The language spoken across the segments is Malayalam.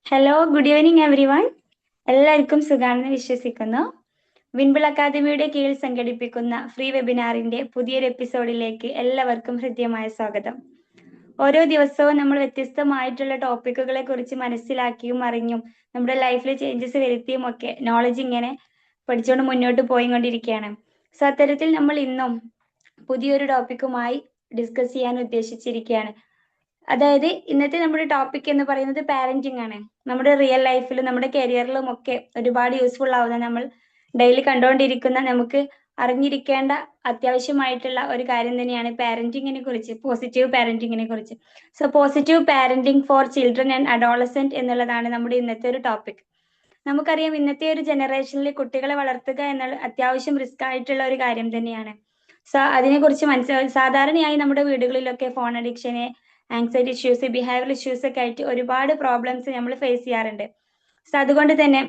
Hello, good evening every one. എല്ലാവർക്കും സുഖാണെന്ന് വിശ്വസിക്കുന്നു. വിൻബിൾ അക്കാദമിയുടെ കീഴിൽ സംഘടിപ്പിക്കുന്ന ഫ്രീ വെബിനാറിന്റെ പുതിയൊരു എപ്പിസോഡിലേക്ക് എല്ലാവർക്കും ഹൃദ്യമായ സ്വാഗതം. ഓരോ ദിവസവും നമ്മൾ വ്യത്യസ്തമായിട്ടുള്ള ടോപ്പിക്കുകളെ കുറിച്ച് മനസ്സിലാക്കിയും അറിഞ്ഞും നമ്മുടെ ലൈഫിൽ ചേഞ്ചസ് വരുത്തിയും ഒക്കെ നോളജ് ഇങ്ങനെ പഠിച്ചുകൊണ്ട് മുന്നോട്ട് പോയിക്കൊണ്ടിരിക്കുകയാണ്. സോ അത്തരത്തിൽ നമ്മൾ ഇന്നും പുതിയൊരു ടോപ്പിക്കുമായി ഡിസ്കസ് ചെയ്യാൻ ഉദ്ദേശിച്ചിരിക്കുകയാണ്. അതായത് ഇന്നത്തെ നമ്മുടെ ടോപ്പിക് എന്ന് പറയുന്നത് പാരന്റിങ് ആണ്. നമ്മുടെ റിയൽ ലൈഫിലും നമ്മുടെ കരിയറിലും ഒക്കെ ഒരുപാട് യൂസ്ഫുൾ ആവുന്ന, നമ്മൾ ഡെയിലി കണ്ടുകൊണ്ടിരിക്കുന്ന, നമുക്ക് അറിഞ്ഞിരിക്കേണ്ട അത്യാവശ്യമായിട്ടുള്ള ഒരു കാര്യം തന്നെയാണ് പാരന്റിങ്ങിനെ കുറിച്ച്, പോസിറ്റീവ് പാരന്റിങ്ങിനെ കുറിച്ച്. So positive parenting for children and adolescent എന്നുള്ളതാണ് നമ്മുടെ ഇന്നത്തെ ഒരു ടോപ്പിക്. നമുക്കറിയാം, ഇന്നത്തെ ഒരു ജനറേഷനിൽ കുട്ടികളെ വളർത്തുക എന്നുള്ള അത്യാവശ്യം റിസ്ക് ആയിട്ടുള്ള ഒരു കാര്യം തന്നെയാണ്. സോ അതിനെക്കുറിച്ച് സാധാരണയായി നമ്മുടെ വീടുകളിലൊക്കെ ഫോൺ അഡിക്ഷന്, ആങ്സൈറ്റി ഇഷ്യൂസ്, ബിഹേവിയർ ഇഷ്യൂസ് ഒക്കെ ആയിട്ട് ഒരുപാട് പ്രോബ്ലംസ് നമ്മൾ ഫേസ് ചെയ്യാറുണ്ട്. സോ അതുകൊണ്ട് തന്നെ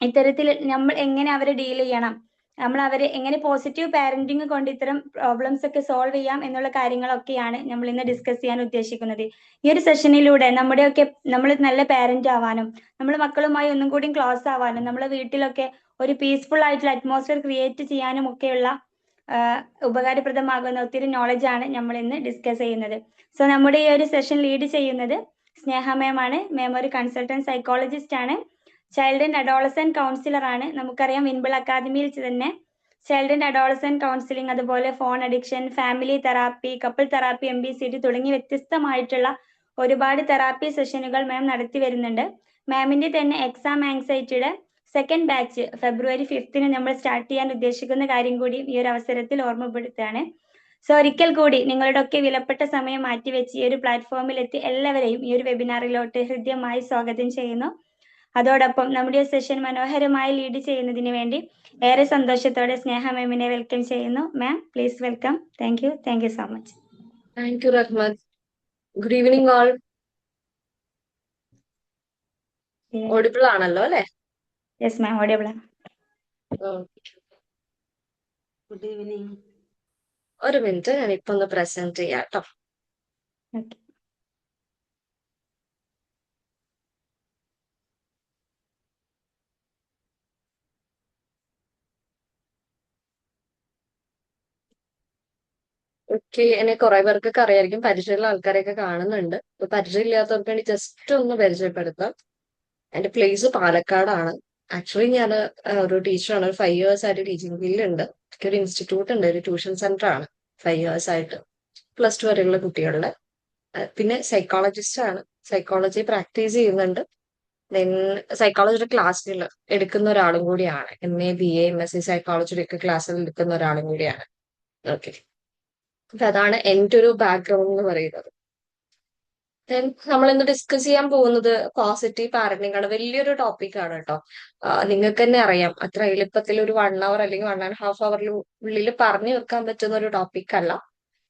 ഇത്തരത്തിൽ നമ്മൾ എങ്ങനെ അവരെ ഡീൽ ചെയ്യണം, നമ്മൾ അവരെ എങ്ങനെ പോസിറ്റീവ് പാരന്റിങ് കൊണ്ട് ഇത്തരം പ്രോബ്ലംസ് ഒക്കെ സോൾവ് ചെയ്യാം എന്നുള്ള കാര്യങ്ങളൊക്കെയാണ് നമ്മൾ ഇന്ന് ഡിസ്കസ് ചെയ്യാൻ ഉദ്ദേശിക്കുന്നത്. ഈ ഒരു സെഷനിലൂടെ നമ്മൾ നല്ല പാരന്റ് ആവാനും, നമ്മുടെ മക്കളുമായി ഒന്നും കൂടി ക്ലോസ് ആവാനും, നമ്മളെ വീട്ടിലൊക്കെ ഒരു പീസ്ഫുൾ ആയിട്ടുള്ള അറ്റ്മോസ്ഫിയർ ക്രിയേറ്റ് ചെയ്യാനും ഒക്കെയുള്ള ഉപകാരപ്രദമാകുന്ന ഒത്തിരി നോളജ് ആണ് നമ്മൾ ഇന്ന് ഡിസ്കസ് ചെയ്യുന്നത്. സോ നമ്മുടെ ഈ ഒരു സെഷൻ ലീഡ് ചെയ്യുന്നത് സ്നേഹ മാം ആണ്. മാം ഒരു കൺസൾട്ടന്റ് സൈക്കോളജിസ്റ്റ് ആണ്, ചൈൽഡ് ആൻഡ് അഡോളസെന്റ് കൗൺസിലർ ആണ്. നമുക്കറിയാം, വിൻബിൾ അക്കാദമിയിൽ തന്നെ ചൈൽഡ് ആൻഡ് അഡോളസെന്റ് കൗൺസിലിംഗ്, അതുപോലെ phone addiction, family therapy, couple therapy, MBCT തുടങ്ങി വ്യത്യസ്തമായിട്ടുള്ള ഒരുപാട് തെറാപ്പി സെഷനുകൾ മാം നടത്തി വരുന്നുണ്ട്. മാമിന്റെ തന്നെ എക്സാം ആങ്സൈറ്റിയുടെ സെക്കൻഡ് ബാച്ച് ഫെബ്രുവരി 5 നമ്മൾ സ്റ്റാർട്ട് ചെയ്യാൻ ഉദ്ദേശിക്കുന്ന കാര്യം കൂടി ഈ ഒരു അവസരത്തിൽ ഓർമ്മപ്പെടുത്തുകയാണ്. സോ ഒരിക്കൽ കൂടി നിങ്ങളുടെ ഒക്കെ വിലപ്പെട്ട സമയം മാറ്റിവെച്ച് ഈ ഒരു പ്ലാറ്റ്ഫോമിൽ എത്തി എല്ലാവരെയും ഈ ഒരു വെബിനാറിലോട്ട് ഹൃദ്യമായി സ്വാഗതം ചെയ്യുന്നു. അതോടൊപ്പം നമ്മുടെ സെഷൻ മനോഹരമായി ലീഡ് ചെയ്യുന്നതിന് വേണ്ടി ഏറെ സന്തോഷത്തോടെ സ്നേഹ മാമിനെ വെൽക്കം ചെയ്യുന്നു. Ma'am, please welcome. Thank you so much. Thank you Rahmath. Good evening all. Audible ആണല്ലോ അല്ലെ? യെസ് മാം, ഓഡിയബിൾ ആണ്. Good evening. ഒരു മിനിറ്റ്, ഞാൻ ഇപ്പൊ ഒന്ന് പ്രസന്റ് ചെയ്യാം കേട്ടോ. ഓക്കെ. ഓക്കെ, എന്നെ കുറെ പേർക്കൊക്കെ അറിയായിരിക്കും, പരിചയമുള്ള ആൾക്കാരെയൊക്കെ കാണുന്നുണ്ട്. ഇപ്പൊ പരിചയമില്ലാത്തവർക്ക് വേണ്ടി ജസ്റ്റ് ഒന്ന് പരിചയപ്പെടുത്താം. എന്റെ പ്ലേസ് പാലക്കാടാണ്. ആക്ച്വലി ഞാൻ ഒരു ടീച്ചറാണ്. ഒരു 5 years ആയിട്ട് ടീച്ചിങ് ഫീൽഡിലുണ്ട്. ഒരു ഇൻസ്റ്റിറ്റ്യൂട്ട് ഉണ്ട്, ഒരു ട്യൂഷൻ സെന്റർ ആണ്. 5 years ആയിട്ട് +2 വരെയുള്ള കുട്ടികളുടെ. പിന്നെ സൈക്കോളജിസ്റ്റ് ആണ്. സൈക്കോളജി പ്രാക്ടീസ് ചെയ്യുന്നുണ്ട്. ദെൻ സൈക്കോളജിയുടെ ക്ലാസ്സിൽ എടുക്കുന്ന ഒരാളും കൂടിയാണ്. MA BA MSc സൈക്കോളജിയുടെ ഒക്കെ ക്ലാസ്സിൽ എടുക്കുന്ന ഒരാളും കൂടിയാണ്. ഓക്കെ, അപ്പൊ അതാണ് എൻ്റെ ഒരു ബാക്ക്ഗ്രൗണ്ട് എന്ന് പറയുന്നത്. ദെൻ നമ്മൾ ഇന്ന് ഡിസ്കസ് ചെയ്യാൻ പോകുന്നത് പോസിറ്റീവ് പാരന്റിംഗ് ആണ്. വലിയൊരു ടോപ്പിക് ആണ് കേട്ടോ. നിങ്ങൾക്ക് തന്നെ അറിയാം, അത്ര എളുപ്പത്തിൽ ഒരു 1 hour അല്ലെങ്കിൽ 1.5 hour ഉള്ളിൽ പറഞ്ഞു വെക്കാൻ പറ്റുന്ന ഒരു ടോപ്പിക് അല്ല.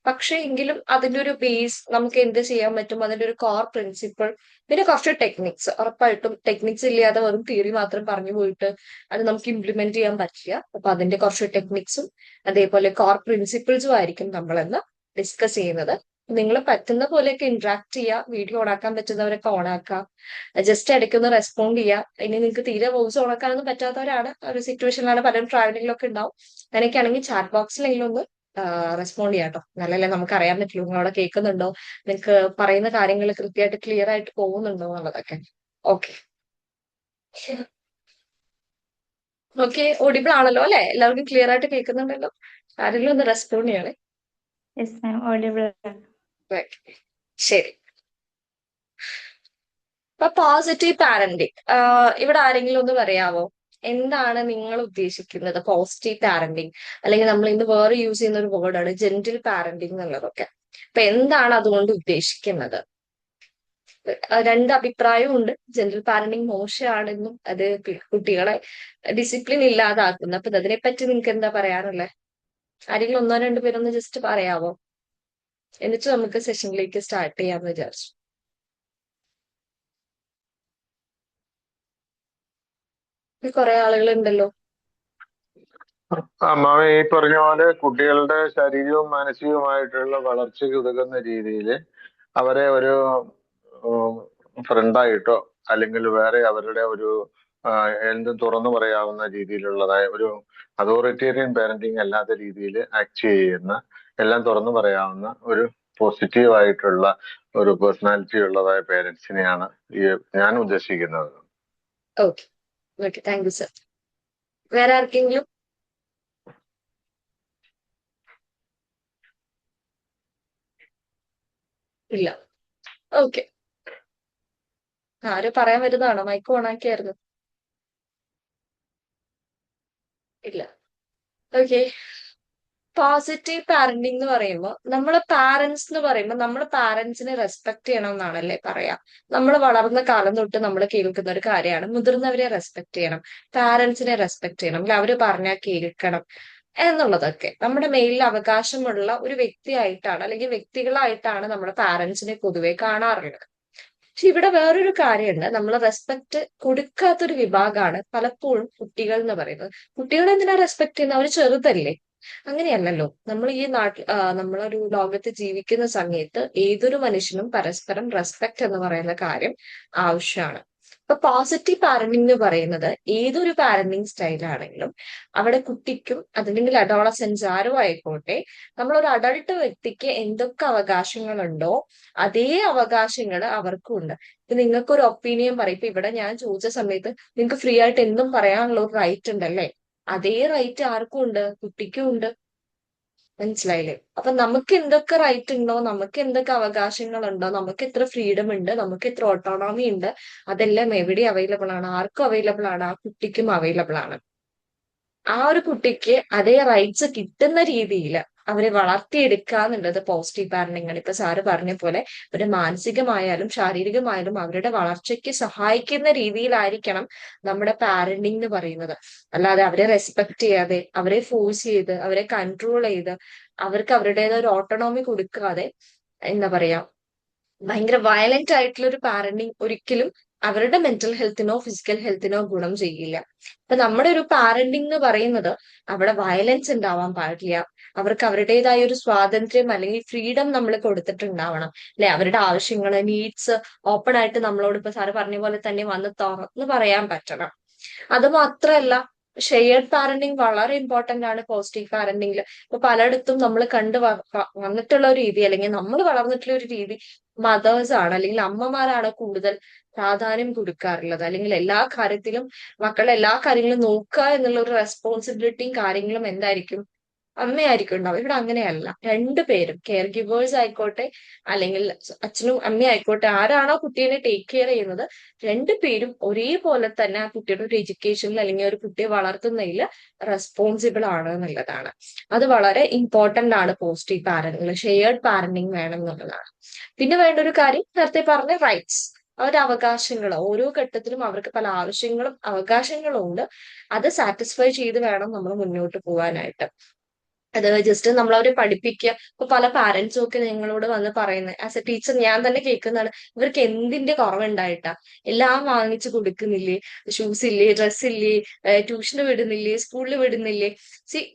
പക്ഷെ എങ്കിലും അതിന്റെ ഒരു ബേസ്, നമുക്ക് എന്ത് ചെയ്യാൻ പറ്റും, അതിന്റെ ഒരു കോർ പ്രിൻസിപ്പിൾ, പിന്നെ കുറച്ച് ടെക്നിക്സ്. ഉറപ്പായിട്ടും ടെക്നിക്സ് ഇല്ലാതെ വെറും തിയറി മാത്രം പറഞ്ഞു പോയിട്ട് അത് നമുക്ക് ഇംപ്ലിമെന്റ് ചെയ്യാൻ പറ്റില്ല. അപ്പൊ അതിന്റെ കുറച്ച് ടെക്നിക്സും അതേപോലെ കോർ പ്രിൻസിപ്പിൾസും ആയിരിക്കും നമ്മളിന്ന് ഡിസ്കസ് ചെയ്യുന്നത്. നിങ്ങൾ പറ്റുന്ന പോലെയൊക്കെ ഇന്ററാക്ട് ചെയ്യുക. വീഡിയോ ഓണാക്കാൻ പറ്റുന്നവരൊക്കെ ഓണാക്കുക. ജസ്റ്റ് ഇടയ്ക്കൊന്ന് റെസ്പോണ്ട് ചെയ്യുക. ഇനി നിങ്ങൾക്ക് തീരെ വോയിസ് ഓണാക്കാനൊന്നും പറ്റാത്തവരാണ്, ഒരു സിറ്റുവേഷനിലാണ്, പലരും ട്രാവലിംഗിലൊക്കെ ഉണ്ടാവും. അങ്ങനെയൊക്കെയാണെങ്കിൽ ചാറ്റ് ബോക്സിലെങ്കിലും ഒന്ന് റെസ്പോണ്ട് ചെയ്യാം കേട്ടോ. നല്ലല്ലേ നമുക്ക് അറിയാൻ പറ്റുള്ളൂ നിങ്ങൾ അവിടെ കേൾക്കുന്നുണ്ടോ, നിങ്ങൾക്ക് പറയുന്ന കാര്യങ്ങൾ കൃത്യമായിട്ട് ക്ലിയർ ആയിട്ട് പോകുന്നുണ്ടോ എന്നുള്ളതൊക്കെ. ഓക്കെ ഓക്കെ, ഓഡിബിൾ ആണല്ലോ അല്ലെ? എല്ലാവർക്കും ക്ലിയർ ആയിട്ട് കേൾക്കുന്നുണ്ടല്ലോ? ആരെങ്കിലും ഒന്ന് റെസ്പോണ്ട് ചെയ്യണേ. യെസ് മാം, ഓഡിയബിൾ ആണ്. ശരി. ഇപ്പൊ പോസിറ്റീവ് പാരന്റിങ്, ഇവിടെ ആരെങ്കിലും ഒന്ന് പറയാവോ? എന്താണ് നിങ്ങൾ ഉദ്ദേശിക്കുന്നത് പോസിറ്റീവ് പാരന്റിങ്? അല്ലെങ്കിൽ നമ്മൾ ഇന്ന് വേറെ യൂസ് ചെയ്യുന്ന ഒരു വേർഡാണ് ജെന്റിൽ പാരന്റിങ് എന്നുള്ളതൊക്കെ. അപ്പൊ എന്താണ് അതുകൊണ്ട് ഉദ്ദേശിക്കുന്നത്? രണ്ട് അഭിപ്രായവും ഉണ്ട്. ജെന്റിൽ പാരന്റിങ് മോശമാണെന്നും അത് കുട്ടികളെ ഡിസിപ്ലിൻ ഇല്ലാതാക്കുന്നു. അപ്പൊ അതിനെപ്പറ്റി നിങ്ങൾക്ക് എന്താ പറയാനുള്ളത്? ആരെങ്കിലും ഒന്നോ രണ്ടു പേരൊന്ന് ജസ്റ്റ് പറയാവോ? എന്നിട്ട് നമുക്ക് സെഷനിലേക്ക് സ്റ്റാർട്ട് ചെയ്യാമെന്ന് വിചാരിച്ചു. കുറെ ആളുകളുണ്ടല്ലോ. മാമ ഈ പറഞ്ഞ പോലെ കുട്ടികളുടെ ശാരീരികവും മാനസികവുമായിട്ടുള്ള വളർച്ചയ്ക്ക് ഉതകുന്ന രീതിയിൽ അവരെ ഒരു ഫ്രണ്ടായിട്ടോ അല്ലെങ്കിൽ വേറെ അവരുടെ ഒരു എന്തും തുറന്നു പറയാവുന്ന രീതിയിലുള്ളതായ ഒരു അതോറിറ്റേറിയൻ പാരന്റിങ് അല്ലാത്ത രീതിയിൽ ആക്ട് ചെയ്യുന്ന, എല്ലാം തുറന്നു പറയാവുന്ന ഒരു പോസിറ്റീവ് ആയിട്ടുള്ള ഒരു പേഴ്സണാലിറ്റി ഉള്ളതായ പേരൻസിനെയാണ് ഞാൻ ഉദ്ദേശിക്കുന്നത്. Okay okay, thank you sir. വേറെ ആർക്കെങ്കിലും? ഇല്ല. ഓക്കെ, ആരും പറയാൻ വരുന്നതാണോ? മൈക്ക് ഓണാക്കിയായിരുന്നു. ഇല്ല. ഓക്കെ, പോസിറ്റീവ് പാരന്റിംഗ് എന്ന് പറയുമ്പോൾ നമ്മള് പാരന്റ്സ് എന്ന് പറയുമ്പോൾ നമ്മൾ പാരന്റ്സിനെ റെസ്പെക്ട് ചെയ്യണം എന്നാണല്ലേ പറയാ. നമ്മൾ വളർന്ന കാലം തൊട്ട് നമ്മൾ കേൾക്കുന്ന ഒരു കാര്യമാണ് മുതിർന്നവരെ റെസ്പെക്ട് ചെയ്യണം, പാരന്റ്സിനെ റെസ്പെക്ട് ചെയ്യണം, അല്ലെ അവര് പറഞ്ഞാൽ കേൾക്കണം എന്നുള്ളതൊക്കെ നമ്മുടെ മേലിൽ അവകാശമുള്ള ഒരു വ്യക്തിയായിട്ടാണ് അല്ലെങ്കിൽ വ്യക്തികളായിട്ടാണ് നമ്മുടെ പാരന്റ്സിനെ പൊതുവെ കാണാറുള്ളത്. പക്ഷെ ഇവിടെ വേറൊരു കാര്യമുണ്ട്, നമ്മൾ റെസ്പെക്ട് കൊടുക്കാത്തൊരു വിഭാഗമാണ് പലപ്പോഴും കുട്ടികൾ എന്ന് പറയുന്നത്. കുട്ടികളെ എന്തിനാ റെസ്പെക്ട് ചെയ്യുന്നത്? അവർ ചെറുതല്ലേ? അങ്ങനെയല്ലല്ലോ. നമ്മൾ ഈ നമ്മളൊരു ലോകത്ത് ജീവിക്കുന്ന സമയത്ത് ഏതൊരു മനുഷ്യനും പരസ്പരം റെസ്പെക്ട് എന്ന് പറയുന്ന കാര്യം ആവശ്യമാണ്. ഇപ്പൊ പോസിറ്റീവ് പാരന്റിംഗ് എന്ന് പറയുന്നത് ഏതൊരു പാരന്റിംഗ് സ്റ്റൈലാണെങ്കിലും അവിടെ കുട്ടിക്കും അതല്ലെങ്കിൽ അഡോളസെൻസ് ആരോ ആയിക്കോട്ടെ, നമ്മളൊരു അഡൾട്ട് വ്യക്തിക്ക് എന്തൊക്കെ അവകാശങ്ങളുണ്ടോ അതേ അവകാശങ്ങൾ അവർക്കും ഉണ്ട്. ഇപ്പൊ നിങ്ങൾക്ക് ഒരു ഒപ്പീനിയൻ പറയും. ഇപ്പൊ ഇവിടെ ഞാൻ ചോദിച്ച സമയത്ത് നിങ്ങൾക്ക് ഫ്രീ ആയിട്ട് എന്തും പറയാനുള്ള ഒരു റൈറ്റ് ഉണ്ടല്ലേ? അതേ റൈറ്റ് ആർക്കും ഉണ്ട്, കുട്ടിക്കും ഉണ്ട്. മനസ്സിലായില്ലേ? അപ്പൊ നമുക്ക് എന്തൊക്കെ റൈറ്റ് ഉണ്ടോ, നമുക്ക് എന്തൊക്കെ അവകാശങ്ങളുണ്ടോ, നമുക്ക് എത്ര ഫ്രീഡം ഉണ്ട്, നമുക്ക് എത്ര ഓട്ടോണോമി ഉണ്ട്, അതെല്ലാം എവിടെ അവൈലബിൾ ആണ്? ആർക്കും അവൈലബിൾ ആണ്, ആ കുട്ടിക്കും അവൈലബിൾ ആണ്. ആ ഒരു കുട്ടിക്ക് അതേ റൈറ്റ്സ് കിട്ടുന്ന രീതിയിൽ അവരെ വളർത്തിയെടുക്കുക എന്നുള്ളത് പോസിറ്റീവ് പാരന്റിംഗ് ആണ്. ഇപ്പൊ സാറ് പറഞ്ഞ പോലെ ഒരു മാനസികമായാലും ശാരീരികമായാലും അവരുടെ വളർച്ചയ്ക്ക് സഹായിക്കുന്ന രീതിയിലായിരിക്കണം നമ്മുടെ പാരന്റിംഗ് എന്ന് പറയുന്നത്. അല്ലാതെ അവരെ റെസ്പെക്ട് ചെയ്യാതെ, അവരെ ഫോഴ്സ് ചെയ്ത്, അവരെ കൺട്രോൾ ചെയ്ത്, അവർക്ക് അവരുടേതായ ഒരു ഓട്ടോണോമി കൊടുക്കാതെ, എന്താ പറയാ, ഭയങ്കര വയലന്റ് ആയിട്ടുള്ള ഒരു പാരന്റിങ് ഒരിക്കലും അവരുടെ മെന്റൽ ഹെൽത്തിനോ ഫിസിക്കൽ ഹെൽത്തിനോ ഗുണം ചെയ്യില്ല. ഇപ്പൊ നമ്മുടെ ഒരു പാരന്റിങ് എന്ന് പറയുന്നത് അവിടെ വയലൻസ് ഉണ്ടാവാൻ പാടില്ല. അവർക്ക് അവരുടേതായ ഒരു സ്വാതന്ത്ര്യം അല്ലെങ്കിൽ ഫ്രീഡം നമ്മൾ കൊടുത്തിട്ടുണ്ടാവണം, അല്ലെ? അവരുടെ ആവശ്യങ്ങള്, നീഡ്സ് ഓപ്പൺ ആയിട്ട് നമ്മളോട് ഇപ്പൊ സാറ് പറഞ്ഞ പോലെ തന്നെ വന്ന് തുറന്ന് പറയാൻ പറ്റണം. അത് മാത്രമല്ല, ഷെയർഡ് പാരന്റിങ് വളരെ ഇമ്പോർട്ടന്റ് ആണ് പോസിറ്റീവ് പാരന്റിംഗിൽ. ഇപ്പൊ പലയിടത്തും നമ്മൾ വന്നിട്ടുള്ള ഒരു രീതി അല്ലെങ്കിൽ നമ്മൾ വളർന്നിട്ടുള്ള ഒരു രീതി, മദേഴ്സ് ആണ് അല്ലെങ്കിൽ അമ്മമാരാണ് കൂടുതൽ പ്രാധാന്യം കൊടുക്കാറുള്ളത്. അല്ലെങ്കിൽ എല്ലാ കാര്യത്തിലും മക്കളെ എല്ലാ കാര്യങ്ങളും നോക്കുക എന്നുള്ള ഒരു റെസ്പോൺസിബിലിറ്റിയും കാര്യങ്ങളും എന്തായിരിക്കും? അമ്മയായിരിക്കും ഉണ്ടാവും. ഇവിടെ അങ്ങനെയല്ല. രണ്ടുപേരും കെയർ ഗിവേഴ്സ് ആയിക്കോട്ടെ അല്ലെങ്കിൽ അച്ഛനും അമ്മയും ആയിക്കോട്ടെ, ആരാണോ കുട്ടീനെ ടേക്ക് കെയർ ചെയ്യുന്നത്, രണ്ടുപേരും ഒരേപോലെ തന്നെ ആ കുട്ടിയുടെ ഒരു എഡ്യൂക്കേഷനിൽ അല്ലെങ്കിൽ ഒരു കുട്ടിയെ വളർത്തുന്നതിൽ റെസ്പോൺസിബിൾ ആണ് എന്നുള്ളതാണ്. അത് വളരെ ഇമ്പോർട്ടന്റ് ആണ് പോസിറ്റീവ് പാരന്റിംഗ്. ഷെയർഡ് പാരന്റിംഗ് വേണം എന്നുള്ളതാണ്. പിന്നെ വേണ്ട ഒരു കാര്യം നേരത്തെ പറഞ്ഞ റൈറ്റ്സ്, അവരുടെ അവകാശങ്ങൾ. ഓരോ ഘട്ടത്തിലും അവർക്ക് പല ആവശ്യങ്ങളും അവകാശങ്ങളും ഉണ്ട്. അത് സാറ്റിസ്ഫൈ ചെയ്ത് വേണം നമ്മൾ മുന്നോട്ട് പോകാനായിട്ട്. അത് ജസ്റ്റ് നമ്മൾ അവരെ പഠിപ്പിക്കുക. ഇപ്പൊ പല പാരന്റ്സും ഒക്കെ ഞങ്ങളോട് വന്ന് പറയുന്നത്, ആസ് എ ടീച്ചർ ഞാൻ തന്നെ കേൾക്കുന്നതാണ്, ഇവർക്ക് എന്തിന്റെ കുറവുണ്ടായിട്ടാ? എല്ലാം വാങ്ങിച്ചു കൊടുക്കുന്നില്ലേ? ഷൂസ് ഇല്ലേ, ഡ്രസ് ഇല്ലേ, ട്യൂഷന് വിടുന്നില്ലേ, സ്കൂളിൽ വിടുന്നില്ലേ?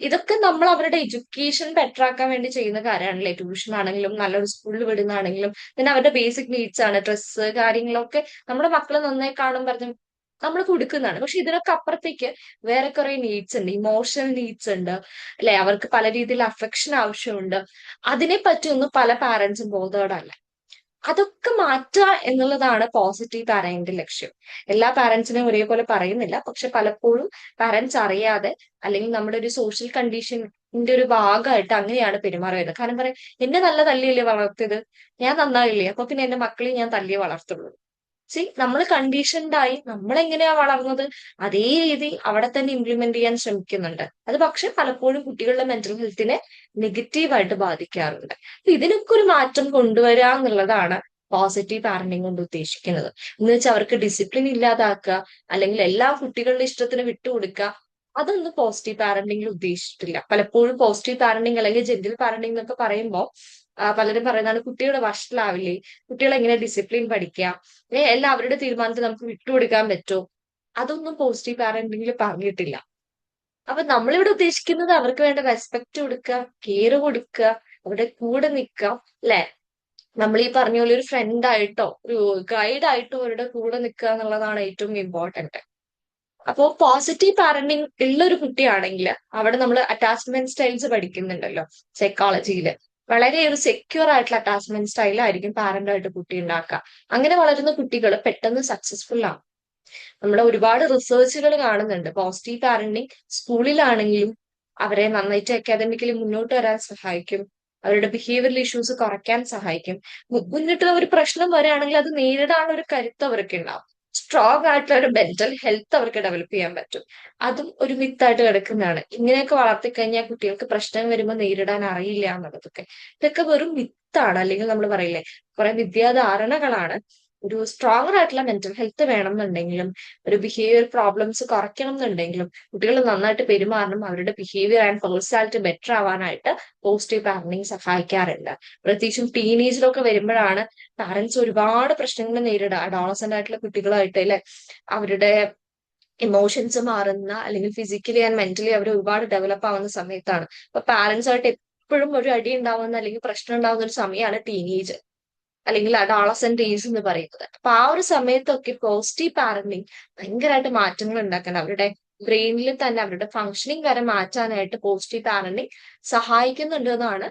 ഇതൊക്കെ നമ്മൾ അവരുടെ എഡ്യൂക്കേഷൻ ബെറ്റർ ആക്കാൻ വേണ്ടി ചെയ്യുന്ന കാര്യമാണല്ലേ? ട്യൂഷൻ ആണെങ്കിലും നല്ലൊരു സ്കൂളിൽ വിടുന്നതാണെങ്കിലും പിന്നെ അവരുടെ ബേസിക് നീഡ്സ് ആണ്, ഡ്രസ്സ് കാര്യങ്ങളൊക്കെ നമ്മുടെ മക്കൾ നന്നായി കാണും പറഞ്ഞു നമ്മൾ കൊടുക്കുന്നതാണ്. പക്ഷെ ഇതിനൊക്കെ അപ്പുറത്തേക്ക് വേറെ കുറെ നീഡ്സ് ഉണ്ട്, ഇമോഷണൽ നീഡ്സ് ഉണ്ട്, അല്ലെ? അവർക്ക് പല രീതിയിൽ അഫെക്ഷൻ ആവശ്യമുണ്ട്. അതിനെ പറ്റിയൊന്നും പല പാരന്റ്സും ബോധേഡ് അല്ല. അതൊക്കെ മാറ്റുക എന്നുള്ളതാണ് പോസിറ്റീവ് പാരന്റിന്റെ ലക്ഷ്യം. എല്ലാ പാരന്റ്സിനെയും ഒരേപോലെ പറയുന്നില്ല, പക്ഷെ പലപ്പോഴും പാരന്റ്സ് അറിയാതെ അല്ലെങ്കിൽ നമ്മുടെ ഒരു സോഷ്യൽ കണ്ടീഷന്റെ ഒരു ഭാഗമായിട്ട് അങ്ങനെയാണ് പെരുമാറുന്നത്. കാരണം പറയാം, എന്നെ നല്ല തല്ലിയല്ലേ വളർത്തിയത്, ഞാൻ നന്നായില്ലേ, അപ്പൊ പിന്നെ എന്റെ മക്കളെ ഞാൻ തല്ലിയേ വളർത്തുള്ളൂ. നമ്മൾ കണ്ടീഷൻഡ് ആയി നമ്മൾ എങ്ങനെയാ വളർന്നത് അതേ രീതി അവിടെ തന്നെ ഇംപ്ലിമെന്റ് ചെയ്യാൻ ശ്രമിക്കുന്നുണ്ട്. അത് പക്ഷെ പലപ്പോഴും കുട്ടികളുടെ മെന്റൽ ഹെൽത്തിനെ നെഗറ്റീവായിട്ട് ബാധിക്കാറുണ്ട്. ഇതിനൊക്കെ ഒരു മാറ്റം കൊണ്ടുവരിക എന്നുള്ളതാണ് പോസിറ്റീവ് പാരന്റിംഗ് കൊണ്ട് ഉദ്ദേശിക്കുന്നത്. എന്ന് വെച്ചാൽ അവർക്ക് ഡിസിപ്ലിൻ ഇല്ലാതാക്കുക അല്ലെങ്കിൽ എല്ലാ കുട്ടികളുടെ ഇഷ്ടത്തിന് വിട്ടുകൊടുക്കുക, അതൊന്നും പോസിറ്റീവ് പാരന്റിംഗിൽ ഉദ്ദേശിച്ചിട്ടില്ല. പലപ്പോഴും പോസിറ്റീവ് പാരന്റിംഗ് അല്ലെങ്കിൽ ജെന്റിൽ പാരന്റിംഗ് എന്നൊക്കെ പറയുമ്പോൾ പലരും പറയുന്നതാണ് കുട്ടികളെ വഷളാവില്ലേ, കുട്ടികളെ എങ്ങനെ ഡിസിപ്ലിൻ പഠിക്കുക, എല്ലാം അവരുടെ തീരുമാനത്തിൽ നമുക്ക് വിട്ടുകൊടുക്കാൻ പറ്റുമോ? അതൊന്നും പോസിറ്റീവ് പാരന്റിംഗിൽ പറഞ്ഞിട്ടില്ല. അപ്പൊ നമ്മളിവിടെ ഉദ്ദേശിക്കുന്നത് അവർക്ക് വേണ്ട റെസ്പെക്ട് കൊടുക്കുക, കെയർ കൊടുക്കുക, അവരുടെ കൂടെ നിൽക്കുക, അല്ലെ? നമ്മൾ ഈ പറഞ്ഞ പോലെ ഒരു ഫ്രണ്ട് ആയിട്ടോ ഒരു ഗൈഡ് ആയിട്ടോ അവരുടെ കൂടെ നിൽക്കുക എന്നുള്ളതാണ് ഏറ്റവും ഇമ്പോർട്ടന്റ്. അപ്പോൾ പോസിറ്റീവ് പാരന്റിങ് ഉള്ള ഒരു കുട്ടിയാണെങ്കിൽ അവിടെ നമ്മൾ അറ്റാച്ച്മെന്റ് സ്റ്റൈൽസ് പഠിക്കുന്നുണ്ടല്ലോ സൈക്കോളജിയിൽ. വളരെ ഒരു സെക്യൂർ ആയിട്ടുള്ള അറ്റാച്ച്മെന്റ് സ്റ്റൈലായിരിക്കും പാരന്റായിട്ട് കുട്ടി ഉണ്ടാക്കുക. അങ്ങനെ വളരുന്ന കുട്ടികൾ പെട്ടെന്ന് സക്സസ്ഫുൾ ആണ്. നമ്മുടെ ഒരുപാട് റിസർച്ചുകൾ കാണുന്നുണ്ട്. പോസിറ്റീവ് പാരന്റിങ് സ്കൂളിലാണെങ്കിലും അവരെ നന്നായിട്ട് അക്കാദമിക്കലി മുന്നോട്ട് വരാൻ സഹായിക്കും. അവരുടെ ബിഹേവിയറൽ ഇഷ്യൂസ് കുറയ്ക്കാൻ സഹായിക്കും. മുന്നിട്ടുള്ള ഒരു പ്രശ്നം വരികയാണെങ്കിൽ അത് നേരിടാനുള്ള ഒരു കരുത്ത് അവർക്ക് ഉണ്ടാവും. സ്ട്രോങ് ആയിട്ടുള്ള ഒരു മെന്റൽ ഹെൽത്ത് അവർക്ക് ഡെവലപ്പ് ചെയ്യാൻ പറ്റും. അതും ഒരു മിത്തായിട്ട് കിടക്കുന്നതാണ്. ഇങ്ങനെയൊക്കെ വളർത്തിക്കഴിഞ്ഞാൽ കുട്ടികൾക്ക് പ്രശ്നം വരുമ്പോൾ നേരിടാൻ അറിയില്ല എന്നുള്ളതൊക്കെ ഇതൊക്കെ വെറും മിത്താണ്. അല്ലെങ്കിൽ നമ്മൾ പറയില്ലേ കുറെ വിദ്യാധാരണകളാണ്. ഒരു സ്ട്രോങ്ങർ ആയിട്ടുള്ള മെന്റൽ ഹെൽത്ത് വേണമെന്നുണ്ടെങ്കിലും ഒരു ബിഹേവിയർ പ്രോബ്ലംസ് കുറയ്ക്കണം എന്നുണ്ടെങ്കിലും കുട്ടികൾ നന്നായിട്ട് പെരുമാറണം. അവരുടെ ബിഹേവിയർ ആൻഡ് പേഴ്സണാലിറ്റി ബെറ്റർ ആവാനായിട്ട് പോസിറ്റീവ് പാരന്റിങ് സഹായിക്കാറുണ്ട്. പ്രത്യേകിച്ചും ടീനേജിലൊക്കെ വരുമ്പോഴാണ് പാരന്റ്സ് ഒരുപാട് പ്രശ്നങ്ങൾ നേരിടുക. അഡോളസന്റ് ആയിട്ടുള്ള കുട്ടികളായിട്ട് അല്ലെ അവരുടെ ഇമോഷൻസ് മാറുന്ന അല്ലെങ്കിൽ ഫിസിക്കലി ആൻഡ് മെന്റലി അവർ ഒരുപാട് ഡെവലപ്പ് ആവുന്ന സമയത്താണ്. അപ്പൊ പാരന്റ്സ് ആയിട്ട് എപ്പോഴും ഒരു അടി ഉണ്ടാവുന്ന അല്ലെങ്കിൽ പ്രശ്നം ഉണ്ടാവുന്ന ഒരു സമയമാണ് ടീനേജ് അല്ലെങ്കിൽ അഡോളസന്റ് ഏജ് എന്ന് പറയുന്നത്. അപ്പൊ ആ ഒരു സമയത്തൊക്കെ പോസിറ്റീവ് പാരന്റിങ് ഭയങ്കരമായിട്ട് മാറ്റങ്ങൾ ഉണ്ടാക്കാൻ അവരുടെ ബ്രെയിനിൽ തന്നെ അവരുടെ ഫങ്ഷനിങ് വരെ മാറ്റാനായിട്ട് പോസിറ്റീവ് പാരന്റിങ് സഹായിക്കുന്നുണ്ട് എന്നാണ്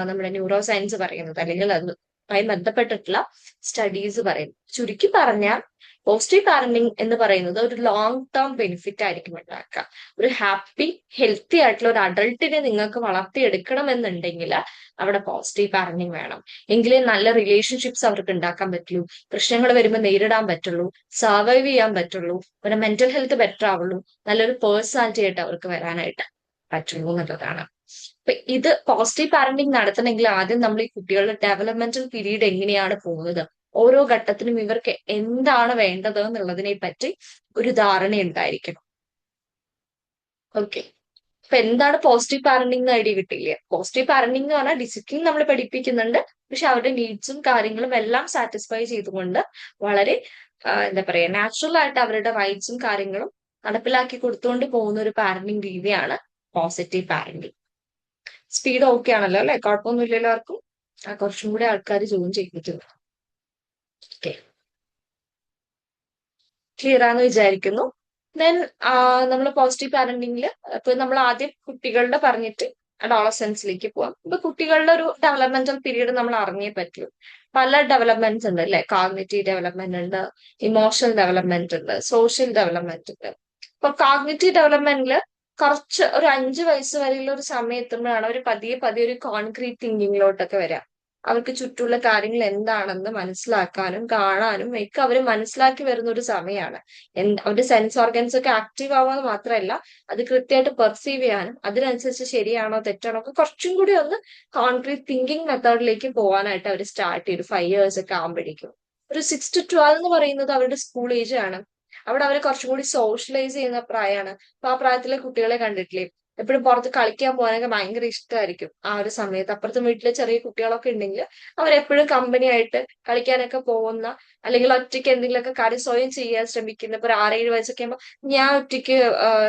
നമ്മുടെ ന്യൂറോ സയൻസ് പറയുന്നത്, അല്ലെങ്കിൽ അതുമായി ബന്ധപ്പെട്ടിട്ടുള്ള സ്റ്റഡീസ് പറയുന്നത്. ചുരുക്കി പറഞ്ഞാൽ പോസിറ്റീവ് പാരന്റിങ് എന്ന് പറയുന്നത് ഒരു ലോങ് ടേം ബെനിഫിറ്റ് ആയിരിക്കും ഉണ്ടാക്കുക. ഒരു ഹാപ്പി ഹെൽത്തി ആയിട്ടുള്ള ഒരു അഡൾട്ടിനെ നിങ്ങൾക്ക് വളർത്തിയെടുക്കണം എന്നുണ്ടെങ്കിൽ അവിടെ പോസിറ്റീവ് പാരന്റിങ് വേണം. എങ്കിലേ നല്ല റിലേഷൻഷിപ്സ് അവർക്ക് ഉണ്ടാക്കാൻ പറ്റുള്ളൂ, പ്രശ്നങ്ങൾ വരുമ്പോൾ നേരിടാൻ പറ്റുള്ളൂ, സർവൈവ് ചെയ്യാൻ പറ്റുള്ളൂ, അവരുടെ മെന്റൽ ഹെൽത്ത് ബെറ്റർ ആവുള്ളൂ, നല്ലൊരു പേഴ്സണാലിറ്റി ആയിട്ട് അവർക്ക് വരാനായിട്ട് പറ്റുള്ളൂ എന്നുള്ളതാണ്. അപ്പൊ ഇത് പോസിറ്റീവ് പാരന്റിങ് നടത്തണമെങ്കിൽ ആദ്യം നമ്മൾ ഈ കുട്ടികളുടെ ഡെവലപ്മെന്റൽ പീരീഡ് എങ്ങനെയാണ് പോകുന്നത്, ഓരോ ഘട്ടത്തിനും ഇവർക്ക് എന്താണ് വേണ്ടത് എന്നുള്ളതിനെ പറ്റി ഒരു ധാരണ ഉണ്ടായിരിക്കണം. ഓക്കെ, അപ്പൊ എന്താണ് പോസിറ്റീവ് പാരന്റിംഗ് എന്ന് ഐഡിയ കിട്ടിയില്ലേ? പോസിറ്റീവ് പാരന്റിംഗ് എന്ന് പറഞ്ഞാൽ ഡിസിപ്ലിൻ നമ്മൾ പഠിപ്പിക്കുന്നുണ്ട്, പക്ഷെ അവരുടെ നീഡ്സും കാര്യങ്ങളും എല്ലാം സാറ്റിസ്ഫൈ ചെയ്തുകൊണ്ട് വളരെ എന്താ പറയാ നാച്ചുറൽ ആയിട്ട് അവരുടെ റൈറ്റ്സും കാര്യങ്ങളും നടപ്പിലാക്കി കൊടുത്തുകൊണ്ട് പോകുന്ന ഒരു പാരന്റിംഗ് രീതിയാണ് പോസിറ്റീവ് പാരന്റിംഗ്. സ്പീഡ് ഓക്കെ ആണല്ലോ അല്ലെ? കുഴപ്പമൊന്നുമില്ലല്ലോ ആർക്കും? കുറച്ചും കൂടി ആൾക്കാർ ജോയിൻ ചെയ്തിട്ടുണ്ട്. ഓക്കെ, ക്ലിയർ ആണെന്ന് വിചാരിക്കുന്നു. ദെൻ നമ്മൾ പോസിറ്റീവ് പാരന്റിംഗിൽ ഇപ്പൊ നമ്മൾ ആദ്യം കുട്ടികളുടെ പറഞ്ഞിട്ട് അഡോളസെൻസിലേക്ക് പോവാം. ഇപ്പൊ കുട്ടികളുടെ ഒരു ഡെവലപ്മെന്റൽ പീരീഡ് നമ്മൾ അറിഞ്ഞേ പറ്റൂ. പല ഡെവലപ്മെന്റ്സ് ഉണ്ട് അല്ലെ? കോഗ്നിറ്റീവ് ഡെവലപ്മെന്റ് ഉണ്ട്, ഇമോഷണൽ ഡെവലപ്മെന്റ് ഉണ്ട്, സോഷ്യൽ ഡെവലപ്മെന്റ് ഉണ്ട്. ഇപ്പൊ കോഗ്നിറ്റീവ് ഡെവലപ്മെന്റിൽ കുറച്ച് ഒരു 5 വയസ്സ് വരെയുള്ള ഒരു സമയം എത്തുമ്പോഴാണ് അവർ പതിയെ പതിയെ ഒരു കോൺക്രീറ്റ് തിങ്കിങ്ങിലോട്ടൊക്കെ വരാം. അവർക്ക് ചുറ്റുമുള്ള കാര്യങ്ങൾ എന്താണെന്ന് മനസ്സിലാക്കാനും കാണാനും ഒക്കെ അവർ മനസ്സിലാക്കി വരുന്ന ഒരു സമയമാണ്. അവരുടെ സെൻസ് ഓർഗൻസ് ഒക്കെ ആക്റ്റീവ് ആവാന്ന് മാത്രമല്ല അത് കൃത്യമായിട്ട് പെർസീവ് ചെയ്യാനും അതിനനുസരിച്ച് ശരിയാണോ തെറ്റാണോ ഒക്കെ കുറച്ചും കൂടി ഒന്ന് കോൺക്രീറ്റ് തിങ്കിങ് മെത്തേഡിലേക്ക് പോകാനായിട്ട് അവർ സ്റ്റാർട്ട് ചെയ്തു 5 years ഒക്കെ ആകുമ്പോഴേക്കും. ഒരു 6 to 12 എന്ന് പറയുന്നത് അവരുടെ സ്കൂൾ ഏജ് ആണ്. അവിടെ അവർ കുറച്ചും കൂടി സോഷ്യലൈസ് ചെയ്യുന്ന പ്രായമാണ്. അപ്പൊ ആ പ്രായത്തിലെ കുട്ടികളെ കണ്ടിട്ടില്ലേ എപ്പോഴും പുറത്ത് കളിക്കാൻ പോകാനൊക്കെ ഭയങ്കര ഇഷ്ടമായിരിക്കും ആ ഒരു സമയത്ത്. അപ്പുറത്തെ വീട്ടിലെ ചെറിയ കുട്ടികളൊക്കെ ഉണ്ടെങ്കിൽ അവരെപ്പോഴും കമ്പനി ആയിട്ട് കളിക്കാനൊക്കെ പോകുന്ന, അല്ലെങ്കിൽ ഒറ്റയ്ക്ക് എന്തെങ്കിലുമൊക്കെ കാര്യം സ്വയം ചെയ്യാൻ ശ്രമിക്കുന്ന. ഇപ്പൊ ഒരു 6-7 വയസ്സൊക്കെ ആകുമ്പോൾ ഞാൻ ഒറ്റയ്ക്ക്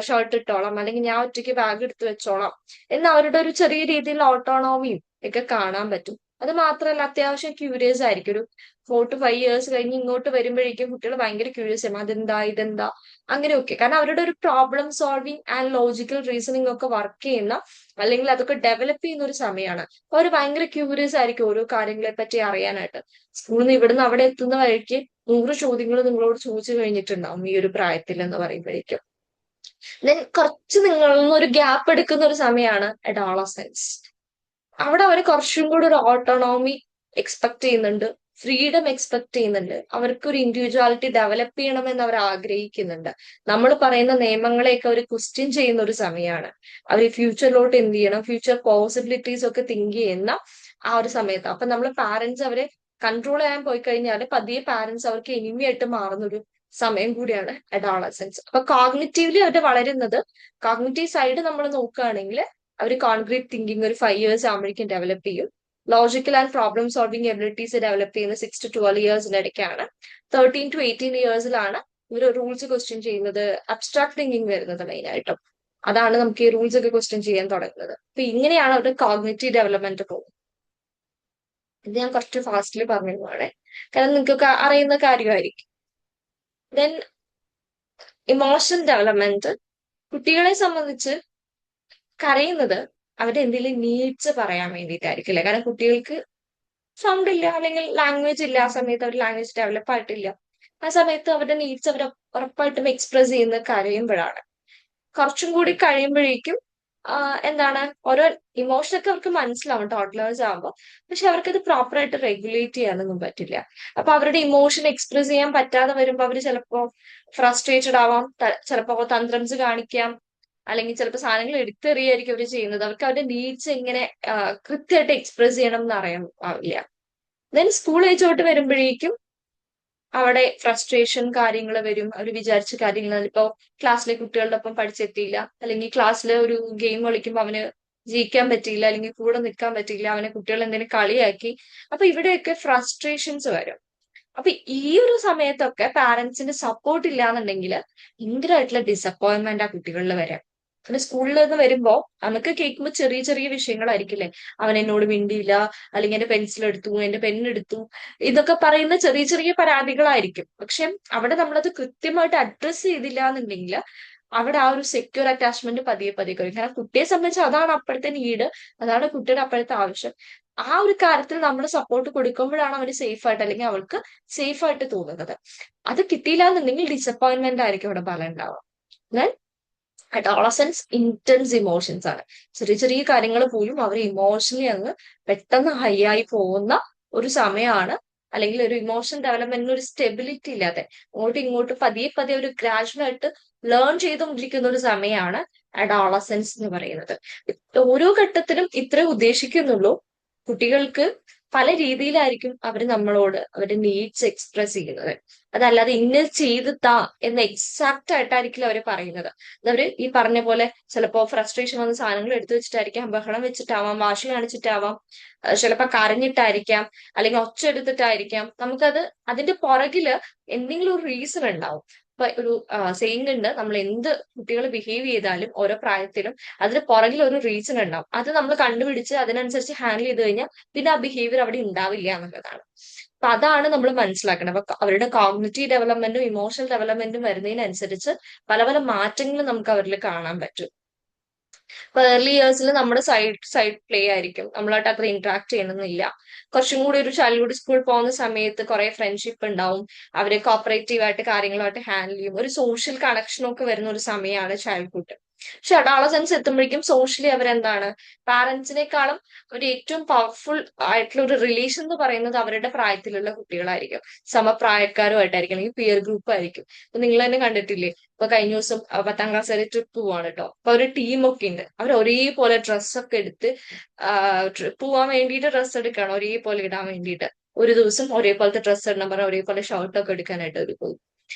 ഷർട്ട് ഇട്ടോളാം, അല്ലെങ്കിൽ ഞാൻ ഒറ്റയ്ക്ക് ബാഗ് എടുത്ത് വെച്ചോളാം എന്ന് അവരുടെ ഒരു ചെറിയ രീതിയിലുള്ള ഓട്ടോണോമിയും ഒക്കെ കാണാൻ പറ്റും. അത് മാത്രമല്ല അത്യാവശ്യം ക്യൂരിയസ് ആയിരിക്കും. ഒരു 4 to 5 years കഴിഞ്ഞ് ഇങ്ങോട്ട് വരുമ്പോഴേക്കും കുട്ടികൾ ഭയങ്കര ക്യൂരിയസ് ആവും. അതെന്താ ഇതെന്താ അങ്ങനെയൊക്കെ. കാരണം അവരുടെ ഒരു problem solving and logical reasoning ഒക്കെ വർക്ക് ചെയ്യുന്ന, അല്ലെങ്കിൽ അതൊക്കെ ഡെവലപ്പ് ചെയ്യുന്ന ഒരു സമയമാണ്. അപ്പൊ അവർ ഭയങ്കര ക്യൂരിയസ് ആയിരിക്കും ഓരോ കാര്യങ്ങളെ പറ്റി അറിയാനായിട്ട്. സ്കൂളിൽ നിന്ന് ഇവിടുന്ന് അവിടെ എത്തുന്ന വഴിക്ക് 100 ചോദ്യങ്ങൾ നിങ്ങളോട് ചോദിച്ചു കഴിഞ്ഞിട്ടുണ്ടാവും ഈ ഒരു പ്രായത്തിൽ എന്ന് പറയുമ്പോഴേക്കും. ദെൻ കുറച്ച് നിങ്ങളിൽ നിന്ന് ഒരു ഗ്യാപ്പ് എടുക്കുന്ന ഒരു സമയമാണ് അഡോളസെൻസ്. അവിടെ അവർ കുറച്ചും കൂടി ഒരു ഓട്ടോണോമി എക്സ്പെക്ട് ചെയ്യുന്നുണ്ട്, ഫ്രീഡം എക്സ്പെക്ട് ചെയ്യുന്നുണ്ട്. അവർക്ക് ഒരു ഇൻഡിവിജ്വാലിറ്റി ഡെവലപ്പ് ചെയ്യണമെന്ന് അവർ ആഗ്രഹിക്കുന്നുണ്ട്. നമ്മൾ പറയുന്ന നിയമങ്ങളെയൊക്കെ അവർ ക്വസ്റ്റ്യൻ ചെയ്യുന്ന ഒരു സമയമാണ്. അവർ ഫ്യൂച്ചറിലോട്ട് എന്ത് ചെയ്യണം, ഫ്യൂച്ചർ പോസിബിലിറ്റീസ് ഒക്കെ തിങ്ക് ചെയ്യുന്ന ആ ഒരു സമയത്ത്. അപ്പൊ നമ്മൾ പാരന്റ്സ് അവരെ കൺട്രോൾ ചെയ്യാൻ പോയി കഴിഞ്ഞാൽ പതിയെ പാരന്റ്സ് അവർക്ക് എനിമിയായിട്ട് മാറുന്ന ഒരു സമയം കൂടിയാണ് അഡോളസെൻസ്. അപ്പൊ കോഗ്നിറ്റീവ്ലി അവർ വളരുന്നത്, കോഗ്നിറ്റീവ് സൈഡ് നമ്മൾ നോക്കുകയാണെങ്കിൽ അവർ കോൺക്രീറ്റ് തിങ്കിങ് ഒരു 5 years ആകുമ്പോഴേക്കും ഡെവലപ്പ് ചെയ്യും. Logical and problem solving abilities develop ചെയ്യുന്ന 6 to 12 yearsന്റെ ഇടയ്ക്കാണ്. 13 to 18 yearsലാണ് ഇവർ റൂൾസ് ക്വസ്റ്റ്യൻ ചെയ്യുന്നത്, അബ്സ്ട്രാക്ട് തിങ്കിങ് വരുന്നത് മെയിൻ ആയിട്ടും. അതാണ് നമുക്ക് ഈ റൂൾസ് ഒക്കെ ക്വസ്റ്റ്യൻ ചെയ്യാൻ തുടങ്ങുന്നത്. അപ്പൊ ഇങ്ങനെയാണ് അവരുടെ കോഗ്നിറ്റീവ് ഡെവലപ്മെന്റ് പോകുന്നത്. ഇത് ഞാൻ കുറച്ച് ഫാസ്റ്റിൽ പറഞ്ഞിരുന്നതാണ്, കാരണം നിങ്ങൾക്കൊക്കെ അറിയുന്ന കാര്യമായിരിക്കും. Then emotion development. കുട്ടികളെ സംബന്ധിച്ച് കരയുന്നത് അവരുടെ എന്തെങ്കിലും നീഡ്സ് പറയാൻ വേണ്ടിയിട്ടായിരിക്കില്ല. കാരണം കുട്ടികൾക്ക് സൗണ്ട് ഇല്ല, അല്ലെങ്കിൽ ലാംഗ്വേജ് ഇല്ല. ആ സമയത്ത് അവർ ലാംഗ്വേജ് ഡെവലപ്പ് ആയിട്ടില്ല. ആ സമയത്ത് അവരുടെ നീഡ്സ് അവർ ഉറപ്പായിട്ടും എക്സ്പ്രസ് ചെയ്യുന്നത് കരയുമ്പോഴാണ്. കുറച്ചും കൂടി കഴിയുമ്പോഴേക്കും എന്താണ്, ഓരോ ഇമോഷനൊക്കെ അവർക്ക് മനസ്സിലാവും ടോഡ്ലേഴ്സ് ആകുമ്പോൾ. പക്ഷെ അവർക്കത് പ്രോപ്പറായിട്ട് റെഗുലേറ്റ് ചെയ്യാനൊന്നും പറ്റില്ല. അപ്പൊ അവരുടെ ഇമോഷൻ എക്സ്പ്രസ് ചെയ്യാൻ പറ്റാതെ വരുമ്പോൾ അവർ ചിലപ്പോ ഫ്രസ്ട്രേറ്റഡ് ആവാം, ചിലപ്പോ തന്ത്രംസ് കാണിക്കാം, അല്ലെങ്കിൽ ചിലപ്പോൾ സാധനങ്ങൾ എടുത്തെറിയായിരിക്കും അവർ ചെയ്യുന്നത്. അവർക്ക് അവരുടെ നീഡ്സ് എങ്ങനെ കൃത്യമായിട്ട് എക്സ്പ്രസ് ചെയ്യണം എന്ന് അറിയാൻ ആവില്ല. ദെൻ സ്കൂൾ ഏജ് തൊട്ട് വരുമ്പോഴേക്കും അവിടെ ഫ്രസ്ട്രേഷൻ കാര്യങ്ങൾ വരും. അവർ വിചാരിച്ച കാര്യങ്ങൾ, ഇപ്പോ ക്ലാസ്സിലെ കുട്ടികളുടെ ഒപ്പം പഠിച്ചെത്തിയില്ല, അല്ലെങ്കിൽ ക്ലാസ്സിൽ ഒരു ഗെയിം കളിക്കുമ്പോൾ അവന് ജയിക്കാൻ പറ്റിയില്ല, അല്ലെങ്കിൽ കൂടെ നിൽക്കാൻ പറ്റിയില്ല, അവനെ കുട്ടികൾ എന്തെങ്കിലും കളിയാക്കി. അപ്പൊ ഇവിടെയൊക്കെ ഫ്രസ്ട്രേഷൻസ് വരും. അപ്പൊ ഈ ഒരു സമയത്തൊക്കെ പാരന്റ്സിന്റെ സപ്പോർട്ട് ഇല്ലാന്നുണ്ടെങ്കിൽ ഭയങ്കരമായിട്ടുള്ള ഡിസപ്പോയിന്റ്മെന്റ് ആ കുട്ടികളിൽ വരാം. പിന്നെ സ്കൂളിൽ നിന്ന് വരുമ്പോ നമുക്ക് കേൾക്കുമ്പോൾ ചെറിയ ചെറിയ വിഷയങ്ങളായിരിക്കില്ലേ, അവൻ എന്നോട് മിണ്ടിയില്ല, അല്ലെങ്കിൽ എന്റെ പെൻസിൽ എടുത്തു, എന്റെ പെണ്ണെടുത്തു, ഇതൊക്കെ പറയുന്ന ചെറിയ ചെറിയ പരാതികളായിരിക്കും. പക്ഷെ അവിടെ നമ്മളത് കൃത്യമായിട്ട് അഡ്രസ്സ് ചെയ്തില്ല എന്നുണ്ടെങ്കിൽ അവിടെ ആ ഒരു സെക്യൂർ അറ്റാച്ച്മെന്റ് പതിയെ പതിയെ കുറയും. കാരണം കുട്ടിയെ സംബന്ധിച്ച് അതാണ് അപ്പോഴത്തെ നീഡ്, അതാണ് കുട്ടിയുടെ അപ്പോഴത്തെ ആവശ്യം. ആ ഒരു കാര്യത്തിൽ നമ്മൾ സപ്പോർട്ട് കൊടുക്കുമ്പോഴാണ് അവന് സേഫ് ആയിട്ട്, അല്ലെങ്കിൽ അവൾക്ക് സേഫ് ആയിട്ട് തോന്നുന്നത്. അത് കിട്ടിയില്ല എന്നുണ്ടെങ്കിൽ ഡിസപ്പോയിന്റ്മെന്റ് ആയിരിക്കും അവിടെ ഫലം ഉണ്ടാവുക. ദെൻ അഡോളസൻസ് ഇന്റൻസ് ഇമോഷൻസ് ആണ്. ചെറിയ ചെറിയ കാര്യങ്ങൾ പോലും അവർ ഇമോഷണലി അങ്ങ് പെട്ടെന്ന് ഹൈ ആയി പോകുന്ന ഒരു സമയമാണ്. അല്ലെങ്കിൽ ഒരു ഇമോഷൻ ഡെവലപ്മെന്റിന് ഒരു സ്റ്റെബിലിറ്റി ഇല്ലാതെ അങ്ങോട്ടും ഇങ്ങോട്ടും പതിയെ പതിയെ ഒരു ഗ്രാജുവൽ ആയിട്ട് ലേൺ ചെയ്തുകൊണ്ടിരിക്കുന്ന ഒരു സമയമാണ് അഡോളസൻസ് എന്ന് പറയുന്നത്. ഓരോ ഘട്ടത്തിലും ഇത്രേ ഉദ്ദേശിക്കുന്നുള്ളൂ. കുട്ടികൾക്ക് പല രീതിയിലായിരിക്കും അവർ നമ്മളോട് അവരുടെ നീഡ്സ് എക്സ്പ്രസ് ചെയ്യുന്നത്. അതല്ലാതെ ഇന്ന ചെയ്ത് താ എന്ന് എക്സാക്ട് ആയിട്ടായിരിക്കില്ല അവർ പറയുന്നത്. അതവര് ഈ പറഞ്ഞ പോലെ ചിലപ്പോ ഫ്രസ്ട്രേഷൻ വന്ന സാധനങ്ങൾ എടുത്തു വെച്ചിട്ടായിരിക്കാം, ബഹളം വെച്ചിട്ടാവാം, വാശി കാണിച്ചിട്ടാവാം, ചിലപ്പോ കരഞ്ഞിട്ടായിരിക്കാം, അല്ലെങ്കിൽ ഒച്ച എടുത്തിട്ടായിരിക്കാം. നമുക്കത് അതിന്റെ പുറകില് എന്തെങ്കിലും ഒരു റീസൺ ഉണ്ടാവും. ഇപ്പൊ ഒരു സെയിങ് ഉണ്ട്, നമ്മൾ എന്ത് കുട്ടികൾ ബിഹേവ് ചെയ്താലും ഓരോ പ്രായത്തിലും അതിന് പുറകിൽ ഒരു റീസൺ ഉണ്ടാവും. അത് നമ്മൾ കണ്ടുപിടിച്ച് അതിനനുസരിച്ച് ഹാൻഡിൽ ചെയ്ത് കഴിഞ്ഞാൽ പിന്നെ ആ ബിഹേവിയർ അവിടെ ഉണ്ടാവില്ല എന്നുള്ളതാണ്. അപ്പൊ അതാണ് നമ്മൾ മനസ്സിലാക്കണം. അപ്പൊ അവരുടെ കോഗ്നിറ്റീവ് ഡെവലപ്മെന്റും ഇമോഷണൽ ഡെവലപ്മെന്റും വരുന്നതിനനുസരിച്ച് പല പല മാറ്റങ്ങളും നമുക്ക് അവരിൽ കാണാൻ പറ്റും. ഇപ്പൊ ഏർലി ഇയേഴ്സിൽ നമ്മുടെ സൈഡ് പ്ലേ ആയിരിക്കും, നമ്മളായിട്ട് അത്ര ഇന്ററാക്ട് ചെയ്യണമെന്നില്ല. കുറച്ചും കൂടി ഒരു ചൈൽഡ്ഹുഡ് സ്കൂൾ പോകുന്ന സമയത്ത് കുറെ ഫ്രണ്ട്ഷിപ്പ് ഉണ്ടാവും, അവരെ കോപ്പറേറ്റീവ് ആയിട്ട് കാര്യങ്ങളുമായിട്ട് ഹാൻഡിൽ ചെയ്യും, ഒരു സോഷ്യൽ കണക്ഷനൊക്കെ വരുന്ന ഒരു സമയമാണ് ചൈൽഡ്ഹുഡ്. പക്ഷെ അഡോളസൻസ് എത്തുമ്പോഴേക്കും സോഷ്യലി അവരെന്താണ്, പാരന്റ്സിനേക്കാളും ഒരു ഏറ്റവും പവർഫുൾ ആയിട്ടുള്ള ഒരു റിലേഷൻ എന്ന് പറയുന്നത് അവരുടെ പ്രായത്തിലുള്ള കുട്ടികളായിരിക്കും, സമപ്രായക്കാരുമായിട്ടായിരിക്കും, അല്ലെങ്കിൽ പിയർ ഗ്രൂപ്പ് ആയിരിക്കും. ഇപ്പൊ നിങ്ങൾ തന്നെ കണ്ടിട്ടില്ലേ, ഇപ്പൊ കഴിഞ്ഞ ദിവസം 10ാം ക്ലാസ് വരെ ട്രിപ്പ് പോവാണ് കേട്ടോ. അപ്പൊ ഒരു ടീമൊക്കെ ഉണ്ട്, അവർ ഒരേപോലെ ഡ്രസ്സൊക്കെ എടുത്ത് പോവാൻ വേണ്ടിയിട്ട് ഡ്രസ്സ് എടുക്കുകയാണ്, ഒരേപോലെ ഇടാൻ വേണ്ടിയിട്ട്. ഒരു ദിവസം ഒരേപോലത്തെ ഡ്രസ്സ് ഇടണം പറഞ്ഞാൽ ഒരേപോലെ ഷർട്ടൊക്കെ എടുക്കാനായിട്ട് അവർ പോകും.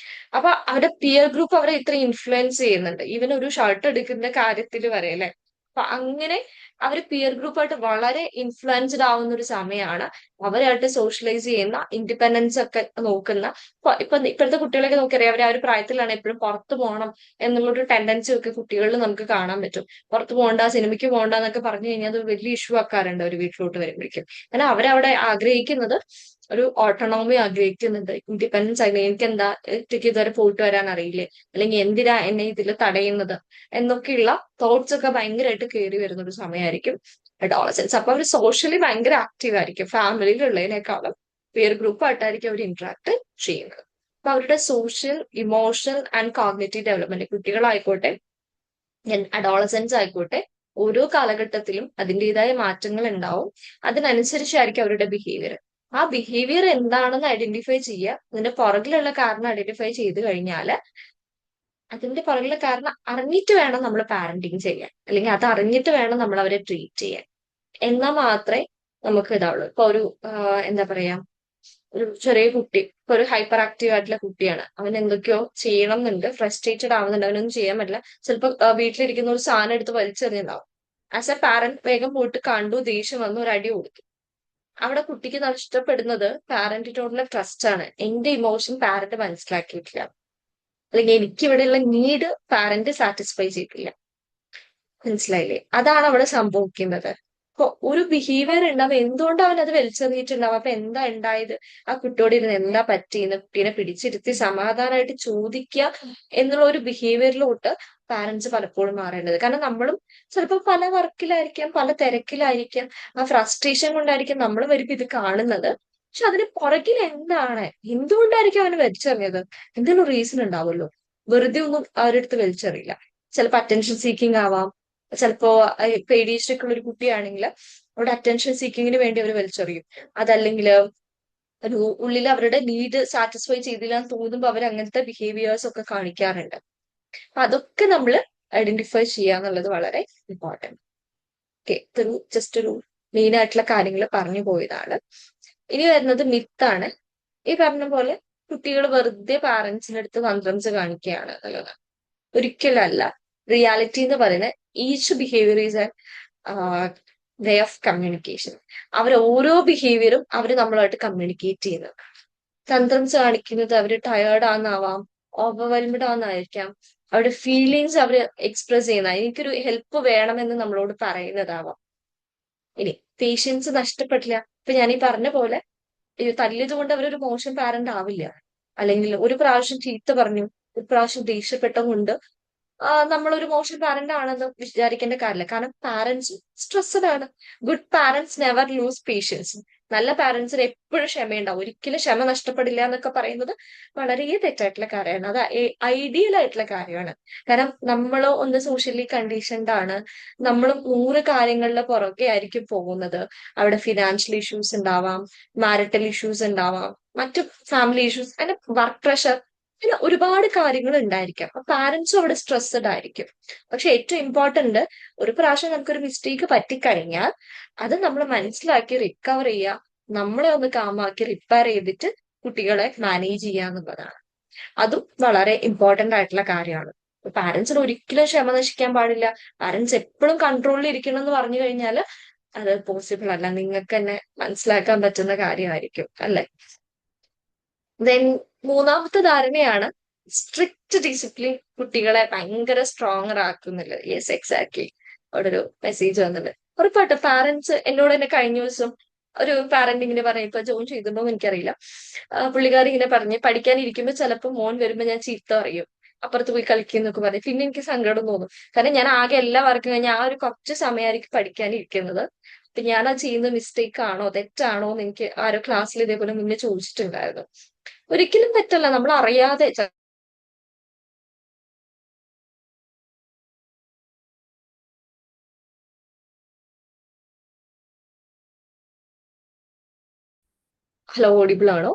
അപ്പൊ അവരുടെ പിയർ ഗ്രൂപ്പ് അവരെ ഇത്ര ഇൻഫ്ലുവൻസ് ചെയ്യുന്നുണ്ട്, ഈവൻ ഒരു ഷർട്ട് എടുക്കുന്ന കാര്യത്തിൽ വരെ അല്ലെ. അപ്പൊ അങ്ങനെ അവർ പിയർ ഗ്രൂപ്പായിട്ട് വളരെ ഇൻഫ്ലുവൻസ്ഡ് ആവുന്ന ഒരു സമയമാണ്. അവരായിട്ട് സോഷ്യലൈസ് ചെയ്യുന്ന, ഇൻഡിപെൻഡൻസ് ഒക്കെ നോക്കുന്ന. ഇപ്പോഴത്തെ കുട്ടികളൊക്കെ നോക്കിയറിയാം, അവർ ആ ഒരു പ്രായത്തിലാണ് എപ്പോഴും പുറത്തു പോകണം എന്നുള്ളൊരു ടെൻഡൻസി ഒക്കെ കുട്ടികളിൽ നമുക്ക് കാണാൻ പറ്റും. പുറത്തു പോകണ്ട, സിനിമയ്ക്ക് പോകണ്ട എന്നൊക്കെ പറഞ്ഞു കഴിഞ്ഞാൽ അത് വലിയ ഇഷ്യൂ ആക്കാറുണ്ട് അവർ വീട്ടിലോട്ട് വരുമ്പോഴേക്കും. കാരണം അവരവിടെ ആഗ്രഹിക്കുന്നത് ഒരു ഓട്ടോണോമി ആഗ്രഹിക്കുന്നുണ്ട്, ഇൻഡിപെൻഡൻസ് ആഗ്രഹിക്കും. എനിക്ക് എന്താ ഒറ്റയ്ക്ക് ഇതുവരെ പോയിട്ട് വരാൻ അറിയില്ലേ, അല്ലെങ്കിൽ എന്തിനാ എന്നെ ഇതിൽ തടയുന്നത് എന്നൊക്കെയുള്ള തോട്ട്സ് ഒക്കെ ഭയങ്കരമായിട്ട് കയറി വരുന്ന ഒരു സമയമായിരിക്കും അഡോളസൻസ്. അപ്പൊ അവർ സോഷ്യലി ഭയങ്കര ആക്റ്റീവ് ആയിരിക്കും, ഫാമിലിയിലുള്ളതിനേക്കാളും പിയർ ഗ്രൂപ്പ് ആയിട്ടായിരിക്കും അവർ ഇന്ററാക്ട് ചെയ്യുന്നത്. അപ്പൊ അവരുടെ social, emotional and cognitive development, കുട്ടികളായിക്കോട്ടെ അഡോളസൻസ് ആയിക്കോട്ടെ, ഓരോ കാലഘട്ടത്തിലും അതിൻ്റെതായ മാറ്റങ്ങൾ ഉണ്ടാവും. അതിനനുസരിച്ചായിരിക്കും അവരുടെ ബിഹേവിയർ. ആ ബിഹേവിയർ എന്താണെന്ന് ഐഡന്റിഫൈ ചെയ്യുക, അതിന്റെ പുറകിലുള്ള കാരണം ഐഡന്റിഫൈ ചെയ്ത് കഴിഞ്ഞാൽ അതിന്റെ പുറകിലുള്ള കാരണം അറിഞ്ഞിട്ട് വേണം നമ്മൾ പാരന്റിങ് ചെയ്യാൻ, അല്ലെങ്കിൽ അത് അറിഞ്ഞിട്ട് വേണം നമ്മൾ അവരെ ട്രീറ്റ് ചെയ്യാൻ. എന്നാൽ മാത്രമേ നമുക്ക് ഇതാവുള്ളൂ. ഇപ്പൊ ഒരു എന്താ പറയാ, ഒരു ചെറിയ കുട്ടി, ഇപ്പൊ ഒരു ഹൈപ്പർ ആക്റ്റീവ് ആയിട്ടുള്ള കുട്ടിയാണ്, അവൻ എന്തൊക്കെയോ ചെയ്യണം എന്നുണ്ട്, ഫ്രസ്ട്രേറ്റഡ് ആവുന്നുണ്ട്, അവനൊന്നും ചെയ്യാൻ പറ്റില്ല. ചിലപ്പോൾ വീട്ടിലിരിക്കുന്ന ഒരു സാധനം എടുത്ത് വലിച്ചെറിഞ്ഞുണ്ടാവും. ആസ് എ പാരന്റ് വേഗം പോയിട്ട് കണ്ടു, ദേഷ്യം വന്നു, ഒരു അടി കൊടുത്തു. അവിടെ കുട്ടിക്ക് നഷ്ടപ്പെടുന്നത് പാരന്റിനോടുള്ള ട്രസ്റ്റ് ആണ്. എന്റെ ഇമോഷൻ പാരന്റ് മനസ്സിലാക്കിയിട്ടില്ല, അല്ലെങ്കിൽ എനിക്ക് ഇവിടെയുള്ള നീഡ് പാരന്റ് സാറ്റിസ്ഫൈ ചെയ്തിട്ടില്ല. മനസ്സിലായില്ലേ? അതാണ് അവിടെ സംഭവിക്കുന്നത്. ഒരു ബിഹേവിയർ ഉണ്ടാവും, എന്തുകൊണ്ട് അവൻ അത് വലിച്ചെറിഞ്ഞിട്ടുണ്ടാവും, അപ്പൊ എന്താ ഉണ്ടായത്, ആ കുട്ടിയോട് ഇരുന്ന് എന്താ പറ്റിയെന്ന് കുട്ടീനെ പിടിച്ചിരുത്തി സമാധാനമായിട്ട് ചോദിക്കുക എന്നുള്ള ഒരു ബിഹേവിയറിലോട്ട് പാരന്റ്സ് പലപ്പോഴും മാറേണ്ടത്. കാരണം നമ്മളും ചിലപ്പോൾ പല വർക്കിലായിരിക്കാം, പല തിരക്കിലായിരിക്കാം, ആ ഫ്രസ്ട്രേഷൻ കൊണ്ടായിരിക്കും നമ്മൾ വരുമ്പോ ഇത് കാണുന്നത്. പക്ഷെ അതിന് പുറകിൽ എന്താണ്, എന്തുകൊണ്ടായിരിക്കും അവന് വലിച്ചെറിഞ്ഞത്, എന്തെങ്കിലും റീസൺ ഉണ്ടാവുമല്ലോ. വെറുതെ ഒന്നും അവരെടുത്ത് വലിച്ചെറിയില്ല. ചിലപ്പോൾ അറ്റൻഷൻ സീക്കിംഗ് ആവാം, ചിലപ്പോ ADHD ഒക്കെ ഉള്ള ഒരു കുട്ടിയാണെങ്കിൽ അവരുടെ അറ്റൻഷൻ സീക്കിങ്ങിന് വേണ്ടി അവർ വലിച്ചെറിയും. അതല്ലെങ്കിൽ ഒരു ഉള്ളിൽ അവരുടെ നീഡ് സാറ്റിസ്ഫൈ ചെയ്തില്ല എന്ന് തോന്നുമ്പോൾ അവർ അങ്ങനത്തെ ബിഹേവിയേഴ്സ് ഒക്കെ കാണിക്കാറുണ്ട്. അപ്പൊ അതൊക്കെ നമ്മൾ ഐഡന്റിഫൈ ചെയ്യുക എന്നുള്ളത് വളരെ ഇമ്പോർട്ടന്റ്. ഓക്കെ, ഇതൊരു ജസ്റ്റ് ഒരു മെയിൻ ആയിട്ടുള്ള കാര്യങ്ങൾ പറഞ്ഞു പോയതാണ്. ഇനി വരുന്നത് മിത്താണ്. ഈ പറഞ്ഞ പോലെ കുട്ടികൾ വെറുതെ പാരന്റ്സിന്റെ അടുത്ത് തന്ത്രംസ് കാണിക്കുകയാണ് എന്നുള്ളത് ഒരിക്കലല്ല. റിയാലിറ്റി എന്ന് പറയുന്നത് each behaviour is way of communication. അവർ ഓരോ ബിഹേവിയറും അവർ നമ്മളുമായിട്ട് കമ്മ്യൂണിക്കേറ്റ് ചെയ്യുന്നത്. തന്ത്രംസ് കാണിക്കുന്നത് അവർ ടയേർഡ് ആണെന്നാവാം, ഓവർവെൽംഡ് ആണെന്നായിരിക്കാം, അവരുടെ ഫീലിങ്സ് അവർ എക്സ്പ്രസ് ചെയ്യുന്ന, എനിക്കൊരു ഹെൽപ്പ് വേണമെന്ന് നമ്മളോട് പറയുന്നതാവാം. ഇനി പേഷ്യൻസ് നഷ്ടപ്പെട്ടില്ല. ഇപ്പൊ ഞാൻ ഈ പറഞ്ഞ പോലെ തല്ലിയത് കൊണ്ട് അവരൊരു മോശം പാരന്റ് ആവില്ല. അല്ലെങ്കിൽ ഒരു പ്രാവശ്യം ചീത്ത പറഞ്ഞു, ഒരു പ്രാവശ്യം ദേഷ്യപ്പെട്ടതുകൊണ്ട് നമ്മളൊരു മോശം പാരന്റ് ആണെന്ന് വിചാരിക്കേണ്ട കാര്യമില്ല. കാരണം പാരന്റ്സ് സ്ട്രെസ്ഡ് ആണ്. Good parents never lose patience. നല്ല പാരന്റ്സിന് എപ്പോഴും ക്ഷമയുണ്ടാവും, ഒരിക്കലും ക്ഷമ നഷ്ടപ്പെടില്ല എന്നൊക്കെ പറയുന്നത് വളരെ തെറ്റായിട്ടുള്ള കാര്യമാണ്. അത് ഐഡിയൽ ആയിട്ടുള്ള കാര്യമാണ്. കാരണം നമ്മൾ ഒന്ന് സോഷ്യലി കണ്ടീഷൻഡ് ആണ്. നമ്മൾ 100 കാര്യങ്ങളുടെ പുറകെ ആയിരിക്കും പോകുന്നത്. അവിടെ ഫിനാൻഷ്യൽ ഇഷ്യൂസ് ഉണ്ടാവാം, മാരിറ്റൽ ഇഷ്യൂസ് ഉണ്ടാവാം, മറ്റു ഫാമിലി ഇഷ്യൂസ്, അങ്ങനെ വർക്ക് പ്രഷർ, പിന്നെ ഒരുപാട് കാര്യങ്ങൾ ഉണ്ടായിരിക്കാം. അപ്പൊ പാരന്റ്സും അവിടെ സ്ട്രെസ്ഡ് ആയിരിക്കും. പക്ഷെ ഏറ്റവും ഇമ്പോർട്ടന്റ്, ഒരു പ്രാവശ്യം നമുക്കൊരു മിസ്റ്റേക്ക് പറ്റിക്കഴിഞ്ഞാൽ അത് നമ്മൾ മനസ്സിലാക്കി റിക്കവർ ചെയ്യുക, നമ്മളെ ഒന്ന് കാമാക്കി റിപ്പയർ ചെയ്തിട്ട് കുട്ടികളെ മാനേജ് ചെയ്യുക എന്നുള്ളതാണ്. അതും വളരെ ഇമ്പോർട്ടന്റ് ആയിട്ടുള്ള കാര്യമാണ്. പാരന്റ്സിന് ഒരിക്കലും ക്ഷമ നശിക്കാൻ പാടില്ല. പാരന്റ്സ് എപ്പോഴും കൺട്രോളിൽ ഇരിക്കണം എന്ന് പറഞ്ഞു കഴിഞ്ഞാൽ അത് പോസിബിൾ അല്ല. നിങ്ങൾക്ക് തന്നെ മനസ്സിലാക്കാൻ പറ്റുന്ന കാര്യമായിരിക്കും അല്ലെ. ദെൻ മൂന്നാമത്തെ ധാരണയാണ് സ്ട്രിക്റ്റ് ഡിസിപ്ലിൻ കുട്ടികളെ ഭയങ്കര സ്ട്രോങ്ങർ ആക്കുന്നുള്ളത്. Yes, exactly. അവിടെ ഒരു മെസ്സേജ് വന്നിട്ടുണ്ട്. ഉറപ്പായിട്ടും പാരന്റ്സ് എന്നോട് തന്നെ കഴിഞ്ഞ ദിവസം ഒരു പാരന്റ് ഇങ്ങനെ പറഞ്ഞു, ഇപ്പൊ ജോയിൻ ചെയ്തിട്ടുണ്ടോ എനിക്കറിയില്ല. പുള്ളിക്കാരി ഇങ്ങനെ പറഞ്ഞ്, പഠിക്കാനിരിക്കുമ്പോൾ ചിലപ്പോൾ മോൻ വരുമ്പോൾ ഞാൻ ചീത്ത പറയും, അപ്പുറത്ത് പോയി കളിക്കും എന്നൊക്കെ പറഞ്ഞു. പിന്നെ എനിക്ക് സങ്കടം തോന്നും. കാരണം ഞാൻ ആകെ എല്ലാ വർക്കും കഴിഞ്ഞ് ആ ഒരു കുറച്ച് സമയമായിരിക്കും പഠിക്കാനിരിക്കുന്നത്. അപ്പൊ ഞാൻ ആ ചെയ്യുന്ന മിസ്റ്റേക്ക് ആണോ തെറ്റാണോ എന്ന് എനിക്ക് ആരോ ക്ലാസ്സിൽ ഇതേപോലെ മുന്നേ ചോദിച്ചിട്ടുണ്ടായിരുന്നു. ഒരിക്കലും തെറ്റല്ല. നമ്മൾ അറിയാതെ ഹലോ, ഓഡിബിൾ ആണോ?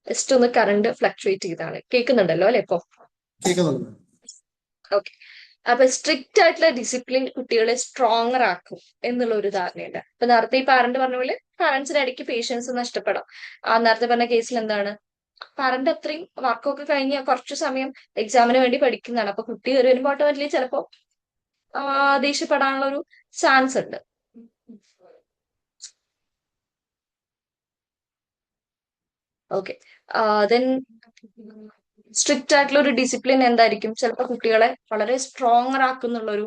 ജസ്റ്റ് ഒന്ന് കറണ്ട് ഫ്ലക്ച്വേറ്റ് ചെയ്താണ്. കേൾക്കുന്നുണ്ടല്ലോ അല്ലെ ഇപ്പൊ? കേൾക്കുന്നുണ്ട്. ഓക്കെ. അപ്പൊ സ്ട്രിക്റ്റ് ആയിട്ടുള്ള ഡിസിപ്ലിൻ കുട്ടികളെ സ്ട്രോങ്ങർ ആക്കും എന്നുള്ള ഒരു ധാരണയുണ്ട്. അപ്പൊ നേരത്തെ ഈ പാരന്റ് പറഞ്ഞ പോലെ പാരന്റ്സിന് ഇടയ്ക്ക് പേഷ്യൻസ് നഷ്ടപ്പെടാം. ആ നേരത്തെ പറഞ്ഞ കേസിൽ എന്താണ്, പാരന്റ് അത്രയും വർക്കൊക്കെ കഴിഞ്ഞ് കുറച്ചു സമയം എക്സാമിന് വേണ്ടി പഠിക്കുന്നതാണ്. അപ്പൊ കുട്ടി ഒരു ഇമ്പോർട്ടൻ്റ്ലി ചിലപ്പോ ദേഷ്യപ്പെടാനുള്ള ഒരു ചാൻസ് ഉണ്ട്. ഓക്കെ. ദെൻ സ്ട്രിക്റ്റ് ആയിട്ടുള്ള ഒരു ഡിസിപ്ലിൻ എന്തായിരിക്കും, ചിലപ്പോൾ കുട്ടികളെ വളരെ സ്ട്രോങ്ങർ ആക്കുന്നുള്ള ഒരു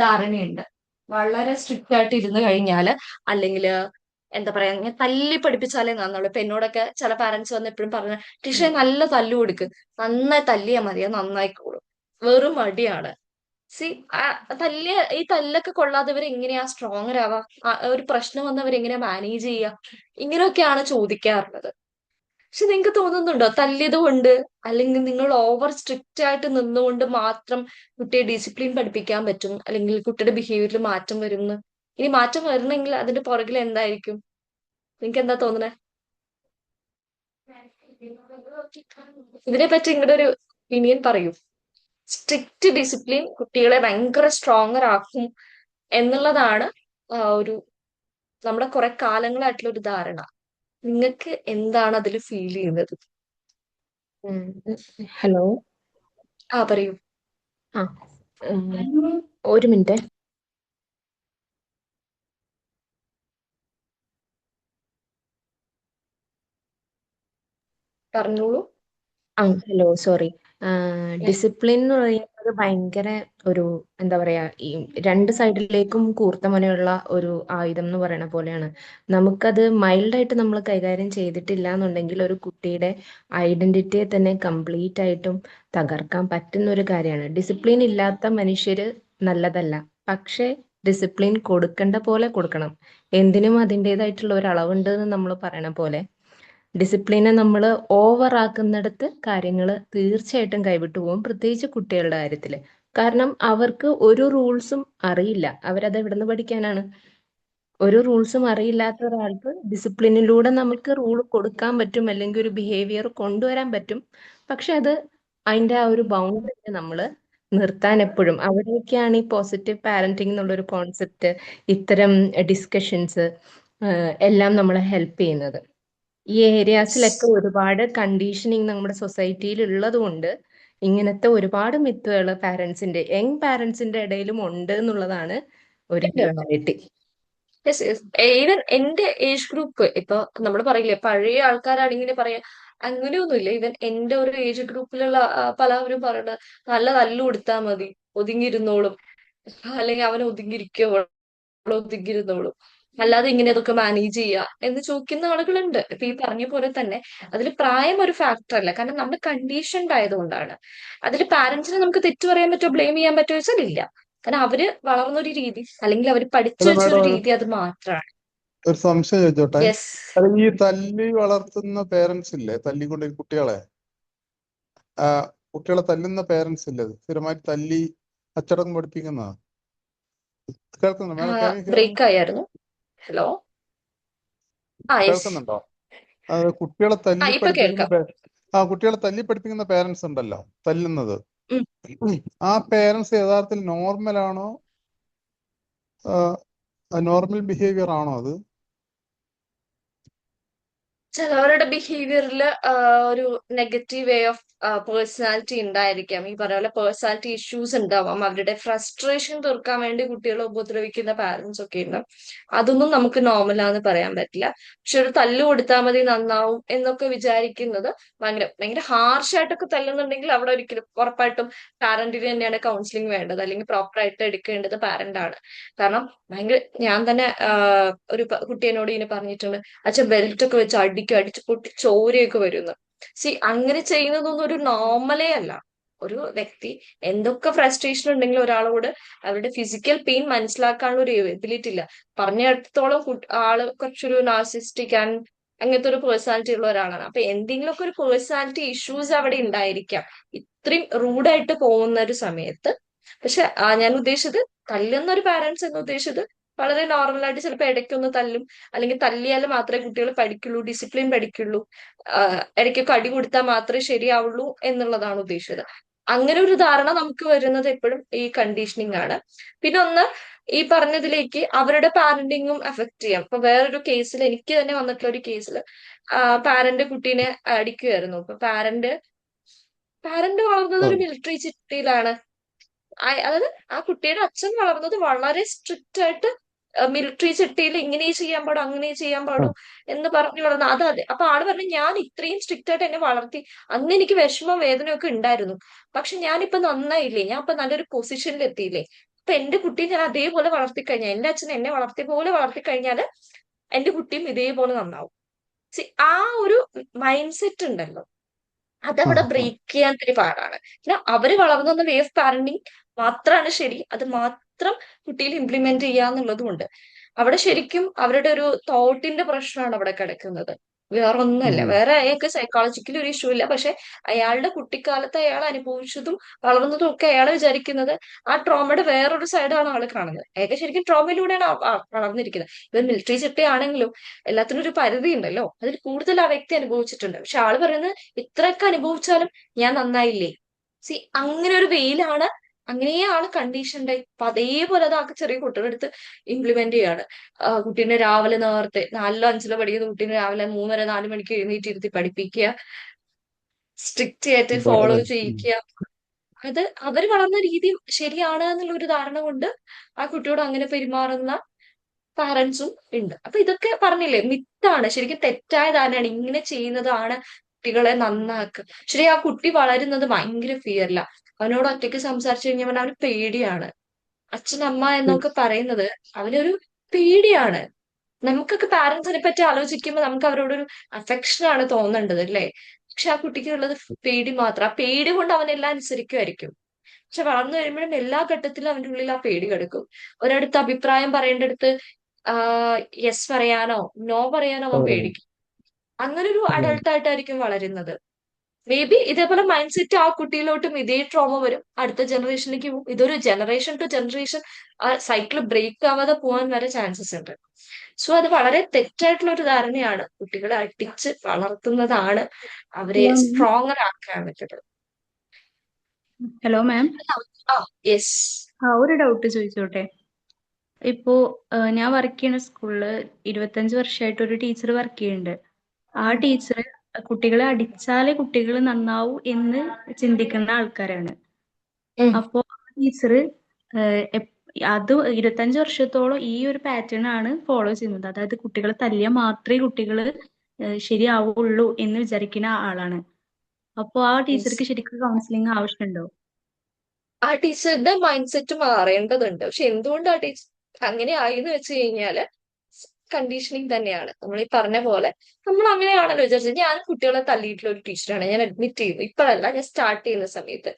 ധാരണയുണ്ട്. വളരെ സ്ട്രിക്റ്റ് ആയിട്ട് ഇരുന്ന് കഴിഞ്ഞാല്, അല്ലെങ്കിൽ എന്താ പറയാ, ഞാൻ തല്ലി പഠിപ്പിച്ചാലേ നന്നുള്ളൂ. ഇപ്പൊ എന്നോടൊക്കെ ചില പാരന്റ്സ് വന്ന് എപ്പോഴും പറഞ്ഞ, ടീച്ചറെ നല്ല തല്ലു കൊടുക്ക്, നന്നായി തല്ലിയാൽ മതി, അത് നന്നായിക്കോളും. വെറും മടിയാണ്. സി, ഈ തല്ലൊക്കെ കൊള്ളാത്തവർ എങ്ങനെയാ സ്ട്രോങ്ങർ ആവാ, ഒരു പ്രശ്നം വന്നവർ എങ്ങനെയാ മാനേജ് ചെയ്യുക, ഇങ്ങനെയൊക്കെയാണ് ചോദിക്കാറുള്ളത്. പക്ഷെ നിങ്ങൾക്ക് തോന്നുന്നുണ്ടോ തല്ലിയത് കൊണ്ട്, അല്ലെങ്കിൽ നിങ്ങൾ ഓവർ സ്ട്രിക്റ്റ് ആയിട്ട് നിന്നുകൊണ്ട് മാത്രം കുട്ടിയെ ഡിസിപ്ലിൻ പഠിപ്പിക്കാൻ പറ്റും, അല്ലെങ്കിൽ കുട്ടിയുടെ ബിഹേവിയറിൽ മാറ്റം വരുന്നു? ഇനി മാറ്റം വരണമെങ്കിൽ അതിന്റെ പുറകിൽ എന്തായിരിക്കും? നിങ്ങൾക്ക് എന്താ തോന്നുന്നത്? ഇതിനെ പറ്റി നിങ്ങളുടെ ഒരു ഒപ്പീനിയൻ പറയൂ. സ്ട്രിക്റ്റ് ഡിസിപ്ലിൻ കുട്ടികളെ ഭയങ്കര സ്ട്രോങ്ങർ ആക്കും എന്നുള്ളതാണ് ഒരു നമ്മുടെ കുറെ കാലങ്ങളായിട്ടുള്ള ഒരു ധാരണ. നിങ്ങൾക്ക് എന്താണ് അതിൽ ഫീൽ ചെയ്യുന്നത്? ഹലോ. പറയൂ. ആ ഒരു മിനിറ്റ്. പറഞ്ഞോളൂ. Hello, sorry. ഡിസിപ്ലിൻ എന്ന് പറയുന്നത് അത് ഭയങ്കര ഒരു എന്താ പറയാ, ഈ രണ്ട് സൈഡിലേക്കും കൂർത്ത മുനയുള്ള ഒരു ആയുധം എന്ന് പറയുന്ന പോലെയാണ്. നമുക്കത് മൈൽഡായിട്ട് നമ്മൾ കൈകാര്യം ചെയ്തിട്ടില്ല എന്നുണ്ടെങ്കിൽ ഒരു കുട്ടിയുടെ ഐഡന്റിറ്റിയെ തന്നെ കംപ്ലീറ്റ് ആയിട്ടും തകർക്കാൻ പറ്റുന്ന ഒരു കാര്യമാണ്. ഡിസിപ്ലിൻ ഇല്ലാത്ത മനുഷ്യര് നല്ലതല്ല, പക്ഷേ ഡിസിപ്ലിൻ കൊടുക്കേണ്ട പോലെ കൊടുക്കണം. എന്തിനും അതിൻ്റെതായിട്ടുള്ള ഒരു അളവുണ്ട് എന്ന് നമ്മൾ പറയണ പോലെ ഡിസിപ്ലിനെ നമ്മൾ ഓവർ ആക്കുന്നിടത്ത് കാര്യങ്ങൾ തീർച്ചയായിട്ടും കൈവിട്ടു പോകും, പ്രത്യേകിച്ച് കുട്ടികളുടെ കാര്യത്തിൽ. കാരണം അവർക്ക് ഒരു റൂൾസും അറിയില്ല, അവരത് എവിടെ നിന്ന് പഠിക്കാനാണ്? ഒരു റൂൾസും അറിയില്ലാത്ത ഒരാൾക്ക് ഡിസിപ്ലിനിലൂടെ നമുക്ക് റൂൾ കൊടുക്കാൻ പറ്റും, അല്ലെങ്കിൽ ഒരു ബിഹേവിയർ കൊണ്ടുവരാൻ പറ്റും. പക്ഷെ അത് അതിൻ്റെ ആ ഒരു ബൗണ്ടറി നമ്മൾ നിർത്താൻ എപ്പോഴും, അവിടേക്കാണ് ഈ പോസിറ്റീവ് പാരന്റിങ് എന്നുള്ളൊരു കോൺസെപ്റ്റ്, ഇത്തരം ഡിസ്കഷൻസ് എല്ലാം നമ്മളെ ഹെൽപ്പ് ചെയ്യുന്നത്. ഈ ഏരിയാസിലൊക്കെ ഒരുപാട് കണ്ടീഷനിങ് നമ്മുടെ സൊസൈറ്റിയിൽ ഉള്ളത് കൊണ്ട് ഇങ്ങനത്തെ ഒരുപാട് മിത്തുകൾ പാരന്റ്സിന്റെ യങ് പാരന്റ്സിന്റെ ഇടയിലും ഉണ്ട് എന്നുള്ളതാണ് ഒരു റിയാലിറ്റി. Yes yes. ഈവൻ എന്റെ ഏജ് ഗ്രൂപ്പ്, ഇപ്പൊ നമ്മൾ പറയില്ലേ പഴയ ആൾക്കാരാണെങ്കിൽ പറയാ, അങ്ങനെയൊന്നുമില്ല. ഈവൻ എന്റെ ഒരു ഏജ് ഗ്രൂപ്പിലുള്ള പലവരും പറയണത് നല്ല തല്ലു കൊടുത്താൽ മതി, ഒതുങ്ങിയിരുന്നോളും, അല്ലെങ്കിൽ അവൻ ഒതുങ്ങിയിരിക്കോ ഒതുങ്ങിയിരുന്നോളും, അല്ലാതെ ഇങ്ങനെ ഇതൊക്കെ മാനേജ് ചെയ്യുക എന്ന് ചോദിക്കുന്ന ആളുകളുണ്ട്. ഇപ്പൊ ഈ പറഞ്ഞ പോലെ തന്നെ അതിൽ പ്രായം ഒരു ഫാക്ടർ അല്ല, കാരണം നമ്മൾ കണ്ടീഷൻഡ് ആയതുകൊണ്ടാണ്. അതിൽ പാരന്റ്സിനെ നമുക്ക് തെറ്റു പറയാൻ പറ്റുമോ, ബ്ലെയിം ചെയ്യാൻ പറ്റുമോ വെച്ചാൽ ഇല്ല. കാരണം അവര് വളർന്നൊരു രീതി, അല്ലെങ്കിൽ അവർ പഠിച്ചു അല്ല വെച്ചൊരു മാഡം, രീതി അത് മാത്രമാണ്. ഒരു സംശയം ചോദിച്ചോട്ടെ? യെസ്. അത് ഈ തല്ലി വളർത്തുന്ന പേരൻസ് ഇല്ലേ, തല്ലിക്കൊണ്ട് കുട്ടികളെ ആ, കുട്ടികളെ തല്ലുന്ന പേരൻസ് ഇല്ലേ, സ്ഥിരമായിട്ട് തല്ലി അച്ചടക്കം പഠിപ്പിക്കുന്ന കേൾക്കുന്നു മാഡം? ബ്രേക്ക് ആയിരുന്നു. ഹലോ. യെസ്. കേൾക്കുന്നുണ്ടോ? അത് കുട്ടികളെ തല്ലി ഇപ്പൊ പഠിപ്പിക്കുന്ന കേൾക്കാം. കുട്ടികളെ തല്ലി പഠിപ്പിക്കുന്ന പേരൻസ് ഉണ്ടല്ലോ, തല്ലുന്നത്. ഉം. ആ പേരൻസ് യഥാർത്ഥത്തിൽ നോർമൽ ആണോ, നോർമൽ ബിഹേവിയർ ആണോ അത്? ചിലവരുടെ ബിഹേവിയറിൽ ഒരു നെഗറ്റീവ് വേ ഓഫ് പേഴ്സണാലിറ്റി ഉണ്ടായിരിക്കാം. ഈ പറയുന്ന പേഴ്സണാലിറ്റി ഇഷ്യൂസ് ഉണ്ടാവാം. അവരുടെ ഫ്രസ്ട്രേഷൻ തീർക്കാൻ വേണ്ടി കുട്ടികളെ ഉപദ്രവിക്കുന്ന പാരന്റ്സ് ഒക്കെ ഉണ്ട്. അതൊന്നും നമുക്ക് നോർമലാന്ന് പറയാൻ പറ്റില്ല. പക്ഷെ ഒരു തല്ലു കൊടുത്താൽ മതി നന്നാവും എന്നൊക്കെ വിചാരിക്കുന്നത് ഭയങ്കര ഭയങ്കര ഹാർഷായിട്ടൊക്കെ തല്ലുന്നുണ്ടെങ്കിൽ അവിടെ ഒരിക്കലും ഉറപ്പായിട്ടും പാരന്റിന് തന്നെയാണ് കൗൺസിലിംഗ് വേണ്ടത്, അല്ലെങ്കിൽ പ്രോപ്പറായിട്ട് എടുക്കേണ്ടത് പാരന്റ് ആണ്. കാരണം ഭയങ്കര, ഞാൻ തന്നെ ഒരു കുട്ടിയോട് ഇങ്ങനെ പറഞ്ഞിട്ടുണ്ട്, അച്ഛൻ ബെൽറ്റ് ഒക്കെ വെച്ച് അടിച്ച് പൊട്ടി ചോരയൊക്കെ വരുന്നു. അങ്ങനെ ചെയ്യുന്നതൊന്നും ഒരു നോർമലേ അല്ല. ഒരു വ്യക്തി എന്തൊക്കെ ഫ്രസ്ട്രേഷൻ ഉണ്ടെങ്കിലും ഒരാളോട് അവരുടെ ഫിസിക്കൽ പെയിൻ മനസ്സിലാക്കാനുള്ള ഒരു എബിലിറ്റി ഇല്ല. പറഞ്ഞിടത്തോളം ആള് കുറച്ചൊരു നാർസിസ്റ്റിക് ആൻഡ് അങ്ങനത്തെ ഒരു പേഴ്സണാലിറ്റി ഉള്ള ഒരാളാണ്. അപ്പൊ എന്തെങ്കിലുമൊക്കെ ഒരു പേഴ്സണാലിറ്റി ഇഷ്യൂസ് അവിടെ ഉണ്ടായിരിക്കാം ഇത്രയും റൂഡായിട്ട് പോകുന്ന ഒരു സമയത്ത്. പക്ഷെ ഞാൻ ഉദ്ദേശിച്ചത് തല്ലുന്ന ഒരു പാരന്റ്സ് എന്ന് ഉദ്ദേശിച്ചത് വളരെ നോർമലായിട്ട് ചിലപ്പോൾ ഇടയ്ക്കൊന്ന് തല്ലും, അല്ലെങ്കിൽ തല്ലിയാൽ മാത്രമേ കുട്ടികൾ പഠിക്കുള്ളൂ, ഡിസിപ്ലിൻ പഠിക്കുള്ളൂ, ഇടയ്ക്കൊക്കെ അടി കൊടുത്താൽ മാത്രമേ ശരിയാവുള്ളൂ എന്നുള്ളതാണ് ഉദ്ദേശിച്ചത്. അങ്ങനെ ഒരു ധാരണ നമുക്ക് വരുന്നത് എപ്പോഴും ഈ കണ്ടീഷനിങ് ആണ്. പിന്നെ ഒന്ന്, ഈ പറഞ്ഞതിലേക്ക് അവരുടെ പാരന്റിങ്ങും എഫക്ട് ചെയ്യാം. ഇപ്പൊ വേറൊരു കേസിൽ, എനിക്ക് തന്നെ വന്നിട്ടുള്ള ഒരു കേസിൽ പാരന്റ് കുട്ടീനെ അടിക്കുമായിരുന്നു. അപ്പൊ പാരന്റ് വളർന്നത് ഒരു മിലിറ്ററി ചിട്ടയിലാണ്. അതായത് ആ കുട്ടിയുടെ അച്ഛൻ വളർന്നത് വളരെ സ്ട്രിക്റ്റ് ആയിട്ട് മിലിറ്ററി ചിട്ടയിൽ ഇങ്ങനെ ചെയ്യാൻ പാടും അങ്ങനെ ചെയ്യാൻ പാടും എന്ന് പറഞ്ഞു വളർന്നു. അതെ. അപ്പൊ ആള് പറഞ്ഞു, ഞാൻ ഇത്രയും സ്ട്രിക്റ്റ് ആയിട്ട് എന്നെ വളർത്തി, അന്ന് എനിക്ക് വിഷമം വേദനയൊക്കെ ഉണ്ടായിരുന്നു, പക്ഷെ ഞാനിപ്പോ നന്നായില്ലേ, ഞാൻ ഇപ്പൊ നല്ലൊരു പൊസിഷനിൽ എത്തിയില്ലേ, അപ്പൊ എന്റെ കുട്ടിയെ ഞാൻ അതേപോലെ വളർത്തിക്കഴിഞ്ഞാൽ, എന്റെ അച്ഛൻ എന്നെ വളർത്തിയ പോലെ വളർത്തിക്കഴിഞ്ഞാല് എന്റെ കുട്ടിയും ഇതേപോലെ നന്നാവും. ആ ഒരു മൈൻഡ് സെറ്റ് ഉണ്ടല്ലോ, അതവിടെ ബ്രേക്ക് ചെയ്യാൻ ഒരു പാടാണ്. പിന്നെ അവര് വളർന്നു വന്ന വേ ഓഫ് പാരന്റിങ് മാത്രമാണ് ശരി, അത് മാത്രം കുട്ടിയിൽ ഇംപ്ലിമെന്റ് ചെയ്യാന്നുള്ളതും ഉണ്ട്. അവിടെ ശരിക്കും അവരുടെ ഒരു തോട്ടിന്റെ പ്രശ്നമാണ് അവിടെ കിടക്കുന്നത്, വേറൊന്നുമല്ല. വേറെ അയാൾക്ക് സൈക്കോളജിക്കലി ഒരു ഇഷ്യൂ ഇല്ല, പക്ഷെ അയാളുടെ കുട്ടിക്കാലത്ത് അയാൾ അനുഭവിച്ചതും വളർന്നതും ഒക്കെ അയാൾ വിചാരിക്കുന്നത് ആ ട്രോമയുടെ വേറൊരു സൈഡാണ് ആള് കാണുന്നത്. അയാൾക്ക് ശരിക്കും ട്രോമയിലൂടെയാണ് വളർന്നിരിക്കുന്നത്. ഇവർ മിലിറ്ററി ചിട്ടയാണെങ്കിലും എല്ലാത്തിനും ഒരു പരിധി ഉണ്ടല്ലോ, അതിൽ കൂടുതൽ ആ വ്യക്തി അനുഭവിച്ചിട്ടുണ്ട്. പക്ഷെ ആള് പറയുന്നത് ഇത്രയൊക്കെ അനുഭവിച്ചാലും ഞാൻ നന്നായില്ലേ. അങ്ങനെ ഒരു വെയിലാണ്, അങ്ങനെ ആള് കണ്ടീഷൻഡ് ആയി. അപ്പൊ അതേപോലെ അത് ആൾക്ക് ചെറിയ കുട്ടികളുടെ അടുത്ത് ഇംപ്ലിമെന്റ് ചെയ്യാണ്. കുട്ടീനെ രാവിലെ നേരത്തെ 4-ലോ 5-ലോ പഠിക്കുന്ന കുട്ടീനെ രാവിലെ 3:30-4 മണിക്ക് എഴുന്നേറ്റിരുത്തി പഠിപ്പിക്കുക, സ്ട്രിക്റ്റ് ആയിട്ട് ഫോളോ ചെയ്യിക്കുക. അത് അവർ വളർന്ന രീതി ശരിയാണ് എന്നുള്ള ഒരു ധാരണ കൊണ്ട് ആ കുട്ടിയോട് അങ്ങനെ പെരുമാറുന്ന പാരന്റ്സും ഉണ്ട്. അപ്പൊ ഇതൊക്കെ പറഞ്ഞില്ലേ, മിത്താണ്, ശരിക്കും തെറ്റായ ധാരണയാണ്. ഇങ്ങനെ ചെയ്യുന്നതാണ് കുട്ടികളെ നന്നാക്കുക. ശരി, ആ കുട്ടി വളരുന്നത് ഭയങ്കര ഫിയറില്ല, അവനോട് ഒറ്റയ്ക്ക് സംസാരിച്ചു കഴിഞ്ഞാൽ അവന് പേടിയാണ്. അച്ഛൻ അമ്മ എന്നൊക്കെ പറയുന്നത് അവനൊരു പേടിയാണ്. നമുക്കൊക്കെ പാരന്റ്സിനെ പറ്റി ആലോചിക്കുമ്പോൾ നമുക്ക് അവരോടൊരു അഫെക്ഷൻ ആണ് തോന്നേണ്ടത് അല്ലേ? പക്ഷെ ആ കുട്ടിക്ക് ഉള്ളത് പേടി മാത്രം. ആ പേടി കൊണ്ട് അവനെല്ലാം അനുസരിക്കുമായിരിക്കും. പക്ഷെ വളർന്നു കഴിയുമ്പോഴും എല്ലാ ഘട്ടത്തിലും അവന്റെ ഉള്ളിൽ ആ പേടി കിടക്കും. ഒരിടത്ത് അഭിപ്രായം പറയേണ്ടടുത്ത് യെസ് പറയാനോ നോ പറയാനോ അവൻ പേടിക്കും. അങ്ങനെ ഒരു അഡൾട്ട് ആയിട്ടായിരിക്കും വളരുന്നത്. മേ ബി ഇതേപോലെ മൈൻഡ് സെറ്റ് ആ കുട്ടിയിലോട്ടും ഇതേ ട്രോമ വരും. അടുത്ത ജനറേഷനിലേക്ക് പോകും. ഇതൊരു ജനറേഷൻ ടു ജനറേഷൻ ആ സൈക്കിൾ ബ്രേക്ക് ആവാതെ പോകാൻ വരെ ചാൻസസ് ഉണ്ട്. സോ അത് വളരെ തെറ്റായിട്ടുള്ള ഒരു ധാരണയാണ്. കുട്ടികളെ അടിച്ച് വളർത്തുന്നതാണ് അവരെ ഹലോ സ്ട്രോങ്ങർ ആക്കാൻ പറ്റുന്നത്. ഹലോ മാം, ആ യെസ്. ഒരു ഡൗട്ട് ചോദിച്ചോട്ടെ? ഇപ്പോ ഞാൻ വർക്ക് ചെയ്യുന്ന സ്കൂളില് 25 വർഷമായിട്ട് ഒരു ടീച്ചർ വർക്ക് ചെയ്യുന്നുണ്ട്. ആ ടീച്ചർ കുട്ടികളെ അടിച്ചാലേ കുട്ടികൾ നന്നാവൂ എന്ന് ചിന്തിക്കുന്ന ആൾക്കാരാണ്. അപ്പോ ടീച്ചർ അത് 25 വർഷത്തോളം ഈ ഒരു പാറ്റേൺ ആണ് ഫോളോ ചെയ്യുന്നത്. അതായത് കുട്ടികളെ തല്ലിയാൽ മാത്രമേ കുട്ടികൾ ശരിയാവുള്ളൂ എന്ന് വിചാരിക്കുന്ന ആളാണ്. അപ്പോ ആ ടീച്ചർക്ക് ശരിക്കും കൗൺസിലിംഗ് ആവശ്യമുണ്ടോ? ആ ടീച്ചറുടെ മൈൻഡ് സെറ്റ് മാറേണ്ടതുണ്ട്. പക്ഷെ എന്തുകൊണ്ട് ആ ടീച്ചർ അങ്ങനെ ആയിന്ന് വെച്ച് കഴിഞ്ഞാല് കണ്ടീഷനിങ് തന്നെയാണ്. നമ്മൾ ഈ പറഞ്ഞ പോലെ നമ്മൾ അങ്ങനെയാണല്ലോ വിചാരിച്ചത്. ഞാൻ കുട്ടികളെ തല്ലിയിട്ടുള്ള ഒരു ടീച്ചറാണ്. ഞാൻ അഡ്മിറ്റ് ചെയ്യുന്നു. ഇപ്പോഴല്ല, ഞാൻ സ്റ്റാർട്ട് ചെയ്യുന്ന സമയത്ത്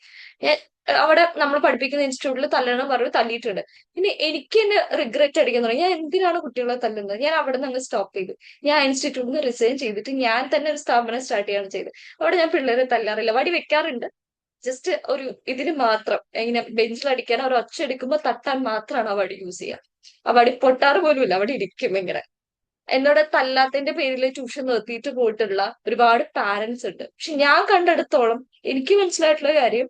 ഞാൻ അവിടെ നമ്മൾ പഠിപ്പിക്കുന്ന ഇൻസ്റ്റിറ്റ്യൂട്ടിൽ തല്ലണം പറഞ്ഞു തല്ലിയിട്ടുണ്ട്. പിന്നെ എനിക്ക് തന്നെ റിഗ്രറ്റ് അടിക്കാൻ തുടങ്ങി. ഞാൻ എന്തിനാണ് കുട്ടികളെ തല്ലുന്നത്? ഞാൻ അവിടെ നിന്ന് അങ്ങ് സ്റ്റോപ്പ് ചെയ്തു. ഞാൻ ഇൻസ്റ്റിറ്റ്യൂട്ടിൽ നിന്ന് റിസൈൻ ചെയ്തിട്ട് ഞാൻ തന്നെ ഒരു സ്ഥാപനം സ്റ്റാർട്ട് ചെയ്യാണ് ചെയ്തത്. അവിടെ ഞാൻ പിള്ളേരെ തല്ലാറില്ല. വടി വെക്കാറുണ്ട്. ജസ്റ്റ് ഒരു ഇതിന് മാത്രം, ഇങ്ങനെ ബെഞ്ചിൽ അടിക്കാൻ ഒരു ഒച്ച എടുക്കുമ്പോൾ തട്ടാൻ മാത്രമാണ് ആ വടി യൂസ് ചെയ്യുക. ആ വടി പൊട്ടാറ് പോലുമില്ല, അവിടെ ഇരിക്കും ഇങ്ങനെ. എന്നോട് തല്ലാത്തതിന്റെ പേരിൽ ട്യൂഷൻ നിർത്തിയിട്ട് പോയിട്ടുള്ള ഒരുപാട് പാരന്റ്സ് ഉണ്ട്. പക്ഷെ ഞാൻ കണ്ടെടുത്തോളം എനിക്ക് മനസ്സിലായിട്ടുള്ള കാര്യം,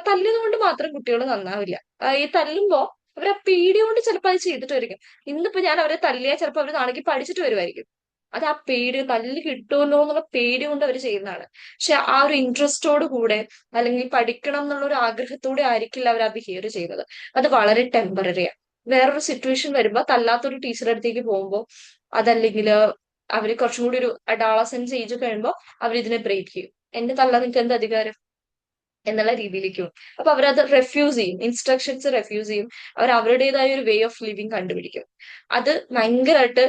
തല്ലുന്നത് മാത്രം കുട്ടികൾ നന്നാവില്ല. ഈ തല്ലുമ്പോ അവരെ പേടി കൊണ്ട് ചിലപ്പോൾ അത് ചെയ്തിട്ടായിരിക്കും. ഇന്നിപ്പോ ഞാൻ അവരെ തല്ലിയാൽ ചിലപ്പോൾ അവർ നാളേക്ക് പഠിച്ചിട്ട് വരുമായിരിക്കും. അത് ആ പേടി, തല്ല് കിട്ടുമല്ലോ എന്നുള്ള പേടി കൊണ്ട് അവർ ചെയ്യുന്നതാണ്. പക്ഷെ ആ ഒരു ഇൻട്രസ്റ്റോട് കൂടെ അല്ലെങ്കിൽ പഠിക്കണം എന്നുള്ള ഒരു ആഗ്രഹത്തോടെ ആയിരിക്കില്ല അവർ ആ ബിഹേവിയർ ചെയ്യുന്നത്. അത് വളരെ ടെമ്പററിയാണ്. വേറൊരു സിറ്റുവേഷൻ വരുമ്പോ തല്ലാത്തൊരു ടീച്ചറുടെ അടുത്തേക്ക് പോകുമ്പോൾ, അതല്ലെങ്കിൽ അവര് കുറച്ചും കൂടി ഒരു അഡോളസൻസ് ഏജ് കഴിയുമ്പോൾ അവർ ഇതിനെ ബ്രേക്ക് ചെയ്യും. എന്നെ തല്ലാൻ നിനക്ക് എന്ത് അധികാരം എന്നുള്ള രീതിയിലേക്കും. അപ്പൊ അവരത് റെഫ്യൂസ് ചെയ്യും, ഇൻസ്ട്രക്ഷൻസ് റെഫ്യൂസ് ചെയ്യും. അവർ അവരുടേതായ ഒരു വേ ഓഫ് ലിവിങ് കണ്ടുപിടിക്കും. അത് ഭയങ്കരമായിട്ട്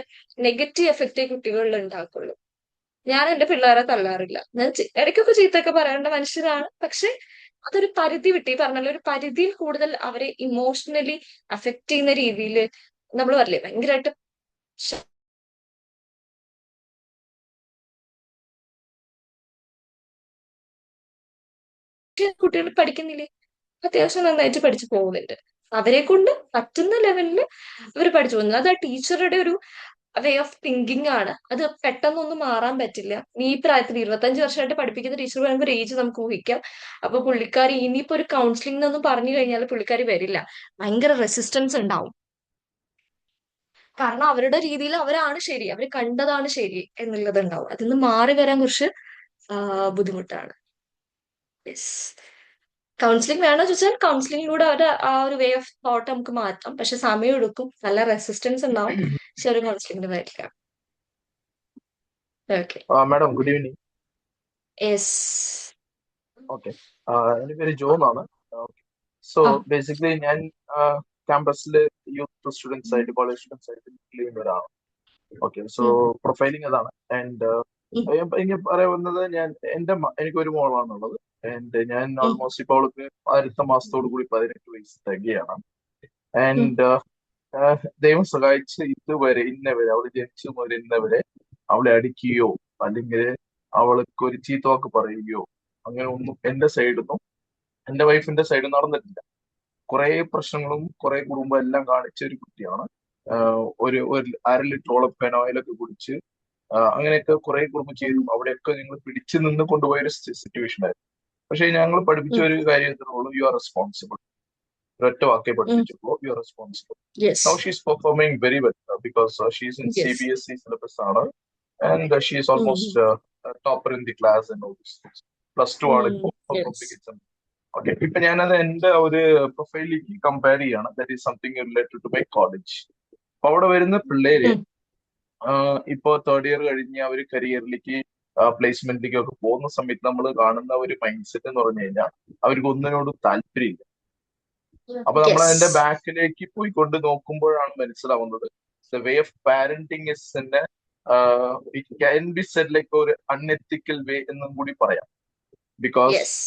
നെഗറ്റീവ് എഫക്റ്റേ കുട്ടികളിൽ ഉണ്ടാക്കുള്ളൂ. ഞാൻ എന്റെ പിള്ളേരെ തല്ലാറില്ല. ഞാൻ ഇടയ്ക്കൊക്കെ ചീത്തൊക്കെ പറയേണ്ട മനുഷ്യരാണ്. പക്ഷെ അതൊരു പരിധി വിട്ട്, ഈ പറഞ്ഞ ഒരു പരിധിയിൽ കൂടുതൽ അവരെ ഇമോഷണലി അഫക്റ്റ് ചെയ്യുന്ന രീതിയിൽ നമ്മൾ പറയില്ലേ ഭയങ്കരമായിട്ട് കുട്ടികൾ പഠിക്കുന്നില്ലേ? അത്യാവശ്യം നന്നായിട്ട് പഠിച്ചു പോകുന്നുണ്ട്. അവരെ കൊണ്ട് പറ്റുന്ന ലെവലിൽ അവർ പഠിച്ചു പോകുന്നത്. അത് ആ ടീച്ചറുടെ ഒരു വേ ഓഫ് തിങ്കിങ് ആണ്. അത് പെട്ടെന്നൊന്നും മാറാൻ പറ്റില്ല. ഈ പ്രായത്തിൽ 25 വർഷമായിട്ട് പഠിപ്പിക്കുന്ന ടീച്ചർ പറയുമ്പോൾ ഒരു ഏജ് നമുക്ക് ഊഹിക്കാം. അപ്പൊ പുള്ളിക്കാരി ഇനിയിപ്പോ ഒരു കൗൺസിലിംഗ് എന്നൊന്നും പറഞ്ഞു കഴിഞ്ഞാൽ പുള്ളിക്കാരി വരില്ല. ഭയങ്കര റെസിസ്റ്റൻസ് ഉണ്ടാവും. കാരണം അവരുടെ രീതിയിൽ അവരാണ് ശരി, അവർ കണ്ടതാണ് ശരി എന്നുള്ളത് ഉണ്ടാവും. അതിൽ നിന്ന് മാറി വരാൻ കുറച്ച് ബുദ്ധിമുട്ടാണ്. യെസ്. കൗൺസിലിംഗ് വേണോ ചോദിച്ചാൽ കൗൺസിലിംഗിലൂടെ അവരുടെ ആ ഒരു വേ ഓഫ് തോട്ട് നമുക്ക് മാറ്റാം. പക്ഷെ സമയം എടുക്കും, നല്ല റെസിസ്റ്റൻസ് ഉണ്ടാവും. പക്ഷെ ഒരു കൗൺസിലിംഗിന് വരില്ല. Okay. Madam good evening. Yes. Okay, എൻ്റെ പേര് ജോ എന്നാണ്. സോ ബേസിക്കലി ഞാൻ ക്യാമ്പസിൽ യൂത്ത് സ്റ്റുഡൻസ് ആയിട്ട് കോളേജ് സ്റ്റുഡൻസ് ആയിട്ട് ഡീൽ ചെയ്യുന്ന ഒരാളാണ്. ഓക്കെ, സോ പ്രൊഫൈലിംഗ് അതാണ്. ആൻഡ് എനിക്ക് പറയാവുന്നത്, എനിക്കൊരു മോളാണുള്ളത്. ആൻഡ് ഞാൻ ഓൾമോസ്റ്റ് ഇപ്പോൾ അവൾക്ക് അടുത്ത മാസത്തോടു കൂടി 18 വയസ്സ് തികയാണ്. ആൻഡ് ദൈവം സഹായിച്ച് ഇന്നവരെ അവൾ ജനിച്ചു മുതൽ ഇന്നവരെ അവളെ അടിക്കുകയോ അല്ലെങ്കിൽ അവൾക്ക് ഒരു ചീത്ത വാക്ക് പറയുകയോ അങ്ങനെ ഒന്നും എന്റെ സൈഡിൽ എന്റെ വൈഫിന്റെ സൈഡിൽ നടന്നിട്ടില്ല. കുറെ പ്രശ്നങ്ങളും കുറെ കുടുംബം എല്ലാം കാണിച്ച ഒരു കുട്ടിയാണ്. ഒരു 1/2 ലിറ്ററോളം ഫെനോയിലൊക്കെ കുടിച്ച് അങ്ങനെയൊക്കെ കുറെ കുടുംബം ചെയ്തു. അവിടെയൊക്കെ ഞങ്ങൾ പിടിച്ചു നിന്ന് കൊണ്ടുപോയൊരു സിറ്റുവേഷൻ ആയിരുന്നു. പക്ഷെ ഞങ്ങൾ പഠിപ്പിച്ച ഒരു കാര്യത്തിനുള്ളൂ, യു ആർ റെസ്പോൺസിബിൾ. ഒരൊറ്റ വാക്കേ പഠിപ്പിച്ചുള്ളൂ, you are responsible. Now she's performing very well because she's in CBSE syllabus ആണ്. And she is almost a topper in the class and all these things. +2 ആണ് ഇപ്പോൾ. ഓക്കെ, ഇപ്പൊ ഞാനത് എന്റെ ഒരു പ്രൊഫൈലിലേക്ക് കമ്പയർ ചെയ്യാണ്. That is something related to my college. അപ്പൊ അവിടെ വരുന്ന പിള്ളേര് ഇപ്പോ 3rd ഇയർ കഴിഞ്ഞ് അവര് കരിയറിലേക്ക് പ്ലേസ്മെന്റിലേക്കൊക്കെ പോകുന്ന സമയത്ത് നമ്മൾ കാണുന്ന ഒരു മൈൻഡ് സെറ്റ് എന്ന് പറഞ്ഞു കഴിഞ്ഞാൽ അവർക്ക് ഒന്നിനോടും താല്പര്യമില്ല. അപ്പൊ നമ്മൾ അതിന്റെ യെസ്. ബാക്കിലേക്ക് പോയിക്കൊണ്ട് നോക്കുമ്പോഴാണ് മനസ്സിലാവുന്നത് the way of parenting is it can be said like ഒരു അൺഎത്തിക്കൽ വേ എന്നും കൂടി പറയാം. Because yes.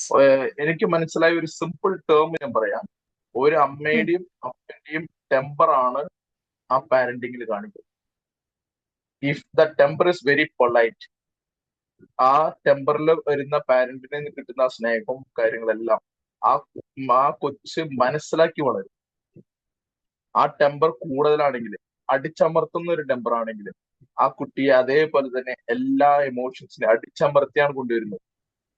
എനിക്ക് മനസ്സിലായ ഒരു സിമ്പിൾ ടേം ഞാൻ പറയാം. ഒരു അമ്മയുടെയും അപ്പന്റെയും ടെമ്പർ ആണ് ആ പാരന്റിങ്ങിൽ കാണിക്കുന്നത്. If the temper is very polite, ആ ടെമ്പറിൽ വരുന്ന പാരന്റിന് കിട്ടുന്ന ആ സ്നേഹവും കാര്യങ്ങളെല്ലാം ആ കൊച്ച് മനസ്സിലാക്കി വളരും. ആ ടെമ്പർ കൂടുതലാണെങ്കിൽ, അടിച്ചമർത്തുന്ന ഒരു ടെമ്പർ ആണെങ്കിൽ, ആ കുട്ടിയെ അതേപോലെ തന്നെ എല്ലാ എമോഷൻസിനെ അടിച്ചമർത്തിയാണ് കൊണ്ടുവരുന്നത്.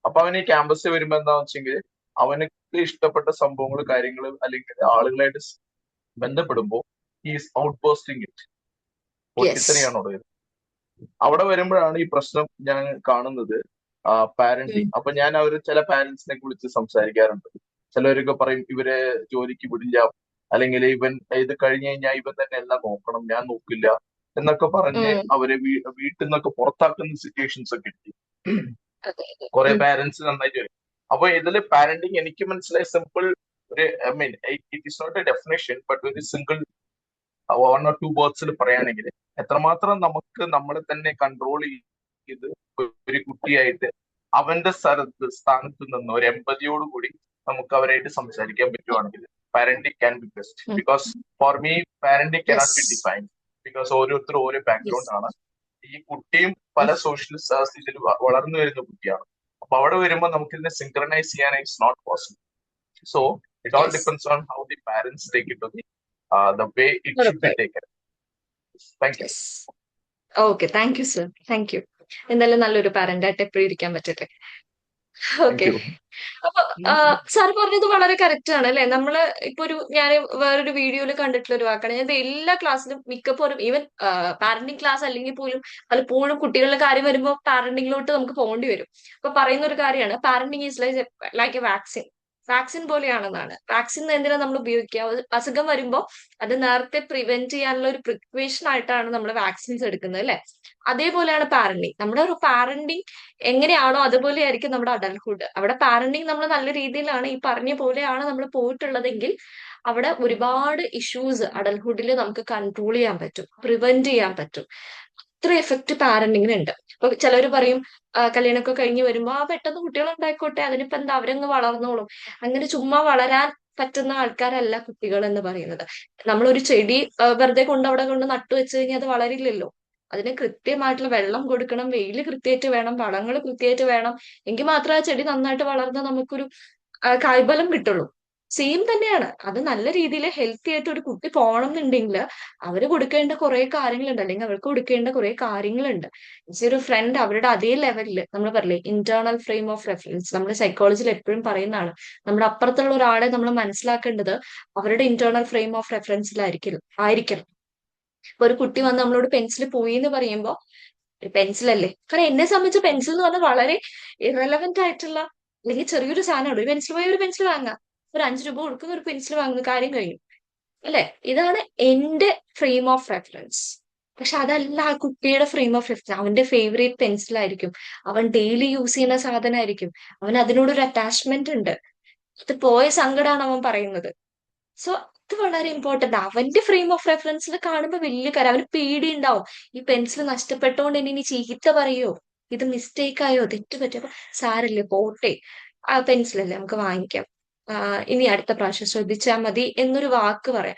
അപ്പൊ അവൻ ഈ ക്യാമ്പസിൽ വരുമ്പോ എന്താന്ന് വെച്ചെങ്കിൽ അവനക്ക് ഇഷ്ടപ്പെട്ട സംഭവങ്ങൾ, കാര്യങ്ങൾ അല്ലെങ്കിൽ ആളുകളായിട്ട് ബന്ധപ്പെടുമ്പോ is out bursting it. Yes. പൊട്ടിത്തെറിയാണ് അവിടെ വരുന്നത്. അവിടെ വരുമ്പോഴാണ് ഈ പ്രശ്നം ഞാൻ കാണുന്നത്. പാരന്റിങ്. അപ്പൊ ഞാൻ ചില പാരന്റ്സിനെ വിളിച്ച് സംസാരിക്കാറുണ്ട്. ചിലവരൊക്കെ പറയും ഇവരെ ജോലിക്ക് വിടില്ല, അല്ലെങ്കിൽ ഇവൻ ഇത് കഴിഞ്ഞു കഴിഞ്ഞാൽ ഇവൻ തന്നെ എല്ലാം നോക്കണം, ഞാൻ നോക്കില്ല എന്നൊക്കെ പറഞ്ഞ് അവരെ വീട്ടിൽ നിന്നൊക്കെ പുറത്താക്കുന്ന സിറ്റുവേഷൻസ് ഒക്കെ ഉണ്ട്. അതെ, അതെ. കുറെ പാരന്റ്സ് നന്നായിട്ട് വരും. അപ്പൊ ഇതില് പാരന്റിങ് എനിക്ക് മനസ്സിലായ സിമ്പിൾ ഒരു I mean it is not a definition but ഒരു സിംഗിൾ 1 or 2 വേർഡ്സിൽ പറയുകയാണെങ്കിൽ എത്രമാത്രം നമുക്ക് നമ്മളെ തന്നെ കൺട്രോൾ ചെയ്ത് ഒരു കുട്ടിയായിട്ട് അവന്റെ സ്ഥാനത്ത് നിന്ന് ഒരു എമ്പതിയോടുകൂടി നമുക്ക് അവരായിട്ട് സംസാരിക്കാൻ പറ്റുവാണെങ്കിൽ parenting can be best. Because for me parenting cannot be yes. Defined. Because ഓരോരുത്തരും ഓരോ യെസ്. ബാക്ക്ഗ്രൗണ്ട് ആണ്. ഈ കുട്ടിയും പല സോഷ്യൽ ഇതിൽ വളർന്നു വരുന്ന കുട്ടിയാണ്. അപ്പൊ അവിടെ വരുമ്പോൾ നമുക്ക് ഇതിനെ സിങ്ക്രണൈസ് ചെയ്യാൻ it's not possible. So it all yes. Depends on how the parents take it to the way it should be ഉറപ്പായിട്ടും. taken. Thank you. യെസ്. Okay, thank you sir, thank you. എന്തായാലും നല്ലൊരു പാരന്റ് ആയിട്ട് എപ്പോഴും ഇരിക്കാൻ പറ്റട്ടെ. Thank okay. you. അപ്പൊ സാർ പറഞ്ഞത് വളരെ കറക്റ്റ് ആണ് അല്ലെ. നമ്മള് ഇപ്പൊ ഞാൻ വേറൊരു വീഡിയോയിൽ കണ്ടിട്ടുള്ള ഒരു വാക്കാണ്, ഞാൻ എല്ലാ ക്ലാസ്സിലും മിക്കപ്പോഴും ഈവൻ പാരന്റിങ് ക്ലാസ് അല്ലെങ്കിൽ പോലും പലപ്പോഴും കുട്ടികളുടെ കാര്യം വരുമ്പോൾ പാരന്റിങ്ങിലോട്ട് നമുക്ക് പോകേണ്ടി വരും. അപ്പൊ പറയുന്ന ഒരു കാര്യമാണ് parenting is like a vaccine. Vaccine പോലെയാണെന്നാണ്. വാക്സിൻ എന്തിനാ നമ്മൾ ഉപയോഗിക്കുക? അസുഖം വരുമ്പോൾ അത് നേരത്തെ പ്രിവെന്റ് ചെയ്യാനുള്ള ഒരു പ്രിക്വേഷൻ ആയിട്ടാണ് നമ്മൾ വാക്സിൻസ് എടുക്കുന്നത് അല്ലെ. അതേപോലെയാണ് പാരന്റിങ്. നമ്മുടെ ഒരു പാരന്റിങ് എങ്ങനെയാണോ അതുപോലെ ആയിരിക്കും നമ്മുടെ അഡൽട്ട്ഹുഡ്. അവിടെ പാരന്റിങ് നമ്മൾ നല്ല രീതിയിലാണ് ഈ പറഞ്ഞ പോലെയാണ് നമ്മൾ പോയിട്ടുള്ളതെങ്കിൽ അവിടെ ഒരുപാട് ഇഷ്യൂസ് അഡൽട്ട്ഹുഡിൽ നമുക്ക് കൺട്രോൾ ചെയ്യാൻ പറ്റും, പ്രിവെന്റ് ചെയ്യാൻ പറ്റും. അത്ര എഫക്ട് പാരന്റിങ്ങിനുണ്ട്. ഇപ്പൊ ചിലർ പറയും കല്യാണമൊക്കെ കഴിഞ്ഞ് വരുമ്പോ പെട്ടെന്ന് കുട്ടികൾ ഉണ്ടായിക്കോട്ടെ, അതിനിപ്പോ എന്താ, അവരങ്ങ് വളർന്നോളും. അങ്ങനെ ചുമ്മാ വളരാൻ പറ്റുന്ന ആൾക്കാരല്ല കുട്ടികൾ എന്ന് പറയുന്നത്. നമ്മളൊരു ചെടി വെറുതെ അവിടെ കൊണ്ട് നട്ടു വെച്ച് കഴിഞ്ഞാൽ അത് വളരില്ലല്ലോ. അതിന് കൃത്യമായിട്ടുള്ള വെള്ളം കൊടുക്കണം, വെയിൽ കൃത്യമായിട്ട് വേണം, വളങ്ങൾ കൃത്യമായിട്ട് വേണം. എങ്കിൽ മാത്രമേ ആ ചെടി നന്നായിട്ട് വളർന്ന് നമുക്കൊരു കായ്ഫലം കിട്ടുള്ളൂ. സെയിം തന്നെയാണ്. അത് നല്ല രീതിയിൽ ഹെൽത്തി ആയിട്ട് ഒരു കുട്ടി പോകണം എന്നുണ്ടെങ്കിൽ അവര് കൊടുക്കേണ്ട കുറെ കാര്യങ്ങളുണ്ട്, അല്ലെങ്കിൽ അവർക്ക് കൊടുക്കേണ്ട കുറെ കാര്യങ്ങളുണ്ട്. ഒരു ഫ്രണ്ട് അവരുടെ അതേ ലെവലിൽ നമ്മൾ പറയില്ലേ ഇന്റേണൽ ഫ്രെയിം ഓഫ് റെഫറൻസ്, നമ്മൾ സൈക്കോളജിയിൽ എപ്പോഴും പറയുന്നതാണ്. നമ്മുടെ അപ്പുറത്തുള്ള ഒരാളെ നമ്മൾ മനസ്സിലാക്കേണ്ടത് അവരുടെ ഇന്റേണൽ ഫ്രെയിം ഓഫ് ആയിരിക്കണം. ഇപ്പൊ ഒരു കുട്ടി വന്ന് നമ്മളോട് പെൻസിൽ പോയി എന്ന് പറയുമ്പോ പെൻസിൽ അല്ലേ. കാരണം എന്നെ സംബന്ധിച്ച് പെൻസിൽ എന്ന് പറഞ്ഞാൽ വളരെ ഇറലവന്റ് ആയിട്ടുള്ള അല്ലെങ്കിൽ ചെറിയൊരു സാധനമാണ്. ഒരു പെൻസിൽ പോയി ഒരു പെൻസിൽ വാങ്ങാം, ഒരു 5 രൂപ കൊടുക്കുന്ന ഒരു പെൻസിൽ വാങ്ങുന്ന കാര്യം കഴിയും അല്ലെ. ഇതാണ് എന്റെ ഫ്രെയിം ഓഫ് റെഫറൻസ്. പക്ഷെ അതല്ല ആ കുട്ടിയുടെ ഫ്രെയിം ഓഫ് റെഫറൻസ്. അവന്റെ ഫേവറേറ്റ് പെൻസിൽ ആയിരിക്കും, അവൻ ഡെയിലി യൂസ് ചെയ്യുന്ന സാധനമായിരിക്കും, അവൻ അതിനോടൊരു അറ്റാച്ച്മെന്റ് ഉണ്ട്. അത് പോയ സങ്കടമാണ് അവൻ പറയുന്നത്. സോ ഇത് വളരെ ഇമ്പോർട്ടന്റ്. അവന്റെ ഫ്രെയിം ഓഫ് റെഫറൻസിൽ കാണുമ്പോൾ വലിയ കാര്യം, അവന് പേടി ഉണ്ടാവും. ഈ പെൻസിൽ നഷ്ടപ്പെട്ടോണ്ട് ഇനി ചീത്ത പറയോ, ഇത് മിസ്റ്റേക്ക് ആയോ, തെറ്റ് പറ്റിയപ്പോ സാരല്ലേ പോട്ടെ, ആ പെൻസിലല്ലേ നമുക്ക് വാങ്ങിക്കാം, ഇനി അടുത്ത പ്രാവശ്യം ശ്രദ്ധിച്ചാൽ മതി എന്നൊരു വാക്ക് പറയാം.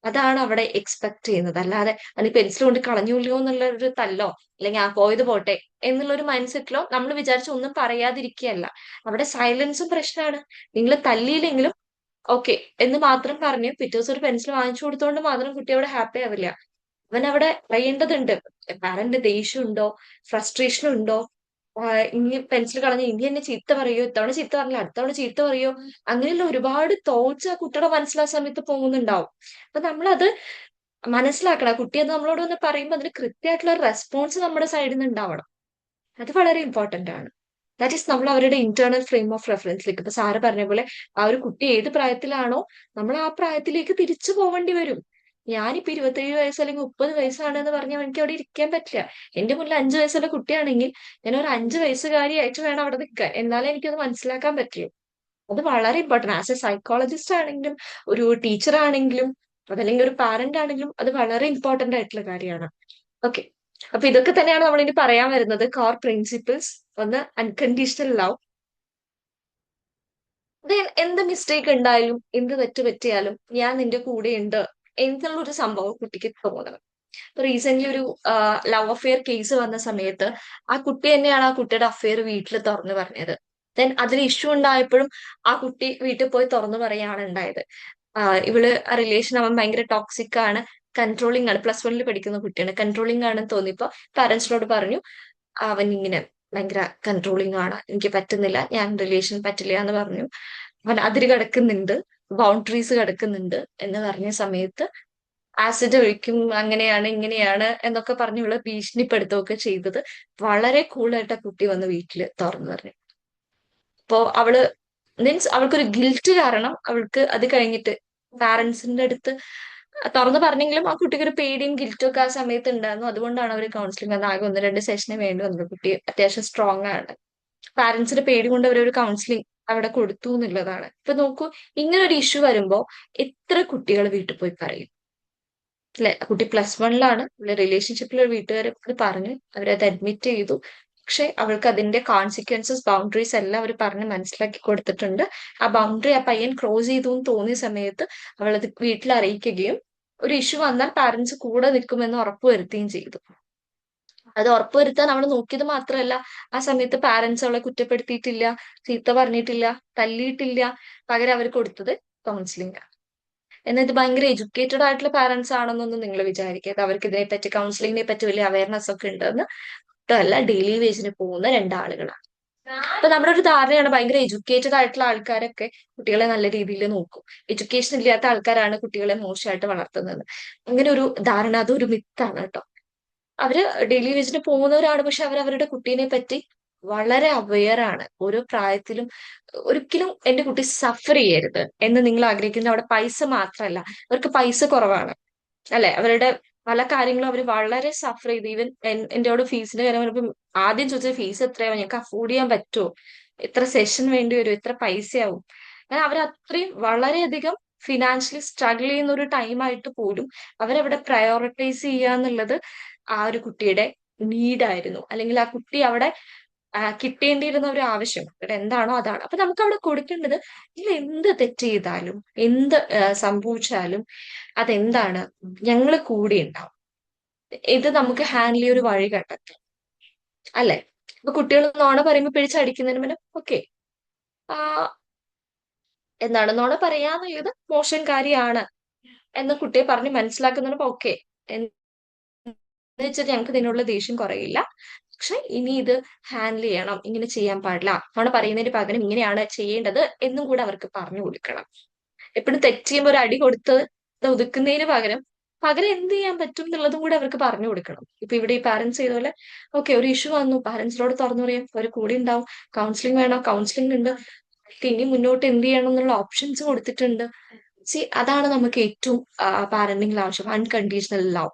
അതാണ് അവിടെ എക്സ്പെക്ട് ചെയ്യുന്നത്. അല്ലാതെ അത് പെൻസിൽ കൊണ്ട് കളഞ്ഞൂല്ലോ എന്നുള്ള ഒരു തല്ലോ, അല്ലെങ്കിൽ ആ പോയത് പോട്ടെ എന്നുള്ള ഒരു മൈൻഡ് സെറ്റിലോ നമ്മൾ വിചാരിച്ച ഒന്നും പറയാതിരിക്കുകയല്ല. അവിടെ സൈലൻസും പ്രശ്നമാണ്. നിങ്ങൾ തല്ലിയില്ലെങ്കിലും ഓക്കെ എന്ന് മാത്രം പറഞ്ഞ് പിറ്റേ ദിവസം ഒരു പെൻസിൽ വാങ്ങിച്ചു കൊടുത്തോണ്ട് മാത്രം കുട്ടി അവിടെ ഹാപ്പി ആവില്ല. അവൻ അവിടെ അറിയേണ്ടതുണ്ട്, പാരന്റ് ദേഷ്യം ഉണ്ടോ, ഫ്രസ്ട്രേഷൻ ഉണ്ടോ, ഇനി പെൻസിൽ കളഞ്ഞ് ഇനി എന്നെ ചീത്ത പറയോ, ഇത്തവണ ചീത്ത പറഞ്ഞില്ല അടുത്ത തവണ ചീത്ത പറയോ, അങ്ങനെയുള്ള ഒരുപാട് തോട്ട്സ് ആ കുട്ടിയുടെ മനസ്സിലാ സമയത്ത് പോകുന്നുണ്ടാവും. അപ്പൊ നമ്മളത് മനസ്സിലാക്കണം. കുട്ടി അത് നമ്മളോട് ഒന്ന് പറയുമ്പോൾ അതിന് കൃത്യമായിട്ടുള്ള റെസ്പോൺസ് നമ്മുടെ സൈഡിൽ നിന്ന് ഉണ്ടാവണം. അത് വളരെ ഇമ്പോർട്ടന്റ് ആണ്. ദാറ്റ് ഈസ് നമ്മൾ അവരുടെ ഇന്റേണൽ ഫ്രെയിം ഓഫ് റെഫറൻസിലേക്ക്, ഇപ്പൊ സാറ് പറഞ്ഞ പോലെ ആ ഒരു കുട്ടി ഏത് പ്രായത്തിലാണോ നമ്മൾ ആ പ്രായത്തിലേക്ക് തിരിച്ചു പോവേണ്ടി വരും. ഞാനിപ്പോ 27 വയസ്സ് അല്ലെങ്കിൽ 30 വയസ്സാണ് എന്ന് പറഞ്ഞാൽ എനിക്ക് അവിടെ ഇരിക്കാൻ പറ്റില്ല. എന്റെ മുന്നിൽ 5 വയസ്സുള്ള കുട്ടിയാണെങ്കിൽ ഞാൻ ഒരു 5 വയസ്സുകാരിയായിട്ട് വേണം അവിടെ നിൽക്കാൻ, എന്നാലേ എനിക്കത് മനസ്സിലാക്കാൻ പറ്റുള്ളൂ. അത് വളരെ ഇമ്പോർട്ടന്റ്. ആസ് എ സൈക്കോളജിസ്റ്റ് ആണെങ്കിലും ഒരു ടീച്ചർ ആണെങ്കിലും അതല്ലെങ്കിൽ ഒരു പാരന്റ് ആണെങ്കിലും അത് വളരെ ഇമ്പോർട്ടന്റ് ആയിട്ടുള്ള കാര്യമാണ്. ഓക്കെ, അപ്പൊ ഇതൊക്കെ തന്നെയാണ് നമ്മൾ ഇനി പറയാൻ വരുന്നത്. Core principles. ഒന്ന്, അൺകണ്ടീഷണൽ ലവ്. എന്ത് മിസ്റ്റേക്ക് ഉണ്ടായാലും എന്ത് തെറ്റ് പറ്റിയാലും ഞാൻ നിന്റെ കൂടെ ഉണ്ട് എന്നുള്ള ഒരു സംഭവം കുട്ടിക്ക് തോന്നണം. ഇപ്പൊ റീസെന്റ് ഒരു ലവ് അഫെയർ കേസ് വന്ന സമയത്ത് ആ കുട്ടി തന്നെയാണ് ആ കുട്ടിയുടെ അഫെയർ വീട്ടിൽ തുറന്നു പറഞ്ഞത്. ദെൻ അതിൽ ഇഷ്യൂ ഉണ്ടായപ്പോഴും ആ കുട്ടി വീട്ടിൽ പോയി തുറന്നു പറയുകയാണ് ഉണ്ടായത്. ഇവള് റിലേഷൻ അവൻ ഭയങ്കര ടോക്സിക് ആണ്, കൺട്രോളിങ് ആണ്, +1 പഠിക്കുന്ന കുട്ടിയാണ്, കൺട്രോളിങ് ആണെന്ന് തോന്നിയപ്പോ പാരന്റ്സിനോട് പറഞ്ഞു അവൻ ഇങ്ങനെ ഭയങ്കര കൺട്രോളിങ് ആണ്, എനിക്ക് പറ്റുന്നില്ല, ഞാൻ റിലേഷൻ പറ്റില്ല എന്ന് പറഞ്ഞു. അവൻ അതിര് കടക്കുന്നുണ്ട്, ബൗണ്ടറീസ് കടക്കുന്നുണ്ട് എന്ന് പറഞ്ഞ സമയത്ത് ആസിഡ് ഒഴിക്കും, അങ്ങനെയാണ് ഇങ്ങനെയാണ് എന്നൊക്കെ പറഞ്ഞ് ഇവളെ ഭീഷണിപ്പെടുത്തുകയൊക്കെ ചെയ്തത് വളരെ കൂളായിട്ട് ആ കുട്ടി വന്ന് വീട്ടില് തുറന്നു പറഞ്ഞു. അപ്പോ അവള് മീൻസ് അവൾക്കൊരു ഗിൽറ്റ് കാരണം അവൾക്ക് അത് കഴിഞ്ഞിട്ട് പാരന്റ്സിന്റെ അടുത്ത് തുറന്നു പറഞ്ഞെങ്കിലും ആ കുട്ടിക്ക് ഒരു പേടിയും ഗിൽറ്റും ഒക്കെ ആ സമയത്ത് ഉണ്ടായിരുന്നു. അതുകൊണ്ടാണ് അവർ കൗൺസിലിംഗ് വന്നത്. ആകെ 1-2 സെഷനെ വേണ്ടി വന്നത്. കുട്ടി അത്യാവശ്യം സ്ട്രോങ് ആണ്. പാരന്റ്സിന്റെ പേടി കൊണ്ട് അവരൊരു കൗൺസിലിംഗ് അവിടെ കൊടുത്തു എന്നുള്ളതാണ്. ഇപ്പൊ നോക്കൂ, ഇങ്ങനെ ഒരു ഇഷ്യൂ വരുമ്പോ എത്ര കുട്ടികൾ വീട്ടിൽ പോയി പറയും അല്ലെ? കുട്ടി +1 റിലേഷൻഷിപ്പിൽ വീട്ടുകാർ അത് പറഞ്ഞു, അവരത് അഡ്മിറ്റ് ചെയ്തു. പക്ഷെ അവൾക്ക് അതിന്റെ കോൺസിക്വൻസസ്, ബൗണ്ടറീസ് എല്ലാം അവർ പറഞ്ഞ് മനസ്സിലാക്കി കൊടുത്തിട്ടുണ്ട്. ആ ബൗണ്ടറി ആ പയ്യൻ ക്രോസ് ചെയ്തു എന്ന് തോന്നിയ സമയത്ത് അവൾ അത് വീട്ടിൽ അറിയിക്കുകയും ഒരു ഇഷ്യൂ വന്നാൽ പാരന്റ്സ് കൂടെ നിൽക്കുമെന്ന് ഉറപ്പുവരുത്തുകയും ചെയ്തു. അത് ഉറപ്പുവരുത്താൻ അവൾ നോക്കിയത് മാത്രമല്ല, ആ സമയത്ത് പാരന്റ്സ് അവളെ കുറ്റപ്പെടുത്തിയിട്ടില്ല, ചീത്ത പറഞ്ഞിട്ടില്ല, തല്ലിയിട്ടില്ല. പകരം അവർ കൊടുത്തത് കൗൺസിലിംഗ്. എന്നാൽ ഇത് ഭയങ്കര എഡ്യൂക്കേറ്റഡ് ആയിട്ടുള്ള പാരന്റ്സ് ആണെന്നൊന്നും നിങ്ങൾ വിചാരിക്കരുത്. അവർക്ക് ഇതിനെപ്പറ്റി, കൗൺസിലിങ്ങിനെ പറ്റി വലിയ അവയർനെസ് ഒക്കെ ഉണ്ടെന്ന്. അല്ല, ഡെയിലി വേജിന് പോകുന്ന 2 ആളുകളാണ്. അപ്പൊ നമ്മുടെ ഒരു ധാരണയാണ് ഭയങ്കര എഡ്യൂക്കേറ്റഡ് ആയിട്ടുള്ള ആൾക്കാരൊക്കെ കുട്ടികളെ നല്ല രീതിയിൽ നോക്കും, എഡ്യൂക്കേഷൻ ഇല്ലാത്ത ആൾക്കാരാണ് കുട്ടികളെ മോശമായിട്ട് വളർത്തുന്നത്. അങ്ങനെ ഒരു ധാരണ, അതൊരു മിത്താണ് കേട്ടോ. അവര് ഡെയിലി വേജിന് പോകുന്നവരാണ്, പക്ഷെ അവർ അവരുടെ കുട്ടീനെ പറ്റി വളരെ അവെയർ ആണ്. ഓരോ പ്രായത്തിലും ഒരിക്കലും എന്റെ കുട്ടി സഫർ ചെയ്യരുത് എന്ന് നിങ്ങൾ ആഗ്രഹിക്കുന്നത് അവിടെ പൈസ മാത്രമല്ല, അവർക്ക് പൈസ കുറവാണ് അല്ലെ? അവരുടെ പല കാര്യങ്ങളും അവർ വളരെ സഫർ ചെയ്ത്, ഈവൻ എന്റെ അവിടെ ഫീസിന്റെ കാര്യം പറഞ്ഞപ്പോൾ ആദ്യം ചോദിച്ചത് ഫീസ് എത്രയാവും, ഞങ്ങൾക്ക് അഫോർഡ് ചെയ്യാൻ പറ്റുമോ, എത്ര സെഷൻ വേണ്ടി വരും, എത്ര പൈസയാവും. അങ്ങനെ അവർ അത്രയും വളരെയധികം ഫിനാൻഷ്യലി സ്ട്രഗിൾ ചെയ്യുന്ന ഒരു ടൈമായിട്ട് പോലും അവരവിടെ പ്രയോറിറ്റൈസ് ചെയ്യുക എന്നുള്ളത് ആ ഒരു കുട്ടിയുടെ നീഡായിരുന്നു, അല്ലെങ്കിൽ ആ കുട്ടി അവിടെ കിട്ടേണ്ടിയിരുന്ന ഒരു ആവശ്യം ഇവിടെ എന്താണോ അതാണ്. അപ്പൊ നമുക്ക് അവിടെ കൊടുക്കേണ്ടത്, നിങ്ങൾ എന്ത് തെറ്റ് ചെയ്താലും എന്ത് സംഭവിച്ചാലും അതെന്താണ്, ഞങ്ങൾ കൂടെ ഉണ്ടാവും. ഇത് നമുക്ക് ഹാൻഡിൽ ചെയ്യ ഒരു വഴി കണ്ടെത്തും അല്ലെ? ഇപ്പൊ കുട്ടികൾ നോണ പറയുമ്പോൾ പിടിച്ചടിക്കുന്നതിന് മുന്നേ ഓക്കെ, എന്താണ് നോണ പറയാന്നുള്ളത് മോശം കാര്യമാണ് എന്ന് കുട്ടിയെ പറഞ്ഞ് മനസ്സിലാക്കുന്നതിന് ഓക്കെ എന്ന് വെച്ചിട്ട് ഞങ്ങൾക്ക് ഇതിനുള്ള ദേഷ്യം കുറയില്ല, പക്ഷെ ഇനി ഇത് ഹാൻഡിൽ ചെയ്യണം, ഇങ്ങനെ ചെയ്യാൻ പാടില്ല, നോണ പറയുന്നതിന് പകരം ഇങ്ങനെയാണ് ചെയ്യേണ്ടത് എന്നും കൂടെ അവർക്ക് പറഞ്ഞു കൊടുക്കണം. എപ്പോഴും തെറ്റ് ചെയ്യുമ്പോൾ ഒരു അടി കൊടുത്ത് ഒതുക്കുന്നതിന് പകരം എന്ത് ചെയ്യാൻ പറ്റും എന്നുള്ളതും കൂടെ അവർക്ക് പറഞ്ഞു കൊടുക്കണം. ഇപ്പൊ ഇവിടെ ഈ പാരന്റ്സ് ചെയ്ത പോലെ ഓക്കെ, ഒരു ഇഷ്യൂ വന്നു, പാരന്റ്സിനോട് തുറന്നു പറയാം, അവർ കൂടെ ഉണ്ടാവും, കൗൺസിലിംഗ് വേണോ കൗൺസിലിംഗ് ഉണ്ട്, ഇനി മുന്നോട്ട് എന്ത് ചെയ്യണം എന്നുള്ള ഓപ്ഷൻസ് കൊടുത്തിട്ടുണ്ട്. അതാണ് നമുക്ക് ഏറ്റവും പാരന്റിംഗിൽ ആവശ്യം, അൺകണ്ടീഷണൽ ലവ്.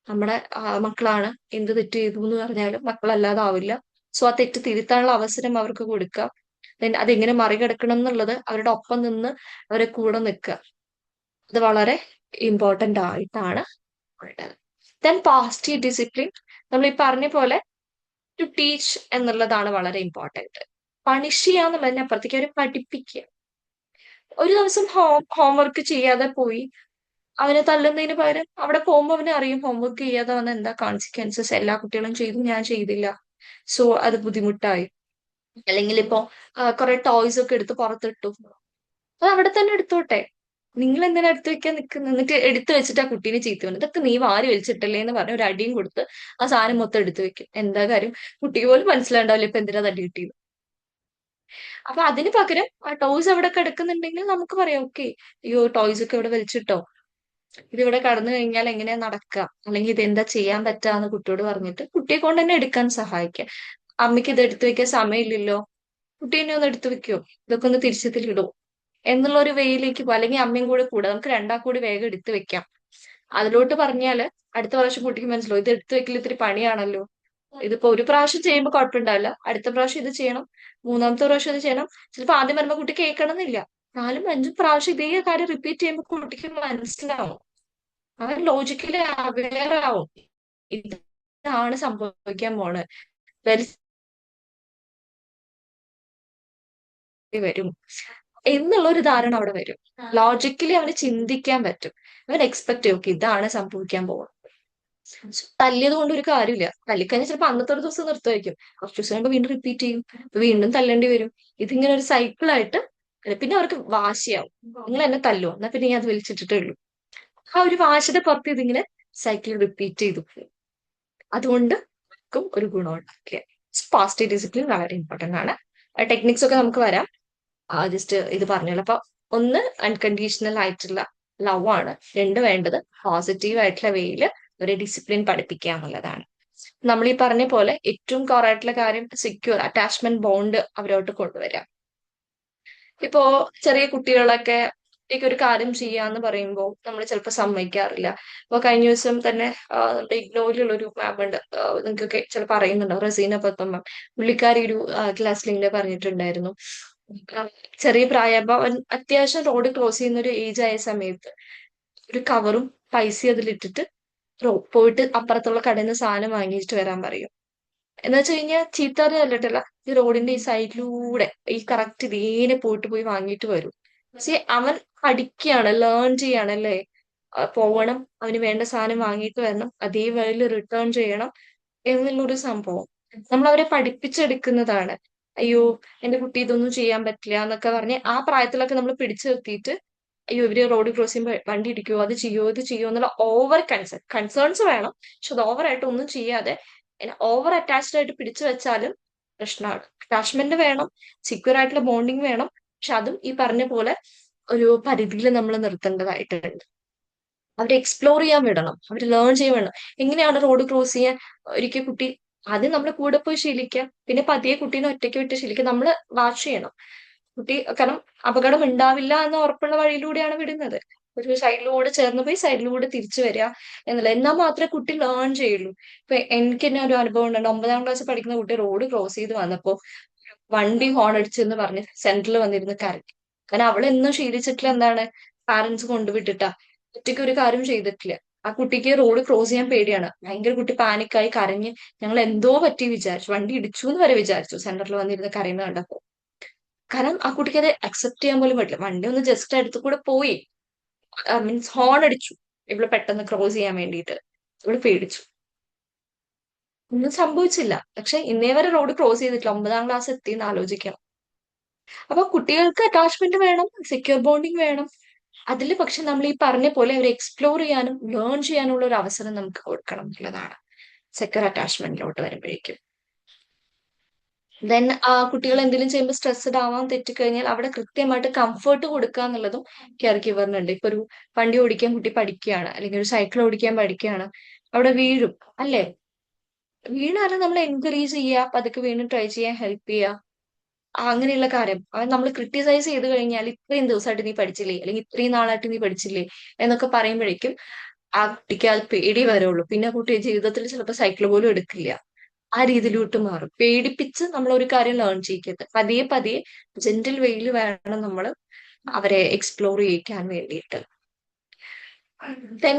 നമ്മുടെ മക്കളാണ്, എന്ത് തെറ്റ് ചെയ്തു എന്ന് പറഞ്ഞാലും മക്കളല്ലാതെ ആവില്ല. സോ ആ തെറ്റ് തിരുത്താനുള്ള അവസരം അവർക്ക് കൊടുക്കുക. ദെൻ അതെങ്ങനെ മറികടക്കണം എന്നുള്ളത് അവരുടെ ഒപ്പം നിന്ന് അവരെ കൂടെ നിൽക്കുക. അത് വളരെ ഇമ്പോർട്ടന്റ് ആയിട്ടാണ് വേണ്ടത്. ദെൻ പോസിറ്റീവ് ഡിസിപ്ലിൻ, നമ്മൾ ഈ പറഞ്ഞ പോലെ ടു ടീച്ച് എന്നുള്ളതാണ് വളരെ ഇമ്പോർട്ടന്റ്. പണിഷ് ചെയ്യാന്നുള്ളതിന് അപ്പുറത്തേക്ക് അവരെ പഠിപ്പിക്കുക. ഒരു ദിവസം ഹോംവർക്ക് ചെയ്യാതെ പോയി അവനെ തല്ലുന്നതിന് പകരം അവിടെ പോകുമ്പോൾ അവനെ അറിയും ഹോംവർക്ക് ചെയ്യാതെ വന്ന എന്താ കോൺസിക്വൻസസ്. എല്ലാ കുട്ടികളും ചെയ്തു, ഞാൻ ചെയ്തില്ല, സോ അത് ബുദ്ധിമുട്ടായി. അല്ലെങ്കിൽ ഇപ്പോ കുറെ ടോയ്സ് ഒക്കെ എടുത്ത് പുറത്തിട്ടു, അത് അവിടെ തന്നെ എടുത്തോട്ടെ, നിങ്ങൾ എന്തിനാ എടുത്തു വെക്കാൻ നിൽക്കുന്നത്? എന്നിട്ട് എടുത്തു വെച്ചിട്ട് ആ കുട്ടീനെ ചീത്ത വന്നു, ഇതൊക്കെ നീ വാരി വലിച്ചിട്ടല്ലേ എന്ന് പറഞ്ഞ ഒരു അടിയും കൊടുത്ത് ആ സാധനം മൊത്തം എടുത്തു വെക്കും. എന്താ കാര്യം? കുട്ടിക്ക് പോലും മനസ്സിലാണ്ടാവില്ല ഇപ്പൊ എന്തിനാ തടി കിട്ടിയത്. അപ്പൊ അതിന് പകരം ആ ടോയ്സ് അവിടെ കിടക്കുന്നുണ്ടെങ്കിൽ നമുക്ക് പറയാം ഓക്കെ, അയ്യോ ടോയ്സ് ഒക്കെ ഇവിടെ വലിച്ചിട്ടോ, ഇതിവിടെ കടന്നു കഴിഞ്ഞാൽ എങ്ങനെയാ നടക്കുക, അല്ലെങ്കിൽ ഇത് എന്താ ചെയ്യാൻ പറ്റാന്ന് കുട്ടിയോട് പറഞ്ഞിട്ട് കുട്ടിയെ കൊണ്ട് തന്നെ എടുക്കാൻ സഹായിക്കുക. അമ്മയ്ക്ക് ഇത് എടുത്തു വെക്കാൻ സമയമില്ലല്ലോ, കുട്ടീനെ ഒന്ന് എടുത്തു വെക്കോ, ഇതൊക്കെ ഒന്ന് തിരിച്ചതിലിടോ എന്നുള്ള ഒരു വേയിലേക്ക് പോകും. അല്ലെങ്കിൽ അമ്മയും കൂടെ നമുക്ക് 2 കൂടി വേഗം എടുത്തു വെക്കാം. അതിലോട്ട് പറഞ്ഞാല് അടുത്ത പ്രാവശ്യം കുട്ടിക്ക് മനസ്സിലാവും ഇത് എടുത്തു വെക്കൽ ഇത്തിരി പണിയാണല്ലോ. ഇതിപ്പോ ഒരു പ്രാവശ്യം ചെയ്യുമ്പോൾ കുഴപ്പമുണ്ടാവില്ല, അടുത്ത പ്രാവശ്യം ഇത് ചെയ്യണം, മൂന്നാമത്തെ പ്രാവശ്യം ഇത് ചെയ്യണം. ചിലപ്പോ ആദ്യം വരുമ്പോ കുട്ടി കേൾക്കണമെന്നില്ല, 4-5 പ്രാവശ്യം ഇതേ കാര്യം റിപ്പീറ്റ് ചെയ്യുമ്പോൾ കുട്ടിക്ക് മനസ്സിലാവും, അവൻ ലോജിക്കലി അവെയർ ആവും ഇതാണ് സംഭവിക്കാൻ പോണ്, വരും എന്നുള്ള ഒരു ധാരണ അവിടെ വരും. ലോജിക്കലി അവന് ചിന്തിക്കാൻ പറ്റും, അവൻ എക്സ്പെക്ട് ചെയ്യും ഓക്കെ ഇതാണ് സംഭവിക്കാൻ പോകുന്നത്. തല്ലിയത് കൊണ്ട് ഒരു കാര്യമില്ല, തല്ലിക്കഴിഞ്ഞാൽ ചിലപ്പോൾ അന്നത്തെ ഒരു ദിവസം നിർത്തുമായിരിക്കും, കുറച്ച് ദിവസം കഴിയുമ്പോൾ വീണ്ടും റിപ്പീറ്റ് ചെയ്യും, വീണ്ടും തല്ലേണ്ടി വരും. ഇതിങ്ങനെ ഒരു സൈക്കിളായിട്ട് പിന്നെ അവർക്ക് വാശിയാവും, നിങ്ങൾ എന്നെ തല്ലുവോ എന്നാ പിന്നെ ഞാൻ അത് വലിച്ചിട്ടിട്ടേ ഉള്ളൂ. ആ ഒരു വാശിയുടെ പുറത്ത് ഇതിങ്ങനെ സൈക്കിൾ റിപ്പീറ്റ് ചെയ്തു പോകും. അതുകൊണ്ട് ഒരു ഗുണമുണ്ടാക്കിയ പോസിറ്റീവ് ഡിസിപ്ലിൻ വളരെ ഇമ്പോർട്ടന്റ് ആണ്. ടെക്നിക്സ് ഒക്കെ നമുക്ക് വരാം, ജസ്റ്റ് ഇത് പറഞ്ഞല്ലോ. അപ്പൊ ഒന്ന് അൺകണ്ടീഷണൽ ആയിട്ടുള്ള ലവ് ആണ്, രണ്ട് വേണ്ടത് പോസിറ്റീവ് ആയിട്ടുള്ള വേയിൽ ഒരു ഡിസിപ്ലിൻ പഠിപ്പിക്കുക എന്നുള്ളതാണ്. നമ്മൾ ഈ പറഞ്ഞ പോലെ ഏറ്റവും കുറവായിട്ടുള്ള കാര്യം സെക്യൂർ അറ്റാച്ച്മെന്റ് ബോണ്ട് അവരോട്ട് കൊണ്ടുവരാം. ഇപ്പോ ചെറിയ കുട്ടികളൊക്കെ ഒരു കാര്യം ചെയ്യാന്ന് പറയുമ്പോൾ നമ്മൾ ചിലപ്പോൾ സമ്മതിക്കാറില്ല. അപ്പൊ കഴിഞ്ഞ ദിവസം തന്നെ നമ്മുടെ ഇഗ്നോയിലുള്ള ഒരു മാം ഉണ്ട്, നിങ്ങൾക്കൊക്കെ ചിലപ്പോൾ അറിയുന്നുണ്ടോ, റസീന പത്തമ്മ. പുള്ളിക്കാരി ഒരു ക്ലാസ്സിൽ ഇങ്ങനെ പറഞ്ഞിട്ടുണ്ടായിരുന്നു, ചെറിയ പ്രായം അപ്പൊ അവൻ അത്യാവശ്യം റോഡ് ക്രോസ് ചെയ്യുന്ന ഒരു ഏജ് ആയ സമയത്ത് ഒരു കവറും പൈസയും അതിലിട്ടിട്ട് പോയിട്ട് അപ്പുറത്തുള്ള കടയിൽ നിന്ന് സാധനം വാങ്ങിയിട്ട് വരാൻ പറയും. എന്ന് വെച്ച് കഴിഞ്ഞാൽ ചീത്ത കണ്ടിട്ടില്ല, ഈ റോഡിന്റെ ഈ സൈഡിലൂടെ ഈ കറക്റ്റ് ഇതേനെ പോയി വാങ്ങിയിട്ട് വരും. പക്ഷെ അവൻ പഠിക്കുകയാണ്, ലേൺ ചെയ്യാണ് അല്ലേ, പോവണം, അവന് വേണ്ട സാധനം വാങ്ങിയിട്ട് വരണം, അതേ വഴിയിൽ റിട്ടേൺ ചെയ്യണം എന്നുള്ളൊരു സംഭവം നമ്മൾ അവരെ പഠിപ്പിച്ചെടുക്കുന്നതാണ്. അയ്യോ എന്റെ കുട്ടി ഇതൊന്നും ചെയ്യാൻ പറ്റില്ല എന്നൊക്കെ പറഞ്ഞ് ആ പ്രായത്തിലൊക്കെ നമ്മൾ പിടിച്ചു നിർത്തിയിട്ട് അയ്യോ ഇവര് റോഡ് ക്രോസ് ചെയ്യുമ്പോൾ വണ്ടി ഇടിക്കുവോ, അത് ചെയ്യോ ഇത് ചെയ്യോ എന്നുള്ള ഓവർ കൺസേൺസ് വേണം, പക്ഷെ അത് ഓവറായിട്ട് ഒന്നും ചെയ്യാതെ ഓവർ അറ്റാച്ച്ഡ് ആയിട്ട് പിടിച്ചു വെച്ചാലും പ്രശ്നമാണ്. അറ്റാച്ച്മെന്റ് വേണം, സെക്യൂർ ആയിട്ടുള്ള ബോണ്ടിങ് വേണം, പക്ഷെ അതും ഈ പറഞ്ഞ പോലെ ഒരു പരിധിയിൽ നമ്മൾ നിർത്തേണ്ടതായിട്ടുണ്ട്. അവരെ എക്സ്പ്ലോർ ചെയ്യാൻ വിടണം, അവർ ലേൺ ചെയ്യാൻ വേണം. എങ്ങനെയാണ് റോഡ് ക്രോസ് ചെയ്യാൻ ഒരിക്കൽ കുട്ടി ആദ്യം നമ്മുടെ കൂടെ പോയി ശീലിക്കുക, പിന്നെ പതിയെ കുട്ടീനെ ഒറ്റയ്ക്ക് വിട്ട് ശീലിക്കുക, നമ്മൾ വാച്ച് ചെയ്യണം കുട്ടി, കാരണം അപകടം ഉണ്ടാവില്ല എന്ന ഉറപ്പുള്ള വഴിയിലൂടെയാണ് വിടുന്നത്. ഒരു സൈഡിലൂടെ ചേർന്ന് പോയി സൈഡിലൂടെ തിരിച്ചു വരിക എന്നുള്ളത്, എന്നാൽ മാത്രമേ കുട്ടി ലേൺ ചെയ്യുള്ളൂ. ഇപ്പൊ എനിക്ക് തന്നെ ഒരു അനുഭവം ഉണ്ട്, 9ാം ക്ലാസ്സിൽ പഠിക്കുന്ന കുട്ടി റോഡ് ക്രോസ് ചെയ്ത് വന്നപ്പോ വണ്ടി ഹോൺ അടിച്ചെന്ന് പറഞ്ഞ് സെന്ററിൽ വന്നിരുന്ന് കരഞ്ഞു. കാരണം അവൾ എന്നും ശീലിച്ചിട്ടില്ല, എന്താണ് പാരന്റ്സ് കൊണ്ടുവിട്ടിട്ടാ, ഒറ്റയ്ക്ക് ഒരു കാര്യം ചെയ്തിട്ടില്ല. ആ കുട്ടിക്ക് റോഡ് ക്രോസ് ചെയ്യാൻ പേടിയാണ്, ഭയങ്കര കുട്ടി പാനിക്കായി കരഞ്ഞ് ഞങ്ങൾ എന്തോ പറ്റി വിചാരിച്ചു, വണ്ടി ഇടിച്ചു എന്ന് വരെ വിചാരിച്ചു സെന്ററിൽ വന്നിരുന്ന് കരയുന്ന കണ്ടപ്പോ. കാരണം ആ കുട്ടിക്ക് അത് അക്സെപ്റ്റ് ചെയ്യാൻ പോലും പറ്റില്ല, വണ്ടി ഒന്ന് ജസ്റ്റ് അടുത്ത് കൂടെ പോയി, മീൻസ് ഹോൺ അടിച്ചു, ഇവള് പെട്ടെന്ന് ക്രോസ് ചെയ്യാൻ വേണ്ടിയിട്ട്, ഇവള് പേടിച്ചു, ഒന്നും സംഭവിച്ചില്ല. പക്ഷെ ഇന്നേ വരെ റോഡ് ക്രോസ് ചെയ്തിട്ടില്ല, 9ാം ക്ലാസ് എത്തിയെന്ന് ആലോചിക്കണം. അപ്പൊ കുട്ടികൾക്ക് അറ്റാച്ച്മെന്റ് വേണം, സെക്യൂർ ബോണ്ടിങ് വേണം. അതിൽ പക്ഷെ നമ്മൾ ഈ പറഞ്ഞ പോലെ അവരെ എക്സ്പ്ലോർ ചെയ്യാനും ലേൺ ചെയ്യാനുള്ള ഒരു അവസരം നമുക്ക് കൊടുക്കണം എന്നുള്ളതാണ് സെക്യൂർ അറ്റാച്ച്മെന്റിലോട്ട് വരുമ്പോഴേക്കും. ദെൻ കുട്ടികൾ എന്തെങ്കിലും ചെയ്യുമ്പോൾ സ്ട്രെസ്ഡ് ആവാൻ തെറ്റിക്കഴിഞ്ഞാൽ അവിടെ കൃത്യമായിട്ട് കംഫർട്ട് കൊടുക്കുക എന്നുള്ളതും കെയർ ഗിവറിനുണ്ട്. ഇപ്പൊ ഒരു വണ്ടി ഓടിക്കാൻ കുട്ടി പഠിക്കുകയാണ്, അല്ലെങ്കിൽ ഒരു സൈക്കിൾ ഓടിക്കാൻ പഠിക്കുകയാണ്, അവിടെ വീഴും അല്ലേ, വീണാലും നമ്മൾ എൻകറേജ് ചെയ്യുക, പതുക്കെ വീണ്ടും ട്രൈ ചെയ്യാൻ ഹെൽപ്പ് ചെയ്യുക, അങ്ങനെയുള്ള കാര്യം. അവൻ നമ്മൾ ക്രിട്ടിസൈസ് ചെയ്ത് കഴിഞ്ഞാൽ ഇത്രയും ദിവസമായിട്ട് നീ പഠിച്ചില്ലേ, അല്ലെങ്കിൽ ഇത്രയും നാളായിട്ട് നീ പഠിച്ചില്ലേ എന്നൊക്കെ പറയുമ്പോഴേക്കും ആ കുട്ടിക്ക് അത് പേടി വരുള്ളൂ. പിന്നെ കുട്ടി ജീവിതത്തിൽ ചിലപ്പോൾ സൈക്കിൾ പോലും എടുക്കില്ല, ആ രീതിയിലോട്ട് മാറും. പേടിപ്പിച്ച് നമ്മൾ ഒരു കാര്യം ലേൺ ചെയ്യിക്കരുത്, പതിയെ പതിയെ ജെന്റിൽ വെയിൽ വേണം നമ്മൾ അവരെ എക്സ്പ്ലോർ ചെയ്യിക്കാൻ വേണ്ടിയിട്ട്. ദെൻ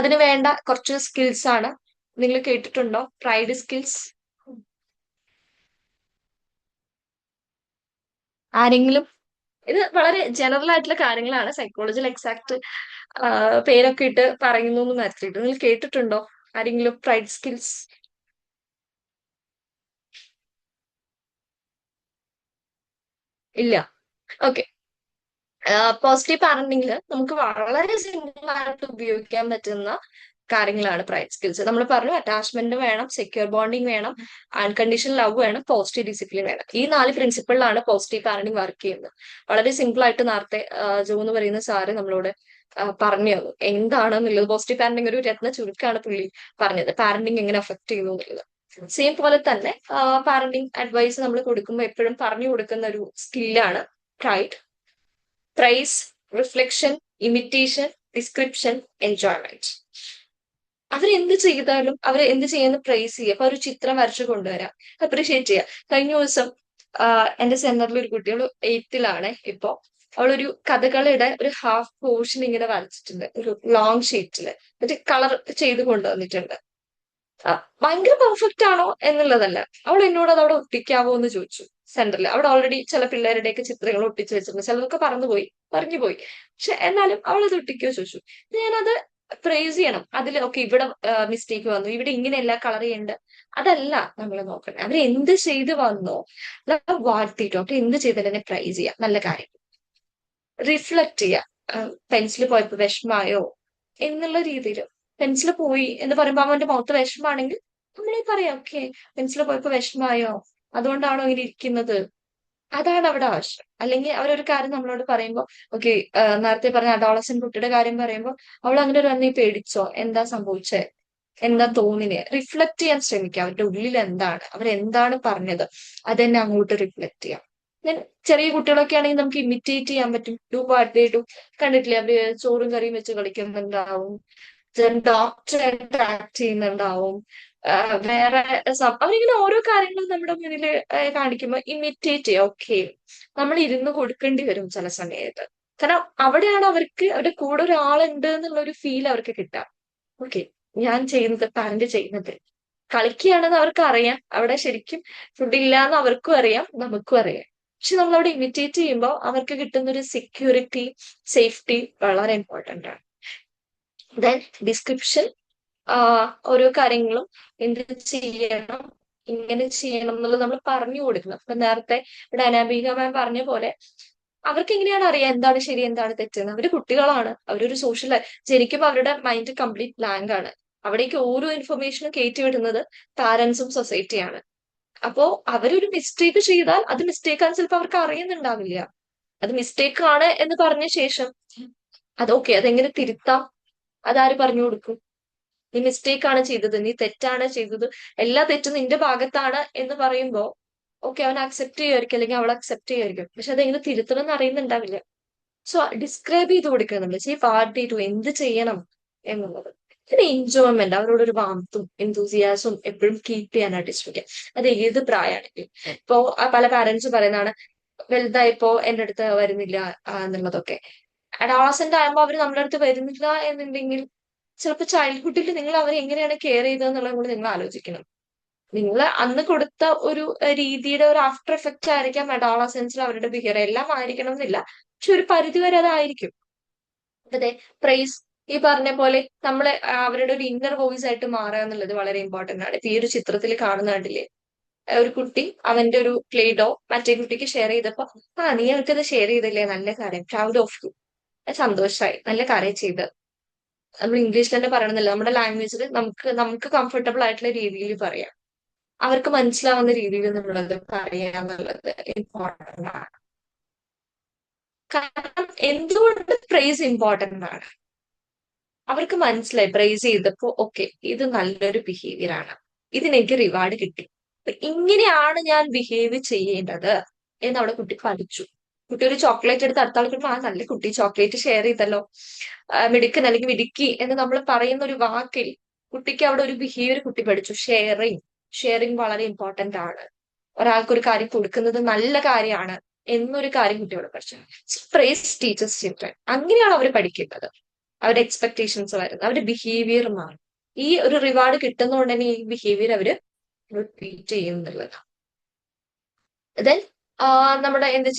അതിന് വേണ്ട കുറച്ച് സ്കിൽസ് ആണ്, നിങ്ങൾ കേട്ടിട്ടുണ്ടോ, പ്രൈഡ് സ്കിൽസ്? ആരെങ്കിലും? ഇത് വളരെ ജനറൽ ആയിട്ടുള്ള കാര്യങ്ങളാണ്, സൈക്കോളജിയിൽ എക്സാക്ട് പേരൊക്കെ ഇട്ട് പറയുന്നു എന്ന് വരത്തിട്ട്. നിങ്ങൾ കേട്ടിട്ടുണ്ടോ ആരെങ്കിലും പ്രൈഡ് സ്കിൽസ്? ഇല്ല. ഓക്കെ. പോസിറ്റീവ് പാരന്റിംഗിൽ നമുക്ക് വളരെ സിമ്പിൾ ആയിട്ട് ഉപയോഗിക്കാൻ പറ്റുന്ന കാര്യങ്ങളാണ് പ്രൈഡ് സ്കിൽസ്. നമ്മൾ പറഞ്ഞു അറ്റാച്ച്മെന്റ് വേണം, സെക്യൂർ ബോണ്ടിങ് വേണം, അൺകണ്ടീഷണൽ ലവ് വേണം, പോസിറ്റീവ് ഡിസിപ്ലിൻ വേണം. ഈ 4 പ്രിൻസിപ്പിളിലാണ് പോസിറ്റീവ് പാരന്റിംഗ് വർക്ക് ചെയ്യുന്നത്. വളരെ സിമ്പിൾ ആയിട്ട് നേരത്തെ ജോ എന്ന് പറയുന്ന സാറ് നമ്മളോട് പറഞ്ഞു തന്നു എന്താണെന്നുള്ളത്. പോസിറ്റീവ് പാരന്റിംഗ് ഒരു രത്ന ചുരുക്കാണ് പുള്ളി പറഞ്ഞത്, പാരന്റിംഗ് എങ്ങനെ അഫക്ട് ചെയ്യുന്നു എന്നുള്ളത്. സെയിം പോലെ തന്നെ പാരന്റിംഗ് അഡ്വൈസ് നമ്മൾ കൊടുക്കുമ്പോൾ എപ്പോഴും പറഞ്ഞു കൊടുക്കുന്ന ഒരു സ്കില്ലാണ് pride. Praise, reflection, imitation, description, enjoyment. അവരെന്ത് ചെയ്താലും അവർ എന്ത് ചെയ്യുന്ന പ്രൈസ് ചെയ്യുക. അപ്പൊ ഒരു ചിത്രം വരച്ചു കൊണ്ടുവരാം, അപ്രീഷിയേറ്റ് ചെയ്യുക. കഴിഞ്ഞ ദിവസം എന്റെ സെന്ററിൽ ഒരു കുട്ടി, അവള് 8th ഇപ്പോ, അവളൊരു കഥകളിയുടെ ഒരു ഹാഫ് പോർഷൻ ഇങ്ങനെ വരച്ചിട്ടുണ്ട് ഒരു ലോങ് ഷീറ്റില്, എന്നിട്ട് കളർ ചെയ്ത് കൊണ്ടുവന്നിട്ടുണ്ട്. ഭയങ്കര പെർഫെക്റ്റ് ആണോ എന്നുള്ളതല്ല, അവൾ എന്നോട് അത് അവിടെ ഒട്ടിക്കാവോ എന്ന് ചോദിച്ചു. സെന്ററിൽ അവിടെ ഓൾറെഡി ചില പിള്ളേരുടെയൊക്കെ ചിത്രങ്ങൾ ഒട്ടിച്ചു വെച്ചിട്ടുണ്ട്, ചിലതൊക്കെ പറഞ്ഞു പോയി. പക്ഷെ എന്നാലും അവൾ അത് ഒട്ടിക്കോ ചോദിച്ചു. ഞാനത് പ്രൈസ് ചെയ്യണം. അതിൽ ഓക്കെ, ഇവിടെ മിസ്റ്റേക്ക് വന്നു, ഇവിടെ ഇങ്ങനെയല്ല കളർ ചെയ്യേണ്ടത്, അതല്ല നമ്മൾ നോക്കണം. അവർ എന്ത് ചെയ്ത് വന്നോ വാഴ്ത്തിട്ടോ, അവർ എന്ത് ചെയ്താലും എന്നെ പ്രൈസ് ചെയ്യാം, നല്ല കാര്യം. റിഫ്ലക്ട് ചെയ്യാം. പെൻസിൽ പോയപ്പോ വിഷമായോ എന്നുള്ള രീതിയിൽ, പെൻസിൽ പോയി എന്ന് പറയുമ്പോൾ അവന്റെ മുഖത്ത് വിഷമാണെങ്കിൽ നമ്മളീ പറയാം, ഓക്കെ പെൻസിൽ പോയപ്പോ വിഷമായോ, അതുകൊണ്ടാണോ ഇങ്ങനെ ഇരിക്കുന്നത്, അതാണ് അവിടെ ആവശ്യം. അല്ലെങ്കിൽ അവരൊരു കാര്യം നമ്മളോട് പറയുമ്പോൾ, ഓക്കെ നേരത്തെ പറഞ്ഞ അഡോളസെന്റ് കുട്ടിയുടെ കാര്യം പറയുമ്പോൾ അവൾ അങ്ങനെ ഒരു വന്നീ പേടിച്ചോ, എന്താ സംഭവിച്ചേ, എന്താ തോന്നിനെ, റിഫ്ലക്ട് ചെയ്യാൻ ശ്രമിക്കുക. അവരുടെ ഉള്ളിൽ എന്താണ്, അവരെന്താണ് പറഞ്ഞത്, അതെന്നെ അങ്ങോട്ട് റിഫ്ലക്ട് ചെയ്യാം. ഞാൻ ചെറിയ കുട്ടികളൊക്കെ ആണെങ്കിൽ നമുക്ക് ഇമിറ്റേറ്റ് ചെയ്യാൻ പറ്റും. Do what they do. കണ്ടിട്ടില്ലേ, അവര് ചോറും കറിയും വെച്ച് കളിക്കുന്നുണ്ടാവും, ഡോക്ടറായിട്ട് ആക്ട് ചെയ്യുന്നുണ്ടാവും, വേറെ അവരിങ്ങനെ ഓരോ കാര്യങ്ങളും നമ്മുടെ മുന്നിൽ കാണിക്കുമ്പോൾ ഇമിറ്റേറ്റ് ചെയ്യുക. ഓക്കെ, നമ്മൾ ഇരുന്ന് കൊടുക്കേണ്ടി വരും ചില സമയത്ത്. കാരണം അവിടെയാണ് അവർക്ക് അവരുടെ കൂടെ ഒരാളുണ്ട് എന്നുള്ള ഒരു ഫീൽ അവർക്ക് കിട്ടാം. ഓക്കെ, ഞാൻ ചെയ്യുന്നത്, പാരന്റ് ചെയ്യുന്നത് കളിക്കുകയാണെന്ന് അവർക്ക് അറിയാം, അവിടെ ശരിക്കും ഫുഡ് ഇല്ലാന്ന് അവർക്കും അറിയാം, നമുക്കും അറിയാം. പക്ഷെ നമ്മൾ അവിടെ ഇമിറ്റേറ്റ് ചെയ്യുമ്പോൾ അവർക്ക് കിട്ടുന്ന ഒരു സെക്യൂരിറ്റി, സേഫ്റ്റി വളരെ ഇമ്പോർട്ടന്റ് ആണ്. ദെൻ ഡിസ്ക്രിപ്ഷൻ, ഓരോ കാര്യങ്ങളും എന്ത് ചെയ്യണം, ഇങ്ങനെ ചെയ്യണം എന്നുള്ളത് നമ്മൾ പറഞ്ഞു കൊടുക്കണം. അപ്പൊ നേരത്തെ ഇവിടെ അനാമിക മാം പറഞ്ഞ പോലെ അവർക്ക് എങ്ങനെയാണ് അറിയാം എന്താണ് ശരി എന്താണ് തെറ്റെന്ന്. അവര് കുട്ടികളാണ്, അവരൊരു സോഷ്യൽ ജനിക്കുമ്പോൾ അവരുടെ മൈൻഡ് കംപ്ലീറ്റ് ബ്ലാങ്ക് ആണ്. അവിടേക്ക് ഓരോ ഇൻഫർമേഷനും കയറ്റി വിടുന്നത് പാരന്റ്സും സൊസൈറ്റിയാണ്. അപ്പോ അവരൊരു മിസ്റ്റേക്ക് ചെയ്താൽ അത് മിസ്റ്റേക്ക് ആണ് ചിലപ്പോൾ അവർക്ക് അറിയുന്നുണ്ടാവില്ല. അത് മിസ്റ്റേക്ക് ആണ് എന്ന് പറഞ്ഞ ശേഷം അത് ഓക്കെ, അതെങ്ങനെ തിരുത്താം, അതാര് പറഞ്ഞു കൊടുക്കും. നീ മിസ്റ്റേക്ക് ആണ് ചെയ്തത്, നീ തെറ്റാണ് ചെയ്തത്, എല്ലാ തെറ്റും നിന്റെ ഭാഗത്താണ് എന്ന് പറയുമ്പോ ഓക്കെ, അവൻ അക്സെപ്റ്റ് ചെയ്യുമായിരിക്കും, അല്ലെങ്കിൽ അവൾ അക്സെപ്റ്റ് ചെയ്യുമായിരിക്കും. പക്ഷെ അതെങ്ങനെ തിരുത്തണം എന്ന് അറിയുന്നുണ്ടാവില്ല. സോ ഡിസ്ക്രൈബ് ചെയ്ത് കൊടുക്കുക നമ്മൾ, പാർട്ടി ടു എന്ത് ചെയ്യണം എന്നുള്ളത്. പിന്നെ എൻജോയ്മെന്റ്, അവരോടൊരു വാമത്തും എന്തൂസിയാസും എപ്പോഴും കീപ്പ് ചെയ്യാനായിട്ട് ശ്രമിക്കുക. അത് ഏത് പ്രായമാണെങ്കിലും. ഇപ്പോ പല പാരന്റ്സ് പറയുന്നതാണ്, വലുതായപ്പോ എന്റെ അടുത്ത് വരുന്നില്ല എന്നുള്ളതൊക്കെ. അഡോളസെന്റ് ആകുമ്പോൾ അവർ നമ്മുടെ അടുത്ത് വരുന്നില്ല എന്നുണ്ടെങ്കിൽ ചിലപ്പോൾ ചൈൽഡ്ഹുഡിൽ നിങ്ങൾ അവരെ എങ്ങനെയാണ് കെയർ ചെയ്തതെന്നുള്ളത് കൂടി നിങ്ങൾ ആലോചിക്കണം. നിങ്ങൾ അന്ന് കൊടുത്ത ഒരു രീതിയുടെ ഒരു ആഫ്റ്റർ എഫക്റ്റ് ആയിരിക്കാം അഡോളസെൻസിൽ അവരുടെ ബിഹേവിയർ. എല്ലാം ആയിരിക്കണം എന്നില്ല, പക്ഷെ ഒരു പരിധി വരെ അതായിരിക്കും. അതെ, പ്രൈസ് ഈ പറഞ്ഞ പോലെ നമ്മളെ അവരുടെ ഒരു ഇന്നർ വോയിസ് ആയിട്ട് മാറുക എന്നുള്ളത് വളരെ ഇമ്പോർട്ടന്റ് ആണ്. ഇപ്പൊ ഈ ഒരു ചിത്രത്തിൽ കാണുന്ന കണ്ടില്ലേ, ഒരു കുട്ടി അവന്റെ ഒരു പ്ലേ ഡോ മറ്റേ കുട്ടിക്ക് ഷെയർ ചെയ്തപ്പോ, നീ എനിക്കത് ഷെയർ ചെയ്തില്ലേ, നല്ല കാര്യം, പ്രൗഡ് ഓഫ് യു, സന്തോഷമായി, നല്ല കാര്യം ചെയ്ത്. നമ്മൾ ഇംഗ്ലീഷിൽ തന്നെ പറയണമെന്നില്ല, നമ്മുടെ ലാംഗ്വേജിൽ നമുക്ക് കംഫർട്ടബിൾ ആയിട്ടുള്ള രീതിയിൽ പറയാം, അവർക്ക് മനസ്സിലാവുന്ന രീതിയിൽ നമ്മളത് പറയാന്നുള്ളത് ഇമ്പോർട്ടന്റ് ആണ്. കാരണം എന്തുകൊണ്ട് പ്രൈസ് ഇമ്പോർട്ടന്റ് ആണ്, അവർക്ക് മനസ്സിലായി പ്രൈസ് ചെയ്തപ്പോ ഓക്കെ ഇത് നല്ലൊരു ബിഹേവിയർ ആണ്, ഇതിനെനിക്ക് റിവാർഡ് കിട്ടി, ഇങ്ങനെയാണ് ഞാൻ ബിഹേവ് ചെയ്യേണ്ടത് എന്ന് അവിടെ കുട്ടി പഠിച്ചു. കുട്ടി ഒരു ചോക്ലേറ്റ് എടുത്ത് അടുത്ത ആൾക്ക് നല്ല കുട്ടി ചോക്ലേറ്റ് ഷെയർ ചെയ്തല്ലോ, മിടുക്കൻ അല്ലെങ്കിൽ മിടുക്കി എന്ന് നമ്മൾ പറയുന്ന ഒരു വാക്കിൽ കുട്ടിക്ക് അവിടെ ഒരു ബിഹേവിയർ കുട്ടി പഠിച്ചു. ഷെയറിങ് വളരെ ഇമ്പോർട്ടന്റ് ആണ്, ഒരാൾക്കൊരു കാര്യം കൊടുക്കുന്നത് നല്ല കാര്യമാണ് എന്നൊരു കാര്യം കുട്ടി അവിടെ പഠിച്ചു. പ്രൈസ് ടീച്ചേഴ്സ് ചിൽഡ്രൻ, അങ്ങനെയാണ് അവർ പഠിക്കുന്നത്. അവരുടെ എക്സ്പെക്ടേഷൻസ് വരുന്നത്, അവരുടെ ബിഹേവിയർ മാറും. ഈ ഒരു റിവാർഡ് കിട്ടുന്നതുകൊണ്ട് തന്നെ ഈ ബിഹേവിയർ അവര് റിപ്പീറ്റ് ചെയ്യുന്നുള്ളതാണ്. ദെൻ നമ്മുടെ എന്ത്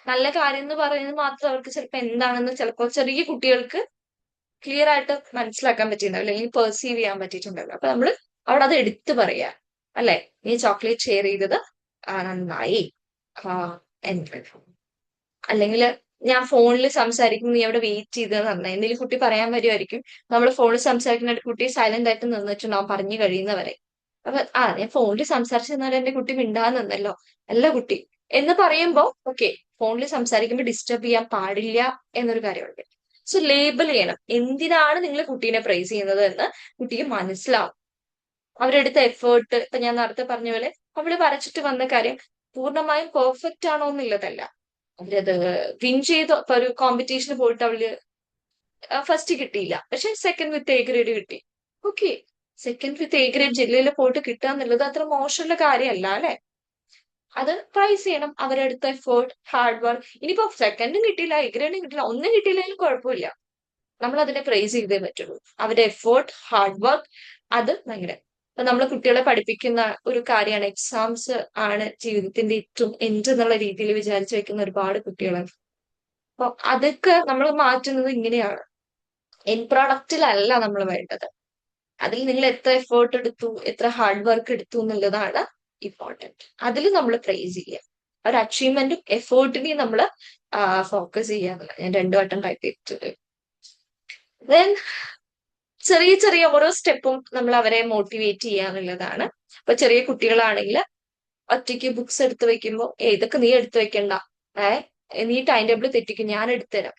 നല്ല കാര്യം എന്ന് പറയുന്നത് മാത്രം അവർക്ക് ചിലപ്പോൾ എന്താണെന്ന് ചിലപ്പോൾ ചെറിയ കുട്ടികൾക്ക് ക്ലിയർ ആയിട്ട് മനസ്സിലാക്കാൻ പറ്റിയിട്ടുണ്ടാവില്ല, അല്ലെങ്കിൽ പെർസീവ് ചെയ്യാൻ പറ്റിയിട്ടുണ്ടാവില്ല. അപ്പൊ നമ്മൾ അവിടെ അത് എടുത്തു പറയാ, അല്ലെ, നീ ചോക്ലേറ്റ് ഷെയർ ചെയ്തത് നന്നായി, അല്ലെങ്കിൽ ഞാൻ ഫോണിൽ സംസാരിക്കും, നീ അവിടെ വെയിറ്റ് ചെയ്തത് നന്നായി, എന്തെങ്കിലും കുട്ടി പറയാൻ വരുമായിരിക്കും. നമ്മൾ ഫോണിൽ സംസാരിക്കുന്ന കുട്ടി സൈലന്റ് ആയിട്ട് നിന്നിട്ടുണ്ടാവും പറഞ്ഞു കഴിയുന്നവരെ. അപ്പൊ ഞാൻ ഫോണിൽ സംസാരിച്ചെന്നാലും എന്റെ കുട്ടി മിണ്ടാൻ നിന്നല്ലോ, അല്ല കുട്ടി എന്ന് പറയുമ്പോ ഓക്കെ, ഫോണിൽ സംസാരിക്കുമ്പോൾ ഡിസ്റ്റർബ് ചെയ്യാൻ പാടില്ല എന്നൊരു കാര്യമുണ്ട്. സോ ലേബൽ ചെയ്യണം, എന്തിനാണ് നിങ്ങൾ കുട്ടീനെ പ്രൈസ് ചെയ്യുന്നത് എന്ന് കുട്ടിക്ക് മനസ്സിലാവും. അവരെടുത്ത എഫേർട്ട്, ഇപ്പൊ ഞാൻ നേരത്തെ പറഞ്ഞ പോലെ അവള് വരച്ചിട്ട് വന്ന കാര്യം പൂർണ്ണമായും പെർഫെക്റ്റ് ആണോ എന്നുള്ളതല്ല. അവരത് വിൻ ചെയ്ത് ഇപ്പൊ ഒരു കോമ്പറ്റീഷന് പോയിട്ട് അവള് ഫസ്റ്റ് കിട്ടിയില്ല, പക്ഷെ സെക്കൻഡ് വിത്ത് എ ഗ്രേഡ് കിട്ടി. Okay, second with a grade ജില്ലയിൽ പോയിട്ട് കിട്ടുക എന്നുള്ളത് അത്ര മോശമുള്ള കാര്യമല്ല അല്ലെ. അത് പ്രൈസ് ചെയ്യണം, അവരെടുത്ത എഫേർട്ട്, ഹാർഡ് വർക്ക്. ഇനിയിപ്പോ സെക്കൻഡും കിട്ടിയില്ല, എ ഗ്രേഡും കിട്ടിയില്ല, ഒന്നും കിട്ടിയില്ലെങ്കിലും കുഴപ്പമില്ല, നമ്മൾ അതിനെ പ്രൈസ് ചെയ്തേ പറ്റുള്ളൂ. അവരുടെ എഫേർട്ട്, ഹാർഡ് വർക്ക്, അത് ഭയങ്കര. ഇപ്പൊ നമ്മൾ കുട്ടികളെ പഠിപ്പിക്കുന്ന ഒരു കാര്യമാണ് എക്സാംസ് ആണ് ജീവിതത്തിന്റെ ഏറ്റവും എൻഡ് എന്നുള്ള രീതിയിൽ വിചാരിച്ചു വെക്കുന്ന ഒരുപാട് കുട്ടികളാണ്. അപ്പൊ അതൊക്കെ നമ്മൾ മാറ്റുന്നത് ഇങ്ങനെയാണ്. എൻ പ്രോഡക്റ്റിലല്ല നമ്മൾ വേണ്ടത്, അതിൽ നിങ്ങൾ എത്ര എഫേർട്ട് എടുത്തു, എത്ര ഹാർഡ് വർക്ക് എടുത്തു എന്നുള്ളതാണ് ഇമ്പോർട്ടന്റ്. അതിൽ നമ്മൾ പ്രൈസ് ചെയ്യുക, ഒരു അച്ചീവ്മെന്റും എഫേർട്ടിനെയും നമ്മൾ ഫോക്കസ് ചെയ്യാന്നില്ല. ഞാൻ 2 വട്ടം ടൈപ്പ് ചെയ്തിട്ടുണ്ട്. ദെൻ ചെറിയ ചെറിയ ഓരോ സ്റ്റെപ്പും നമ്മൾ അവരെ മോട്ടിവേറ്റ് ചെയ്യാന്നുള്ളതാണ്. ഇപ്പൊ ചെറിയ കുട്ടികളാണെങ്കിൽ ഒറ്റയ്ക്ക് ബുക്സ് എടുത്ത് വെക്കുമ്പോൾ ഇതൊക്കെ നീ എടുത്തു വെക്കണ്ട, നീ ടൈം ടേബിൾ തെറ്റിക്കും, ഞാൻ എടുത്തുതരാം.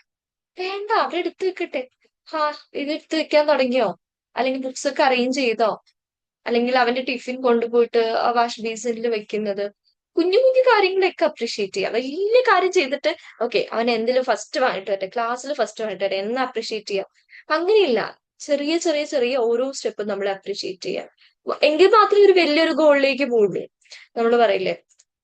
വേണ്ട, അവരെടുത്ത് വെക്കട്ടെ. ഇത് എടുത്ത് വെക്കാൻ തുടങ്ങിയോ, അല്ലെങ്കിൽ ബുക്സ് ഒക്കെ അറേഞ്ച് ചെയ്തോ, അല്ലെങ്കിൽ അവന്റെ ടിഫിൻ കൊണ്ടുപോയിട്ട് വാഷ് ബേസിനിൽ വെക്കുന്നത്, കുഞ്ഞു കുഞ്ഞു കാര്യങ്ങളൊക്കെ അപ്രീഷിയേറ്റ് ചെയ്യുക. വലിയ കാര്യം ചെയ്തിട്ട് ഓക്കെ അവൻ എന്തിലും ഫസ്റ്റ് വാങ്ങിട്ട് വരട്ടെ, ക്ലാസ്സിൽ ഫസ്റ്റ് വാങ്ങിട്ട് വരട്ടെ എന്ന് അപ്രീഷിയേറ്റ് ചെയ്യാം. അങ്ങനെയില്ല, ചെറിയ ചെറിയ ചെറിയ ഓരോ സ്റ്റെപ്പും നമ്മൾ അപ്രീഷിയേറ്റ് ചെയ്യാം. എങ്കിൽ മാത്രമേ ഒരു വലിയൊരു ഗോളിലേക്ക് പോകുള്ളൂ. നമ്മൾ പറയില്ലേ,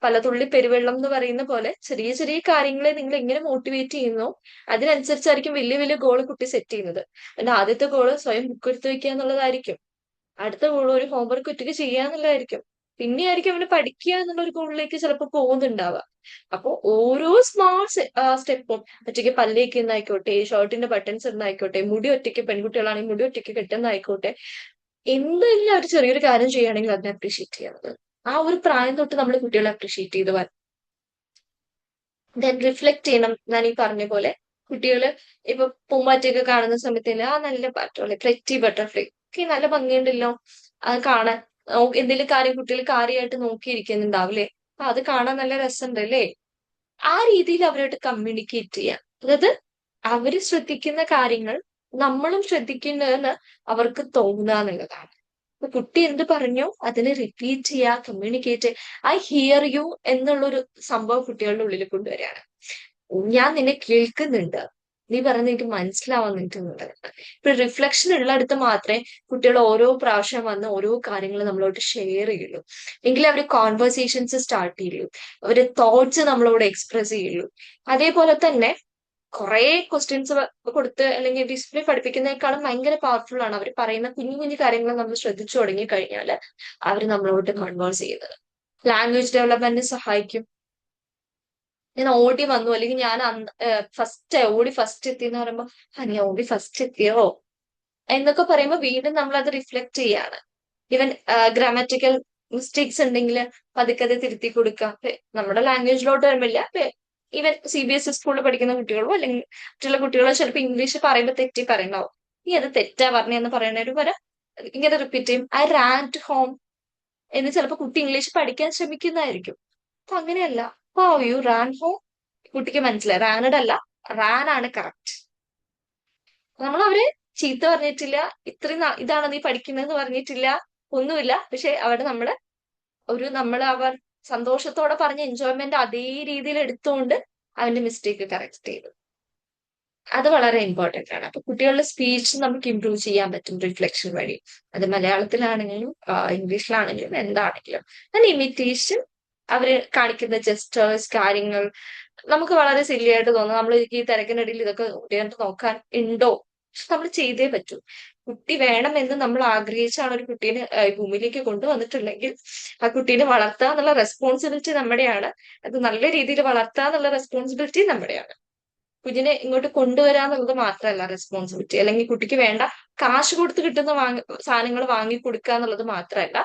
പല തുള്ളി പെരുവെള്ളം എന്ന് പറയുന്ന പോലെ ചെറിയ ചെറിയ കാര്യങ്ങളെ നിങ്ങൾ എങ്ങനെ മോട്ടിവേറ്റ് ചെയ്യുന്നോ അതിനനുസരിച്ചായിരിക്കും വലിയ വലിയ ഗോള് കുട്ടി സെറ്റ് ചെയ്യുന്നത്. പിന്നെ ആദ്യത്തെ ഗോള് സ്വയം ബുക്ക് എടുത്ത് വെക്കുക എന്നുള്ളതായിരിക്കും, അടുത്ത ഗോൾ ഒരു ഹോംവർക്ക് ഒറ്റയ്ക്ക് ചെയ്യുക എന്നുള്ളതായിരിക്കും, പിന്നെ ആയിരിക്കും അവന് പഠിക്കുക എന്നുള്ള ഒരു ഗോളിലേക്ക് ചിലപ്പോൾ പോകുന്നുണ്ടാവുക. അപ്പൊ ഓരോ സ്മാൾ സ്റ്റെപ്പും, ഒറ്റയ്ക്ക് പല്ലേക്കുന്നായിക്കോട്ടെ, ഷർട്ടിന്റെ ബട്ടൺസ് ഇടുന്നായിക്കോട്ടെ, മുടി ഒറ്റയ്ക്ക്, പെൺകുട്ടികളാണെങ്കിൽ മുടി ഒറ്റയ്ക്ക് കെട്ടുന്നതായിക്കോട്ടെ, എന്തെങ്കിലും ഒരു ചെറിയൊരു കാര്യം ചെയ്യുകയാണെങ്കിൽ അതിനെ അപ്രീഷിയേറ്റ് ചെയ്യുന്നത്. ആ ഒരു പ്രായം തൊട്ട് നമ്മൾ കുട്ടികളെ അപ്രീഷിയേറ്റ് ചെയ്ത് വരണം. ദെൻ റിഫ്ലക്ട് ചെയ്യണം. ഞാൻ ഈ പറഞ്ഞ പോലെ കുട്ടികള് ഇപ്പൊ പൂമ്പാറ്റയൊക്കെ കാണുന്ന സമയത്ത് നല്ല പാറ്റോളെ പ്രെറ്റി ബട്ടർഫ്ലൈ ഒക്കെ നല്ല ഭംഗിയുണ്ടല്ലോ അത് കാണാൻ. എന്തെങ്കിലും കാര്യം കുട്ടികൾ കാര്യമായിട്ട് നോക്കിയിരിക്കുന്നുണ്ടാവില്ലേ, അപ്പൊ അത് കാണാൻ നല്ല രസമുണ്ടല്ലേ. ആ രീതിയിൽ അവരോട് കമ്മ്യൂണിക്കേറ്റ് ചെയ്യാം. അതായത് അവര് ശ്രദ്ധിക്കുന്ന കാര്യങ്ങൾ നമ്മളും ശ്രദ്ധിക്കുന്നതെന്ന് അവർക്ക് തോന്നുക എന്നുള്ളതാണ്. അപ്പൊ കുട്ടി എന്ത് പറഞ്ഞോ അതിനെ റിപ്പീറ്റ് ചെയ്യുക, കമ്മ്യൂണിക്കേറ്റ്. ഐ ഹിയർ യു എന്നുള്ളൊരു സംഭവം കുട്ടികളുടെ ഉള്ളിൽ കൊണ്ടുവരികയാണ്. ഞാൻ നിന്നെ കേൾക്കുന്നുണ്ട്, നീ പറയുന്നത് എനിക്ക് മനസ്സിലാവുന്നുണ്ട്. ഇപ്പൊ റിഫ്ലക്ഷൻ ഉള്ളിടത്ത് മാത്രമേ കുട്ടികൾ ഓരോ പ്രാവശ്യം വന്ന് ഓരോ കാര്യങ്ങൾ നമ്മളോട് ഷെയർ ചെയ്യുള്ളൂ, എങ്കിലും അവർ കോൺവെർസേഷൻസ് സ്റ്റാർട്ട് ചെയ്യുള്ളൂ, അവര് തോട്ട്സ് നമ്മളോട് എക്സ്പ്രസ് ചെയ്യുള്ളൂ. അതേപോലെ തന്നെ കുറെ ക്വസ്റ്റ്യൻസ് കൊടുത്ത് അല്ലെങ്കിൽ ഡിസ്പ്ലേ പഠിപ്പിക്കുന്നതിനേക്കാളും ഭയങ്കര പവർഫുൾ ആണ് അവർ പറയുന്ന കുഞ്ഞു കുഞ്ഞു കാര്യങ്ങൾ നമ്മൾ ശ്രദ്ധിച്ചു തുടങ്ങി കഴിഞ്ഞാൽ അവർ നമ്മളോട് കൺവേഴ്സ് ചെയ്യുന്നത്. ലാംഗ്വേജ് ഡെവലപ്മെന്റിന് സഹായിക്കും. ഞാൻ ഓടി വന്നു, അല്ലെങ്കിൽ ഞാൻ ഓടി ഫസ്റ്റ് എത്തി എന്ന് പറയുമ്പോൾ നീ ഓടി ഫസ്റ്റ് എത്തിയോ എന്നൊക്കെ പറയുമ്പോൾ വീണ്ടും നമ്മൾ അത് റിഫ്ലക്ട് ചെയ്യാണ്. ഈവൻ ഗ്രാമറ്റിക്കൽ മിസ്റ്റേക്സ് ഉണ്ടെങ്കിൽ പതുക്കെ അത് തിരുത്തി കൊടുക്കുക. നമ്മുടെ ലാംഗ്വേജിലോട്ട് വരുമ്പില്ല, ഈവൻ CBSE സ്കൂളിൽ പഠിക്കുന്ന കുട്ടികളോ അല്ലെങ്കിൽ മറ്റുള്ള കുട്ടികളോ ചിലപ്പോൾ ഇംഗ്ലീഷ് പറയുമ്പോൾ തെറ്റി പറയണ്ടാവും. നീ അത് തെറ്റാ പറഞ്ഞെന്ന് പറയുന്നതിന് പകരം ഇങ്ങനെ റിപ്പീറ്റ് ചെയ്യും, ഐ റാൻ ടു ഹോം എന്ന് ചിലപ്പോൾ കുട്ടി ഇംഗ്ലീഷ് പഠിക്കാൻ ശ്രമിക്കുന്നതായിരിക്കും. അപ്പൊ അങ്ങനെയല്ല, യു റാൻ ഹോം, കുട്ടിക്ക് മനസ്സിലായി റാനഡ് അല്ല റാൻ ആണ് കറക്റ്റ്. നമ്മൾ അവരെ ചീത്ത പറഞ്ഞിട്ടില്ല, ഇത്രയും ഇതാണ് നീ പഠിക്കുന്നതെന്ന് പറഞ്ഞിട്ടില്ല, ഒന്നുമില്ല. പക്ഷെ അവിടെ നമ്മൾ അവർ സന്തോഷത്തോടെ പറഞ്ഞ എൻജോയ്മെന്റ് അതേ രീതിയിൽ എടുത്തുകൊണ്ട് അവന്റെ മിസ്റ്റേക്ക് കറക്റ്റ് ചെയ്തു. അത് വളരെ ഇമ്പോർട്ടന്റ് ആണ്. അപ്പൊ കുട്ടികളുടെ സ്പീച്ച് നമുക്ക് ഇംപ്രൂവ് ചെയ്യാൻ പറ്റും റിഫ്ലക്ഷൻ വഴി. അത് മലയാളത്തിലാണെങ്കിലും ഇംഗ്ലീഷിലാണെങ്കിലും എന്താണെങ്കിലും. ഞാൻ ഇമിറ്റേഷൻ, അവര് കാണിക്കുന്ന ജസ്റ്റേഴ്സ്, കാര്യങ്ങൾ നമുക്ക് വളരെ സില്ലി ആയിട്ട് തോന്നും. നമ്മൾ ഈ തിരക്കിനിടയിൽ ഇതൊക്കെ കുട്ടികൾക്ക് നോക്കാൻ ഉണ്ടോ, പക്ഷെ നമ്മൾ ചെയ്തേ പറ്റൂ. കുട്ടി വേണമെന്ന് നമ്മൾ ആഗ്രഹിച്ചാണ് ഒരു കുട്ടീനെ ഭൂമിയിലേക്ക് കൊണ്ടുവന്നിട്ടുണ്ടെങ്കിൽ ആ കുട്ടീനെ വളർത്തുക എന്നുള്ള റെസ്പോൺസിബിലിറ്റി നമ്മുടെയാണ്. അത് നല്ല രീതിയിൽ വളർത്തുക എന്നുള്ള റെസ്പോൺസിബിലിറ്റി നമ്മുടെയാണ്. കുഞ്ഞിനെ ഇങ്ങോട്ട് കൊണ്ടുവരാന്നുള്ളത് മാത്രമല്ല റെസ്പോൺസിബിലിറ്റി, അല്ലെങ്കിൽ കുട്ടിക്ക് വേണ്ട കാശ് കൊടുത്ത് കിട്ടുന്ന സാധനങ്ങൾ വാങ്ങി കൊടുക്കുക എന്നുള്ളത് മാത്രമല്ല.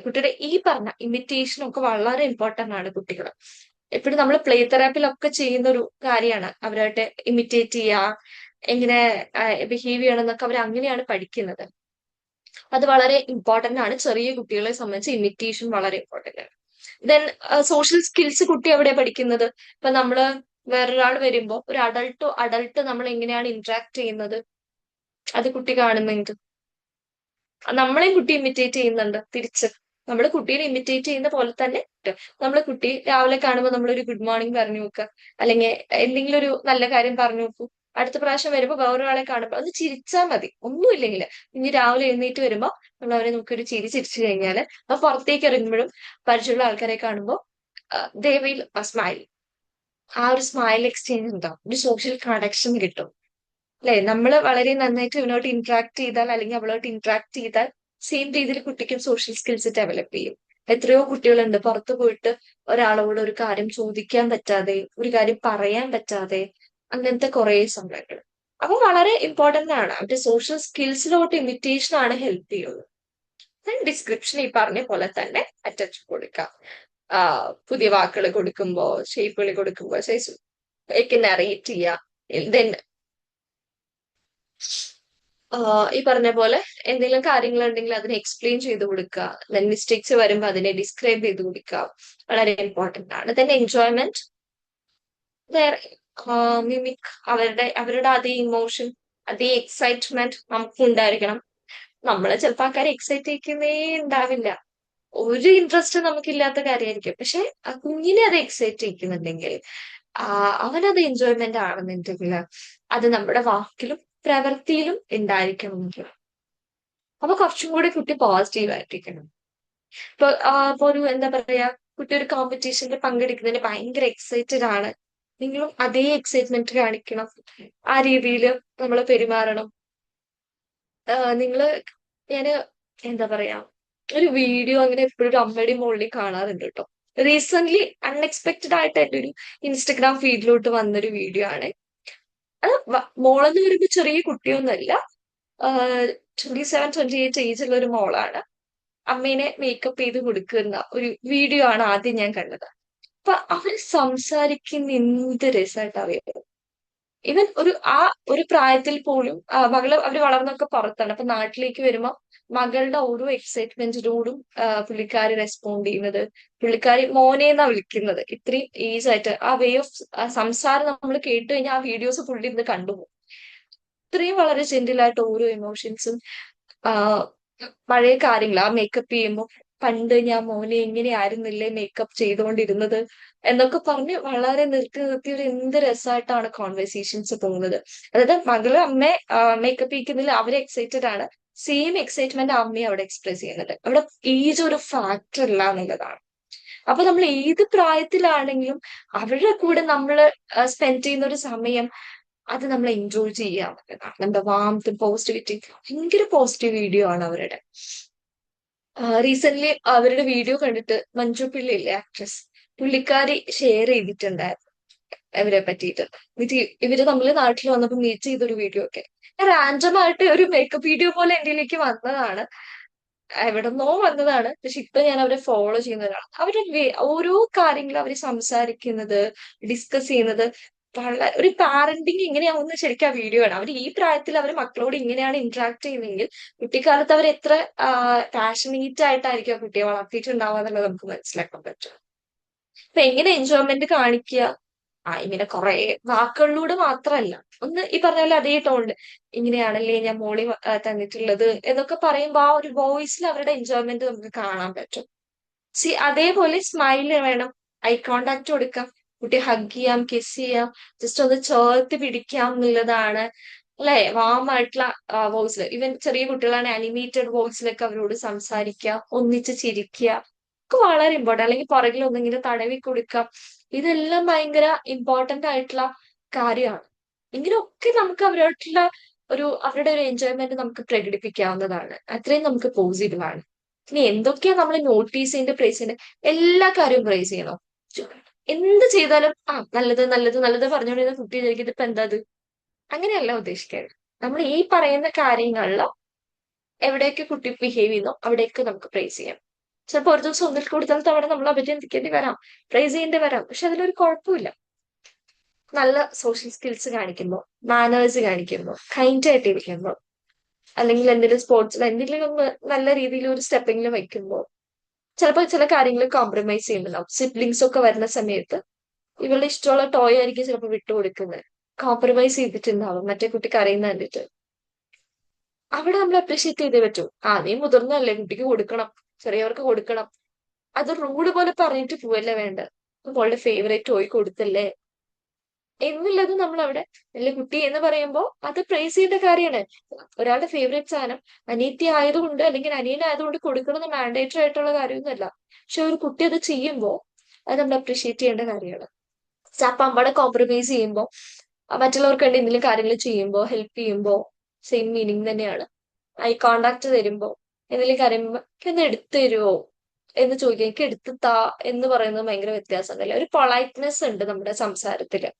കുട്ടിയുടെ ഈ പറഞ്ഞ ഇമിറ്റേഷൻ ഒക്കെ വളരെ ഇമ്പോർട്ടന്റ് ആണ് കുട്ടികൾ. എപ്പോഴും നമ്മൾ പ്ലേ തെറാപ്പിയിലൊക്കെ ചെയ്യുന്ന ഒരു കാര്യമാണ് അവരായിട്ട് ഇമിറ്റേറ്റ് ചെയ്യുക, എങ്ങനെ ബിഹേവ് ചെയ്യണം എന്നൊക്കെ അവർ അങ്ങനെയാണ് പഠിക്കുന്നത്. അത് വളരെ ഇമ്പോർട്ടന്റ് ആണ്. ചെറിയ കുട്ടികളെ സംബന്ധിച്ച് ഇമിറ്റേഷൻ വളരെ ഇമ്പോർട്ടന്റ് ആണ്. ദെൻ സോഷ്യൽ സ്കിൽസ് കുട്ടി എവിടെ പഠിക്കുന്നത്? ഇപ്പൊ നമ്മള് വേറൊരാൾ വരുമ്പോ ഒരു അഡൾട്ട് നമ്മൾ എങ്ങനെയാണ് ഇന്ററാക്ട് ചെയ്യുന്നത് അത് കുട്ടി കാണുന്നുണ്ട്. നമ്മളെയും കുട്ടി ഇമിറ്റേറ്റ് ചെയ്യുന്നുണ്ട് തിരിച്ച്. നമ്മൾ കുട്ടീനെ ഇമിറ്റേറ്റ് ചെയ്യുന്ന പോലെ തന്നെ നമ്മൾ കുട്ടി രാവിലെ കാണുമ്പോൾ നമ്മളൊരു ഗുഡ് മോർണിംഗ് പറഞ്ഞു നോക്കുക, അല്ലെങ്കിൽ എന്തെങ്കിലും ഒരു നല്ല കാര്യം പറഞ്ഞു നോക്കൂ. അടുത്ത പ്രാവശ്യം വരുമ്പോൾ വേറൊരാളെ കാണുമ്പോൾ അത് ചിരിച്ചാൽ മതി. ഒന്നുമില്ലെങ്കിൽ ഇനി രാവിലെ എഴുന്നേറ്റ് വരുമ്പോൾ നമ്മൾ അവരെ നമുക്കൊരു ചിരിച്ചു കഴിഞ്ഞാൽ അത് പുറത്തേക്ക് ഇറങ്ങുമ്പോഴും പരിചയമുള്ള ആൾക്കാരെ കാണുമ്പോൾ ദേ വിൽ സ്മൈൽ. ആ ഒരു സ്മൈൽ എക്സ്ചേഞ്ച് ഉണ്ടാവും, ഒരു സോഷ്യൽ കണക്ഷൻ കിട്ടും. അല്ലെ? നമ്മൾ വളരെ നന്നായിട്ട് ഇവനോട്ട് ഇന്ററാക്ട് ചെയ്താൽ അല്ലെങ്കിൽ അവളോട്ട് ഇന്ററാക്ട് ചെയ്താൽ സെയിം രീതിയിൽ കുട്ടിക്കും സോഷ്യൽ സ്കിൽസ് ഡെവലപ്പ് ചെയ്യും. എത്രയോ കുട്ടികളുണ്ട് പുറത്തു പോയിട്ട് ഒരാളോട് ഒരു കാര്യം ചോദിക്കാൻ പറ്റാതെ, ഒരു കാര്യം പറയാൻ പറ്റാതെ, അങ്ങനത്തെ കുറെ സംഭവങ്ങൾ. അപ്പൊ വളരെ ഇമ്പോർട്ടന്റ് ആണ്. അവരുടെ സോഷ്യൽ സ്കിൽസിലോട്ട് ഇമിറ്റേഷൻ ആണ് ഹെൽപ്പ് ചെയ്യുന്നത്. ഡിസ്ക്രിപ്ഷൻ ഈ പറഞ്ഞ പോലെ തന്നെ അറ്റച്ച് കൊടുക്കാം. പുതിയ വാക്കുകൾ കൊടുക്കുമ്പോ, ഷേപ്പുകൾ കൊടുക്കുമ്പോ നറേറ്റ് ചെയ്യുക. ദെൻ ഈ പറഞ്ഞ പോലെ എന്തെങ്കിലും കാര്യങ്ങൾ ഉണ്ടെങ്കിൽ അതിനെ എക്സ്പ്ലെയിൻ ചെയ്ത് കൊടുക്കുക. ദെൻ മിസ്റ്റേക്സ് വരുമ്പോൾ അതിനെ ഡിസ്ക്രൈബ് ചെയ്ത് കൊടുക്കുക. വളരെ ഇമ്പോർട്ടന്റ് ആണ്. ദെൻ എൻജോയ്മെന്റ്, മിമിക് അവരുടെ അതേ ഇമോഷൻ, അതേ എക്സൈറ്റ്മെന്റ് നമുക്ക് ഉണ്ടായിരിക്കണം. നമ്മളെ ചിലപ്പോൾ ആൾക്കാരെ എക്സൈറ്റ് ചെയ്യിക്കുന്നേ ഉണ്ടാവില്ല, ഒരു ഇൻട്രസ്റ്റ് നമുക്കില്ലാത്ത കാര്യമായിരിക്കും. പക്ഷെ ആ കുഞ്ഞിനെ അത് എക്സൈറ്റ് ചെയ്യിക്കുന്നുണ്ടെങ്കിൽ, അവനത് എൻജോയ്മെന്റ് ആണെന്നുണ്ടെങ്കിൽ അത് നമ്മുടെ വാക്കിലും പ്രവൃത്തിയിലും ഉണ്ടായിരിക്കണമെങ്കിൽ അപ്പൊ കുറച്ചും കൂടി കുട്ടി പോസിറ്റീവ് ആയിട്ടിരിക്കണം. ഇപ്പൊ ഒരു എന്താ പറയാ, കുട്ടി ഒരു കോമ്പറ്റീഷനിൽ പങ്കെടുക്കുന്നതിന് ഭയങ്കര എക്സൈറ്റഡ് ആണ്, നിങ്ങളും അതേ എക്സൈറ്റ്മെന്റ് കാണിക്കണം. ആ രീതിയിൽ നമ്മൾ പെരുമാറണം. നിങ്ങള് ഞാന് എന്താ പറയാ, ഒരു വീഡിയോ അങ്ങനെ എപ്പോഴും ഒരു അമ്മയുടെയും മോളിനെയും കാണാറുണ്ട് കേട്ടോ. റീസെന്റ് അൺഎക്സ്പെക്ടഡ് ആയിട്ട് എന്റെ ഒരു ഇൻസ്റ്റഗ്രാം ഫീഡിലോട്ട് വന്നൊരു വീഡിയോ ആണ്. അത് മോളെന്ന് പറയുമ്പോൾ ചെറിയ കുട്ടിയൊന്നുമല്ല, 27-28 ഏജുള്ള ഒരു മോളാണ്. അമ്മേനെ മേക്കപ്പ് ചെയ്ത് കൊടുക്കുന്ന ഒരു വീഡിയോ ആണ് ആദ്യം ഞാൻ കണ്ടത്. അപ്പൊ അവര് സംസാരിക്കുന്ന എന്ത് രസമായിട്ട് അറിയാം. ഇവൻ ഒരു പ്രായത്തിൽ പോലും അവര് വളർന്നൊക്കെ പുറത്താണ്. അപ്പൊ നാട്ടിലേക്ക് വരുമ്പോ മകളുടെ ഓരോ എക്സൈറ്റ്മെന്റിനോടും പുള്ളിക്കാരി റെസ്പോണ്ട് ചെയ്യുന്നത്, പുള്ളിക്കാരി മോനെന്നാ വിളിക്കുന്നത്. ഇത്രയും ഏജ് ആയിട്ട് ആ വേ ഓഫ് സംസാരം നമ്മൾ കേട്ട് കഴിഞ്ഞാൽ ആ വീഡിയോസ് പുള്ളി ഇന്ന് കണ്ടുപോകും. ഇത്രയും വളരെ ജെന്റിലായിട്ട് ഓരോ ഇമോഷൻസും പഴയ കാര്യങ്ങൾ ആ മേക്കപ്പ് ചെയ്യുമ്പോൾ പണ്ട് ഞാൻ മോനെ എങ്ങനെയായിരുന്നില്ലേ മേക്കപ്പ് ചെയ്തുകൊണ്ടിരുന്നത് എന്നൊക്കെ പറഞ്ഞ് വളരെ നിർത്തി ഒരു എന്ത് രസമായിട്ടാണ് കോൺവെർസേഷൻസ് പോകുന്നത്. അതായത് മകള് അമ്മയെ മേക്കപ്പ് ചെയ്യിക്കുന്നതിൽ അവര് എക്സൈറ്റഡ് ആണ്, സെയിം എക്സൈറ്റ്മെന്റ് അമ്മയെ അവിടെ എക്സ്പ്രസ് ചെയ്യുന്നുണ്ട്. അവിടെ ഏജ് ഒരു ഫാക്ടർ അല്ല എന്നുള്ളതാണ്. അപ്പൊ നമ്മൾ ഏത് പ്രായത്തിലാണെങ്കിലും അവരുടെ കൂടെ നമ്മൾ സ്പെൻഡ് ചെയ്യുന്ന ഒരു സമയം അത് നമ്മൾ എൻജോയ് ചെയ്യാം. നമ്മുടെ വാംത്തും പോസിറ്റിവിറ്റി, ഭയങ്കര പോസിറ്റീവ് വീഡിയോ ആണ് അവരുടെ. റീസെന്റ് അവരുടെ വീഡിയോ കണ്ടിട്ട് മഞ്ജു പിള്ള ഇല്ലേ ആക്ട്രസ്, പുള്ളിക്കാരി ഷെയർ ചെയ്തിട്ടുണ്ടായിരുന്നു ഇവരെ പറ്റിയിട്ട്. ഇവര് നമ്മള് നാട്ടിൽ വന്നപ്പോ മീറ്റ് ചെയ്തൊരു വീഡിയോ ഒക്കെ റാൻഡം ആയിട്ട് ഒരു മേക്കപ്പ് വീഡിയോ പോലെ എന്റെയിലേക്ക് വന്നതാണ്, എവിടെന്നോ വന്നതാണ്. പക്ഷെ ഇപ്പൊ ഞാൻ അവരെ ഫോളോ ചെയ്യുന്നതാണ്. അവരുടെ ഓരോ കാര്യങ്ങളും അവര് സംസാരിക്കുന്നത്, ഡിസ്കസ് ചെയ്യുന്നത് വളരെ ഒരു പാരന്റിങ് എങ്ങനെയാവുന്ന ശരിക്കും ആ വീഡിയോ ആണ്. അവർ ഈ പ്രായത്തിൽ അവർ മക്കളോട് ഇങ്ങനെയാണ് ഇന്ററാക്ട് ചെയ്യുന്നതെങ്കിൽ കുട്ടിക്കാലത്ത് അവർ എത്ര പാഷനേറ്റ് ആയിട്ടായിരിക്കും ആ കുട്ടിയെ വളർത്തിയിട്ടുണ്ടാവുക എന്നുള്ളത് നമുക്ക് മനസ്സിലാക്കാൻ പറ്റും. അപ്പൊ എങ്ങനെ എൻജോയ്മെന്റ് കാണിക്കുക, ഇങ്ങനെ കുറെ വാക്കുകളിലൂടെ മാത്രമല്ല, ഒന്ന് ഈ പറഞ്ഞ പോലെ അതേ ടോണില് ഇങ്ങനെയാണല്ലേ ഞാൻ മോളി തന്നിട്ടുള്ളത് എന്നൊക്കെ പറയുമ്പോൾ ആ ഒരു വോയിസിൽ അവരുടെ എൻജോയ്മെന്റ് നമുക്ക് കാണാൻ പറ്റും. അതേപോലെ സ്മൈല് വേണം, ഐ കോണ്ടാക്ട് കൊടുക്കാം, കുട്ടി ഹഗ് ചെയ്യാം, കിസ് ചെയ്യാം, ജസ്റ്റ് ഒന്ന് ചേർത്ത് പിടിക്കാം എന്നുള്ളതാണ്. അല്ലെ? വാമായിട്ടുള്ള വോയിസിൽ, ഈവൻ ചെറിയ കുട്ടികളാണ് അനിമേറ്റഡ് വോയിസിലൊക്കെ അവരോട് സംസാരിക്കുക, ഒന്നിച്ച് ചിരിക്കുക ഒക്കെ വളരെ ഇമ്പോർട്ടന്റ്. അല്ലെങ്കിൽ പുറകിൽ ഒന്നിങ്ങനെ തടവി കൊടുക്കാം. ഇതെല്ലാം ഭയങ്കര ഇമ്പോർട്ടന്റ് ആയിട്ടുള്ള കാര്യമാണ്. ഇങ്ങനെയൊക്കെ നമുക്ക് അവരുടെ ഒരു എൻജോയ്മെന്റ് നമുക്ക് പ്രകടിപ്പിക്കാവുന്നതാണ്. അത്രയും നമുക്ക് പോസിറ്റീവ് ആണ്. ഇനി എന്തൊക്കെയാ നമ്മൾ നോട്ടീസ് ചെയ്യേണ്ട, പ്രൈസ് ചെയ്യേണ്ട, എല്ലാ കാര്യവും പ്രൈസ് ചെയ്യണോ? എന്ത് ചെയ്താലും നല്ലത് നല്ലത് നല്ലത് പറഞ്ഞുകൊണ്ടിരുന്ന കുട്ടി വിചാരിക്കും ഇപ്പൊ എന്താ അത്. അങ്ങനെയല്ല ഉദ്ദേശിക്കുന്നത്. നമ്മൾ ഈ പറയുന്ന കാര്യങ്ങളിൽ എവിടെയൊക്കെ കുട്ടി ബിഹേവ് ചെയ്യുന്നോ അവിടെയൊക്കെ നമുക്ക് പ്രൈസ് ചെയ്യാം. ചിലപ്പോൾ ഒരു ദിവസം ഒന്നിൽ കൂടുതൽ തവണ നമ്മൾ അഭിനന്ദിക്കേണ്ടി വരാം, പ്രൈസ് ചെയ്യേണ്ടി വരാം. പക്ഷെ അതിലൊരു കുഴപ്പമില്ല. നല്ല സോഷ്യൽ സ്കിൽസ് കാണിക്കുമ്പോൾ, മാനേഴ്സ് കാണിക്കുമ്പോൾ, കൈൻഡ് ആയിട്ട് ഇരിക്കുമ്പോൾ, അല്ലെങ്കിൽ എന്തെങ്കിലും സ്പോർട്സിൽ എന്തെങ്കിലും ഒന്ന് നല്ല രീതിയിൽ ഒരു സ്റ്റെപ്പിങ്ങിൽ വയ്ക്കുമ്പോൾ ചിലപ്പോൾ ചില കാര്യങ്ങൾ കോംപ്രമൈസ് ചെയ്യുന്നുണ്ടാവും. സിബ്ലിങ്സ് ഒക്കെ വരുന്ന സമയത്ത് ഇവളുടെ ഇഷ്ടമുള്ള ടോയ് ആയിരിക്കും ചിലപ്പോൾ വിട്ടുകൊടുക്കുന്നത്, കോംപ്രമൈസ് ചെയ്തിട്ടുണ്ടാവും മറ്റേ കുട്ടി കരയുന്ന കണ്ടിട്ട്. അവിടെ നമ്മൾ അപ്രീഷിയേറ്റ് ചെയ്തേ പറ്റൂ. നീ മുതിർന്നല്ലേ, കുട്ടിക്ക് കൊടുക്കണം, ചെറിയവർക്ക് കൊടുക്കണം. അത് റൂള് പോലെ പറഞ്ഞിട്ട് പോവല്ലേ വേണ്ട. മോളുടെ ഫേവറേറ്റ് ടോയ് കൊടുത്തല്ലേ എന്നുള്ളത് നമ്മൾ അവിടെ, അല്ലെ കുട്ടി എന്ന് പറയുമ്പോൾ അത് പ്രൈസ് ചെയ്യേണ്ട കാര്യമാണ്. ഒരാളുടെ ഫേവറേറ്റ് സാധനം അനിയത്തി ആയതുകൊണ്ട് അല്ലെങ്കിൽ അനിയനായതുകൊണ്ട് കൊടുക്കണമെന്ന് മാൻഡേറ്ററി ആയിട്ടുള്ള കാര്യമൊന്നുമല്ല. പക്ഷെ ഒരു കുട്ടി അത് ചെയ്യുമ്പോൾ അത് നമ്മൾ അപ്രീഷിയേറ്റ് ചെയ്യേണ്ട കാര്യമാണ്. അപ്പൊ അവിടെ കോംപ്രമൈസ് ചെയ്യുമ്പോൾ, മറ്റുള്ളവർക്ക് വേണ്ടി എന്തെങ്കിലും കാര്യങ്ങൾ ചെയ്യുമ്പോൾ, ഹെൽപ്പ് ചെയ്യുമ്പോൾ സെയിം മീനിങ് തന്നെയാണ്. ഐ കോണ്ടാക്ട് തരുമ്പോൾ, എന്തെങ്കിലും കാര്യം ഒന്ന് എടുത്തു തരുമോ എന്ന് ചോദിക്കുക, എനിക്ക് എടുത്തു താ എന്ന് പറയുന്നത് ഭയങ്കര വ്യത്യാസം അല്ലേ. ഒരു പൊളൈറ്റ്നെസ് ഉണ്ട് നമ്മുടെ സംസാരത്തില്.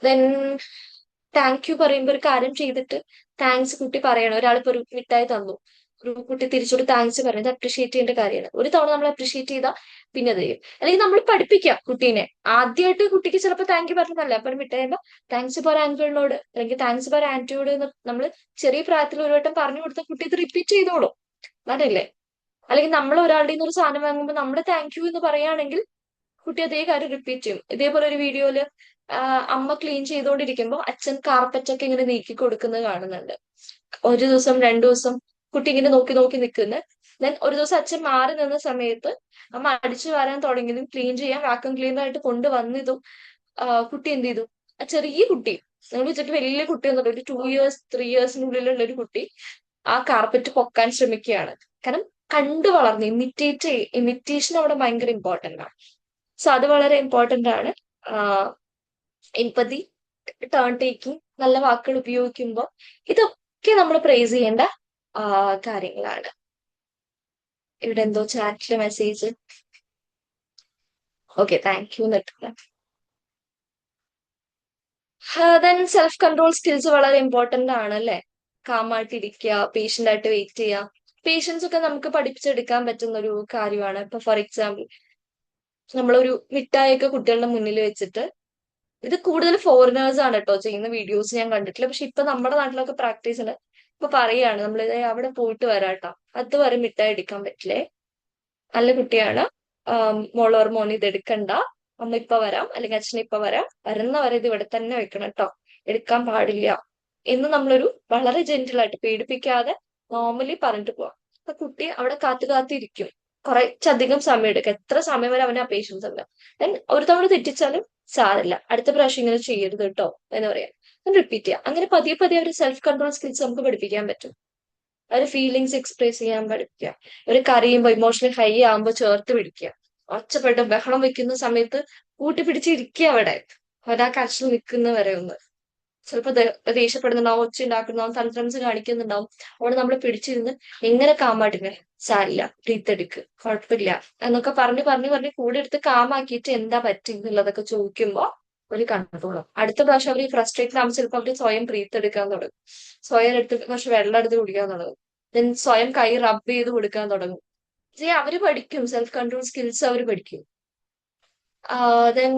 ദെൻ താങ്ക് യു പറയുമ്പോൾ ഒരു കാര്യം ചെയ്തിട്ട് താങ്ക്സ് കുട്ടി പറയണം. ഒരാളിപ്പോ ഒരു മിഠായി തന്നു, ഒരു കുട്ടി തിരിച്ചോട് താങ്ക്സ് പറയുന്നത് അപ്രീഷിയേറ്റ് ചെയ്യേണ്ട കാര്യമാണ്. ഒരു തവണ നമ്മൾ അപ്രീഷിയേറ്റ് ചെയ്താൽ പിന്നെ അത് ചെയ്യും. അല്ലെങ്കിൽ നമ്മൾ പഠിപ്പിക്കാം കുട്ടീനെ. ആദ്യമായിട്ട് കുട്ടിക്ക് ചിലപ്പോൾ താങ്ക് യു പറഞ്ഞതല്ല, അപ്പൊ ഒരു മിഠായി താങ്ക്സ് ഫോർ അങ്കിളിനോട് അല്ലെങ്കിൽ താങ്ക്സ് ഫോർ ആന്റിയോട് എന്ന് നമ്മൾ ചെറിയ പ്രായത്തിൽ ഒരു വട്ടം പറഞ്ഞു കൊടുത്ത കുട്ടി ഇത് റിപ്പീറ്റ് ചെയ്തോളും. അതല്ലേ? അല്ലെങ്കിൽ നമ്മൾ ഒരാളുടെ നിന്ന് ഒരു സാധനം വാങ്ങുമ്പോൾ നമ്മൾ താങ്ക് യു എന്ന് പറയുകയാണെങ്കിൽ കുട്ടി അതേ കാര്യം റിപ്പീറ്റ് ചെയ്യും. ഇതേപോലെ ഒരു വീഡിയോയില് അമ്മ ക്ലീൻ ചെയ്തുകൊണ്ടിരിക്കുമ്പോൾ അച്ഛൻ കാർപ്പറ്റ് ഒക്കെ ഇങ്ങനെ നീക്കി കൊടുക്കുന്നത് കാണുന്നുണ്ട്. ഒരു ദിവസം 2 ദിവസം കുട്ടി ഇങ്ങനെ നോക്കി നോക്കി നിൽക്കുന്നു. ദെൻ ഒരു ദിവസം അച്ഛൻ മാറി നിന്ന സമയത്ത് അമ്മ അടിച്ചു വാരാൻ തുടങ്ങിയതും ക്ലീൻ ചെയ്യാൻ വാക്വം ക്ലീനർ ആയിട്ട് കൊണ്ടുവന്നതും കുട്ടി എന്ത് ചെയ്തു? ചെറിയ കുട്ടി, നമ്മൾ വെച്ചിട്ട് വലിയ കുട്ടിയൊന്നുമില്ല, ഒരു 2 years 3 yearsനുള്ളിലുള്ള ഒരു കുട്ടി ആ കാർപ്പറ്റ് പൊക്കാൻ ശ്രമിക്കുകയാണ്. കാരണം കണ്ടു വളർന്നു. ഇമിറ്റേഷൻ അവിടെ ഭയങ്കര ഇമ്പോർട്ടന്റ് ആണ്. സോ അത് വളരെ ഇമ്പോർട്ടന്റ് ആണ്. എംപതി, ടേൺ ടേക്കിംഗ്, നല്ല വാക്കുകൾ ഉപയോഗിക്കുമ്പോൾ ഇതൊക്കെ നമ്മൾ പ്രൈസ് ചെയ്യേണ്ട കാര്യങ്ങളാണ്. ഇവിടെ എന്തോ ചാറ്റില് മെസ്സേജ്, ഓക്കെ താങ്ക് യു എന്നിട്ട്. ദെൻ സെൽഫ് കൺട്രോൾ സ്കിൽസ് വളരെ ഇമ്പോർട്ടന്റ് ആണ് അല്ലെ. കാമായിട്ടിരിക്കുക, പേഷ്യന്റ് ആയിട്ട് വെയിറ്റ് ചെയ്യുക. പേഷ്യൻസ് ഒക്കെ നമുക്ക് പഠിപ്പിച്ചെടുക്കാൻ പറ്റുന്ന ഒരു കാര്യമാണ്. ഇപ്പൊ ഫോർ എക്സാമ്പിൾ നമ്മളൊരു മിഠായിയൊക്കെ കുട്ടികളുടെ മുന്നിൽ വെച്ചിട്ട്, ഇത് കൂടുതൽ ഫോറിനേഴ്സ് ആണ് കേട്ടോ ചെയ്യുന്ന വീഡിയോസ് ഞാൻ കണ്ടിട്ടില്ല. പക്ഷെ ഇപ്പൊ നമ്മുടെ നാട്ടിലൊക്കെ പ്രാക്ടീസിന് ഇപ്പൊ പറയാണ്, നമ്മൾ അവിടെ പോയിട്ട് വരാട്ടോ, അതുവരെ മിഠായി എടുക്കാൻ പറ്റില്ലേ, നല്ല കുട്ടിയാണ്, മോളോർ മോൻ ഇത് എടുക്കണ്ട, അമ്മ ഇപ്പൊ വരാം അല്ലെങ്കിൽ അച്ഛൻ ഇപ്പൊ വരാം, വരുന്നവരെ ഇത് ഇവിടെ തന്നെ വെക്കണം കേട്ടോ, എടുക്കാൻ പാടില്ല എന്ന് നമ്മളൊരു വളരെ ജെന്റിലായിട്ട് പേടിപ്പിക്കാതെ നോർമലി പറഞ്ഞിട്ട് പോവാം. അപ്പൊ കുട്ടി അവിടെ കാത്തിരിക്കും. കുറച്ചധികം സമയം എടുക്കും. എത്ര സമയം വരെ അവന് ആ പേഷ്യൻസ് ഉണ്ട്. ദെൻ ഒരു തവണ തെറ്റിച്ചാലും സാരമില്ല, അടുത്ത പ്രാവശ്യം ഇങ്ങനെ ചെയ്യരുത് കേട്ടോ എന്ന് പറയാം. റിപ്പീറ്റ് ചെയ്യാം. അങ്ങനെ പതിയെ പതിയെ ഒരു സെൽഫ് കൺട്രോൾ സ്കിൽസ് നമുക്ക് പഠിപ്പിക്കാൻ പറ്റും. ഒരു ഫീലിങ്സ് എക്സ്പ്രസ് ചെയ്യാൻ പഠിക്കുക. ഒരു കരയുമ്പോൾ ഇമോഷണൽ ഹൈ ആകുമ്പോൾ ചേർത്ത് പിടിക്കുക. ഒച്ചപ്പെട്ട് ബഹളം വെക്കുന്ന സമയത്ത് കൂട്ടിപ്പിടിച്ചിരിക്കുക അവിടെ, ഒരാ കരച്ചിൽ നിൽക്കുന്നവരെ ഒന്ന്. ചിലപ്പോൾ ദേഷ്യപ്പെടുന്നുണ്ടാവും, ഒച്ച ഉണ്ടാക്കുന്നുണ്ടാവും, തന്ത്രംസ് കാണിക്കുന്നുണ്ടാവും. അവിടെ നമ്മൾ പിടിച്ചിരുന്ന് എങ്ങനെ കാമാട്ടിനെ, സാരില്ല, ബ്രീത്ത് എടുക്ക്, കുഴപ്പമില്ല എന്നൊക്കെ പറഞ്ഞ് കൂടെ എടുത്ത് കാമാക്കിയിട്ട് എന്താ പറ്റുന്നുള്ളതൊക്കെ ചോദിക്കുമ്പോൾ ഒരു കൺട്രോളും. അടുത്ത പ്രാവശ്യം അവർ ഫ്രസ്ട്രേറ്റഡ് ആകുമ്പോൾ ചിലപ്പോൾ അവർ സ്വയം ബ്രീത്ത് എടുക്കാൻ തുടങ്ങും, സ്വയം എടുത്ത് കുറച്ച് വെള്ളം എടുത്ത് കുടിക്കാൻ തുടങ്ങും, ദെൻ സ്വയം കൈ റബ്ബ് ചെയ്ത് കൊടുക്കാൻ തുടങ്ങും. അവര് പഠിക്കും, സെൽഫ് കൺട്രോൾ സ്കിൽസ് അവർ പഠിക്കും. Then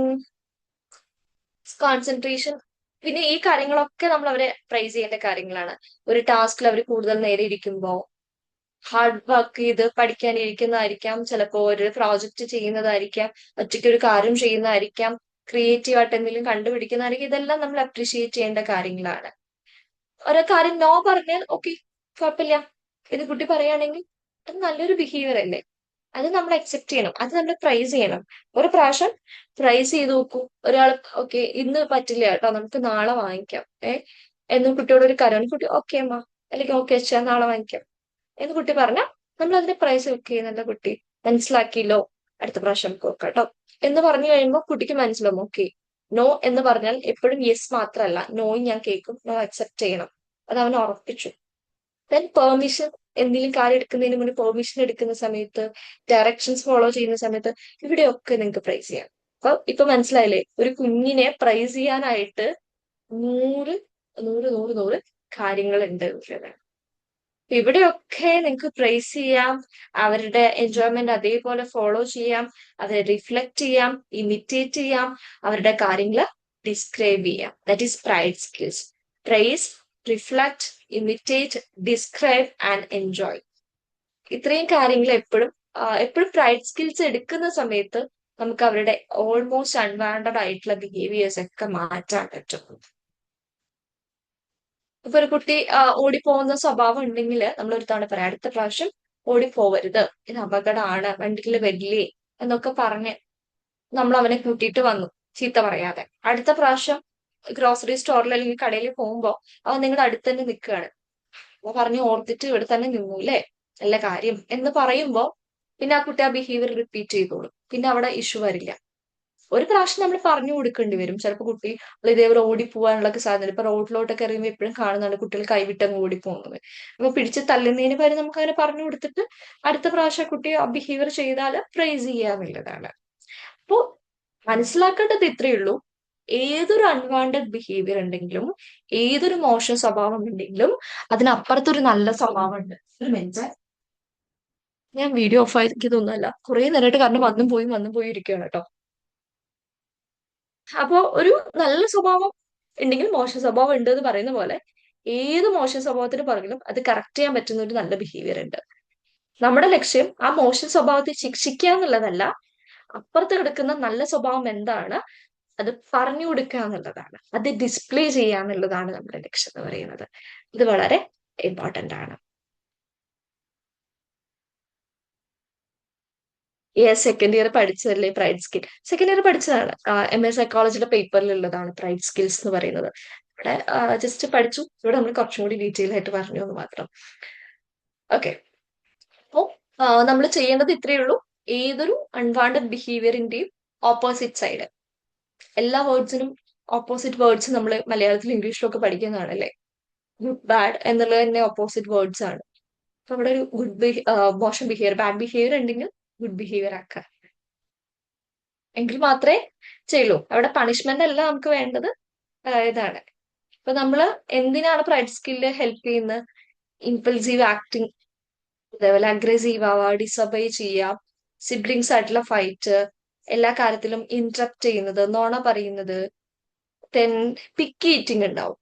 concentration. പിന്നെ ഈ കാര്യങ്ങളൊക്കെ നമ്മൾ അവരെ പ്രൈസ് ചെയ്യേണ്ട കാര്യങ്ങളാണ്. ഒരു ടാസ്കിൽ അവർ കൂടുതൽ നേരെ ഇരിക്കുമ്പോൾ ഹാർഡ് വർക്ക് ചെയ്ത് പഠിക്കാനിരിക്കുന്നതായിരിക്കാം, ചിലപ്പോൾ ഒരു പ്രോജക്റ്റ് ചെയ്യുന്നതായിരിക്കാം, ഒറ്റയ്ക്ക് ഒരു കാര്യം ചെയ്യുന്നതായിരിക്കാം, ക്രിയേറ്റീവ് ആയിട്ട് എന്തെങ്കിലും കണ്ടുപിടിക്കുന്നതായിരിക്കും. ഇതെല്ലാം നമ്മൾ അപ്രീഷിയേറ്റ് ചെയ്യേണ്ട കാര്യങ്ങളാണ്. ഓരോ കാര്യം നോ പറഞ്ഞാൽ ഓക്കെ കുഴപ്പമില്ല ഇത് കുട്ടി പറയുകയാണെങ്കിൽ അത് നല്ലൊരു ബിഹേവിയർ അല്ലേ, അത് നമ്മൾ അക്സെപ്റ്റ് ചെയ്യണം, അത് നമ്മൾ പ്രൈസ് ചെയ്യണം. ഒരു പ്രാവശ്യം പ്രൈസ് ചെയ്ത് നോക്കൂ. ഒരാൾ ഓക്കെ ഇന്ന് പറ്റില്ല കേട്ടോ, നമുക്ക് നാളെ വാങ്ങിക്കാം എന്നും കുട്ടിയോട് ഒരു കാര്യം, കുട്ടി ഓക്കെ അമ്മ അല്ലെങ്കിൽ ഓക്കെ അച്ഛാ നാളെ വാങ്ങിക്കാം എന്ന് കുട്ടി പറഞ്ഞാൽ നമ്മൾ അതിന്റെ പ്രൈസ് വെക്ക് ചെയ്യുന്നുണ്ട്. കുട്ടി മനസ്സിലാക്കിയല്ലോ, അടുത്ത പ്രാവശ്യം നമുക്ക് നോക്കാം കേട്ടോ എന്ന് പറഞ്ഞു കഴിയുമ്പോൾ കുട്ടിക്ക് മനസ്സിലാവും. ഓക്കെ നോ എന്ന് പറഞ്ഞാൽ എപ്പോഴും യെസ് മാത്രമല്ല, നോയും ഞാൻ കേൾക്കും, നോ അക്സെപ്റ്റ് ചെയ്യണം, അത് അവൻ ഉറപ്പിച്ചു. Then permission. എന്തെങ്കിലും കാര്യം എടുക്കുന്നതിന് മുന്നേ പെർമിഷൻ എടുക്കുന്ന സമയത്ത്, ഡയറക്ഷൻസ് ഫോളോ ചെയ്യുന്ന സമയത്ത് ഇവിടെയൊക്കെ നിങ്ങൾക്ക് പ്രൈസ് ചെയ്യാം. ഇപ്പൊ മനസ്സിലായില്ലേ, ഒരു കുഞ്ഞിനെ പ്രൈസ് ചെയ്യാനായിട്ട് 100 കാര്യങ്ങളുണ്ട്. ഇവിടെയൊക്കെ നിങ്ങൾക്ക് പ്രൈസ് ചെയ്യാം, അവരുടെ എൻജോയ്മെന്റ് അതേപോലെ ഫോളോ ചെയ്യാം, അവരെ റിഫ്ലക്ട് ചെയ്യാം, ഇമിറ്റേറ്റ് ചെയ്യാം, അവരുടെ കാര്യങ്ങൾ ഡിസ്ക്രൈബ് ചെയ്യാം. That is pride skills. Praise, reflect, imitate, describe and enjoy. ഇത്രയും കാര്യങ്ങൾ എപ്പോഴും പ്രൈഡ് സ്കിൽസ് എടുക്കുന്ന സമയത്ത് നമുക്ക് അവരുടെ ഓൾമോസ്റ്റ് അൺവാണ്ടഡ് ആയിട്ടുള്ള ബിഹേവിയേഴ്സ് ഒക്കെ മാറ്റാൻ പറ്റും. ഇപ്പൊ ഒരു കുട്ടി ഓടിപ്പോകുന്ന സ്വഭാവം ഉണ്ടെങ്കിൽ നമ്മൾ ഒരു തവണ പറയാം, അടുത്ത പ്രാവശ്യം ഓടിപ്പോവരുത്, ഇത് അപകടമാണ്, വണ്ടിയിൽ വരില്ലേ എന്നൊക്കെ പറഞ്ഞ് നമ്മൾ അവനെ കൂട്ടിയിട്ട് വന്നു, ചീത്ത പറയാതെ. അടുത്ത പ്രാവശ്യം ഗ്രോസറി സ്റ്റോറിൽ അല്ലെങ്കിൽ കടയിൽ പോകുമ്പോ അവൻ നിങ്ങളുടെ അടുത്ത് തന്നെ നിൽക്കുകയാണ്, അപ്പൊ പറഞ്ഞു ഓർത്തിട്ട് ഇവിടെ തന്നെ നിന്നൂല്ലേ, നല്ല കാര്യം എന്ന് പറയുമ്പോ പിന്നെ ആ കുട്ടി ആ ബിഹേവിയർ റിപ്പീറ്റ് ചെയ്തോളും, പിന്നെ അവിടെ ഇഷ്യൂ വരില്ല. ഒരു പ്രാവശ്യം നമ്മൾ പറഞ്ഞു കൊടുക്കേണ്ടി വരും. ചിലപ്പോൾ കുട്ടി ഇതേപോലെ ഓടിപ്പോവാനുള്ള സാധ്യത. ഇപ്പൊ റോഡിലോട്ടൊക്കെ ഇറങ്ങുമ്പോൾ എപ്പോഴും കാണുന്നതാണ് കുട്ടികൾ കൈവിട്ടങ്ങ് ഓടിപ്പോകുന്നത്. അപ്പൊ പിടിച്ച് തല്ലുന്നതിന് പകരം നമുക്ക് അങ്ങനെ പറഞ്ഞു കൊടുത്തിട്ട് അടുത്ത പ്രാവശ്യം കുട്ടി ആ ബിഹേവിയർ ചെയ്താൽ പ്രൈസ് ചെയ്യാന്നുള്ളതാണ്. അപ്പോ മനസ്സിലാക്കേണ്ടത് ഇത്രയേ ഉള്ളൂ, ഏതൊരു അൺവാണ്ടഡ് ബിഹേവിയർ ഉണ്ടെങ്കിലും, ഏതൊരു മോശം സ്വഭാവം ഉണ്ടെങ്കിലും അതിനപ്പുറത്തൊരു നല്ല സ്വഭാവം ഉണ്ട്. ഒരു മിനിറ്റ്, ഞാൻ വീഡിയോ ഓഫ് ആയിരിക്കുന്നൊന്നുമല്ല, കുറെ നേരമായിട്ട് കാരണം വന്നും പോയി ഇരിക്കുകയാണ് കേട്ടോ. അപ്പോ ഒരു നല്ല സ്വഭാവം ഉണ്ടെങ്കിൽ മോശം സ്വഭാവം ഉണ്ട് എന്ന് പറയുന്ന പോലെ ഏത് മോശം സ്വഭാവത്തിന് പുറകിലും അത് കറക്റ്റ് ചെയ്യാൻ പറ്റുന്ന ഒരു നല്ല ബിഹേവിയർ ഉണ്ട്. നമ്മുടെ ലക്ഷ്യം ആ മോശം സ്വഭാവത്തെ ശിക്ഷിക്കുക എന്നുള്ളതല്ല, അപ്പുറത്ത് കിടക്കുന്ന നല്ല സ്വഭാവം എന്താണ് അത് പറഞ്ഞു കൊടുക്കുക എന്നുള്ളതാണ്, അത് ഡിസ്പ്ലേ ചെയ്യുക എന്നുള്ളതാണ് നമ്മുടെ ലക്ഷ്യം എന്ന് പറയുന്നത്. ഇത് വളരെ ഇമ്പോർട്ടന്റ് ആണ്. സെക്കൻഡ് ഇയർ പഠിച്ചതല്ലേ പ്രൈഡ് സ്കിൽ? സെക്കൻഡ് ഇയർ പഠിച്ചതാണ്, MA സൈക്കോളജിയുടെ പേപ്പറിലുള്ളതാണ് പ്രൈഡ് സ്കിൽസ് എന്ന് പറയുന്നത്. ഇവിടെ ജസ്റ്റ് പഠിച്ചു, ഇവിടെ നമ്മൾ കുറച്ചും കൂടി ഡീറ്റെയിൽ ആയിട്ട് പറഞ്ഞു എന്ന് മാത്രം. ഓക്കെ, അപ്പോ നമ്മൾ ചെയ്യേണ്ടത് ഇത്രയേ ഉള്ളൂ. ഏതൊരു അൺവാണ്ടഡ് ബിഹേവിയറിന്റെയും ഓപ്പോസിറ്റ് സൈഡ്, എല്ലാ വേർഡ്സിനും ഓപ്പോസിറ്റ് വേർഡ്സ് നമ്മൾ മലയാളത്തിലും ഇംഗ്ലീഷിലും ഒക്കെ പഠിക്കുന്നതാണല്ലേ. ഗുഡ് ബാഡ് എന്നുള്ളത് തന്നെ ഓപ്പോസിറ്റ് വേർഡ്സ് ആണ്. അപ്പൊ അവിടെ ഒരു മോശം ബിഹേവിയർ, ബാഡ് ബിഹേവിയർ ഉണ്ടെങ്കിൽ ഗുഡ് ബിഹേവിയർ ആക്കുക, എങ്കിൽ മാത്രമേ ചെയ്യുള്ളൂ. അവിടെ പണിഷ്മെന്റ് അല്ല നമുക്ക് വേണ്ടത്, ഇതാണ്. ഇപ്പൊ നമ്മള് എന്തിനാണ് പ്രൈഡ് സ്കില്ല് ഹെൽപ്പ് ചെയ്യുന്നത്? ഇമ്പൾസീവ് ആക്ടിങ്, അതേപോലെ അഗ്രസീവ് ആവുക, ഡിസൊബേ ചെയ്യുക, സിബ്ലിങ്സ് ആയിട്ടുള്ള ഫൈറ്റ്, എല്ലാ കാര്യത്തിലും ഇന്ററപ്റ്റ് ചെയ്യുന്നത്, നോണ പറയുന്നത്, ദെൻ പിക്കി ഈറ്റിംഗ് ഉണ്ടാവും,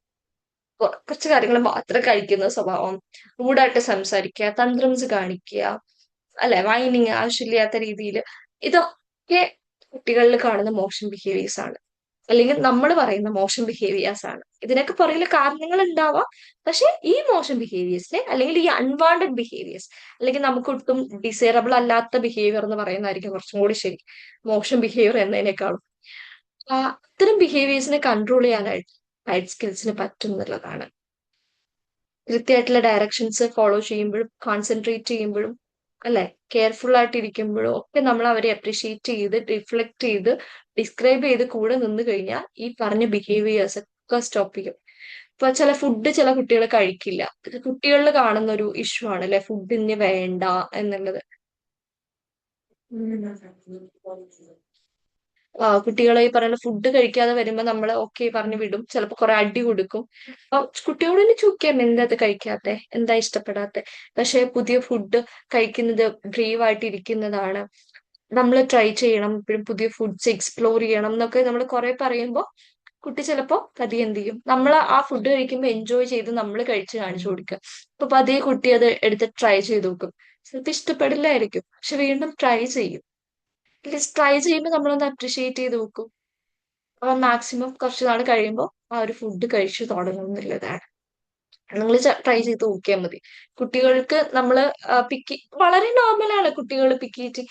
കുറച്ച് കാര്യങ്ങൾ മാത്രം കഴിക്കുന്ന സ്വഭാവം, റൂഡായിട്ട് സംസാരിക്കുക, തന്ത്രംസ് കാണിക്കുക, അല്ലെ, വൈനിങ് ആവശ്യമില്ലാത്ത രീതിയിൽ, ഇതൊക്കെ കുട്ടികളിൽ കാണുന്ന മോശം ബിഹേവിയേഴ്സ് ആണ്, അല്ലെങ്കിൽ നമ്മൾ പറയുന്ന മോശം ബിഹേവിയേഴ്സ് ആണ്. ഇതിനൊക്കെ പുറകിൽ കാരണങ്ങൾ ഉണ്ടാവാം, പക്ഷെ ഈ മോശം ബിഹേവിയേഴ്സിനെ, അല്ലെങ്കിൽ ഈ അൺവാണ്ടഡ് ബിഹേവിയേഴ്സ്, അല്ലെങ്കിൽ നമുക്ക് ഒട്ടും ഡിസൈറബിൾ അല്ലാത്ത ബിഹേവിയർ എന്ന് പറയുന്നതായിരിക്കും കുറച്ചും കൂടി ശരി, മോശം ബിഹേവിയർ എന്നതിനേക്കാളും. അത്തരം ബിഹേവിയേഴ്സിനെ കൺട്രോൾ ചെയ്യാനായിട്ട് പ്രൈഡ് സ്കിൽസിന് പറ്റും എന്നുള്ളതാണ്. കൃത്യമായിട്ടുള്ള ഡയറക്ഷൻസ് ഫോളോ ചെയ്യുമ്പോഴും കോൺസെൻട്രേറ്റ് ചെയ്യുമ്പോഴും, അല്ലെ, കെയർഫുൾ ആയിട്ട് ഇരിക്കുമ്പോഴും ഒക്കെ നമ്മൾ അവരെ അപ്രീഷിയേറ്റ് ചെയ്ത് റിഫ്ലക്ട് ചെയ്ത് ഡിസ്ക്രൈബ് ചെയ്ത് കൂടെ നിന്ന് കഴിഞ്ഞാൽ ഈ പറഞ്ഞ ബിഹേവിയേഴ്സ് ഒക്കെ സ്റ്റോപ്പ് ചെയ്യും. ഇപ്പൊ ചില ഫുഡ് ചില കുട്ടികൾ കഴിക്കില്ല, ഇത് കുട്ടികളിൽ കാണുന്ന ഒരു ഇഷ്യൂ ആണ്, അല്ലെ, ഫുഡിന് വേണ്ട എന്നുള്ളത്. കുട്ടികളെ ഈ പറയുന്ന ഫുഡ് കഴിക്കാതെ വരുമ്പോ നമ്മൾ ഓക്കെ പറഞ്ഞു വിടും, ചിലപ്പോൾ കുറെ അടി കൊടുക്കും. അപ്പൊ കുട്ടിയോട് തന്നെ ചോദിക്കാം, എന്താ ഇത് കഴിക്കാത്തെ, എന്താ ഇഷ്ടപ്പെടാത്തെ? പക്ഷെ പുതിയ ഫുഡ് കഴിക്കുന്നത് ബ്രേവ് ആയിട്ട് ഇരിക്കുന്നതാണ്, നമ്മൾ ട്രൈ ചെയ്യണം, ഇപ്പോഴും പുതിയ ഫുഡ്സ് എക്സ്പ്ലോർ ചെയ്യണം എന്നൊക്കെ നമ്മൾ കുറെ പറയുമ്പോൾ കുട്ടി ചിലപ്പോ പതിയെ എന്ത് ചെയ്യും, നമ്മൾ ആ ഫുഡ് കഴിക്കുമ്പോൾ എൻജോയ് ചെയ്ത് നമ്മൾ കഴിച്ച് കാണിച്ചു കൊടുക്കുക. അപ്പൊ പതിയെ കുട്ടി അത് എടുത്ത് ട്രൈ ചെയ്ത് നോക്കും. ചിലപ്പോൾ ഇഷ്ടപ്പെടില്ലായിരിക്കും, പക്ഷെ വീണ്ടും ട്രൈ ചെയ്യും. ട്രൈ ചെയ്യുമ്പോൾ നമ്മളൊന്ന് അപ്രീഷിയേറ്റ് ചെയ്ത് നോക്കും. അപ്പൊ മാക്സിമം കുറച്ച് നാൾ കഴിയുമ്പോൾ ആ ഒരു ഫുഡ് കഴിച്ചു തുടങ്ങും എന്നുള്ളതാണ്. നിങ്ങൾ ട്രൈ ചെയ്ത് നോക്കിയാൽ മതി. കുട്ടികൾക്ക് നമ്മൾ പിക്കി, വളരെ നോർമലാണ് കുട്ടികൾ പിക്കിയിട്ട്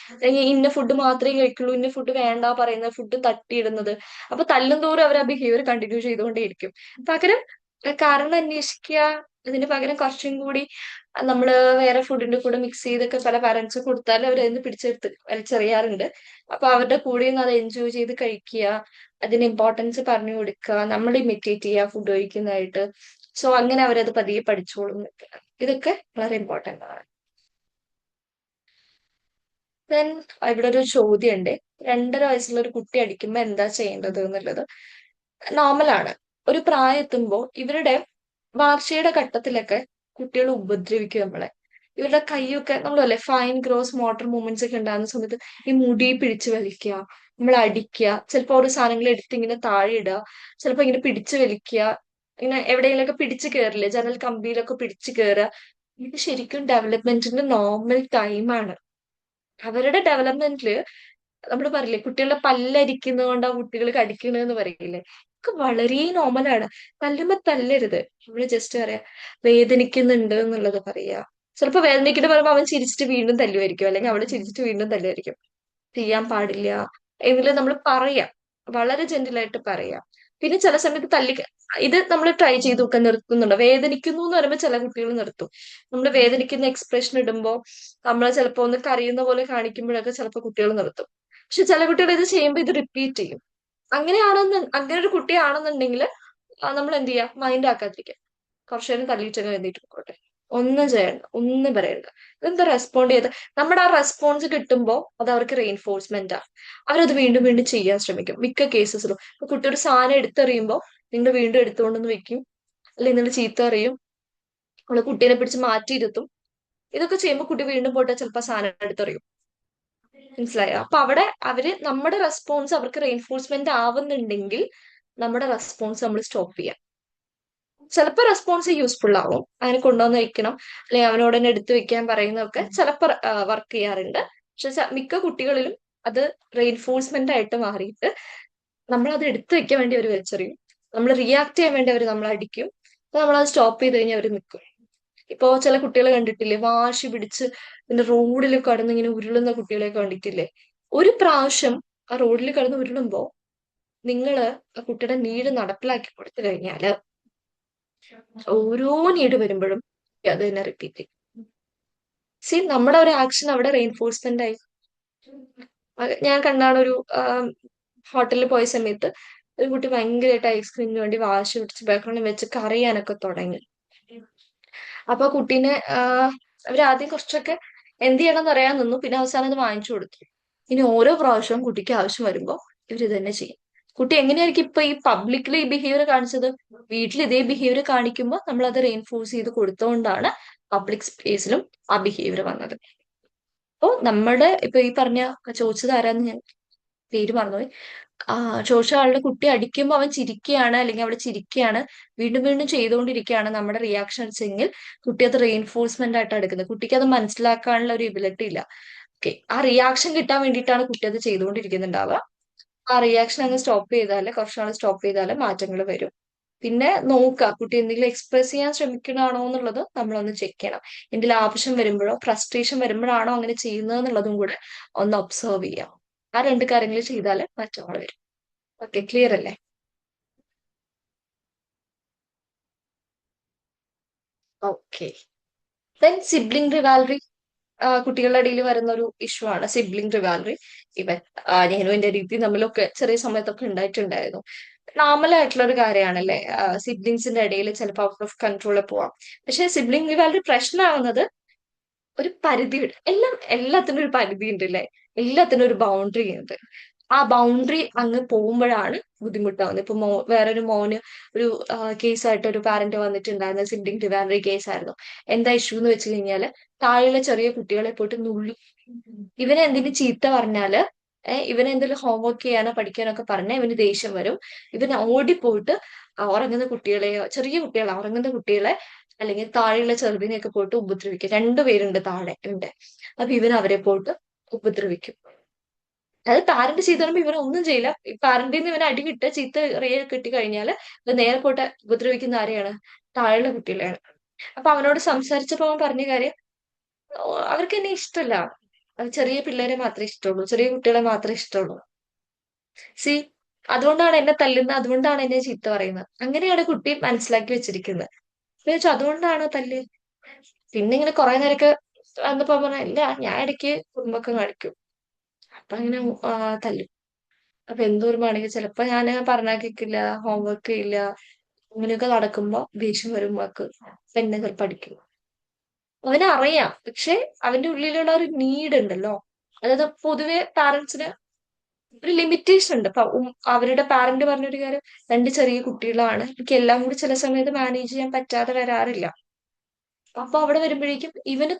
ഇന്ന ഫുഡ് മാത്രമേ കഴിക്കുള്ളൂ, ഇന്ന ഫുഡ് വേണ്ട പറയുന്നത്, ഫുഡ് തട്ടിയിടുന്നത്. അപ്പൊ തല്ലും തോറും അവർ ആ ബിഹേവിയർ കണ്ടിന്യൂ ചെയ്തുകൊണ്ടേയിരിക്കും. പകരം കാരണം അന്വേഷിക്കുക, ഇതിന് പകരം കുറച്ചും കൂടി നമ്മൾ വേറെ ഫുഡിന്റെ കൂടെ മിക്സ് ചെയ്തൊക്കെ പല പാരന്റ്സ് കൊടുത്താൽ അവർ അതിന് പിടിച്ചെടുത്ത് വലിച്ചെറിയാറുണ്ട്. അപ്പൊ അവരുടെ കൂടെ നിന്ന് അത് എൻജോയ് ചെയ്ത് കഴിക്കുക, അതിന് ഇമ്പോർട്ടൻസ് പറഞ്ഞു കൊടുക്കുക, നമ്മൾ ഇമിറ്റേറ്റ് ചെയ്യുക ഫുഡ് കഴിക്കുന്നതായിട്ട്. സോ അങ്ങനെ അവരത് പതിയെ പഠിച്ചോളും. ഇതൊക്കെ വളരെ ഇമ്പോർട്ടന്റ് ആണ്. ദെൻ ഇവിടെ ഒരു ചോദ്യം ഉണ്ട്, 2.5 വയസ്സുള്ള ഒരു കുട്ടി അടിക്കുമ്പോ എന്താ ചെയ്യേണ്ടത് എന്നുള്ളത്. നോർമലാണ്, ഒരു പ്രായം എത്തുമ്പോൾ ഇവരുടെ വളർച്ചയുടെ ഘട്ടത്തിലൊക്കെ കുട്ടികൾ ഉപദ്രവിക്കും നമ്മളെ. ഇവരുടെ കൈയൊക്കെ നമ്മളല്ലേ ഫൈൻ ഗ്രോസ് മോട്ടോർ മൂവ്മെന്റ്സ് ഒക്കെ ഉണ്ടാകുന്ന സമയത്ത് ഈ മുടി പിടിച്ചു വലിക്കുക, നമ്മൾ അടിക്കുക, ചിലപ്പോൾ ഓരോ സാധനങ്ങൾ എടുത്ത് ഇങ്ങനെ താഴെ ഇടുക, ചിലപ്പോൾ ഇങ്ങനെ പിടിച്ചു വലിക്കുക, ഇങ്ങനെ എവിടെയെങ്കിലൊക്കെ പിടിച്ചു കയറില്ലേ, ജനൽ കമ്പിയിലൊക്കെ പിടിച്ചു കയറുക. ഇത് ശരിക്കും ഡെവലപ്മെന്റിന്റെ നോർമൽ ടൈമാണ്. അവരുടെ ഡെവലപ്മെന്റില് നമ്മൾ പറയില്ലേ കുട്ടികളുടെ പല്ലരിക്കുന്നത് കൊണ്ട് ആ കുട്ടികൾ കടിക്കണെന്ന് പറയില്ലേ, ഇതൊക്കെ വളരെ നോർമലാണ്. തല്ലുമ്പോ തല്ലരുത്. നമ്മള് ജസ്റ്റ് പറയാ വേദനിക്കുന്നുണ്ട് എന്നുള്ളത് പറയാ. ചിലപ്പോ വേദനിക്കുന്നത് പറയുമ്പോ അവൻ ചിരിച്ചിട്ട് വീണ്ടും തല്ലുമായിരിക്കും, അല്ലെങ്കിൽ അവള് ചിരിച്ചിട്ട് വീണ്ടും തല്ലുമായിരിക്കും. ചെയ്യാൻ പാടില്ല എന്നുള്ളത് നമ്മൾ പറയാം, വളരെ ജെന്റിലായിട്ട് പറയാം. പിന്നെ ചില സമയത്ത് ഇത് നമ്മൾ ട്രൈ ചെയ്ത് നോക്കാൻ നിർത്തുന്നുണ്ടോ, വേദനിക്കുന്നു എന്ന് പറയുമ്പോൾ ചില കുട്ടികൾ നിർത്തും. നമ്മൾ വേദനിക്കുന്ന എക്സ്പ്രഷൻ ഇടുമ്പോ നമ്മൾ ചിലപ്പോ ഒന്ന് കരയുന്ന പോലെ കാണിക്കുമ്പോഴൊക്കെ ചിലപ്പോൾ കുട്ടികൾ നിർത്തും. പക്ഷെ ചില കുട്ടികൾ ഇത് ചെയ്യുമ്പോൾ ഇത് റിപ്പീറ്റ് ചെയ്യും. അങ്ങനെ ഒരു കുട്ടിയാണെന്നുണ്ടെങ്കിൽ നമ്മൾ എന്ത് ചെയ്യാ, മൈൻഡ് ആക്കാതിരിക്കുക. കുറച്ചു നേരം തല്ലിയിട്ടൊക്കെ എഴുതിയിട്ട് പോട്ടെ, ഒന്നും ചെയ്യണ്ട, ഒന്നും പറയണ്ട. ഇതെന്താ റെസ്പോണ്ട് ചെയ്ത് നമ്മുടെ ആ റെസ്പോൺസ് കിട്ടുമ്പോൾ അത് അവർക്ക് റെയിൻഫോഴ്സ്മെന്റ് ആണ്. അവരത് വീണ്ടും വീണ്ടും ചെയ്യാൻ ശ്രമിക്കും മിക്ക കേസസിലും. ഇപ്പൊ കുട്ടി ഒരു സാധനം എടുത്തെറിയുമ്പോൾ നിങ്ങൾ വീണ്ടും എടുത്തുകൊണ്ടെന്ന് വെക്കും, അല്ലെങ്കിൽ നിങ്ങൾ ചീത്ത അറിയും, നമ്മള് കുട്ടീനെ പിടിച്ച് മാറ്റിയിരുത്തും. ഇതൊക്കെ ചെയ്യുമ്പോൾ കുട്ടി വീണ്ടും പോയിട്ട് ചിലപ്പോൾ സാധനം എടുത്തെറിയും. മനസ്സിലായോ? അപ്പൊ അവിടെ നമ്മുടെ റെസ്പോൺസ് അവർക്ക് റെയിൻഫോഴ്സ്മെന്റ് ആവുന്നുണ്ടെങ്കിൽ നമ്മുടെ റെസ്പോൺസ് നമ്മൾ സ്റ്റോപ്പ് ചെയ്യാം. ചിലപ്പോൾ റെസ്പോൺസ് യൂസ്ഫുൾ ആവും, അതിനെ കൊണ്ടുവന്ന് വെക്കണം അല്ലെങ്കിൽ അവനോട് തന്നെ എടുത്തു വെക്കാൻ പറയുന്നതൊക്കെ ചിലപ്പോൾ വർക്ക് ചെയ്യാറുണ്ട്. പക്ഷെ മിക്ക കുട്ടികളിലും അത് റെയിൻഫോഴ്സ്മെന്റ് ആയിട്ട് മാറിയിട്ട് നമ്മൾ അത് എടുത്തു വെക്കാൻ വേണ്ടി അവർ വലിച്ചെറിയും, നമ്മൾ റിയാക്ട് ചെയ്യാൻ വേണ്ടി അവർ നമ്മൾ അടിക്കും. അപ്പൊ നമ്മളത് സ്റ്റോപ്പ് ചെയ്ത് കഴിഞ്ഞാൽ അവർ നിൽക്കും. ഇപ്പോ ചില കുട്ടികളെ കണ്ടിട്ടില്ലേ, വാശി പിടിച്ച് പിന്നെ റോഡിൽ കടന്ന് ഇങ്ങനെ ഉരുളുന്ന കുട്ടികളെ കണ്ടിട്ടില്ലേ? ഒരു പ്രാവശ്യം ആ റോഡിൽ കടന്ന് ഉരുളുമ്പോ നിങ്ങള് ആ കുട്ടിയുടെ നീട് നടപ്പിലാക്കി കൊടുത്തു കഴിഞ്ഞാല് ഓരോ നീട് വരുമ്പോഴും അത് തന്നെ റിപ്പീറ്റ് ചെയ്യും. നമ്മുടെ ഒരു ആക്ഷൻ അവിടെ റെയിൻഫോഴ്സ്മെന്റ് ആയി. ഞാൻ കണ്ടാണ് ഒരു ഹോട്ടലിൽ പോയ സമയത്ത് ഒരു കുട്ടി ഭയങ്കരമായിട്ട് ഐസ്ക്രീമിന് വേണ്ടി വാശി പിടിച്ച് ബഹളം വെച്ച് കരയാനൊക്കെ തുടങ്ങി. അപ്പൊ കുട്ടീനെ അവരാദ്യം കുറച്ചൊക്കെ എന്ത് ചെയ്യണമെന്ന് അറിയാൻ നിന്നു, പിന്നെ അവസാനം അത് വാങ്ങിച്ചു കൊടുത്തു. ഇനി ഓരോ പ്രാവശ്യവും കുട്ടിക്ക് ആവശ്യം വരുമ്പോ ഇവര് തന്നെ ചെയ്യും. കുട്ടി എങ്ങനെയായിരിക്കും ഇപ്പൊ ഈ പബ്ലിക്കിൽ ഈ ബിഹേവിയർ കാണിച്ചത്? വീട്ടിൽ ഇതേ ബിഹേവിയർ കാണിക്കുമ്പോൾ നമ്മൾ അത് റെയിൻഫോഴ്സ് ചെയ്ത് കൊടുത്തോണ്ടാണ് പബ്ലിക് സ്പേസിലും ആ ബിഹേവിയർ വന്നത്. അപ്പോ നമ്മുടെ ഇപ്പൊ ഈ ചോദിച്ചത് ആരാന്ന് ഞാൻ പേര് മറന്നുപോയി. ചോദിച്ച ആളുടെ കുട്ടി അടിക്കുമ്പോൾ അവൻ ചിരിക്കുകയാണ് അല്ലെങ്കിൽ അവൾ ചിരിക്കുകയാണ്, വീണ്ടും വീണ്ടും ചെയ്തുകൊണ്ടിരിക്കുകയാണ് നമ്മുടെ റിയാക്ഷൻസ് എങ്കിൽ കുട്ടി അത് റെയിൻഫോഴ്സ്മെന്റ് ആയിട്ടാണ് എടുക്കുന്നത്. കുട്ടിക്ക് അത് മനസ്സിലാക്കാനുള്ള ഒരു എബിലിറ്റി ഇല്ല. ഓക്കെ, ആ റിയാക്ഷൻ കിട്ടാൻ വേണ്ടിയിട്ടാണ് കുട്ടി അത് ചെയ്തുകൊണ്ടിരിക്കുന്നുണ്ടാവുക. ആ റിയാക്ഷൻ അങ്ങ് സ്റ്റോപ്പ് ചെയ്താല്, കുറച്ചുനാൾ സ്റ്റോപ്പ് ചെയ്താല് മാറ്റങ്ങൾ വരും. പിന്നെ നോക്കുക കുട്ടി എന്തെങ്കിലും എക്സ്പ്രസ് ചെയ്യാൻ ശ്രമിക്കണാണോ എന്നുള്ളത് നമ്മളൊന്ന് ചെക്ക് ചെയ്യണം. എന്തെങ്കിലും ആവശ്യം വരുമ്പോഴോ ഫ്രസ്ട്രേഷൻ വരുമ്പോഴാണോ അങ്ങനെ ചെയ്യുന്നത് എന്നുള്ളതും കൂടെ ഒന്ന് ഒബ്സർവ് ചെയ്യാം. ആ രണ്ട് കാര്യങ്ങൾ ചെയ്താല് മാറ്റങ്ങൾ വരും. ഓക്കെ, ക്ലിയർ അല്ലേ? ഓക്കെ, ദെൻ സിബ്ലിംഗ് റിവാൽറി കുട്ടികളുടെ ഇടയിൽ വരുന്ന ഒരു ഇഷ്യൂ ആണ് സിബ്ലിംഗ് റിവാൽറി. ഇവൻ ഞാനും എന്റെ രീതി തമ്മിലൊക്കെ ചെറിയ സമയത്തൊക്കെ ഉണ്ടായിട്ടുണ്ടായിരുന്നു. നോർമൽ ആയിട്ടുള്ള ഒരു കാര്യമാണല്ലേ, സിബ്ലിങ്സിന്റെ ഇടയിൽ ചിലപ്പോൾ ഔട്ട് ഓഫ് കൺട്രോൾ പോവാം. പക്ഷെ സിബ്ലിംഗ് റിവാൽറി പ്രശ്നമാവുന്നത് ഒരു പരിധി, എല്ലാത്തിനും ഒരു പരിധി ഉണ്ട് അല്ലേ, എല്ലാത്തിനും ഒരു ബൗണ്ടറി ഉണ്ട്. ആ ബൗണ്ടറി അങ്ങ് പോകുമ്പോഴാണ് ബുദ്ധിമുട്ടാവുന്നത്. ഇപ്പൊ വേറൊരു മോന് ഒരു കേസായിട്ട് ഒരു പാരന്റ് വന്നിട്ടുണ്ടായിരുന്ന സിബ്ലിംഗ് റിവാൽറി കേസായിരുന്നു. എന്താ ഇഷ്യൂ എന്ന് വെച്ച് കഴിഞ്ഞാല് താഴെയുള്ള ചെറിയ കുട്ടികളെ പോയിട്ട് നുള്ളി. ഇവനെ എന്തെങ്കിലും ചീത്ത പറഞ്ഞാല് ഇവനെ എന്തെങ്കിലും ഹോംവർക്ക് ചെയ്യാനോ പഠിക്കാനോ ഒക്കെ പറഞ്ഞാൽ ഇവന് ദേഷ്യം വരും. ഇവൻ ഓടിപ്പോയിട്ട് ഉറങ്ങുന്ന കുട്ടികളെയോ, ചെറിയ കുട്ടികളെ ഉറങ്ങുന്ന കുട്ടികളെ അല്ലെങ്കിൽ താഴെയുള്ള ചെറുതിനെയൊക്കെ പോയിട്ട് ഉപദ്രവിക്കും. രണ്ടുപേരുണ്ട് താഴെ ഉണ്ട്. അപ്പൊ ഇവൻ അവരെ പോയിട്ട് ഉപദ്രവിക്കും. അത് പാരന്റ് ചെയ്ത് പറയുമ്പോ ഇവനൊന്നും ചെയ്യില്ല. പാരന്റിൽ നിന്ന് ഇവനെ അടി കിട്ടുക ചീത്ത കിട്ടി കഴിഞ്ഞാല് ഇത് നേരെ പോയിട്ട് ഉപദ്രവിക്കുന്ന ആരെയാണ്? താഴെയുള്ള കുട്ടികളെയാണ്. അപ്പൊ അവനോട് സംസാരിച്ചപ്പോ അവൻ പറഞ്ഞ കാര്യം, അവർക്ക് എന്നെ ഇഷ്ടമല്ല, അത് ചെറിയ പിള്ളേരെ മാത്രമേ ഇഷ്ടമുള്ളൂ, ചെറിയ കുട്ടികളെ മാത്രമേ ഇഷ്ടമുള്ളൂ. സി, അതുകൊണ്ടാണ് എന്നെ തല്ലുന്നത്, അതുകൊണ്ടാണ് എന്നെ ചീത്ത പറയുന്നത്. അങ്ങനെയാണ് കുട്ടി മനസ്സിലാക്കി വെച്ചിരിക്കുന്നത്. ചോദിച്ചു അതുകൊണ്ടാണ് തല്ല്. പിന്നെ ഇങ്ങനെ കുറെ നേരമൊക്കെ വന്നപ്പോ പറഞ്ഞ ഇല്ല, ഞാൻ ഇടയ്ക്ക് കുടുംബമൊക്കെ കാണിക്കും, അപ്പൊ അങ്ങനെ തല്ലും. അപ്പൊ എന്തോരമാണെങ്കിൽ ചിലപ്പോ ഞാൻ പറഞ്ഞാൽ കേൾക്കില്ല, ഹോംവർക്ക് ചെയ്യില്ല, അങ്ങനെയൊക്കെ നടക്കുമ്പോ ദേഷ്യം വരും വാക്ക്, എന്നെ ചിലപ്പോ അടിക്കും. അവനറിയാം, പക്ഷെ അവന്റെ ഉള്ളിലുള്ള ഒരു നീഡ് ഉണ്ടല്ലോ. അതായത് പൊതുവെ പാരന്റ്സിന് ഒരു ലിമിറ്റേഷൻ ഉണ്ട്. അപ്പൊ അവരുടെ പാരന്റ് പറഞ്ഞൊരു കാര്യം, രണ്ട് ചെറിയ കുട്ടികളാണ്, എനിക്ക് എല്ലാം കൂടി ചില സമയത്ത് മാനേജ് ചെയ്യാൻ പറ്റാതെ വരാറില്ല. അപ്പൊ അവിടെ വരുമ്പോഴേക്കും ഇവന്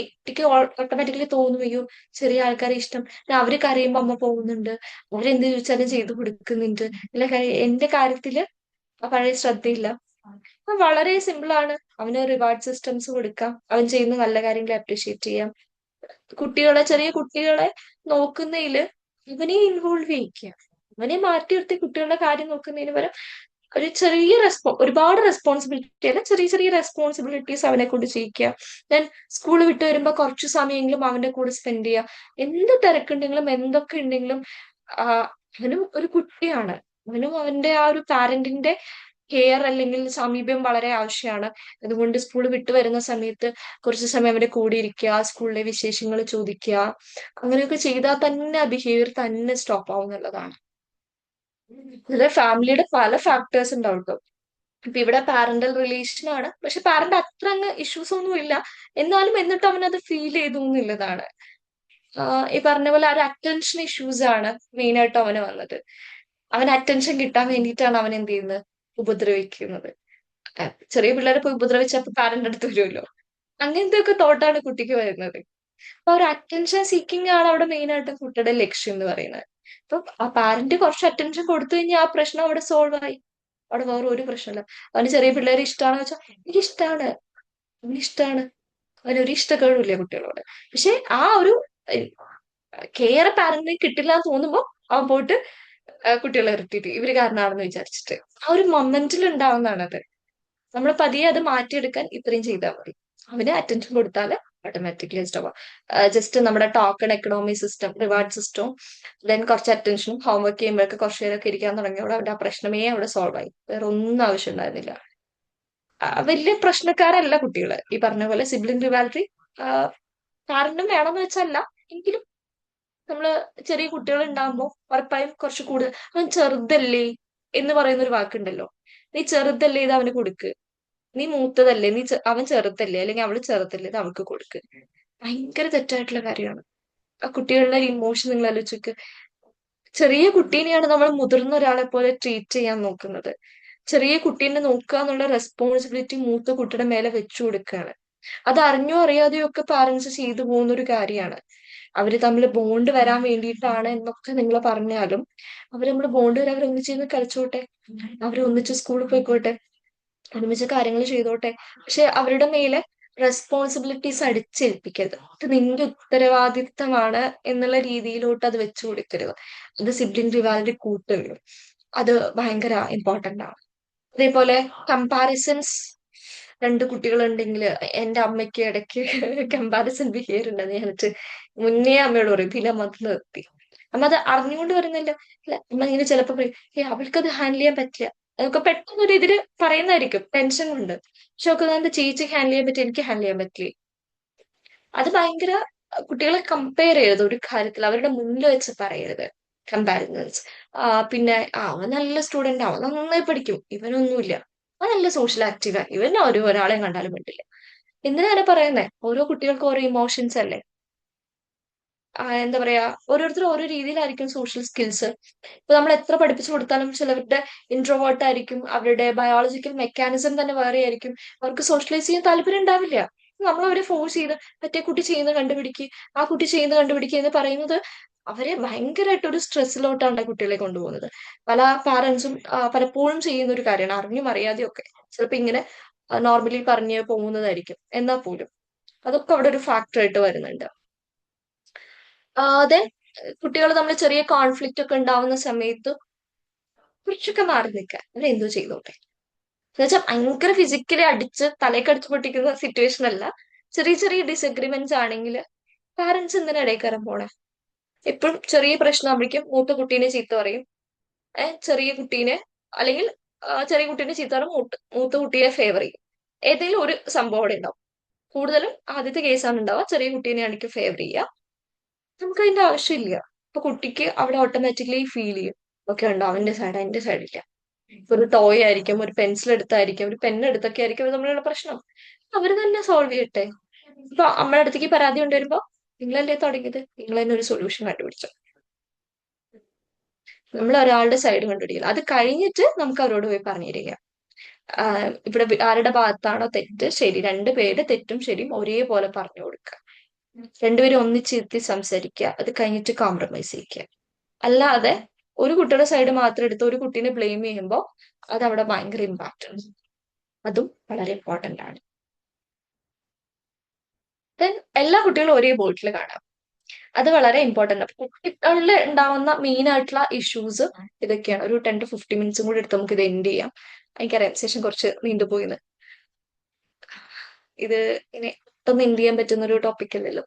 എനിക്ക് ഓട്ടോമാറ്റിക്കലി തോന്നും, അയ്യോ ചെറിയ ആൾക്കാരെ ഇഷ്ടം, അവര് കരയുമ്പോ അമ്മ പോകുന്നുണ്ട്, അവരെന്ത് ചോദിച്ചാലും ചെയ്തു കൊടുക്കുന്നുണ്ട്, അല്ല എന്റെ കാര്യത്തില് പഴയ ശ്രദ്ധയില്ല. അപ്പൊ വളരെ സിമ്പിൾ ആണ്, അവന് റിവാർഡ് സിസ്റ്റംസ് കൊടുക്കാം, അവൻ ചെയ്യുന്ന നല്ല കാര്യങ്ങളെ അപ്രീഷിയേറ്റ് ചെയ്യാം. ചെറിയ കുട്ടികളെ നോക്കുന്നതില് ഇവനെ ഇൻവോൾവ് ചെയ്യിക്കുക. അവനെ മാറ്റി നിർത്തി കുട്ടികളുടെ കാര്യം നോക്കുന്നതിന് പകരം ഒരു ചെറിയ ഒരുപാട് റെസ്പോൺസിബിലിറ്റി അല്ല, ചെറിയ ചെറിയ റെസ്പോൺസിബിലിറ്റീസ് അവനെ കൊണ്ട് ചെയ്യിക്കുക. ദെൻ സ്കൂൾ വിട്ട് വരുമ്പോ കുറച്ചു സമയമെങ്കിലും അവന്റെ കൂടെ സ്പെൻഡ് ചെയ്യുക. എന്ത് തിരക്കുണ്ടെങ്കിലും എന്തൊക്കെ ഉണ്ടെങ്കിലും അവനും ഒരു കുട്ടിയാണ്. അവനും അവന്റെ ആ ഒരു പാരന്റിന്റെ കെയർ അല്ലെങ്കിൽ സമീപം വളരെ ആവശ്യമാണ്. അതുകൊണ്ട് സ്കൂൾ വിട്ടു വരുന്ന സമയത്ത് കുറച്ച് സമയം അവന്റെ കൂടെ ഇരിക്കുക, സ്കൂളിലെ വിശേഷങ്ങൾ ചോദിക്കുക. അങ്ങനെയൊക്കെ ചെയ്താൽ തന്നെ ആ ബിഹേവിയർ തന്നെ സ്റ്റോപ്പ് ആവും എന്നുള്ളതാണ്. ഇതിലെ ഫാമിലിയുടെ പല ഫാക്ടേഴ്സ് ഉണ്ടാവും കേട്ടോ. ഇപ്പൊ ഇവിടെ പാരന്റൽ റിലേഷൻ ആണ്, പക്ഷെ പാരന്റ് അത്ര അങ്ങ് ഇഷ്യൂസ് ഒന്നും ഇല്ല. എന്നാലും എന്നിട്ട് അവനത് ഫീൽ ചെയ്തു എന്നുള്ളതാണ്. ഈ പറഞ്ഞ പോലെ ആ ഒരു അറ്റൻഷൻ ഇഷ്യൂസ് ആണ് മെയിൻ ആയിട്ട് അവന് വന്നത്. അവൻ അറ്റൻഷൻ കിട്ടാൻ വേണ്ടിയിട്ടാണ് അവൻ എന്ത് ചെയ്യുന്നത്, ഉപദ്രവിക്കുന്നത്. ചെറിയ പിള്ളേരെ പോയി ഉപദ്രവിച്ചപ്പോ പാരന്റ് അടുത്ത് വരുമല്ലോ, അങ്ങനത്തെ ഒക്കെ തോട്ടാണ് കുട്ടിക്ക് വരുന്നത്. അപ്പൊ ഒരു അറ്റൻഷൻ സീക്കിംഗ് ആണ് അവിടെ മെയിൻ ആയിട്ട് കുട്ടിയുടെ ലക്ഷ്യം എന്ന് പറയുന്നത്. അപ്പൊ ആ പാരന്റ് കുറച്ച് അറ്റൻഷൻ കൊടുത്തു കഴിഞ്ഞാൽ ആ പ്രശ്നം അവിടെ സോൾവ് ആയി. അവിടെ വേറെ ഒരു പ്രശ്നമില്ല. അവന് ചെറിയ പിള്ളേരെ ഇഷ്ടമാണെന്ന് വെച്ചാൽ എനിക്ക് ഇഷ്ടമാണ്, അവന് ഇഷ്ടമാണ്, അവനൊരു ഇഷ്ടക്കേടുമില്ല കുട്ടികളോട്. പക്ഷെ ആ ഒരു കെയർ പാരന്റിന് കിട്ടില്ല എന്ന് തോന്നുമ്പോ അവൻ പോയിട്ട് കുട്ടികളെ ഇറിറ്റേറ്റ് ഇവര് കാരണമാണെന്ന് വിചാരിച്ചിട്ട് ആ ഒരു മൊമെന്റിൽ ഉണ്ടാവുന്നതാണത്. നമ്മൾ പതിയെ അത് മാറ്റിയെടുക്കാൻ ഇത്രയും ചെയ്താൽ മതി. അവന് അറ്റൻഷൻ കൊടുത്താൽ ഓട്ടോമാറ്റിക്കലി സ്റ്റോപ്പ്. ജസ്റ്റ് നമ്മുടെ ടോക്കൺ എക്കണോമി സിസ്റ്റം, റിവാർഡ് സിസ്റ്റവും ദെൻ കുറച്ച് അറ്റൻഷനും ഹോംവർക്ക് ചെയ്യുമ്പോഴൊക്കെ കുറച്ച് നേരമൊക്കെ ഇരിക്കാൻ തുടങ്ങിയവിടെ അവരുടെ ആ പ്രശ്നമേ അവിടെ സോൾവ് ആയി. വേറെ ഒന്നും ആവശ്യം ഉണ്ടായിരുന്നില്ല. വലിയ പ്രശ്നക്കാരല്ല കുട്ടികള്. ഈ പറഞ്ഞ പോലെ സിബ്ലിംഗ് റിവാലിറ്റി കാരണം വേണമെന്ന് വെച്ചല്ല, എങ്കിലും നമ്മള് ചെറിയ കുട്ടികൾ ഉണ്ടാകുമ്പോൾ ഉറപ്പായും കുറച്ച് കൂടുതൽ അവൻ ചെറുതല്ലേ എന്ന് പറയുന്ന ഒരു വാക്കുണ്ടല്ലോ. നീ ചെറുതല്ലേ, ഇത് അവന് കൊടുക്ക്. നീ മൂത്തതല്ലേ, അവൻ ചെറുതല്ലേ അല്ലെങ്കിൽ അവള് ചെറുതല്ലേ, ഇത് അവൾക്ക് കൊടുക്ക്. ഭയങ്കര തെറ്റായിട്ടുള്ള കാര്യമാണ്. ആ കുട്ടികളുടെ ഒരു ഇമോഷൻ നിങ്ങൾ ആലോചിക്ക്. ചെറിയ കുട്ടീനെയാണ് നമ്മൾ മുതിർന്ന ഒരാളെ പോലെ ട്രീറ്റ് ചെയ്യാൻ നോക്കുന്നത്. ചെറിയ കുട്ടീനെ നോക്കുക എന്നുള്ള റെസ്പോൺസിബിലിറ്റി മൂത്ത കുട്ടിയുടെ മേലെ വെച്ചു കൊടുക്കുകയാണ്. അത് അറിഞ്ഞോ അറിയാതെയോ ഒക്കെ പാരന്റ്സ് ചെയ്തു പോകുന്ന ഒരു കാര്യമാണ്. അവര് തമ്മിൽ ബോണ്ട് വരാൻ വേണ്ടിയിട്ടാണ് എന്നൊക്കെ നിങ്ങൾ പറഞ്ഞാലും അവര് നമ്മൾ ബോണ്ട് വരെ അവർ ഒന്നിച്ചിരുന്ന് കളിച്ചോട്ടെ, അവർ ഒന്നിച്ച് സ്കൂളിൽ പോയിക്കോട്ടെ, ഒരുമിച്ച് കാര്യങ്ങൾ ചെയ്തോട്ടെ. പക്ഷെ അവരുടെ മേലെ റെസ്പോൺസിബിലിറ്റീസ് അടിച്ചേൽപ്പിക്കരുത്. ഇത് നിന്റെ ഉത്തരവാദിത്തമാണ് എന്നുള്ള രീതിയിലോട്ട് അത് വെച്ചു കൊടുക്കരുത്. അത് സിബ്ലിംഗ് റിവാലിറ്റി കൂട്ടുകയും അത് ഭയങ്കര ഇമ്പോർട്ടന്റ് ആണ്. അതേപോലെ കമ്പാരിസൺസ്. രണ്ട് കുട്ടികളുണ്ടെങ്കിൽ എന്റെ അമ്മയ്ക്ക് ഇടയ്ക്ക് കമ്പാരിസൺ ബിഹേവിയർ ഉണ്ടെന്ന് ഞാനിട്ട് മുന്നേ അമ്മയോട് പറയും, പിന്നെ അമ്മ അത് നിർത്തി. അമ്മ അത് അറിഞ്ഞുകൊണ്ട് വരുന്നില്ല. അല്ല, അമ്മ ഇങ്ങനെ ചിലപ്പോ പറയും, അവൾക്കത് ഹാൻഡിൽ ചെയ്യാൻ പറ്റില്ല. അതൊക്കെ പെട്ടെന്ന് ഒരു ഇതില് പറയുന്നതായിരിക്കും ടെൻഷൻ കൊണ്ട്. പക്ഷെ ഒക്കെ എന്താ ചേച്ചിക്ക് ഹാൻഡിൽ ചെയ്യാൻ പറ്റും, എനിക്ക് ഹാൻഡിൽ ചെയ്യാൻ പറ്റില്ല. അത് ഭയങ്കര കുട്ടികളെ കമ്പയർ ചെയ്യരുത് ഒരു കാര്യത്തിൽ, അവരുടെ മുന്നിൽ വെച്ച് പറയരുത് കമ്പാരിസൺസ്. പിന്നെ അവൻ നല്ല സ്റ്റുഡന്റ്, അവൻ നന്നായി പഠിക്കും, ഇവനൊന്നുമില്ല, അവൻ നല്ല സോഷ്യൽ ആക്റ്റീവ്, ഇവൻ ഒരാളെയും കണ്ടാലും പറ്റില്ല. എന്തിനാണ് പറയുന്നത്? ഓരോ കുട്ടികൾക്കും ഓരോ ഇമോഷൻസ് അല്ലേ. എന്താ പറയാ, ഓരോരുത്തരും ഓരോ രീതിയിലായിരിക്കും സോഷ്യൽ സ്കിൽസ്. ഇപ്പൊ നമ്മൾ എത്ര പഠിപ്പിച്ചു കൊടുത്താലും ചിലവരുടെ ഇൻട്രോവേർട്ട് ആയിരിക്കും, അവരുടെ ബയോളജിക്കൽ മെക്കാനിസം തന്നെ വേറെ ആയിരിക്കും, അവർക്ക് സോഷ്യലൈസ് ചെയ്യാൻ താല്പര്യം ഉണ്ടാവില്ല. നമ്മൾ അവരെ ഫോഴ്സ് ചെയ്ത് മറ്റേ കുട്ടി ചെയ്യുന്നത് കണ്ടുപിടിക്കുക, ആ കുട്ടി ചെയ്യുന്നത് കണ്ടുപിടിക്കുക എന്ന് പറയുന്നത് അവരെ ഭയങ്കരമായിട്ട് ഒരു സ്ട്രെസ്സിലോട്ടാണ് കുട്ടികളെ കൊണ്ടുപോകുന്നത്. പല പാരന്റ്സും പലപ്പോഴും ചെയ്യുന്ന ഒരു കാര്യമാണ്, അറിഞ്ഞും അറിയാതെയും ഒക്കെ ചിലപ്പോ ഇങ്ങനെ നോർമലി പറഞ്ഞ് പോകുന്നതായിരിക്കും. എന്നാൽ പോലും അതൊക്കെ അവിടെ ഒരു ഫാക്ടർ ആയിട്ട് വരുന്നുണ്ട്. അതെ, കുട്ടികൾ തമ്മിൽ ചെറിയ കോൺഫ്ലിക്റ്റ് ഒക്കെ ഉണ്ടാവുന്ന സമയത്ത് കുറച്ചൊക്കെ മാറി നിൽക്കാൻ അവരെന്തോ ചെയ്തോട്ടെ. എന്നുവെച്ചാൽ ഭയങ്കര ഫിസിക്കലി അടിച്ച് തലയ്ക്ക് അടിച്ചു പൊട്ടിക്കുന്ന സിറ്റുവേഷൻ അല്ല. ചെറിയ ചെറിയ ഡിസഗ്രിമെന്റ്സ് ആണെങ്കിൽ പാരന്റ്സ് എന്തിനാ ഇടയിൽ കയറാൻ പോണേ? എപ്പോഴും ചെറിയ പ്രശ്നം ആകുമ്പോഴേക്കും മൂത്ത കുട്ടീനെ ചീത്ത പറയും, ചെറിയ കുട്ടീനെ അല്ലെങ്കിൽ ചെറിയ കുട്ടീനെ ചീത്ത പറയും, മൂത്ത കുട്ടീനെ ഫേവർ ചെയ്യും. ഏതെങ്കിലും ഒരു സംഭവം അവിടെ ഉണ്ടാവും. കൂടുതലും ആദ്യത്തെ കേസാണ് ഉണ്ടാവുക, ചെറിയ കുട്ടീനെ ആണെങ്കിൽ ഫേവർ ചെയ്യുക. നമുക്ക് അതിന്റെ ആവശ്യമില്ല. അപ്പൊ കുട്ടിക്ക് അവിടെ ഓട്ടോമാറ്റിക്കലി ഫീൽ ചെയ്യും, ഓക്കെ ഉണ്ടോ അവന്റെ സൈഡ്, എന്റെ സൈഡില്ല. ഇപ്പൊ ഒരു ടോയ് ആയിരിക്കും, ഒരു പെൻസിൽ എടുത്തായിരിക്കും, ഒരു പെൻ എടുത്തൊക്കെ ആയിരിക്കും തമ്മിലുള്ള പ്രശ്നം. അവര് തന്നെ സോൾവ് ചെയ്യട്ടെ. ഇപ്പൊ അമ്മയുടെ അടുത്തേക്ക് പരാതി കൊണ്ടുവരുമ്പോ നിങ്ങളല്ലേ തുടങ്ങിയത്, നിങ്ങൾ തന്നെ ഒരു സൊല്യൂഷൻ കണ്ടുപിടിച്ചു. നമ്മൾ ഒരാളുടെ സൈഡ് കണ്ടുപിടിക്കില്ല, അത് കഴിഞ്ഞിട്ട് നമുക്ക് അവരോട് പോയി പറഞ്ഞു തരിക. ഇവിടെ ആരുടെ ഭാഗത്താണോ തെറ്റ് ശരി, രണ്ടുപേരുടെ തെറ്റും ശരിയും ഒരേപോലെ പറഞ്ഞു കൊടുക്കുക. രണ്ടുപേരും ഒന്നിച്ചിരുത്തി സംസാരിക്കുക, അത് കഴിഞ്ഞിട്ട് കോംപ്രമൈസ് ചെയ്യിക്കുക. അല്ലാതെ ഒരു കുട്ടിയുടെ സൈഡ് മാത്രം എടുത്ത് ഒരു കുട്ടീനെ ബ്ലെയിം ചെയ്യുമ്പോൾ അത് അവിടെ ഭയങ്കര ഇമ്പാക്റ്റ് ഉണ്ട്. അതും വളരെ ഇമ്പോർട്ടന്റ് ആണ്. ദെൻ എല്ലാ കുട്ടികളും ഒരേ ബോട്ടിൽ കാണാം. അത് വളരെ ഇമ്പോർട്ടന്റ് ആണ്. കുട്ടികളിൽ ഉണ്ടാവുന്ന മെയിൻ ആയിട്ടുള്ള ഇഷ്യൂസ് ഇതൊക്കെയാണ്. ഒരു 10 to 15 മിനിറ്റ്സും കൂടി എടുത്ത് നമുക്ക് ഇത് എൻഡ് ചെയ്യാം. എനിക്കറിയാം സെഷൻ കുറച്ച് നീണ്ടുപോയിന്ന്. ഇത് ഇനി പെട്ടെന്ന് എൻഡ് ചെയ്യാൻ പറ്റുന്ന ഒരു ടോപ്പിക് അല്ലല്ലോ.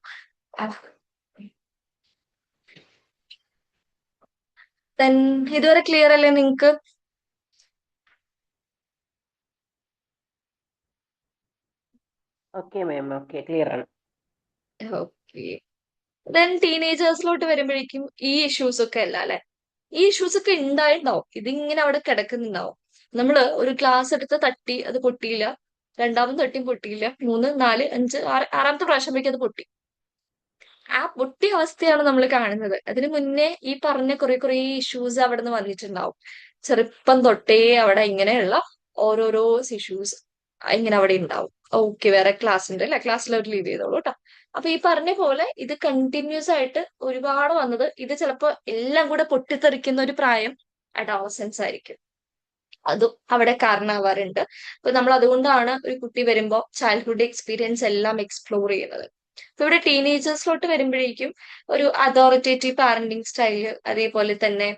ദെൻ ഇതുവരെ ക്ലിയർ അല്ലേ നിങ്ങക്ക്? ഓക്കെ മാം, ഓക്കെ, ക്ലിയർ ആണ്. ഓക്കെ. ദെൻ ടീനേജേഴ്സിലോട്ട് വരുമ്പോഴേക്കും ഈ ഇഷ്യൂസ് ഒക്കെ അല്ല അല്ലെ. ഈ ഇഷ്യൂസ് ഒക്കെ ഉണ്ടായിട്ടുണ്ടാവും. ഇതിങ്ങനെ അവിടെ കിടക്കുന്നുണ്ടാവും. നമ്മള് ഒരു ഗ്ലാസ് എടുത്ത് തട്ടി അത് പൊട്ടിയില്ല, രണ്ടാമത് തട്ടിയും പൊട്ടിയില്ല, 3, 4, 5, 6 ആറാമത്തെ പ്രാവശ്യത്തേക്ക് അത് പൊട്ടി. ആ പൊട്ടിയ അവസ്ഥയാണ് നമ്മൾ കാണുന്നത്. അതിനു മുന്നേ ഈ പറഞ്ഞ കുറെ ഇഷ്യൂസ് അവിടെ നിന്ന് വന്നിട്ടുണ്ടാവും. ചെറുപ്പം തൊട്ടേ അവിടെ ഇങ്ങനെയുള്ള ഓരോരോ ഇഷ്യൂസ് ഇങ്ങനെ അവിടെ ഉണ്ടാവും. ഓക്കെ, വേറെ ക്ലാസ് ഉണ്ട് അല്ലെ, ക്ലാസ്സിൽ അവർ ലീവ് ചെയ്തോളൂ കേട്ടോ. അപ്പൊ ഈ പറഞ്ഞ പോലെ ഇത് കണ്ടിന്യൂസ് ആയിട്ട് ഒരുപാട് വന്നത്, ഇത് ചിലപ്പോ എല്ലാം കൂടെ പൊട്ടിത്തെറിക്കുന്ന ഒരു പ്രായം അഡോളസൻസ് ആയിരിക്കും. അതും അവിടെ കാരണമാവാറുണ്ട്. അപ്പൊ നമ്മൾ അതുകൊണ്ടാണ് ഒരു കുട്ടി വരുമ്പോ ചൈൽഡ്ഹുഡ് എക്സ്പീരിയൻസ് എല്ലാം എക്സ്പ്ലോർ ചെയ്യുന്നത്. അപ്പൊ ഇവിടെ ടീനേജേഴ്സിലോട്ട് വരുമ്പോഴേക്കും ഒരു അതോറിറ്റേറ്റീവ് പാരന്റിങ് സ്റ്റൈല്, അതേപോലെ തന്നെ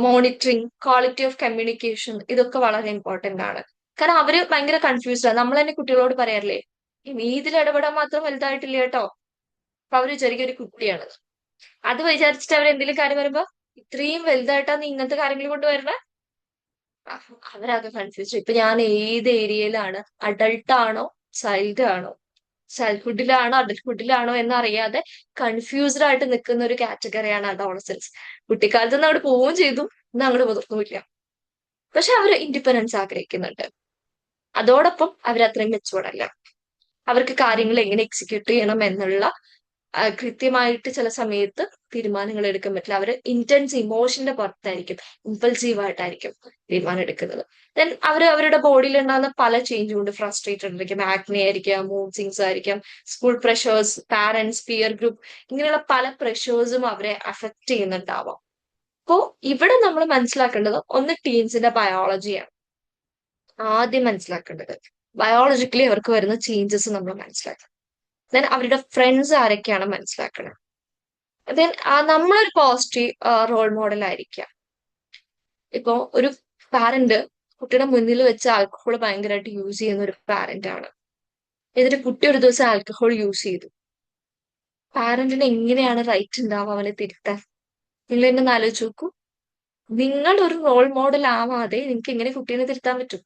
മോണിറ്ററിങ്, ക്വാളിറ്റി ഓഫ് കമ്മ്യൂണിക്കേഷൻ, ഇതൊക്കെ വളരെ ഇമ്പോർട്ടന്റ് ആണ്. കാരണം അവര് ഭയങ്കര കൺഫ്യൂസ്ഡ് ആണ്. നമ്മൾ തന്നെ കുട്ടികളോട് പറയാറില്ലേ, നീ ഇതിൽ ഇടപെടാൻ മാത്രം വലുതായിട്ടില്ല കേട്ടോ. അപ്പൊ അവര് വിചാരിക്കും ഒരു കുട്ടിയാണ്. അത് വിചാരിച്ചിട്ട് അവർ എന്തെങ്കിലും കാര്യം വരുമ്പോ, ഇത്രയും വലുതായിട്ടാ നീ ഇങ്ങനത്തെ കാര്യങ്ങൾ കൊണ്ടുവരണേ, അവരാകെ കൺഫ്യൂസ്ഡ്. ഇപ്പൊ ഞാൻ ഏത് ഏരിയയിലാണ്, അഡൾട്ട് ആണോ ചൈൽഡ് ആണോ, ചൈൽഡ്ഹുഡിലാണോ അഡൾട്ട്ഹുഡിലാണോ എന്നറിയാതെ കൺഫ്യൂസ്ഡ് ആയിട്ട് നിൽക്കുന്ന ഒരു കാറ്റഗറിയാണ് അഡോളസൻസ്. കുട്ടിക്കാലത്ത് നിന്ന് അവിടെ പോവുകയും ചെയ്തു, ഇന്ന് അങ്ങോട്ട് മുതിർന്നുമില്ല. പക്ഷെ അവർ ഇൻഡിപെൻഡൻസ് ആഗ്രഹിക്കുന്നുണ്ട്. അതോടൊപ്പം അവരത്രയും മെച്ചുവേർഡ് അല്ല. അവർക്ക് കാര്യങ്ങൾ എങ്ങനെ എക്സിക്യൂട്ട് ചെയ്യണം എന്നുള്ള കൃത്യമായിട്ട് ചില സമയത്ത് തീരുമാനങ്ങൾ എടുക്കാൻ പറ്റില്ല. അവർ ഇന്റൻസ് ഇമോഷന്റെ പുറത്തായിരിക്കും, ഇമ്പൾസീവ് ആയിട്ടായിരിക്കും തീരുമാനം എടുക്കുന്നത്. ദെൻ അവരുടെ ബോഡിയിൽ ഉണ്ടാകുന്ന പല ചേഞ്ചും ഉണ്ട്. ഫ്രസ്ട്രേറ്റഡ് ആയിരിക്കും, ആക്നെ ആയിരിക്കാം, മൂഡ് സ്വിങ്സ് ആയിരിക്കാം, school pressures, parents, peer group, ഇങ്ങനെയുള്ള പല പ്രഷേഴ്സും അവരെ അഫക്ട് ചെയ്യുന്നുണ്ടാവാം. അപ്പോ ഇവിടെ നമ്മൾ മനസ്സിലാക്കേണ്ടത് ഒന്ന് ടീൻസിന്റെ ബയോളജിയാണ്. ആദ്യം മനസ്സിലാക്കേണ്ടത് ബയോളജിക്കലി അവർക്ക് വരുന്ന ചേഞ്ചസ് നമ്മൾ മനസ്സിലാക്കണം. ദെൻ അവരുടെ ഫ്രണ്ട്സ് ആരൊക്കെയാണ് മനസ്സിലാക്കണം. ദെൻ നമ്മളൊരു പോസിറ്റീവ് റോൾ മോഡൽ ആയിരിക്കാം. ഇപ്പോ ഒരു പാരന്റ് കുട്ടിയുടെ മുന്നിൽ വെച്ച് ആൽക്കഹോൾ ഭയങ്കരമായിട്ട് യൂസ് ചെയ്യുന്ന ഒരു പാരന്റ് ആണ്. എന്നിട്ട് കുട്ടി ഒരു ദിവസം ആൽക്കഹോൾ യൂസ് ചെയ്തു. പാരന്റിന് എങ്ങനെയാണ് റൈറ്റ് ഉണ്ടാവുക അവനെ തിരുത്താൻ? നിങ്ങൾ എന്നെ ഒന്ന് ആലോചിച്ച് നോക്കൂ. നിങ്ങൾ ഒരു റോൾ മോഡൽ ആവാതെ നിങ്ങൾക്ക് എങ്ങനെ കുട്ടീനെ തിരുത്താൻ പറ്റും?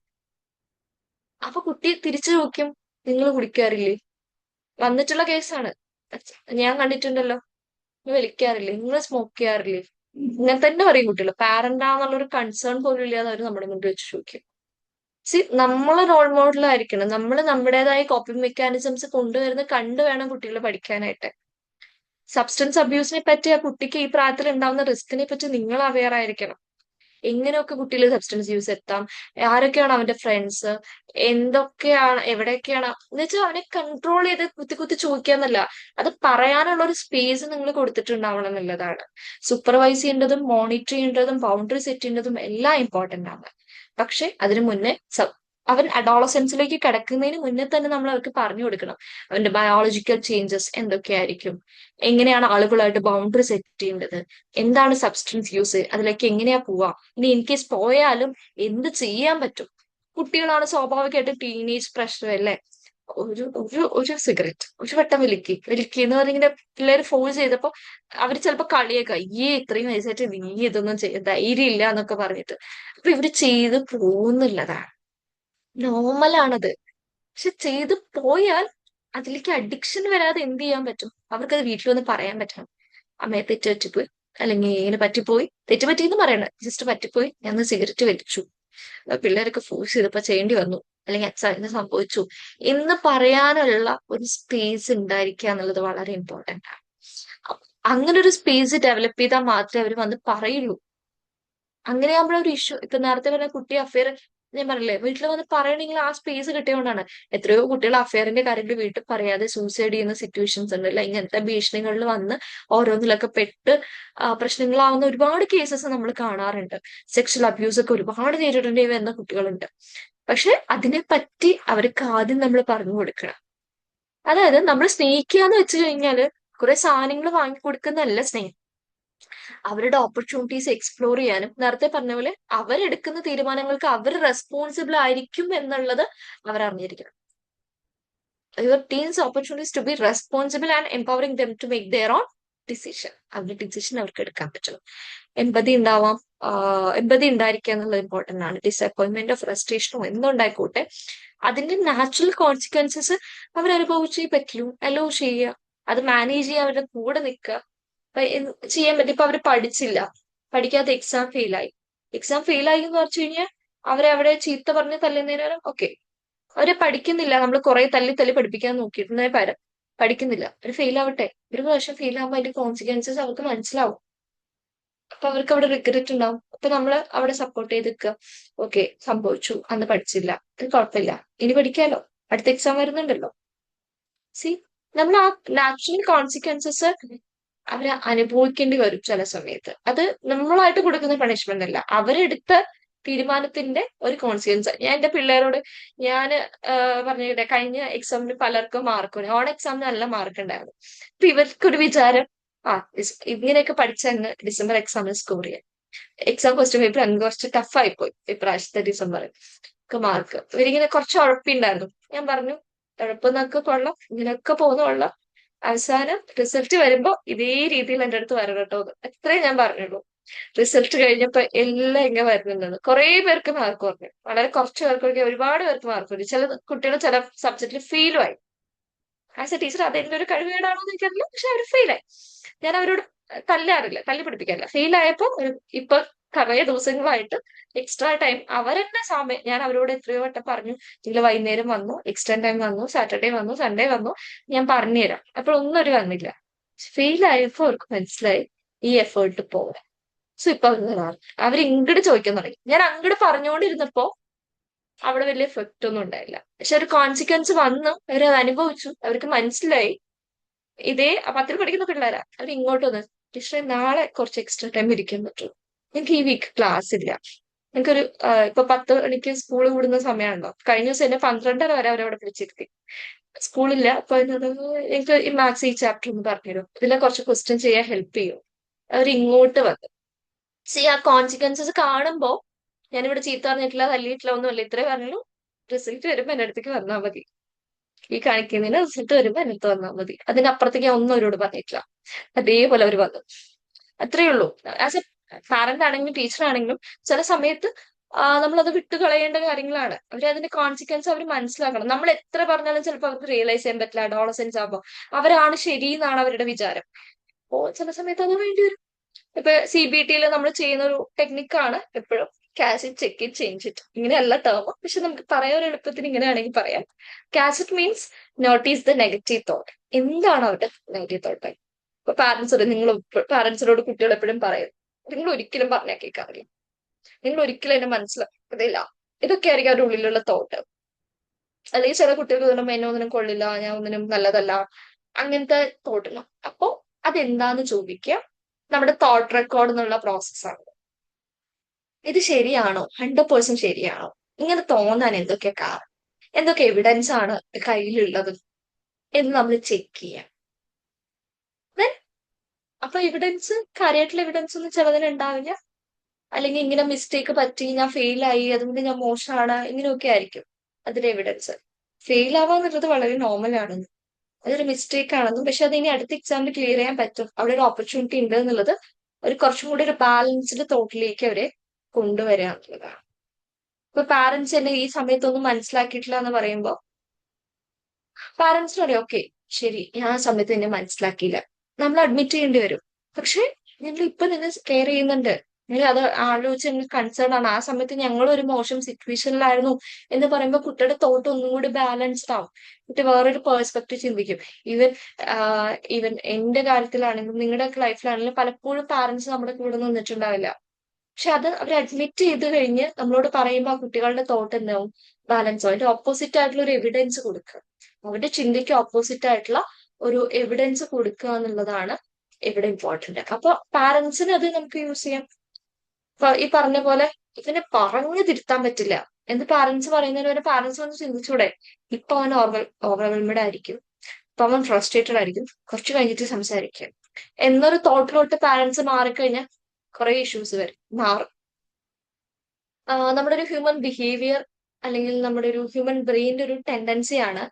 അപ്പൊ കുട്ടി തിരിച്ചു നോക്കും, നിങ്ങൾ കുടിക്കാറില്ലേ? വന്നിട്ടുള്ള കേസാണ്, ഞാൻ കണ്ടിട്ടുണ്ടല്ലോ. നിങ്ങൾ വലിക്കാറില്ലേ, നിങ്ങൾ സ്മോക്ക് ചെയ്യാറില്ലേ? ഇങ്ങനെ തന്നെ പറയും കുട്ടികൾ. പാരന്റ് ആണെന്നുള്ളൊരു കൺസേൺ പോലും ഇല്ലാതെ അവർ നമ്മുടെ മുന്നിൽ വെച്ച് ചോദിക്കും. നമ്മള് റോൾ മോഡൽ ആയിരിക്കണം. നമ്മൾ നമ്മുടേതായ കോപ്പിംഗ് മെക്കാനിസംസ് കൊണ്ടുവരുന്ന കണ്ടു വേണം കുട്ടികൾ പഠിക്കാനായിട്ട്. സബ്സ്റ്റൻസ് അബ്യൂസിനെ പറ്റി ആ കുട്ടിക്ക് ഈ പ്രായത്തിൽ ഉണ്ടാവുന്ന റിസ്കിനെ പറ്റി നിങ്ങൾ അവെയർ ആയിരിക്കണം. എങ്ങനെയൊക്കെ കുട്ടികൾ സബ്സ്റ്റൻസ് യൂസ് എത്താം, ആരൊക്കെയാണ് അവന്റെ ഫ്രണ്ട്സ്, എന്തൊക്കെയാണ്, എവിടെയൊക്കെയാണ് എന്ന് വെച്ചാൽ അവനെ കൺട്രോൾ ചെയ്ത് കുത്തി ചോദിക്കാന്നല്ല, അത് പറയാനുള്ള ഒരു സ്പേസ് നിങ്ങൾ കൊടുത്തിട്ടുണ്ടാവണം എന്നുള്ളതാണ്. സൂപ്പർവൈസ് ചെയ്യേണ്ടതും മോണിറ്റർ ചെയ്യേണ്ടതും ബൗണ്ടറി സെറ്റ് ചെയ്യേണ്ടതും എല്ലാം ഇമ്പോർട്ടന്റ് ആണ്. പക്ഷെ അതിനു മുന്നേ അവൻ അഡോളസൻസിലേക്ക് കിടക്കുന്നതിന് മുന്നേ തന്നെ നമ്മൾ അവർക്ക് പറഞ്ഞു കൊടുക്കണം അവന്റെ ബയോളജിക്കൽ ചേഞ്ചസ് എന്തൊക്കെയായിരിക്കും, എങ്ങനെയാണ് ആളുകളായിട്ട് ബൗണ്ടറി സെറ്റ് ചെയ്യേണ്ടത്, എന്താണ് സബ്സ്റ്റൻസ് യൂസ്, അതിലേക്ക് എങ്ങനെയാ പോവാ, ഇനി ഇൻ കേസ് പോയാലും എന്ത് ചെയ്യാൻ പറ്റും. കുട്ടികളാണ് സ്വാഭാവികമായിട്ട് ടീനേജ് പ്രഷർ അല്ലേ. ഒരു സിഗരറ്റ് ഒരു വട്ടം എന്ന് പറഞ്ഞിങ്ങനെ പിള്ളേർ ഫോഴ്സ് ചെയ്തപ്പോ അവര് ചിലപ്പോ കളിയൊക്കെ, ഇത്രയും വയസ്സായിട്ട് നീ ഇതൊന്നും ധൈര്യം ഇല്ല എന്നൊക്കെ പറഞ്ഞിട്ട്. അപ്പൊ ഇവര് ചെയ്ത് പോകുന്നുള്ളതാണ്, നോർമലാണത്. പക്ഷെ ചെയ്ത് പോയാൽ അതിലേക്ക് അഡിക്ഷൻ വരാതെ എന്ത് ചെയ്യാൻ പറ്റും? അവർക്കത് വീട്ടിൽ വന്ന് പറയാൻ പറ്റണം. അമ്മയെ പറ്റിപ്പോയി, അല്ലെങ്കിൽ ഇങ്ങനെ പറ്റിപ്പോയി, തെറ്റുപറ്റിയെന്ന് പറയണം, ജസ്റ്റ് പറ്റിപ്പോയി, ഞാൻ സിഗരറ്റ് വലിച്ചു, പിള്ളേരൊക്കെ ഫോഴ്സ് ചെയ്തപ്പോ ചെയ്യേണ്ടി വന്നു, അല്ലെങ്കിൽ അച്ഛാ ഇന്ന് സംഭവിച്ചു എന്ന് പറയാനുള്ള ഒരു സ്പേസ് ഉണ്ടായിരിക്കുക എന്നുള്ളത് വളരെ ഇമ്പോർട്ടന്റ് ആണ്. അങ്ങനെ ഒരു സ്പേസ് ഡെവലപ്പ് ചെയ്താൽ മാത്രമേ അവർ വന്ന് പറയുള്ളൂ. അങ്ങനെയാകുമ്പോഴേ ഒരു ഇഷ്യൂ, ഇപ്പൊ നേരത്തെ പറഞ്ഞ കുട്ടി അഫയർ, ഞാൻ പറഞ്ഞില്ലേ, വീട്ടിൽ വന്ന് പറയണമെങ്കിൽ ആ സ്പേസ് കിട്ടിയോണ്ടാണ്. എത്രയോ കുട്ടികൾ അഫയറിന്റെ കാര്യങ്ങൾ വീട്ടിൽ പറയാതെ സൂസൈഡ് ചെയ്യുന്ന സിറ്റുവേഷൻസ് ഉണ്ട്, അല്ല ഇങ്ങനത്തെ ഭീഷണികളിൽ വന്ന് ഓരോന്നിലൊക്കെ പെട്ട് പ്രശ്നങ്ങളാവുന്ന ഒരുപാട് കേസസ് നമ്മൾ കാണാറുണ്ട്. സെക്ഷൽ അബ്യൂസ് ഒക്കെ ഒരുപാട് നേരിടേണ്ടി വരുന്ന കുട്ടികളുണ്ട്. പക്ഷെ അതിനെ പറ്റി അവർക്ക് ആദ്യം നമ്മൾ പറഞ്ഞു കൊടുക്കണം. അതായത് നമ്മൾ സ്നേഹിക്കുക എന്ന് വെച്ച് കഴിഞ്ഞാല് കുറെ സാധനങ്ങൾ വാങ്ങിക്കൊടുക്കുന്നതല്ല സ്നേഹം. അവരുടെ ഓപ്പർച്യൂണിറ്റീസ് എക്സ്പ്ലോർ ചെയ്യാനും നേരത്തെ പറഞ്ഞ പോലെ അവരെടുക്കുന്ന തീരുമാനങ്ങൾക്ക് അവർ റെസ്പോൺസിബിൾ ആയിരിക്കും എന്നുള്ളത് അവർ അറിഞ്ഞിരിക്കണം. Your teams opportunities to be responsible and empowering them to make their own decision. അവരുടെ ഡിസിഷൻ അവർക്ക് എടുക്കാൻ പറ്റണം. എമ്പതി ഉണ്ടാവാം, എമ്പതി ഉണ്ടായിരിക്കുക എന്നുള്ളത് ഇമ്പോർട്ടന്റ് ആണ്. ഡിസപ്പോയിന്റ്മെന്റോ ഫ്രസ്ട്രേഷനോ എന്തുണ്ടായിക്കോട്ടെ അതിന്റെ നാച്ചുറൽ കോൺസിക്വൻസസ് അവരനുഭവിച്ചേ പറ്റുള്ളൂ. അലോ ചെയ്യുക, അത് മാനേജ് ചെയ്യാൻ അവരുടെ കൂടെ നിൽക്കുക. ചെയ്യാൻ പറ്റും. ഇപ്പൊ അവര് പഠിച്ചില്ല, പഠിക്കാതെ എക്സാം ഫെയിലായി. എക്സാം ഫെയിലായി എന്ന് പറഞ്ഞു കഴിഞ്ഞാൽ അവരെ അവിടെ ചീത്ത പറഞ്ഞ് തല്ലുന്നതിന് ഓക്കെ, അവരെ പഠിക്കുന്നില്ല, നമ്മൾ കുറെ തല്ലി തല്ലി പഠിപ്പിക്കാൻ നോക്കിയിരുന്നേ പകരം പഠിക്കുന്നില്ല, അവർ ഫെയിൽ ആവട്ടെ. ഒരു പ്രാവശ്യം ഫെയിൽ ആകുമ്പോൾ അതിന്റെ കോൺസിക്വൻസസ് അവർക്ക് മനസ്സിലാവും. അപ്പൊ അവർക്ക് അവിടെ റിഗ്രറ്റ് ഉണ്ടാവും. അപ്പൊ നമ്മൾ അവിടെ സപ്പോർട്ട് ചെയ്ത് നിൽക്കുക. ഓക്കെ, സംഭവിച്ചു, അന്ന് പഠിച്ചില്ല, അത് കുഴപ്പമില്ല, ഇനി പഠിക്കാലോ, അടുത്ത എക്സാം വരുന്നുണ്ടല്ലോ. സി, നമ്മൾ ആ നാച്ചുറൽ കോൺസിക്വൻസസ് അവര് അനുഭവിക്കേണ്ടി വരും ചില സമയത്ത്. അത് നമ്മളായിട്ട് കൊടുക്കുന്ന പണിഷ്മെന്റ് അല്ല, അവരെടുത്ത തീരുമാനത്തിന്റെ ഒരു കോൺസിക്വൻസ്. ഞാൻ എന്റെ പിള്ളേരോട് ഞാൻ പറഞ്ഞിട്ടെ, കഴിഞ്ഞ എക്സാമിന് പലർക്കും മാർക്ക്, ഓൺ എക്സാമിന് നല്ല മാർക്ക് ഉണ്ടായിരുന്നു. അപ്പൊ ഇവർക്കൊരു വിചാരം, ഇങ്ങനെയൊക്കെ പഠിച്ചങ്ങ് ഡിസംബർ എക്സാമിന് സ്കോർ ചെയ്യാം. എക്സാം ക്വസ്റ്റ്യൻ പേപ്പർ അങ്ങ് കുറച്ച് ടഫായി പോയി ഇപ്രാവശ്യത്തെ ഡിസംബർ മാർക്ക്. ഇവരിങ്ങനെ കുറച്ച് ഉഴപ്പിണ്ടായിരുന്നു. ഞാൻ പറഞ്ഞു, ഉഴപ്പെന്നൊക്കെ കൊള്ളാം, ഇങ്ങനെയൊക്കെ പോകുന്ന കൊള്ളാം, അവസാനം റിസൾട്ട് വരുമ്പോ ഇതേ രീതിയിൽ എന്റെ അടുത്ത് വരണം കേട്ടോ. അത്രേ ഞാൻ പറഞ്ഞുള്ളൂ. റിസൾട്ട് കഴിഞ്ഞപ്പോ എല്ലാം ഇങ്ങനെ വരുന്നുണ്ടെന്ന്. കുറെ പേർക്ക് മാർക്ക് കുറഞ്ഞു, വളരെ കുറച്ച് പേർക്ക്, ഒരുപാട് പേർക്ക് മാർക്ക് കുറഞ്ഞു. ചില കുട്ടികൾ ചില സബ്ജക്റ്റിൽ ഫെയിലും ആയി. ആസ് എ ടീച്ചർ അത് എന്റെ ഒരു കഴിവുകേടാണോ എന്ന് എനിക്കറിയില്ല, പക്ഷെ അവർ ഫെയിലായി. ഞാൻ അവരോട് തല്ലാറില്ല, തല്ലി പഠിപ്പിക്കാറില്ല. ഫെയിലായപ്പോ ഇപ്പൊ കുറേ ദിവസങ്ങളായിട്ട് എക്സ്ട്രാ ടൈം അവരെന്നെ സമയം, ഞാൻ അവരോട് എത്രയോ വട്ടം പറഞ്ഞു, നിങ്ങൾ വൈകുന്നേരം വന്നു, എക്സ്ട്രാ ടൈം വന്നു, സാറ്റർഡേ വന്നു, സൺഡേ വന്നു, ഞാൻ പറഞ്ഞുതരാം. അപ്പോഴൊന്നും ഒരു വന്നില്ല. ഫെയിലായപ്പോ അവർക്ക് മനസ്സിലായി ഈ എഫേർട്ട് പോരാ. സോ ഇപ്പൊ അവർ ഇങ്ങോട്ട് ചോദിക്കാൻ തുടങ്ങി. ഞാൻ അങ്ങോട്ട് പറഞ്ഞുകൊണ്ടിരുന്നപ്പോ അവിടെ വലിയ എഫക്റ്റ് ഒന്നും ഉണ്ടായില്ല. പക്ഷെ ഒരു കോൺസിക്വൻസ് വന്നു, അവരത് അനുഭവിച്ചു, അവർക്ക് മനസ്സിലായി. ഇതേ 10ൽ പഠിക്കുന്ന പിള്ളേരാ, അവർ ഇങ്ങോട്ട് വന്ന്, ടീച്ചറെ നാളെ കുറച്ച് എക്സ്ട്രാ ടൈം ഇരിക്കാൻ പറ്റും, എനിക്ക് ഈ വീക്ക് ക്ലാസ് ഇല്ല, എനിക്കൊരു ഇപ്പൊ 10 മണിക്ക് സ്കൂൾ വിടുന്ന സമയമാണല്ലോ. കഴിഞ്ഞ ദിവസം എന്നെ 12:30 വരെ അവരവിടെ പിടിച്ചിരുത്തി. സ്കൂളില്ല, അപ്പൊ എനിക്ക് ഈ മാത്സ് ഈ ചാപ്റ്റർ ഒന്ന് പറഞ്ഞുതരും, ഇതിലെ കുറച്ച് ക്വസ്റ്റ്യൻ ചെയ്യാൻ ഹെൽപ്പ് ചെയ്യും. അവർ ഇങ്ങോട്ട് വന്നു. ആ കോൺസിക്വൻസസ് കാണുമ്പോ ഞാനിവിടെ ചീത്ത പറഞ്ഞിട്ടില്ല, തല്ലിയിട്ടില്ല, ഒന്നുമല്ല. ഇത്രേ പറഞ്ഞുള്ളൂ, റിസൾട്ട് വരുമ്പോ എന്റെ അടുത്തേക്ക് വന്നാൽ മതി, ഈ കാണിക്കുന്നതിന് റിസൾട്ട് വരുമ്പോ എന്റെ അടുത്ത് വന്നാൽ മതി. അതിനപ്പുറത്തേക്ക് ഞാൻ ഒന്നും അവരോട് പറഞ്ഞിട്ടില്ല. അതേപോലെ അവർ വന്നു. അത്രയേ ഉള്ളൂ. ആസ് എ പാരന്റ് ആണെങ്കിലും ടീച്ചർ ആണെങ്കിലും ചില സമയത്ത് നമ്മളത് വിട്ടുകളയേണ്ട കാര്യങ്ങളാണ്. അതിന്റെ കോൺസിക്വൻസ് അവർ മനസ്സിലാക്കണം. നമ്മൾ എത്ര പറഞ്ഞാലും ചിലപ്പോൾ അവർക്ക് റിയലൈസ് ചെയ്യാൻ പറ്റില്ല. അഡോളസെൻസ് ആകുമ്പോൾ അവരാണ് ശരി എന്നാണ് അവരുടെ വിചാരം. അപ്പോ ചില സമയത്ത് അത് വേണ്ടി വരും. ഇപ്പൊ CBTയിൽ നമ്മൾ ചെയ്യുന്ന ഒരു ടെക്നിക്കാണ് എപ്പോഴും catch it, check it, change it. ഇങ്ങനെയല്ല ടേം, പക്ഷെ നമുക്ക് പറയാൻ ഒരു എളുപ്പത്തിന് ഇങ്ങനെയാണെങ്കിൽ പറയാം. Catch it means notice the negative thought. എന്താണ് അവരുടെ നെഗറ്റീവ് തോട്ട്? ഇപ്പൊ പാരന്റ്സിനോട് കുട്ടികൾ എപ്പോഴും പറയും, നിങ്ങൾ ഒരിക്കലും പറഞ്ഞാൽ കേൾക്കാറില്ല, നിങ്ങൾ ഒരിക്കലും എന്നെ മനസ്സിലാക്കത്തില്ല. ഇതൊക്കെ ആയിരിക്കും അവരുടെ ഉള്ളിലുള്ള തോട്ട്. അല്ലെങ്കിൽ ചില കുട്ടികൾക്ക് തോന്നുമ്പോൾ എന്നെ ഒന്നിനും കൊള്ളില്ല, ഞാൻ ഒന്നിനും നല്ലതല്ല, അങ്ങനത്തെ തോട്ടില്ല. അപ്പോ അതെന്താന്ന് ചോദിക്കുക. നമ്മുടെ തോട്ട് റെക്കോർഡ് എന്നുള്ള പ്രോസസ്സാണ്. ഇത് ശരിയാണോ, 100% ശരിയാണോ, ഇങ്ങനെ തോന്നാൻ എന്തൊക്കെ കാരണം, എന്തൊക്കെ എവിഡൻസ് ആണ് കയ്യിലുള്ളത് എന്ന് നമ്മൾ ചെക്ക് ചെയ്യാം. അപ്പൊ എവിഡൻസ്, കാര്യമായിട്ടുള്ള എവിഡൻസ് ഒന്നും ചിലതിന് ഉണ്ടാവില്ല. അല്ലെങ്കിൽ ഇങ്ങനെ മിസ്റ്റേക്ക് പറ്റി, ഞാൻ ഫെയിലായി, അതുകൊണ്ട് ഞാൻ മോശമാണ്, ഇങ്ങനെയൊക്കെ ആയിരിക്കും അതിന്റെ എവിഡൻസ്. ഫെയിൽ ആവാന്നുള്ളത് വളരെ നോർമൽ ആണെന്ന്, അതൊരു മിസ്റ്റേക്ക് ആണെന്നും, പക്ഷെ അത് ഇനി അടുത്ത എക്സാമിൽ ക്ലിയർ ചെയ്യാൻ പറ്റും, അവിടെ ഒരു ഓപ്പർച്യൂണിറ്റി ഉണ്ട് എന്നുള്ളത് ഒരു കുറച്ചും കൂടി ഒരു ബാലൻസ്ഡ് തോട്ടിലേക്ക് അവരെ കൊണ്ടുവരിക എന്നുള്ളതാണ്. ഇപ്പൊ പാരന്റ്സ് എന്നെ ഈ സമയത്തൊന്നും മനസ്സിലാക്കിയിട്ടില്ല എന്ന് പറയുമ്പോൾ പാരന്റ്സിന് അറിയാം, ഓക്കെ ശരി, ഞാൻ ആ സമയത്ത് എന്നെ മനസ്സിലാക്കിയില്ല, നമ്മൾ അഡ്മിറ്റ് ചെയ്യേണ്ടി വരും. പക്ഷെ ഞങ്ങൾ ഇപ്പൊ നിന്നെ കെയർ ചെയ്യുന്നുണ്ട്, നിങ്ങൾ അത് ആലോചിച്ച് ഞങ്ങൾ കൺസേൺ ആണ്, ആ സമയത്ത് ഞങ്ങൾ ഒരു മോശം സിറ്റുവേഷനിലായിരുന്നു എന്ന് പറയുമ്പോൾ കുട്ടിയുടെ തോട്ട് ഒന്നും കൂടി ബാലൻസ്ഡ് ആവും. കുട്ടി വേറൊരു പേഴ്സ്പെക്റ്റീവ് ചിന്തിക്കും. ഈവൻ എന്റെ കാര്യത്തിലാണെങ്കിലും നിങ്ങളുടെ ലൈഫിലാണെങ്കിലും പലപ്പോഴും പാരന്റ്സ് നമ്മുടെ കൂടെ നിന്നിട്ടുണ്ടാവില്ല. പക്ഷെ അത് അവർ അഡ്മിറ്റ് ചെയ്ത് കഴിഞ്ഞ് നമ്മളോട് പറയുമ്പോൾ ആ കുട്ടികളുടെ തോട്ട് എന്താവും, ബാലൻസ് ആവും. അതിന്റെ ഓപ്പോസിറ്റ് ആയിട്ടുള്ള ഒരു എവിഡൻസ് കൊടുക്കുക, അവരുടെ ചിന്തയ്ക്ക് ഓപ്പോസിറ്റ് ആയിട്ടുള്ള ഒരു എവിഡൻസ് കൊടുക്കുക എന്നുള്ളതാണ് ഇവിടെ ഇമ്പോർട്ടന്റ്. അപ്പൊ പാരന്റ്സിന് അത് നമുക്ക് യൂസ് ചെയ്യാം. ഈ പറഞ്ഞ പോലെ ഇതിനെ പറഞ്ഞു തിരുത്താൻ പറ്റില്ല എന്ന് പാരന്റ്സ് പറയുന്നതിന് വരെ പാരന്റ്സ് ഒന്ന് ചിന്തിച്ചൂടെ, ഇപ്പൊ അവൻ ഓവർവെൽമഡ് ആയിരിക്കും, അപ്പൊ അവൻ ഫ്രസ്ട്രേറ്റഡ് ആയിരിക്കും, കുറച്ച് കഴിഞ്ഞിട്ട് സംസാരിക്കുക എന്നൊരു തോട്ടിലോട്ട് പാരന്റ്സ് മാറിക്കഴിഞ്ഞാൽ കുറെ ഇഷ്യൂസ് വരും, മാറും. നമ്മുടെ ഒരു ഹ്യൂമൻ ബിഹേവിയർ അല്ലെങ്കിൽ നമ്മുടെ ഒരു ഹ്യൂമൻ ബ്രെയിനിന്റെ ഒരു ടെൻഡൻസിയാണ്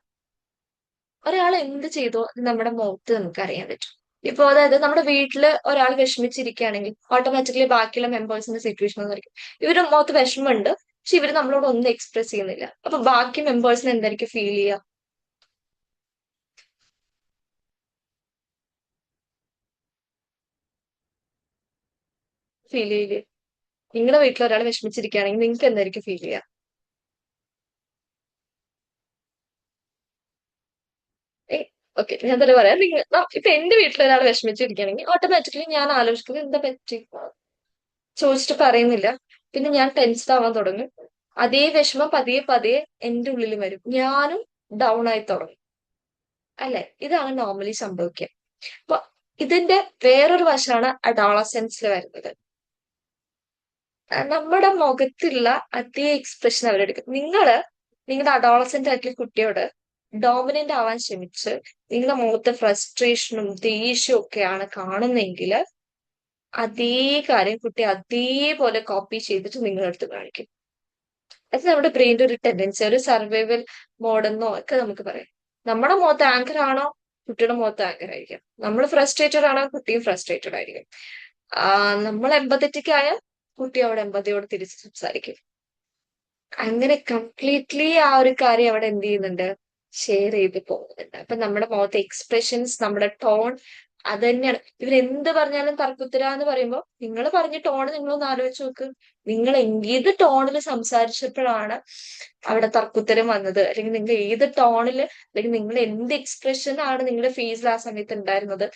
ഒരാൾ എന്ത് ചെയ്തോ അത് നമ്മുടെ മുഖത്ത് നമുക്ക് അറിയാൻ പറ്റും. ഇപ്പൊ അതായത് നമ്മുടെ വീട്ടില് ഒരാൾ വിഷമിച്ചിരിക്കുകയാണെങ്കിൽ ഓട്ടോമാറ്റിക്കലി ബാക്കിയുള്ള മെമ്പേഴ്സിന്റെ സിറ്റുവേഷൻ ഒന്നായിരിക്കും, ഇവരുടെ മുഖത്ത് വിഷമമുണ്ട് പക്ഷെ ഇവര് നമ്മളോട് ഒന്നും എക്സ്പ്രസ് ചെയ്യുന്നില്ല. അപ്പൊ ബാക്കി മെമ്പേഴ്സിന് എന്തായിരിക്കും ഫീൽ ചെയ്യുക? ഫീൽ ചെയ്യില്ലേ? നിങ്ങളുടെ വീട്ടിൽ ഒരാൾ വിഷമിച്ചിരിക്കുകയാണെങ്കിൽ നിങ്ങൾക്ക് എന്തായിരിക്കും ഫീൽ ചെയ്യുക? ഓക്കെ, ഞാൻ തന്നെ പറയാം. ഇപ്പൊ എന്റെ വീട്ടിൽ ഒരാൾ വിഷമിച്ചിരിക്കുകയാണെങ്കിൽ ഓട്ടോമാറ്റിക്കലി ഞാൻ ആലോചിക്കുന്നത് എന്താ പറ്റി ചോദിച്ചിട്ട് പറയുന്നില്ല, പിന്നെ ഞാൻ ടെൻസ്ഡ് ആവാൻ തുടങ്ങും. അതേ വിഷമം പതിയെ പതിയെ എന്റെ ഉള്ളിൽ വരും, ഞാനും ഡൗൺ ആയി തുടങ്ങും. അല്ലെ? ഇതാണ് നോർമലി സംഭവിക്കുക. അപ്പൊ ഇതിന്റെ വേറൊരു വശമാണ് അഡോളസെൻസിൽ വരുന്നത്. നമ്മുടെ മുഖത്തുള്ള അതേ എക്സ്പ്രഷൻ അവരെടുക്കും. നിങ്ങളുടെ അഡോളസെന്റ് ആയിട്ടുള്ള കുട്ടിയോട് ഡോമിനന്റ് ആവാൻ ശ്രമിച്ച് നിങ്ങളുടെ മുഖത്ത് ഫ്രസ്ട്രേഷനും ദേഷ്യവും ഒക്കെയാണ് കാണുന്നെങ്കിൽ അതേ കാര്യം കുട്ടി അതേപോലെ കോപ്പി ചെയ്തിട്ട് നിങ്ങളുടെ അടുത്ത് കാണിക്കും. അത് നമ്മുടെ ബ്രെയിൻ്റെ ഒരു ടെൻഡൻസി, ഒരു സർവൈവൽ മോഡെന്നോ ഒക്കെ നമുക്ക് പറയാം. നമ്മുടെ മുഖത്ത് ആങ്കർ ആണോ കുട്ടിയുടെ മുഖത്ത് ആങ്കർ ആയിരിക്കും, നമ്മൾ ഫ്രസ്ട്രേറ്റഡ് ആണോ കുട്ടിയും ഫ്രസ്ട്രേറ്റഡ് ആയിരിക്കും. നമ്മൾ എമ്പത്തറ്റിക് ആയ കുട്ടി അവിടെ എമ്പതിയോട് തിരിച്ച് സംസാരിക്കും. അങ്ങനെ കംപ്ലീറ്റ്ലി ആ ഒരു കാര്യം അവിടെ എന്ത് ചെയ്യുന്നുണ്ട്, ഷെയർ ചെയ്ത് പോകുന്നുണ്ട്. അപ്പൊ നമ്മുടെ മുഖത്തെ എക്സ്പ്രഷൻസ്, നമ്മുടെ ടോൺ, അത് തന്നെയാണ്. ഇവരെന്ത് പറഞ്ഞാലും തർക്കുത്തര എന്ന് പറയുമ്പോൾ നിങ്ങൾ പറഞ്ഞ ടോൺ നിങ്ങളൊന്ന് ആലോചിച്ച് നോക്ക്. നിങ്ങൾ ഏത് ടോണിൽ സംസാരിച്ചപ്പോഴാണ് അവിടെ തർക്കുത്തരം വന്നത്, അല്ലെങ്കിൽ നിങ്ങൾ ഏത് ടോണിൽ, അല്ലെങ്കിൽ നിങ്ങൾ എന്ത് എക്സ്പ്രഷൻ ആണ് നിങ്ങളുടെ ഫേസിൽ ആ സമയത്ത് ഉണ്ടായിരുന്നത്,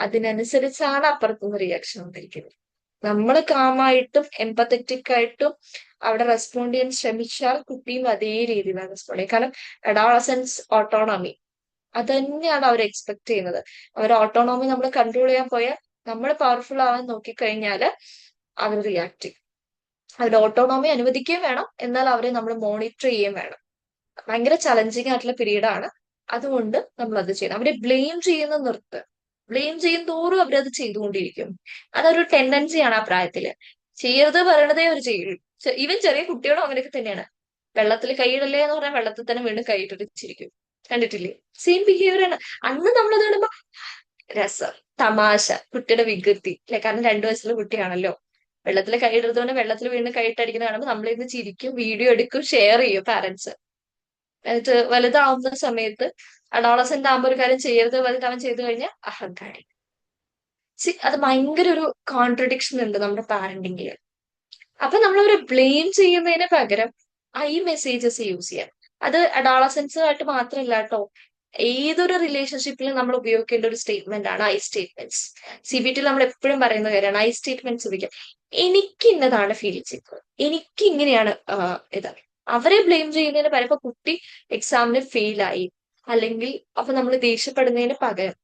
അതിനനുസരിച്ചാണ് അപ്പുറത്തുനിന്ന് റിയാക്ഷൻ വന്നിരിക്കുന്നത്. നമ്മൾ കാമായിട്ടും എംപത്തറ്റിക് ആയിട്ടും അവിടെ റെസ്പോണ്ട് ചെയ്യാൻ ശ്രമിച്ചാൽ കുട്ടിയും അതേ രീതിയിലാണ് റെസ്പോണ്ട് ചെയ്യുക. കാരണം അഡോളസൻസ് ഓട്ടോണമി അത് തന്നെയാണ് അവർ എക്സ്പെക്ട് ചെയ്യുന്നത്. അവർ ഓട്ടോണോമി നമ്മൾ കൺട്രോൾ ചെയ്യാൻ പോയാൽ, നമ്മൾ പവർഫുൾ ആവാൻ നോക്കിക്കഴിഞ്ഞാൽ അവർ റിയാക്ട് ചെയ്യും. അവരുടെ ഓട്ടോണോമി അനുവദിക്കുകയും വേണം, എന്നാൽ അവരെ നമ്മൾ മോണിറ്റർ ചെയ്യുകയും വേണം. ഭയങ്കര ചലഞ്ചിങ് ആയിട്ടുള്ള പീരീഡ് ആണ്. അതുകൊണ്ട് നമ്മൾ അത് ചെയ്യണം. അവരെ ബ്ലെയിം ചെയ്യുന്ന നിർത്ത്. ബ്ലെയിം ചെയ്യും തോറും അവരത് ചെയ്തുകൊണ്ടിരിക്കും. അതൊരു ടെൻഡൻസിയാണ് ആ പ്രായത്തില്. ചെയ്യരുത് പറയണതേ അവർ ചെയ്യും. ഈവൻ ചെറിയ കുട്ടികളും അങ്ങനെയൊക്കെ തന്നെയാണ്. വെള്ളത്തിൽ കൈയിടല്ലേ എന്ന് പറഞ്ഞാൽ വെള്ളത്തിൽ തന്നെ വീണ്ടും കൈയിട്ടിട്ട് ചിരിക്കും. കണ്ടിട്ടില്ലേ? സെയിം ബിഹേവിയർ ആണ്. അന്ന് നമ്മളത് കാണുമ്പോ രസം, തമാശ, കുട്ടിയുടെ വികൃതി അല്ലെ, കാരണം 2 വയസ്സുള്ള കുട്ടിയാണല്ലോ. വെള്ളത്തിൽ കൈയിടുന്നതുകൊണ്ട് വെള്ളത്തിൽ വീണ്ടും കൈയിട്ടടിക്കുന്ന കാണുമ്പോൾ നമ്മളിന്ന് ചിരിക്കും, വീഡിയോ എടുക്കും, ഷെയർ ചെയ്യും പാരന്റ്സ്. എന്നിട്ട് വലുതാവുന്ന സമയത്ത് അഡോളസെന്റ് ആകുമ്പോൾ ഒരു കാര്യം ചെയ്യരുത്, വലുതാവൻ ചെയ്തു കഴിഞ്ഞാൽ അഹങ്കാരി. അത് ഭയങ്കര ഒരു കോൺട്രഡിക്ഷൻ ഉണ്ട് നമ്മുടെ പാരന്റിങ്ങില്. അപ്പൊ നമ്മളൊരു ബ്ലെയിം ചെയ്യുന്നതിന് പകരം ഐ മെസ്സേജസ് യൂസ് ചെയ്യാം. അത് അഡോളസെൻസുമായിട്ട് മാത്രമല്ല കേട്ടോ, ഏതൊരു റിലേഷൻഷിപ്പിലും നമ്മൾ ഉപയോഗിക്കേണ്ട ഒരു സ്റ്റേറ്റ്മെന്റ് ആണ് ഐ സ്റ്റേറ്റ്മെന്റ്സ്. CBT നമ്മൾ എപ്പോഴും പറയുന്ന കാര്യമാണ് ഐ സ്റ്റേറ്റ്മെന്റ്സ് ഉപയോഗിക്കാം. എനിക്ക് ഇന്നതാണ് ഫീൽ ചെയ്തത്, എനിക്ക് ഇങ്ങനെയാണ് ഇത്. അവരെ ബ്ലെയിം ചെയ്യുന്നതിന് പകരം ഇപ്പൊ കുട്ടി എക്സാമിന് ഫെയിലായി, അല്ലെങ്കിൽ അപ്പൊ നമ്മൾ ദേഷ്യപ്പെടുന്നതിന് പകരം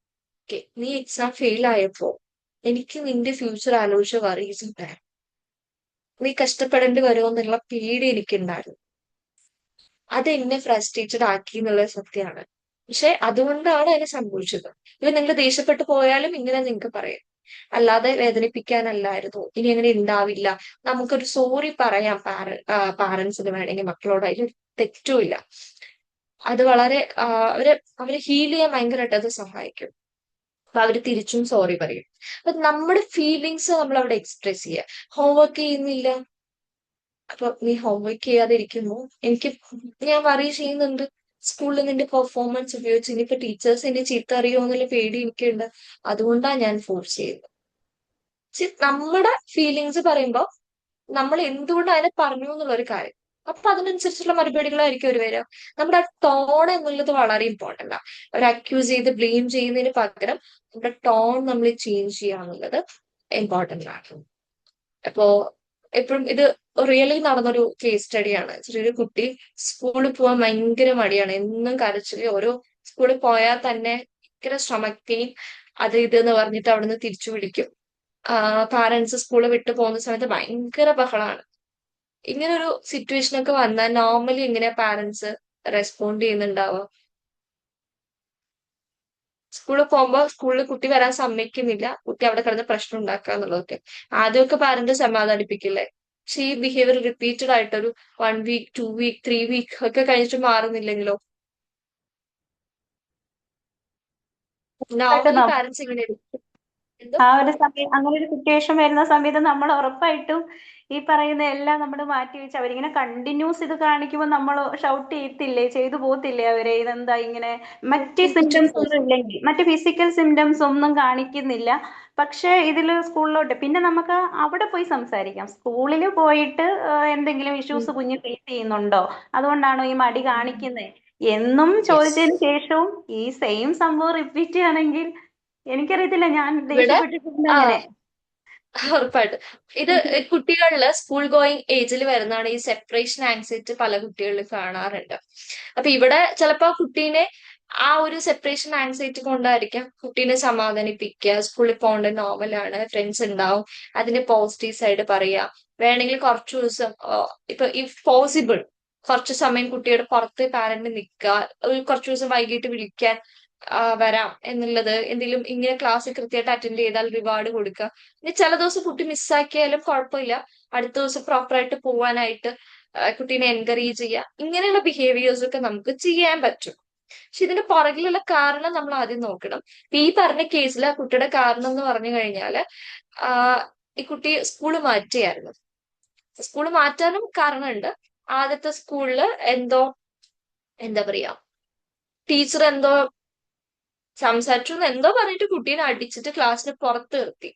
നീ എക്സാം ഫെയിൽ ആയപ്പോ എനിക്ക് നിന്റെ ഫ്യൂച്ചർ ആലോചിച്ച് വറീസ് ഉണ്ടായിരുന്നു, നീ കഷ്ടപ്പെടേണ്ടി വരുമോ എന്നുള്ള പേടി എനിക്കുണ്ടായിരുന്നു, അത് എന്നെ ഫ്രസ്ട്രേറ്റഡ് ആക്കി എന്നുള്ളത് സത്യമാണ്. പക്ഷെ അതുകൊണ്ടാണ് അതിന് സംഭവിച്ചത്. ഇവ നിങ്ങൾ ദേഷ്യപ്പെട്ടു പോയാലും ഇങ്ങനെ നിങ്ങൾക്ക് പറയാം, അല്ലാതെ വേദനിപ്പിക്കാനല്ലായിരുന്നു, ഇനി അങ്ങനെ ഉണ്ടാവില്ല, നമുക്കൊരു സോറി പറയാം പാരന്റ്സിന് വേണമെങ്കിൽ മക്കളോട്, അതിൽ തെറ്റുമില്ല. അത് വളരെ അവരെ ഹീൽ ചെയ്യാൻ ഭയങ്കരമായിട്ട് അത് സഹായിക്കും. അപ്പൊ അവര് തിരിച്ചും സോറി പറയും. അപ്പൊ നമ്മുടെ ഫീലിങ്സ് നമ്മൾ അവിടെ എക്സ്പ്രസ് ചെയ്യുക. ഹോംവർക്ക് ചെയ്യുന്നില്ല, അപ്പൊ നീ ഹോംവർക്ക് ചെയ്യാതെ ഇരിക്കുന്നു, ഞാൻ വറി ചെയ്യുന്നുണ്ട്, സ്കൂളിൽ നിന്റെ പെർഫോമൻസ് ഉപയോഗിച്ച് ഇനിയിപ്പോ ടീച്ചേഴ്സ് എന്നെ ചീത്ത അറിയോ എന്നുള്ള പേടി എനിക്കുണ്ട്, അതുകൊണ്ടാണ് ഞാൻ ഫോഴ്സ് ചെയ്യുന്നത്. നമ്മുടെ ഫീലിങ്സ് പറയുമ്പോൾ നമ്മൾ എന്തുകൊണ്ട് അതിനെ പറഞ്ഞു എന്നുള്ളൊരു കാര്യം, അപ്പൊ അതിനനുസരിച്ചുള്ള മറുപടികളായിരിക്കും അവർ വരിക. നമ്മുടെ ടോൺ എന്നുള്ളത് വളരെ ഇമ്പോർട്ടന്റ് ആണ്. അവർ അക്യൂസ് ചെയ്ത് ബ്ലെയിം ചെയ്യുന്നതിന് പകരം നമ്മുടെ ടോൺ നമ്മൾ ചേഞ്ച് ചെയ്യാന്നുള്ളത് ഇമ്പോർട്ടന്റ് ആണ്. അപ്പോ എപ്പോഴും ഇത് റിയലി നടന്നൊരു കേസ് സ്റ്റഡിയാണ്. ചെറിയൊരു കുട്ടി സ്കൂളിൽ പോകാൻ ഭയങ്കര മടിയാണ്, എന്നും കരച്ചില്, ഓരോ സ്കൂളിൽ പോയാൽ തന്നെ ഭയങ്കര സ്tomach പെയിൻ, അത് ഇത് എന്ന് പറഞ്ഞിട്ട് അവിടുന്ന് തിരിച്ചു വിളിക്കും. പാരന്റ്സ് സ്കൂളിൽ വിട്ടു പോകുന്ന സമയത്ത് ഭയങ്കര ബഹളമാണ്. ഇങ്ങനൊരു സിറ്റുവേഷൻ ഒക്കെ വന്നാൽ നോർമലി എങ്ങനെയാ പാരന്റ്സ് റെസ്പോണ്ട് ചെയ്യുന്നുണ്ടാവുക? സ്കൂളിൽ പോകുമ്പോൾ സ്കൂളിൽ കുട്ടി വരാൻ സമ്മതിക്കുന്നില്ല, കുട്ടി അവിടെ കിടന്ന് പ്രശ്നം ഉണ്ടാക്കുക എന്നുള്ളതൊക്കെ ആദ്യമൊക്കെ പാരന്റ് സമാധാനിപ്പിക്കില്ലേ. പക്ഷെ ഈ ബിഹേവിയർ റിപ്പീറ്റഡ് ആയിട്ടൊരു 1 വീക്ക് 2 വീക്ക് 3 വീക്ക് ഒക്കെ കഴിഞ്ഞിട്ട് മാറുന്നില്ലെങ്കിലോ? നോർമലി ഉറപ്പായിട്ടും പാരന്റ്സ് ഇങ്ങനെ എന്തോ ആ ഒരു സമയം അങ്ങനെ ഒരു സിറ്റുവേഷൻ വരുന്ന സമയത്ത് നമ്മൾ ഉറപ്പായിട്ടും ഈ പറയുന്ന എല്ലാം നമ്മൾ മാറ്റി വെച്ച് അവരിങ്ങനെ കണ്ടിന്യൂസ് ഇത് കാണിക്കുമ്പോൾ നമ്മൾ ഷൗട്ട് ചെയ്യത്തില്ലേ, ചെയ്തു പോകത്തില്ലേ അവരെ, ഇതെന്താ ഇങ്ങനെ മറ്റ് സിംറ്റംസ് ഒന്നും ഇല്ലെങ്കിൽ, മറ്റ് ഫിസിക്കൽ സിംറ്റംസ് ഒന്നും കാണിക്കുന്നില്ല, പക്ഷെ ഇതിൽ സ്കൂളിലോട്ട് പിന്നെ നമുക്ക് അവിടെ പോയി സംസാരിക്കാം. സ്കൂളിൽ പോയിട്ട് എന്തെങ്കിലും ഇഷ്യൂസ് കുഞ്ഞ് ഫേസ് ചെയ്യുന്നുണ്ടോ, അതുകൊണ്ടാണോ ഈ മടി കാണിക്കുന്നത് എന്നും യെസ്. ചോദിച്ചതിന് ശേഷവും ഈ സെയിം സംഭവം റിപ്പീറ്റ് ചെയ്യുകയാണെങ്കിൽ എനിക്കറിയത്തില്ല, ഞാൻ ഇവിടെ ദേഷ്യപ്പെട്ടിട്ടുണ്ട് ആ അങ്ങനെ. ഉറപ്പായിട്ടും ഇത് കുട്ടികളില് സ്കൂൾ ഗോയിങ് ഏജിൽ വരുന്നതാണ് ഈ സെപ്പറേഷൻ ആൻസൈറ്റി പല കുട്ടികളിലും കാണാറുണ്ട്. അപ്പൊ ഇവിടെ ചിലപ്പോ കുട്ടീനെ ആ ഒരു സെപ്പറേഷൻ ആൻസൈറ്റി കൊണ്ടായിരിക്കാം കുട്ടീനെ സമാധാനിപ്പിക്കുക, സ്കൂളിൽ പോകേണ്ട നോർമലാണ്, ഫ്രണ്ട്സ് ഉണ്ടാവും, അതിന്റെ പോസിറ്റീവ് സൈഡ് പറയാ, വേണമെങ്കിൽ കുറച്ചു ദിവസം ഇപ്പൊ ഇഫ് പോസിബിൾ കുറച്ചു സമയം കുട്ടിയുടെ പുറത്ത് പാരന്റ് നിൽക്കുക, കുറച്ചു ദിവസം വൈകിട്ട് വിളിക്കാൻ വരാം എന്നുള്ളത്, എന്തെങ്കിലും ഇങ്ങനെ ക്ലാസ് കൃത്യമായിട്ട് അറ്റൻഡ് ചെയ്താൽ റിവാർഡ് കൊടുക്കുക. ഇനി ചില ദിവസം കുട്ടി മിസ്സാക്കിയാലും കുഴപ്പമില്ല, അടുത്ത ദിവസം പ്രോപ്പറായിട്ട് പോവാനായിട്ട് കുട്ടീനെ എൻകറേജ് ചെയ്യുക. ഇങ്ങനെയുള്ള ബിഹേവിയേഴ്സ് ഒക്കെ നമുക്ക് ചെയ്യാൻ പറ്റും. പക്ഷെ ഇതിന്റെ പുറകിലുള്ള കാരണം നമ്മൾ ആദ്യം നോക്കണം. ഈ പറഞ്ഞ കേസിൽ ആ കുട്ടിയുടെ കാരണം എന്ന് പറഞ്ഞു കഴിഞ്ഞാല് ഈ കുട്ടി സ്കൂള് മാറ്റിയായിരുന്നു. സ്കൂള് മാറ്റാനും കാരണമുണ്ട്. ആദ്യത്തെ സ്കൂളില് എന്തോ എന്താ പറയാ ടീച്ചർ എന്തോ സംസാരിച്ചു എന്തോ പറഞ്ഞിട്ട് കുട്ടീനെ അടിച്ചിട്ട് ക്ലാസ്സിന് പുറത്ത് നിർത്തി.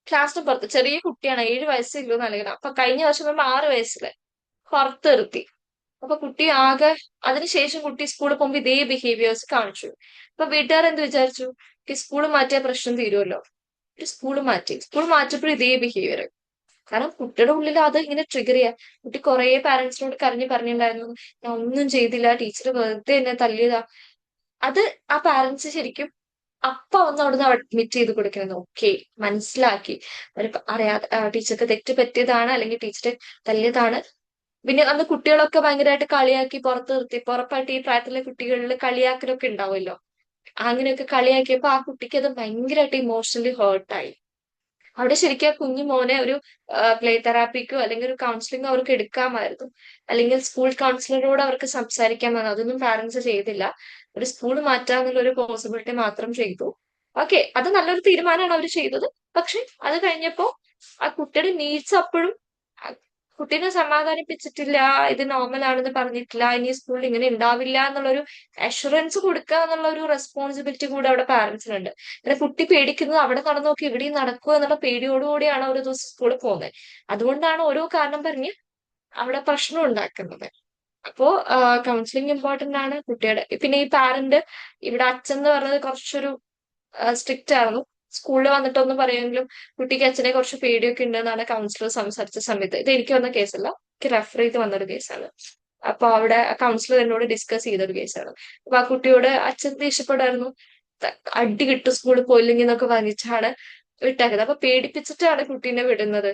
ക്ലാസ്സിന് പുറത്ത്, ചെറിയ കുട്ടിയാണ്, 7 വയസ്സില്ലോ നൽകണം. അപ്പൊ കഴിഞ്ഞ വർഷം വരുമ്പോ 6 വയസ്സില് പുറത്ത് നിർത്തി. അപ്പൊ കുട്ടി ആകെ, അതിനുശേഷം കുട്ടി സ്കൂളിൽ പോകുമ്പോ ഇതേ ബിഹേവിയേഴ്സ് കാണിച്ചു. അപ്പൊ വീട്ടുകാർ എന്ത് വിചാരിച്ചു, സ്കൂൾ മാറ്റിയ പ്രശ്നം തീരുമല്ലോ. സ്കൂൾ മാറ്റിയപ്പോൾ ഇതേ ബിഹേവിയർ. കാരണം കുട്ടിയുടെ ഉള്ളിൽ അത് ഇങ്ങനെ ട്രിഗർ ചെയ്യാം. കുട്ടി കുറെ പാരന്റ്സിനോട് പറഞ്ഞിട്ടുണ്ടായിരുന്നു, ഞാൻ ഒന്നും ചെയ്തില്ല, ടീച്ചർ വെറുതെ എന്നെ തല്ലിയതാ. അത് ആ പാരന്റ്സ് ശരിക്കും അപ്പൊ ഒന്ന് അവിടുന്ന് അഡ്മിറ്റ് ചെയ്ത് കൊടുക്കുന്നത്, ഓക്കെ മനസ്സിലാക്കി, ഒരു അറിയാതെ ടീച്ചർക്ക് തെറ്റ് പറ്റിയതാണ്, അല്ലെങ്കിൽ ടീച്ചർ തല്ലിയതാണ്. പിന്നെ അന്ന് കുട്ടികളൊക്കെ ഭയങ്കരമായിട്ട് കളിയാക്കി പുറത്ത് നിർത്തി. ഉറപ്പായിട്ട് ഈ പ്രായത്തിലെ കുട്ടികളിൽ കളിയാക്കലൊക്കെ ഉണ്ടാവുമല്ലോ. അങ്ങനെയൊക്കെ കളിയാക്കിയപ്പോ ആ കുട്ടിക്ക് അത് ഭയങ്കരമായിട്ട് ഇമോഷണലി ഹേർട്ടായി. അവിടെ ശരിക്കും ആ കുഞ്ഞു മോനെ ഒരു പ്ലേ തെറാപ്പിക്കോ അല്ലെങ്കിൽ ഒരു കൗൺസിലിംഗോ അവർക്ക് എടുക്കാമായിരുന്നു, അല്ലെങ്കിൽ സ്കൂൾ കൗൺസിലറോട് അവർക്ക് സംസാരിക്കാമായിരുന്നു. അതൊന്നും പാരന്റ്സ് ചെയ്തില്ല. ഒരു സ്കൂൾ മാറ്റാന്നുള്ള ഒരു പോസിബിലിറ്റി മാത്രം ചെയ്തു. ഓക്കെ, അത് നല്ലൊരു തീരുമാനമാണ് അവർ ചെയ്തത്. പക്ഷെ അത് കഴിഞ്ഞപ്പോ ആ കുട്ടിയുടെ നീഡ്സ് അപ്പോഴും കുട്ടീനെ സമാധാനിപ്പിച്ചിട്ടില്ല, ഇത് നോർമൽ ആണെന്ന് പറഞ്ഞിട്ടില്ല, ഇനി സ്കൂളിൽ ഇങ്ങനെ ഉണ്ടാവില്ല എന്നുള്ളൊരു അഷുറൻസ് കൊടുക്കുക എന്നുള്ള ഒരു റെസ്പോൺസിബിലിറ്റി കൂടെ അവിടെ പാരന്റ്സിനുണ്ട്. പിന്നെ കുട്ടി പേടിക്കുന്നത് അവിടെ നടന്നു നോക്കി ഇവിടെയും നടക്കുക എന്നുള്ള പേടിയോടുകൂടിയാണ് ഒരു ദിവസം സ്കൂളിൽ പോകുന്നത്. അതുകൊണ്ടാണ് ഓരോ കാരണം പറഞ്ഞ് അവിടെ പ്രശ്നം ഉണ്ടാക്കുന്നത്. അപ്പോ കൗൺസിലിംഗ് ഇമ്പോർട്ടന്റ് ആണ് കുട്ടിയുടെ. പിന്നെ ഈ പാരന്റ്, ഇവിടെ അച്ഛൻ എന്ന് പറഞ്ഞത് കുറച്ചൊരു സ്ട്രിക്റ്റ് ആയിരുന്നു. സ്കൂളിൽ വന്നിട്ടൊന്നും പറയുമെങ്കിലും കുട്ടിക്ക് അച്ഛനെ കുറച്ച് പേടിയൊക്കെ ഉണ്ടെന്നാണ് കൗൺസിലർ സംസാരിച്ച സമയത്ത്. ഇത് എനിക്ക് വന്ന കേസല്ല, എനിക്ക് റെഫർ ചെയ്ത് വന്നൊരു കേസാണ്. അപ്പൊ അവിടെ കൗൺസിലർ എന്നോട് ഡിസ്കസ് ചെയ്തൊരു കേസാണ്. അപ്പൊ ആ കുട്ടിയോട് അച്ഛൻ ദേഷ്യപ്പെടായിരുന്നു, അടി കിട്ടും സ്കൂളിൽ പോയില്ലെങ്കിൽ എന്നൊക്കെ പറഞ്ഞിട്ടാണ് വിട്ടാക്കുന്നത്. അപ്പൊ പേടിപ്പിച്ചിട്ടാണ് കുട്ടീനെ വിടുന്നത്.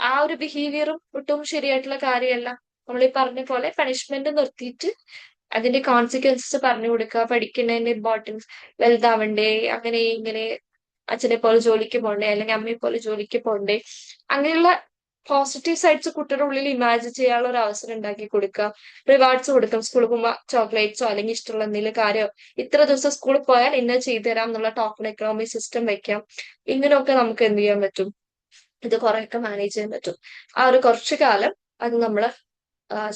ആ ഒരു ബിഹേവിയറും ഒട്ടും ശരിയായിട്ടുള്ള കാര്യമല്ല. നമ്മൾ ഈ പറഞ്ഞ പോലെ പണിഷ്മെന്റ് നിർത്തിയിട്ട് അതിന്റെ കോൺസിക്വൻസസ് പറഞ്ഞു കൊടുക്കുക, പഠിക്കുന്നതിന്റെ ഇമ്പോർട്ടൻസ്, വലുതാവണ്ടേ, അങ്ങനെ ഇങ്ങനെ അച്ഛനെ പോലെ ജോലിക്ക് പോണ്ടേ, അല്ലെങ്കിൽ അമ്മയെ പോലെ ജോലിക്ക് പോണ്ടേ, അങ്ങനെയുള്ള പോസിറ്റീവ് സൈഡ്സ് കുട്ടിയുടെ ഉള്ളിൽ ഇമാജിൻ ചെയ്യാനുള്ള ഒരു അവസരം ഉണ്ടാക്കി കൊടുക്കുക. റിവാർഡ്സ് കൊടുക്കും. സ്കൂളിൽ പോകുമ്പോൾ ചോക്ലേറ്റ്സോ അല്ലെങ്കിൽ ഇഷ്ടമുള്ള എന്തെങ്കിലും കാര്യമോ, ഇത്ര ദിവസം സ്കൂളിൽ പോയാൽ ഇന്ന ചെയ്തു തരാം എന്നുള്ള ടോക്കൺ എക്കണോമി സിസ്റ്റം വെക്കാം. ഇങ്ങനെയൊക്കെ നമുക്ക് എന്ത് ചെയ്യാൻ പറ്റും, ഇത് കുറെയൊക്കെ മാനേജ് ചെയ്യാൻ പറ്റും. ആ ഒരു കുറച്ചു കാലം അത് നമ്മൾ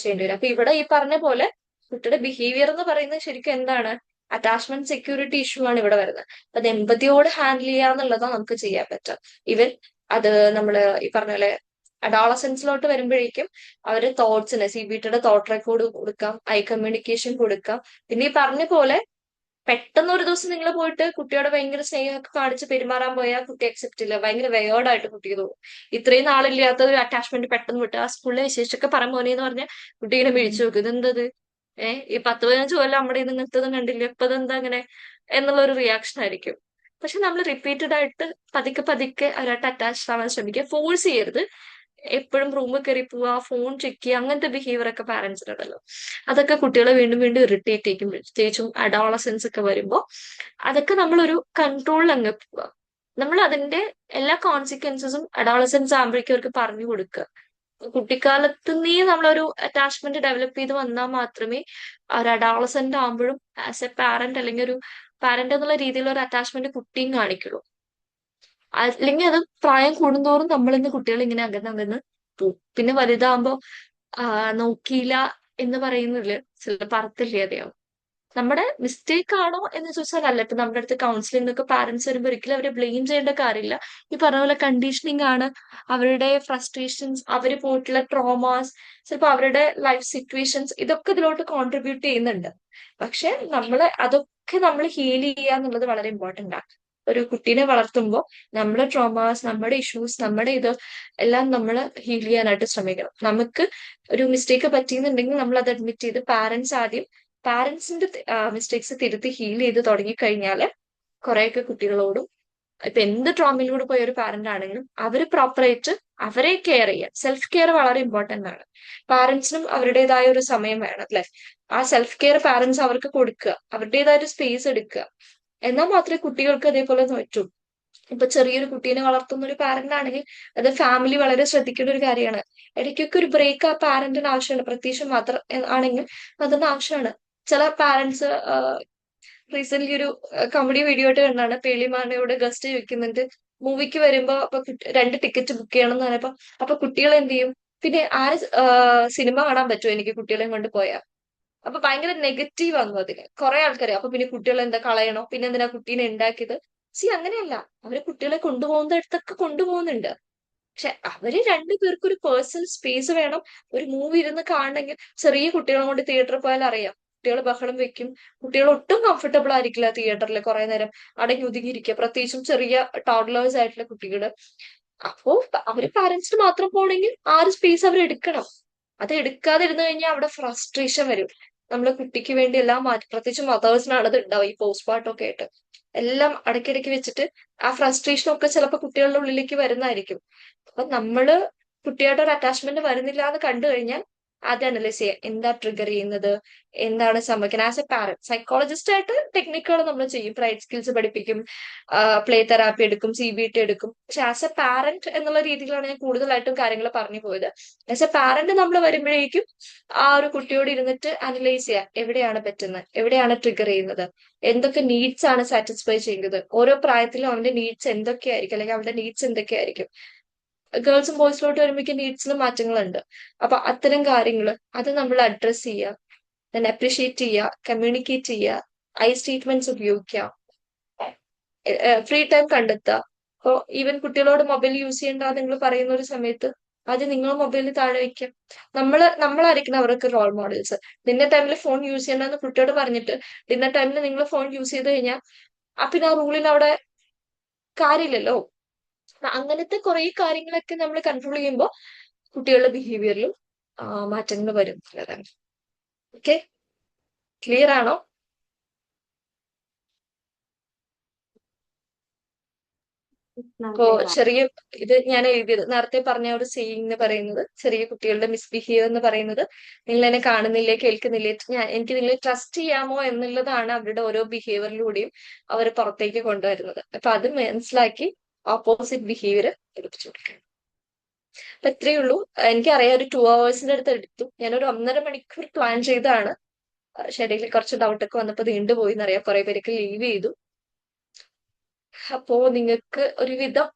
ചെയ്യേണ്ടി വരും. അപ്പൊ ഇവിടെ ഈ പറഞ്ഞ പോലെ കുട്ടിയുടെ ബിഹേവിയർ എന്ന് പറയുന്നത് ശരിക്കും എന്താണ്, അറ്റാച്ച്മെന്റ് സെക്യൂരിറ്റി ഇഷ്യൂ ആണ് ഇവിടെ വരുന്നത്. അത് എമ്പതിയോട് ഹാൻഡിൽ ചെയ്യാന്നുള്ളതാണ് നമുക്ക് ചെയ്യാൻ പറ്റുക. ഈവൻ അത് നമ്മള് ഈ പറഞ്ഞ പോലെ അഡോളസെൻസിലോട്ട് വരുമ്പോഴേക്കും അവര് തോട്ട്സിന് CBTയുടെ തോട്ട് റെക്കോർഡ് കൊടുക്കാം, ഐ കമ്മ്യൂണിക്കേഷൻ കൊടുക്കാം. പിന്നെ ഈ പറഞ്ഞ പോലെ പെട്ടെന്ന് ഒരു ദിവസം നിങ്ങൾ പോയിട്ട് കുട്ടിയോട് ഭയങ്കര സ്നേഹമൊക്കെ കാണിച്ച് പെരുമാറാൻ പോയാൽ കുട്ടി അക്സെപ്റ്റ് ചെയ്യില്ല. ഭയങ്കര വെയേർഡായിട്ട് കുട്ടിക്ക് തോന്നും. ഇത്രയും നാളില്ലാത്ത ഒരു അറ്റാച്ച്മെന്റ് പെട്ടെന്ന് വിട്ട് ആ സ്കൂളിലെ വിശേഷമൊക്കെ പറ മോനെ എന്ന് പറഞ്ഞാൽ കുട്ടി ഇങ്ങനെ വിളിച്ചു നോക്കും, ഇതെന്തത്, ഈ 10-15 കൊല്ലം നമ്മുടെ ഇത് ഇങ്ങനത്തതും കണ്ടില്ല, ഇപ്പൊ ഇതെന്താ അങ്ങനെ എന്നുള്ള ഒരു റിയാക്ഷൻ ആയിരിക്കും. പക്ഷെ നമ്മൾ റിപ്പീറ്റഡ് ആയിട്ട് പതുക്കെ പതുക്കെ അവരായിട്ട് അറ്റാച്ച്ഡ് ആവാൻ ശ്രമിക്കുക. ഫോഴ്സ് ചെയ്യരുത്. എപ്പോഴും റൂമിൽ കയറി പോവുക, ഫോൺ ചെക്ക് ചെയ്യുക, അങ്ങനത്തെ ബിഹേവിയർ ഒക്കെ പാരന്റ്സിനുണ്ടല്ലോ. അതൊക്കെ കുട്ടികളെ വീണ്ടും വീണ്ടും ഇറിറ്റേറ്റ് ചെയ്യും. പ്രത്യേകിച്ചും അഡോളസൻസ് ഒക്കെ വരുമ്പോൾ അതൊക്കെ നമ്മളൊരു കൺട്രോളിൽ അങ്ങ് പോവുക. നമ്മൾ അതിന്റെ എല്ലാ കോൺസിക്വൻസസും അഡോളസൻസ് ആകുമ്പോഴേക്കും അവർക്ക് പറഞ്ഞു കൊടുക്കുക. കുട്ടിക്കാലത്ത് നീ നമ്മളൊരു അറ്റാച്ച്മെന്റ് ഡെവലപ്പ് ചെയ്ത് വന്നാൽ മാത്രമേ ഒരു അഡോളസെന്റ് ആകുമ്പോഴും ആസ് എ പാരന്റ് അല്ലെങ്കിൽ ഒരു പാരന്റ് എന്നുള്ള രീതിയിലുള്ള ഒരു അറ്റാച്ച്മെന്റ് കുട്ടിയും കാണിക്കുള്ളൂ. അല്ലെങ്കിൽ അത് പ്രായം കൂടുന്തോറും നമ്മളിന്ന് കുട്ടികൾ ഇങ്ങനെ അകന്ന് പോവും. പിന്നെ വലുതാകുമ്പോ നോക്കിയില്ല എന്ന് പറയുന്നില്ല, ചില പറത്തില്ലാതെയാവും. നമ്മുടെ മിസ്റ്റേക്ക് ആണോ എന്ന് ചോദിച്ചാൽ അല്ല. ഇപ്പൊ നമ്മുടെ അടുത്ത് കൗൺസിലിംഗിനൊക്കെ പാരന്റ്സ് വരുമ്പോൾ ഒരിക്കലും അവരെ ബ്ലെയിം ചെയ്യേണ്ട കാര്യമില്ല. ഈ പറഞ്ഞ പോലെ കണ്ടീഷനിങ് ആണ്, അവരുടെ ഫ്രസ്ട്രേഷൻസ്, അവര് പോയിട്ടുള്ള ട്രോമാസ്, ചിലപ്പോൾ അവരുടെ ലൈഫ് സിറ്റുവേഷൻസ്, ഇതൊക്കെ ഇതിലോട്ട് കോൺട്രിബ്യൂട്ട് ചെയ്യുന്നുണ്ട്. പക്ഷെ അതൊക്കെ നമ്മൾ ഹീൽ ചെയ്യുക എന്നുള്ളത് വളരെ ഇമ്പോർട്ടന്റ് ആണ്. ഒരു കുട്ടീനെ വളർത്തുമ്പോൾ നമ്മുടെ ട്രോമാസ്, നമ്മുടെ ഇഷ്യൂസ്, നമ്മുടെ ഇത് എല്ലാം നമ്മൾ ഹീൽ ചെയ്യാനായിട്ട് ശ്രമിക്കണം. നമുക്ക് ഒരു മിസ്റ്റേക്ക് പറ്റിയെന്നുണ്ടെങ്കിൽ നമ്മൾ അത് അഡ്മിറ്റ് ചെയ്ത് പാരന്റ്സിന്റെ മിസ്റ്റേക്സ് തിരുത്തി ഹീൽ ചെയ്ത് തുടങ്ങിക്കഴിഞ്ഞാല് കുറെയൊക്കെ കുട്ടികളോടും, ഇപ്പൊ എന്ത് ട്രോമയിലൂടെ പോയ ഒരു പാരന്റ് ആണെങ്കിലും അവര് പ്രോപ്പറായിട്ട് അവരെ കെയർ ചെയ്യുക. സെൽഫ് കെയർ വളരെ ഇമ്പോർട്ടന്റ് ആണ്. പാരന്റ്സിനും അവരുടേതായ ഒരു സമയം വേണം അല്ലെ. ആ സെൽഫ് കെയർ പാരന്റ്സ് അവർക്ക് കൊടുക്കുക, അവരുടേതായ ഒരു സ്പേസ് എടുക്കുക. എന്നാൽ മാത്രമേ കുട്ടികൾക്ക് അതേപോലെ പറ്റൂ. ഇപ്പൊ ചെറിയൊരു കുട്ടീനെ വളർത്തുന്ന ഒരു പാരന്റ് ആണെങ്കിൽ അത് ഫാമിലി വളരെ ശ്രദ്ധിക്കേണ്ട ഒരു കാര്യമാണ്. ഇടയ്ക്കൊക്കെ ഒരു ബ്രേക്ക് ആ പാരന്റിന് ആവശ്യമാണ്. പ്രത്യേകിച്ച് മദർ ആണെങ്കിൽ അതിന് ആവശ്യമാണ്. ചില പാരന്റ്സ് റീസെന്റ് ഒരു കോമഡി വീഡിയോ ആയിട്ട് കണ്ടാണ്, പേളിമാനയോട് ഗസ്റ്റ് ചോദിക്കുന്നുണ്ട് മൂവിക്ക് വരുമ്പോ അപ്പൊ 2 ടിക്കറ്റ് ബുക്ക് ചെയ്യണം എന്ന് പറഞ്ഞപ്പോ അപ്പൊ കുട്ടികൾ എന്ത് ചെയ്യും, പിന്നെ ആര് സിനിമ കാണാൻ പറ്റുമോ എനിക്ക് കുട്ടികളെയും കൊണ്ട് പോയാ. അപ്പൊ ഭയങ്കര നെഗറ്റീവ് വന്നു അതിന് കുറെ ആൾക്കാര്. അപ്പൊ പിന്നെ കുട്ടികളെ എന്താ കളയണോ, പിന്നെ എന്തിനാ കുട്ടീനെ ഉണ്ടാക്കിയത്. അങ്ങനെയല്ല, അവര് കുട്ടികളെ കൊണ്ടുപോകുന്നിടത്തൊക്കെ കൊണ്ടുപോകുന്നുണ്ട്. പക്ഷെ അവര് രണ്ടുപേർക്കും ഒരു പേഴ്സണൽ സ്പേസ് വേണം. ഒരു മൂവി ഇരുന്ന് കാണണമെങ്കിൽ ചെറിയ കുട്ടികളെ കൊണ്ട് തിയേറ്ററിൽ പോയാൽ അറിയാം, കുട്ടികൾ ബഹളം വെക്കും. കുട്ടികൾ ഒട്ടും കംഫർട്ടബിൾ ആയിരിക്കില്ല തിയേറ്ററിൽ കുറെ നേരം അടങ്ങി ഒതുങ്ങിയിരിക്കുക, പ്രത്യേകിച്ചും ചെറിയ ടോഡ്ലേഴ്സ് ആയിട്ടുള്ള കുട്ടികള്. അപ്പോ അവര് പാരന്റ്സിന് മാത്രം പോണെങ്കിൽ ആ ഒരു സ്പേസ് അവർ എടുക്കണം. അത് എടുക്കാതെ ഇരുന്ന് കഴിഞ്ഞാൽ അവിടെ ഫ്രസ്ട്രേഷൻ വരും. നമ്മള് കുട്ടിക്ക് വേണ്ടി എല്ലാം മാറ്റി, പ്രത്യേകിച്ച് മദേഴ്സിനാണ് അത് ഉണ്ടാവും ഈ പോസ്റ്റ്മോർട്ടം ഒക്കെ ആയിട്ട്. എല്ലാം അടക്കിടയ്ക്ക് വെച്ചിട്ട് ആ ഫ്രസ്ട്രേഷൻ ഒക്കെ ചിലപ്പോൾ കുട്ടികളുടെ ഉള്ളിലേക്ക് വരുന്നതായിരിക്കും. അപ്പൊ നമ്മള് കുട്ടിയായിട്ട് ഒരു അറ്റാച്ച്മെന്റ് വരുന്നില്ല എന്ന് കണ്ടു കഴിഞ്ഞാൽ അത് അനലൈസ് ചെയ്യുക, എന്താ ട്രിഗർ ചെയ്യുന്നത്, എന്താണ് സംഭവിക്കുന്നത്. ആസ് എ പാരന്റ്, സൈക്കോളജിസ്റ്റ് ആയിട്ട് ടെക്നിക്കുകൾ നമ്മൾ ചെയ്യും, പ്രൈഡ് സ്കിൽസ് പഠിപ്പിക്കും, പ്ലേ തെറാപ്പി എടുക്കും, CBT എടുക്കും. പക്ഷെ ആസ് എ പാരന്റ് എന്നുള്ള രീതിയിലാണ് ഞാൻ കൂടുതലായിട്ടും കാര്യങ്ങൾ പറഞ്ഞു പോയത്. ആസ് എ പാരന്റ് നമ്മൾ വരുമ്പോഴേക്കും ആ ഒരു കുട്ടിയോട് ഇരുന്നിട്ട് അനലൈസ് ചെയ്യുക, എവിടെയാണ് പറ്റുന്നത്, എവിടെയാണ് ട്രിഗർ ചെയ്യുന്നത്, എന്തൊക്കെ നീഡ്സ് ആണ് സാറ്റിസ്ഫൈ ചെയ്യുന്നത്, ഓരോ പ്രായത്തിലും അവന്റെ നീഡ്സ് എന്തൊക്കെയായിരിക്കും, അല്ലെങ്കിൽ അവന്റെ നീഡ്സ് എന്തൊക്കെയായിരിക്കും. ഗേൾസും ബോയ്സിലോട്ട് വരുമ്പോഴേക്കും നീഡ്സിലും മാറ്റങ്ങളുണ്ട്. അപ്പൊ അത്തരം കാര്യങ്ങൾ അത് നമ്മൾ അഡ്രസ് ചെയ്യുക, then അപ്രീഷിയേറ്റ് ചെയ്യുക, കമ്മ്യൂണിക്കേറ്റ് ചെയ്യുക, ഐ സ്റ്റേറ്റ്മെന്റ്സ് ഉപയോഗിക്കുക, ഫ്രീ ടൈം കണ്ടെത്തുക. ഇപ്പൊ ഈവൻ കുട്ടികളോട് മൊബൈൽ യൂസ് ചെയ്യേണ്ട നിങ്ങൾ പറയുന്ന ഒരു സമയത്ത് അത് നിങ്ങൾ മൊബൈലിൽ താഴെ വയ്ക്കുക. നമ്മളായിരിക്കണം അവർക്ക് റോൾ മോഡൽസ്. ഡിന്നർ ടൈമിൽ ഫോൺ യൂസ് ചെയ്യണമെന്ന് കുട്ടിയോട് പറഞ്ഞിട്ട് ഡിന്നർ ടൈമിൽ നിങ്ങൾ ഫോൺ യൂസ് ചെയ്ത് കഴിഞ്ഞാൽ പിന്നെ ആ റൂളിൽ അവിടെ കാര്യമില്ലല്ലോ. അങ്ങനത്തെ കുറെ കാര്യങ്ങളൊക്കെ നമ്മൾ കൺട്രോൾ ചെയ്യുമ്പോൾ കുട്ടികളുടെ ബിഹേവിയറിലും മാറ്റങ്ങൾ വരും. ഓക്കെ, ക്ലിയർ ആണോ? ഇപ്പോ ചെറിയ ഇത് ഞാൻ എഴുതിയത് നേരത്തെ പറഞ്ഞ ഒരു സീയിങ് എന്ന് പറയുന്നത്, ചെറിയ കുട്ടികളുടെ മിസ്ബിഹേവ് എന്ന് പറയുന്നത്, നിങ്ങൾ എന്നെ കാണുന്നില്ലേ കേൾക്കുന്നില്ലേ, എനിക്ക് നിങ്ങളെ ട്രസ്റ്റ് ചെയ്യാമോ എന്നുള്ളതാണ് അവരുടെ ഓരോ ബിഹേവിയറിലൂടെയും അവർ പുറത്തേക്ക് കൊണ്ടുവരുന്നത്. അപ്പൊ അത് മനസ്സിലാക്കി ഓപ്പോസിറ്റ് ബിഹേവിയർ പഠിപ്പിച്ചു കൊടുക്കണം. അപ്പൊ ഇത്രയേ ഉള്ളൂ. എനിക്കറിയാം ഒരു 2 hours അടുത്ത് എടുത്തു. ഞാനൊരു 1.5 മണിക്കൂർ പ്ലാൻ ചെയ്താണ്. ശരീരത്തിൽ കുറച്ച് ഡൗട്ടൊക്കെ വന്നപ്പോൾ നീണ്ടുപോയി എന്നറിയാം, കുറെ പേരൊക്കെ ലീവ് ചെയ്തു. അപ്പോ നിങ്ങൾക്ക് ഒരുവിധം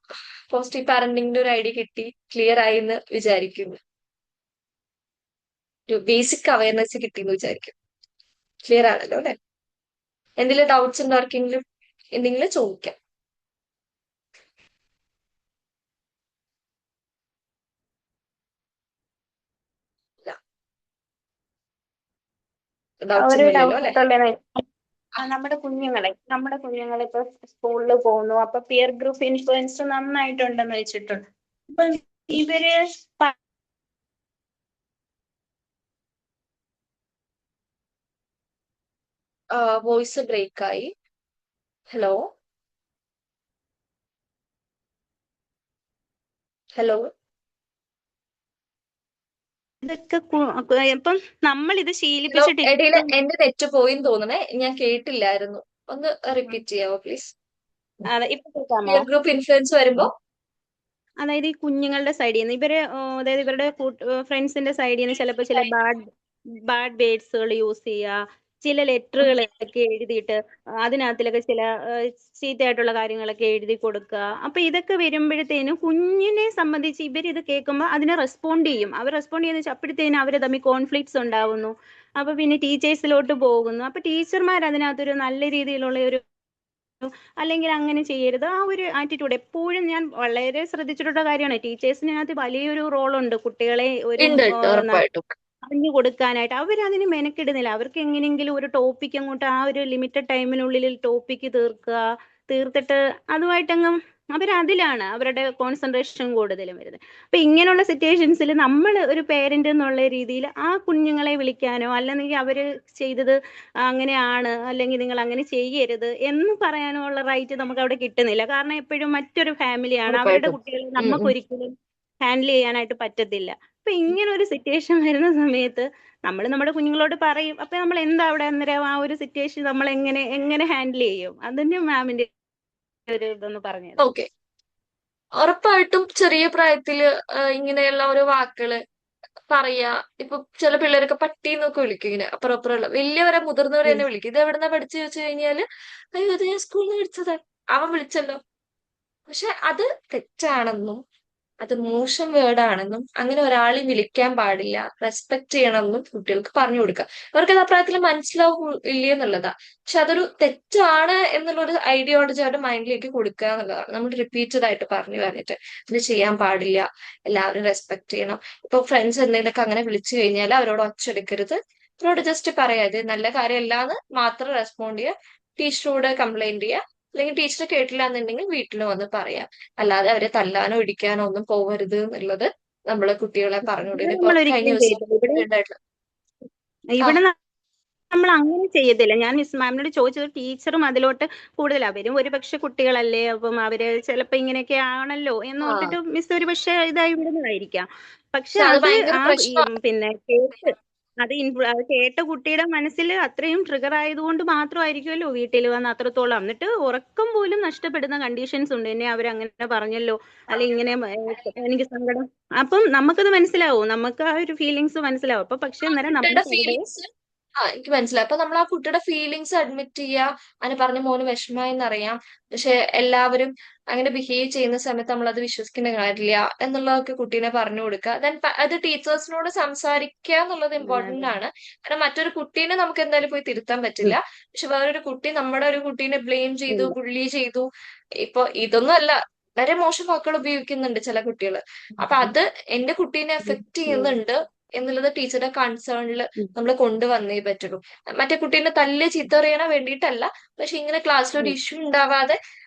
പോസിറ്റീവ് പാരന്റിങ്ങിന്റെ ഒരു ഐഡിയ കിട്ടി, ക്ലിയർ ആയി എന്ന് വിചാരിക്കുന്നു. ഒരു ബേസിക് അവയർനെസ് കിട്ടി എന്ന് വിചാരിക്കും. ക്ലിയർ ആണല്ലോ അല്ലെ? എന്തെങ്കിലും ഡൗട്ട്സ് ഉണ്ടോ ആർക്കെങ്കിലും? എന്തെങ്കിലും ചോദിക്കാം. ഡൗട്ട്സ് ഒരു ഒന്നും ഇല്ലല്ലോ ഡൗട്ട് അല്ലെ? ഉള്ളതാണ്. നമ്മുടെ കുഞ്ഞുങ്ങളെ ഇപ്പൊ സ്കൂളിൽ പോകുന്നു, അപ്പൊ പിയർ ഗ്രൂപ്പ് ഇൻഫ്ലുവൻസ് നന്നായിട്ടുണ്ടെന്ന് വെച്ചിട്ടുണ്ട്. അപ്പൊ ഇവര് വോയിസ് ബ്രേക്ക് ആയി. ഹലോ ഹലോ ഇതൊക്കെ ഇപ്പം നമ്മൾ ഇത് ഹലോ, ശീലിപ്പിച്ചിട്ടില്ല. ഇടയില് എന്റെ നെറ്റ് പോയിന്ന് തോന്നണേ, ഞാൻ കേട്ടില്ലായിരുന്നു. ഒന്ന് റിപ്പീറ്റ് ചെയ്യാവോ പ്ലീസ്? ഇപ്പൊ കേൾക്കാമോ? പിയർ ഗ്രൂപ്പ് ഇൻഫ്ലുവൻസ് വരുമ്പോ അതായത് ഈ കുഞ്ഞുങ്ങളുടെ സൈഡിൽ നിന്ന് അതായത് ഇവരുടെ ഫ്രണ്ട്സിന്റെ സൈഡിൽ നിന്ന് ചിലപ്പോൾ ചില ബാഡ് വേർഡ്സുകൾ യൂസ് ചെയ്യുക, ചില ലെറ്ററുകളൊക്കെ എഴുതിയിട്ട് അതിനകത്തിലൊക്കെ ചില ചീത്തയായിട്ടുള്ള കാര്യങ്ങളൊക്കെ എഴുതി കൊടുക്കുക. അപ്പൊ ഇതൊക്കെ വരുമ്പോഴത്തേനും കുഞ്ഞിനെ സംബന്ധിച്ച് ഇവരിത് കേൾക്കുമ്പോൾ അതിനെ റെസ്പോണ്ട് ചെയ്യും. അവർ റെസ്പോണ്ട് ചെയ്യുന്ന വെച്ചാൽ അപ്പോഴത്തേനും അവർ തമ്മിൽ കോൺഫ്ലിക്ട്സ് ഉണ്ടാവുന്നു. അപ്പൊ പിന്നെ ടീച്ചേഴ്സിലോട്ട് പോകുന്നു. അപ്പൊ ടീച്ചർമാർ അതിനകത്തൊരു നല്ല രീതിയിലുള്ള ഒരു അല്ലെങ്കിൽ അങ്ങനെ ചെയ്യരുത് ആ ഒരു ആറ്റിറ്റ്യൂഡ് എപ്പോഴും ഞാൻ വളരെ ശ്രദ്ധിച്ചിട്ടുള്ള കാര്യമാണ്. ടീച്ചേഴ്സിനകത്ത് വലിയൊരു റോളുണ്ട് കുട്ടികളെ ഒരു ഉണ്ട് ഉറപ്പായിട്ടും. അറിഞ്ഞു കൊടുക്കാനായിട്ട്. അവരതിന് മെനക്കിടുന്നില്ല. അവർക്ക് എങ്ങനെയെങ്കിലും ഒരു ടോപ്പിക് അങ്ങോട്ട് ആ ഒരു ലിമിറ്റഡ് ടൈമിനുള്ളിൽ ടോപ്പിക്ക് തീർത്തിട്ട് അതുമായിട്ടങ്ങ് അവരതിലാണ് അവരുടെ കോൺസെൻട്രേഷൻ കൂടുതലും വരുന്നത്. അപ്പൊ ഇങ്ങനെയുള്ള സിറ്റുവേഷൻസിൽ നമ്മൾ ഒരു പേരന്റ് എന്നുള്ള രീതിയിൽ ആ കുഞ്ഞുങ്ങളെ വിളിക്കാനോ അല്ലെങ്കിൽ അവര് ചെയ്തത് അങ്ങനെയാണ് അല്ലെങ്കിൽ നിങ്ങൾ അങ്ങനെ ചെയ്യരുത് എന്ന് പറയാനോ ഉള്ള റൈറ്റ് നമുക്ക് അവിടെ കിട്ടുന്നില്ല. കാരണം എപ്പോഴും മറ്റൊരു ഫാമിലിയാണ്, അവരുടെ ഉറപ്പായിട്ടും. കുട്ടികളെ ഉം, നമുക്ക് ഉം. ഒരിക്കലും ഹാൻഡിൽ ചെയ്യാനായിട്ട് പറ്റത്തില്ല. അപ്പൊ ഇങ്ങനെ ഒരു സിറ്റുവേഷൻ വരുന്ന സമയത്ത് നമ്മൾ നമ്മുടെ കുഞ്ഞുങ്ങളോട് പറയും. അപ്പൊ നമ്മൾ എന്താ അവിടെ അന്നേരം ആ ഒരു സിറ്റുവേഷൻ നമ്മൾ എങ്ങനെ ഹാൻഡിൽ ചെയ്യും? അതിന്റെ മാമിന്റെ ഒരു ഇതൊന്ന് പറഞ്ഞത്. ഓക്കെ, ഉറപ്പായിട്ടും ചെറിയ പ്രായത്തില് ഇങ്ങനെയുള്ള ഓരോ വാക്കുകള് പറയാ. ഇപ്പൊ ചില പിള്ളേരൊക്കെ പട്ടി എന്നൊക്കെ വിളിക്കും, ഇങ്ങനെ അപ്പുറം അപ്പുറമുള്ള വലിയവരെ മുതിർന്നവരെ തന്നെ വിളിക്കും. ഇത് എവിടെന്നാ പഠിച്ചു വെച്ച് കഴിഞ്ഞാല്, അയ്യോ അത് ഞാൻ സ്കൂളിൽ നിന്ന് പഠിച്ചത്, അവൻ വിളിച്ചല്ലോ. പക്ഷെ അത് തെറ്റാണെന്നും അത് മോശം വേർഡാണെന്നും അങ്ങനെ ഒരാളെ വിളിക്കാൻ പാടില്ല, റെസ്പെക്ട് ചെയ്യണമെന്നും കുട്ടികൾക്ക് പറഞ്ഞു കൊടുക്കുക. അവർക്ക് അത് ആ പ്രായത്തിൽ മനസ്സിലാവും ഇല്ലേ എന്നുള്ളതാ. പക്ഷെ അതൊരു തെറ്റാണ് എന്നുള്ളൊരു ഐഡിയോളജി അവരുടെ മൈൻഡിലേക്ക് കൊടുക്കുക എന്നുള്ളതാണ്. നമ്മൾ റിപ്പീറ്റഡ് ആയിട്ട് പറഞ്ഞു പറഞ്ഞിട്ട് ഇത് ചെയ്യാൻ പാടില്ല, എല്ലാവരും റെസ്പെക്ട് ചെയ്യണം. ഇപ്പൊ ഫ്രണ്ട്സ് എന്തെങ്കിലുമൊക്കെ അങ്ങനെ വിളിച്ചു കഴിഞ്ഞാൽ അവരോട് ഒച്ചെടുക്കരുത്, അവരോട് ജസ്റ്റ് പറയാ ഇത് നല്ല കാര്യമല്ല എന്ന് മാത്രം റെസ്പോണ്ട് ചെയ്യുക. ടീച്ചറോട് കംപ്ലൈന്റ് ചെയ്യുക, അല്ലെങ്കിൽ ടീച്ചർ കേട്ടില്ല എന്നുണ്ടെങ്കിൽ വീട്ടിൽ വന്ന് പറയാം. അല്ലാതെ അവരെ തല്ലാനോ ഇടിക്കാനോ ഒന്നും പോകരുത് എന്നുള്ളത് നമ്മള് കുട്ടികളെ പറഞ്ഞുകൊടുക്കുക. ഇപ്പൊ നമ്മൾ കഴിഞ്ഞ ഒരിക്കലും ദിവസം ചെയ്യത്തില്ല. ഉണ്ടായിട്ടുള്ള ഇവിടെ നമ്മൾ അങ്ങനെ ചെയ്യത്തില്ല. ഞാൻ മിസ് മാമിനോട് ചോദിച്ചത് ടീച്ചറും അതിലോട്ട് കൂടുതൽ അവരും ഒരുപക്ഷെ കുട്ടികളല്ലേ, അപ്പം അവര് ചിലപ്പോ ഇങ്ങനെയൊക്കെ ആണല്ലോ എന്ന് ആ ഓർത്തിട്ട് മിസ് ഒരു പക്ഷെ ഇതായി വിടുന്നതായിരിക്കാം. പക്ഷെ പക്ഷെ അത് അത് ഭയങ്കര ആ പ്രശ്നമാണ്. പിന്നെ അത് കേട്ട കുട്ടിയുടെ മനസ്സിൽ അത്രയും ട്രിഗർ ആയതുകൊണ്ട് മാത്രമായിരിക്കുമല്ലോ വീട്ടിൽ വന്ന് അത്രത്തോളം, എന്നിട്ട് ഉറക്കം പോലും നഷ്ടപ്പെടുന്ന കണ്ടീഷൻസ് ഉണ്ട്. എന്നെ അവരങ്ങനെ പറഞ്ഞല്ലോ അല്ലെങ്കിൽ ഇങ്ങനെ എനിക്ക് സങ്കടം. അപ്പം നമുക്കത് മനസ്സിലാവും, നമുക്ക് ആ ഒരു ഫീലിങ്സ് മനസ്സിലാവും. അപ്പൊ പക്ഷെ അന്നേരം കുട്ടിയുടെ നമുക്ക് അവിടെ ഫീലിങ്സ് എനിക്ക് മനസ്സിലായി. അപ്പൊ നമ്മൾ ആ കുട്ടിയുടെ ഫീലിങ്സ് അഡ്മിറ്റ് ചെയ്യുക, അതിന് പറഞ്ഞ മോന് വിഷമമായെന്നറിയാം, പക്ഷെ എല്ലാവരും അങ്ങനെ ബിഹേവ് ചെയ്യുന്ന സമയത്ത് നമ്മൾ അത് വിശ്വസിക്കേണ്ട കാര്യമില്ല എന്നുള്ളതൊക്കെ കുട്ടീനെ പറഞ്ഞു കൊടുക്കുക. ദെൻ അത് ടീച്ചേഴ്സിനോട് സംസാരിക്കുക എന്നുള്ളത് ഇമ്പോർട്ടന്റ് ആണ്. കാരണം മറ്റൊരു കുട്ടീനെ നമുക്ക് എന്തായാലും പോയി തിരുത്താൻ പറ്റില്ല. പക്ഷെ വേറൊരു കുട്ടി നമ്മുടെ ഒരു കുട്ടീനെ ബ്ലെയിം ചെയ്തു, ബുള്ളി ചെയ്തു, ഇപ്പൊ ഇതൊന്നും അല്ല, വളരെ മോശം വാക്കുകൾ ഉപയോഗിക്കുന്നുണ്ട് ചില കുട്ടികൾ. അപ്പൊ അത് എന്റെ കുട്ടീനെ എഫക്ട് ചെയ്യുന്നുണ്ട് എന്നുള്ളത് ടീച്ചറുടെ കൺസേണിൽ നമ്മൾ കൊണ്ടുവന്നേ പറ്റുള്ളൂ. മറ്റേ കുട്ടീനെ തല്ല് ചീത്ത അറിയാൻ വേണ്ടിയിട്ടല്ല, പക്ഷെ ഇങ്ങനെ ക്ലാസ്സിൽ ഒരു ഇഷ്യൂ ഉണ്ടാവാതെ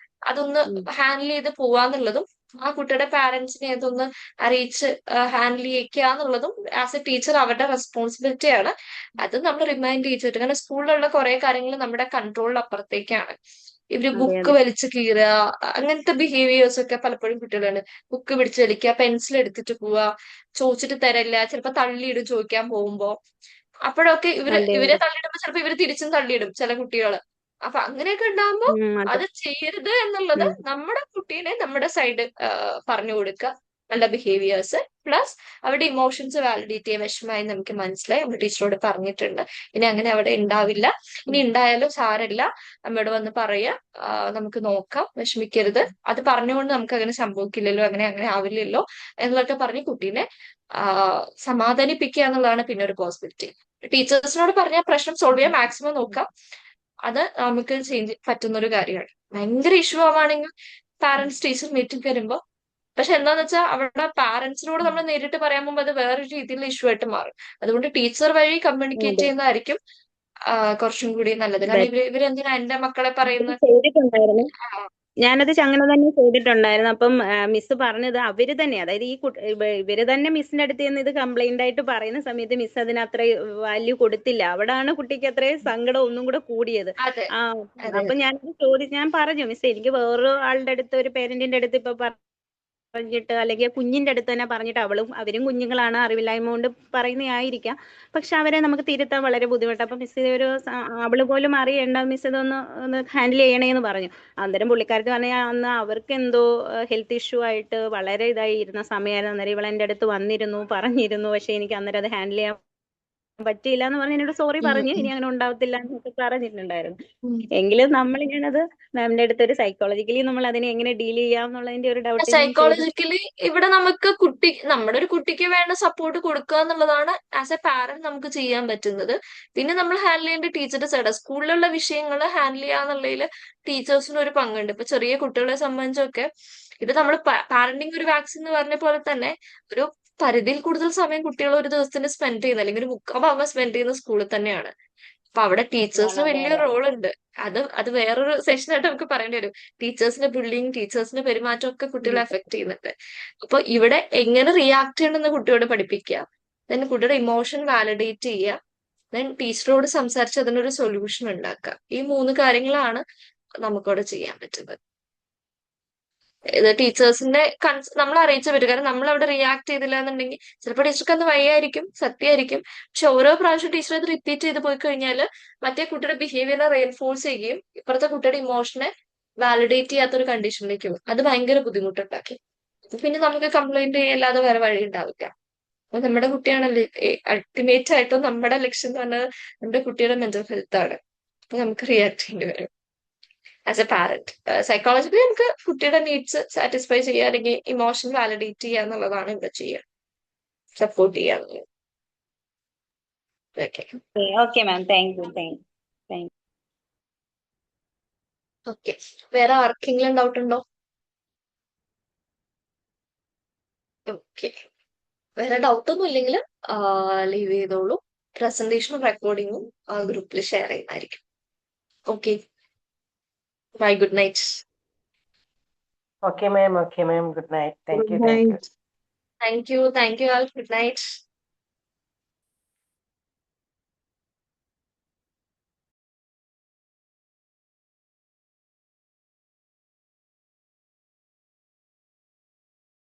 അതൊന്ന് ഹാൻഡിൽ ചെയ്ത് പോവാന്നുള്ളതും ആ കുട്ടിയുടെ പാരന്റ്സിനെ അതൊന്ന് അറിയിച്ച് ഹാൻഡിൽ ചെയ്യിക്കുക എന്നുള്ളതും ആസ് എ ടീച്ചർ അവരുടെ റെസ്പോൺസിബിലിറ്റിയാണ്. അത് നമ്മൾ റിമൈൻഡ് ചെയ്തിട്ട്, കാരണം സ്കൂളിലുള്ള കുറെ കാര്യങ്ങൾ നമ്മുടെ കൺട്രോളിൽ അപ്പുറത്തേക്കാണ്. ഇവര് ബുക്ക് വലിച്ചു കീറുക, അങ്ങനത്തെ ബിഹേവിയേഴ്സ് ഒക്കെ പലപ്പോഴും കുട്ടികളുണ്ട്. ബുക്ക് പിടിച്ച് വലിക്കുക, പെൻസിൽ എടുത്തിട്ട് പോവുക, ചോദിച്ചിട്ട് തരില്ല, ചിലപ്പോ തള്ളിയിടും ചോദിക്കാൻ പോകുമ്പോ. അപ്പോഴൊക്കെ ഇവരെ തള്ളിയിടുമ്പോ ചിലപ്പോ ഇവര് തിരിച്ചും തള്ളിയിടും ചില കുട്ടികള്. അപ്പൊ അങ്ങനെയൊക്കെ ഉണ്ടാകുമ്പോ അത് ചെയ്യരുത് എന്നുള്ളത് നമ്മുടെ കുട്ടീനെ നമ്മുടെ സൈഡ് പറഞ്ഞു കൊടുക്കുക, നല്ല ബിഹേവിയേഴ്സ്. പ്ലസ് അവരുടെ ഇമോഷൻസ് വാലിഡേറ്റ് ചെയ്യുക. വിഷമമായി നമുക്ക് മനസ്സിലായി, നമ്മൾ ടീച്ചറോട് പറഞ്ഞിട്ടുണ്ട്, ഇനി അങ്ങനെ അവിടെ ഉണ്ടാവില്ല, ഇനി ഉണ്ടായാലും സാരമില്ല, അമ്മയോട് വന്ന് പറയുക, നമുക്ക് നോക്കാം, വിഷമിക്കരുത്, അത് പറഞ്ഞുകൊണ്ട് നമുക്ക് അങ്ങനെ സംഭവിക്കില്ലല്ലോ, അങ്ങനെ അങ്ങനെ ആവില്ലല്ലോ എന്നൊക്കെ പറഞ്ഞ് കുട്ടീനെ സമാധാനിപ്പിക്കുക എന്നുള്ളതാണ് പിന്നെ ഒരു പോസിബിലിറ്റി. ടീച്ചേഴ്സിനോട് പറഞ്ഞാൽ പ്രശ്നം സോൾവ് ചെയ്യാൻ മാക്സിമം നോക്കാം. അത് നമുക്ക് ചേഞ്ച് പറ്റുന്ന ഒരു കാര്യമാണ്. ഭയങ്കര ഇഷ്യൂ ആവുകയാണെങ്കിൽ പാരന്റ്സ് ടീച്ചർ മീറ്റിംഗ് വരുമ്പോ, പക്ഷെ എന്താന്ന് വെച്ചാൽ അവിടെ പാരന്റ്സിനോട് നമ്മൾ നേരിട്ട് പറയാൻ പോകുമ്പോൾ അത് വേറൊരു രീതിയിലുള്ള ഇഷ്യൂ ആയിട്ട് മാറും. അതുകൊണ്ട് ടീച്ചർ വഴി കമ്മ്യൂണിക്കേറ്റ് ചെയ്യുന്നതായിരിക്കും കുറച്ചും കൂടി നല്ലത്. കാരണം ഇവരെന്തിനാ എന്റെ മക്കളെ പറയുന്നത്. ചെയ്തിട്ടുണ്ടായിരുന്നു. ഞാനത് അങ്ങനെ തന്നെ ചെയ്തിട്ടുണ്ടായിരുന്നു. അപ്പം മിസ് പറഞ്ഞത് അവര് തന്നെ, അതായത് ഇവര് തന്നെ മിസ്സിന്റെ അടുത്ത് നിന്ന് ഇത് കംപ്ലൈന്റ് ആയിട്ട് പറയുന്ന സമയത്ത് മിസ് അതിന് അത്ര വാല്യൂ കൊടുത്തില്ല. അവിടാണ് കുട്ടിക്ക് അത്രയും സങ്കടം ഒന്നും കൂടെ കൂടിയത്. അതെ അപ്പൊ ഞാൻ പറഞ്ഞു മിസ്, എനിക്ക് വേറൊരു ആളുടെ അടുത്ത്, ഒരു പേരന്റിന്റെ അടുത്ത് ഇപ്പൊ പറഞ്ഞിട്ട് അല്ലെങ്കിൽ കുഞ്ഞിന്റെ അടുത്ത് തന്നെ പറഞ്ഞിട്ട് അവരും കുഞ്ഞുങ്ങളാണ്, അറിവില്ലായ്മ കൊണ്ട് പറയുന്നതായിരിക്കാം. പക്ഷെ അവരെ നമുക്ക് തിരുത്താൻ വളരെ ബുദ്ധിമുട്ടാണ്. അപ്പൊ മിസ് അവള് പോലും അറിയണ്ട, മിസ് ഒന്ന് ഹാൻഡിൽ ചെയ്യണേന്ന് പറഞ്ഞു. അന്നേരം പുള്ളിക്കാരത്തി പറഞ്ഞ അന്ന് അവർക്ക് എന്തോ ഹെൽത്ത് ഇഷ്യൂ ആയിട്ട് വളരെ ഇതായി ഇരുന്ന സമയമായിരുന്നു. അന്നേരം ഇവൾ എൻ്റെ അടുത്ത് വന്നിരുന്നു, പറഞ്ഞിരുന്നു. പക്ഷെ എനിക്ക് അന്നേരം അത് ഹാൻഡിൽ ചെയ്യാൻ പറ്റിയില്ല എന്ന് പറഞ്ഞ് എന്നോട് സോറി പറഞ്ഞു. ഇനി അങ്ങനെ ഉണ്ടാവത്തില്ല എന്നൊക്കെ പറഞ്ഞിട്ടുണ്ടായിരുന്നു. എങ്കിലും നമ്മളിങ്ങനത് മാമിന്റെ അടുത്ത് ഒരു സൈക്കോളജിക്കലി നമ്മൾ അതിനെ എങ്ങനെ ഡീൽ ചെയ്യാം എന്നുള്ളതിന്റെ ഒരു ഡൗട്ടിൽ ഞാൻ ചെയ്തു. സൈക്കോളജിക്കലി ഇവിടെ നമുക്ക് നമ്മുടെ ഒരു കുട്ടിക്ക് വേണ്ട സപ്പോർട്ട് കൊടുക്കുക എന്നുള്ളതാണ് ആസ് എ പാരന്റ് നമുക്ക് ചെയ്യാൻ പറ്റുന്നത്. പിന്നെ നമ്മൾ ഹാൻഡിൽ ചെയ്യേണ്ട ടീച്ചറുടെ സൈഡ്, സ്കൂളിലുള്ള വിഷയങ്ങൾ ഹാൻഡിൽ ചെയ്യാന്നുള്ളതിൽ ടീച്ചേഴ്സിന് ഒരു പങ്കുണ്ട്. ഇപ്പൊ ചെറിയ കുട്ടികളെ സംബന്ധിച്ചൊക്കെ ഇത് നമ്മൾ പാരന്റിങ് ഒരു വാക്സിൻ എന്ന് പറഞ്ഞ പോലെ തന്നെ ഒരു പരിധിയിൽ കൂടുതൽ സമയം കുട്ടികൾ ഒരു ദിവസത്തിന് സ്പെൻഡ് ചെയ്യുന്നത്, അല്ലെങ്കിൽ ഒരു 3/4 ഭാഗം സ്പെൻഡ് ചെയ്യുന്ന സ്കൂളിൽ തന്നെയാണ്. അപ്പൊ അവിടെ ടീച്ചേഴ്സിന് വലിയൊരു റോൾ ഉണ്ട്. അത് വേറൊരു സെഷനായിട്ട് നമുക്ക് പറയേണ്ടി വരും. ടീച്ചേഴ്സിന്റെ ബുള്ളിങ്, ടീച്ചേഴ്സിന്റെ പെരുമാറ്റം ഒക്കെ കുട്ടികളെ എഫക്ട് ചെയ്യുന്നുണ്ട്. അപ്പൊ ഇവിടെ എങ്ങനെ റിയാക്ട് ചെയ്യണമെന്ന് കുട്ടിയോട് പഠിപ്പിക്കുക, ദെൻ കുട്ടിയുടെ ഇമോഷൻ വാലിഡേറ്റ് ചെയ്യുക, ദെൻ ടീച്ചറോട് സംസാരിച്ച് അതിനൊരു സൊല്യൂഷൻ ഉണ്ടാക്കുക. ഈ 3 കാര്യങ്ങളാണ് നമുക്കവിടെ ചെയ്യാൻ പറ്റുന്നത്. ഇത് ടീച്ചേഴ്സിന്റെ നമ്മൾ അറിയിച്ച പറ്റും. കാരണം നമ്മൾ അവിടെ റിയാക്ട് ചെയ്തില്ല എന്നുണ്ടെങ്കിൽ ചിലപ്പോൾ ടീച്ചർക്ക് അന്ന് വയ്യായിരിക്കും, സത്യമായിരിക്കും. പക്ഷെ ഓരോ പ്രാവശ്യം ടീച്ചർ അത് റിപ്പീറ്റ് ചെയ്ത് പോയി കഴിഞ്ഞാൽ മറ്റേ കുട്ടിയുടെ ബിഹേവിയറിനെ റെയിൻഫോഴ്സ് ചെയ്യുകയും ഇപ്പുറത്തെ കുട്ടിയുടെ ഇമോഷനെ വാലിഡേറ്റ് ചെയ്യാത്തൊരു കണ്ടീഷനിലേക്ക് പോകും. അത് ഭയങ്കര ബുദ്ധിമുട്ടുണ്ടാക്കി. പിന്നെ നമുക്ക് കംപ്ലൈന്റ് ചെയ്യല്ലാതെ വേറെ വഴി ഉണ്ടാവില്ല. അപ്പൊ നമ്മുടെ കുട്ടിയാണല്ലേ അൾട്ടിമേറ്റ് ആയിട്ടും നമ്മുടെ ലക്ഷ്യം എന്ന് പറഞ്ഞാൽ നമ്മുടെ കുട്ടിയുടെ മെന്റൽ ഹെൽത്ത് ആണ്. അപ്പൊ നമുക്ക് റിയാക്ട് ചെയ്യേണ്ടി വരും ആസ് എ പാരന്റ്. സൈക്കോളജിക്കലി നമുക്ക് കുട്ടിയുടെ നീഡ്സ് സാറ്റിസ്ഫൈ ചെയ്യുക, അല്ലെങ്കിൽ ഇമോഷൻ വാലിഡേറ്റ് ചെയ്യുക എന്നുള്ളതാണ് ഇവിടെ ചെയ്യുക, സപ്പോർട്ട് ചെയ്യുക എന്നുള്ളത്. Okay okay ma'am, thank you. Okay, വേറെ ആർക്കെങ്കിലും ഡൗട്ട് ഉണ്ടോ? ഓക്കെ, വേറെ ഡൗട്ട് ഒന്നും ഇല്ലെങ്കിൽ ലീവ് ചെയ്തോളൂ. പ്രസന്റേഷനും റെക്കോർഡിങ്ങും ഗ്രൂപ്പിൽ ഷെയർ ചെയ്യുന്നതായിരിക്കും. Okay, bye, good night. Okay, ma'am. Good night. Thank you. Thank you all. Good night.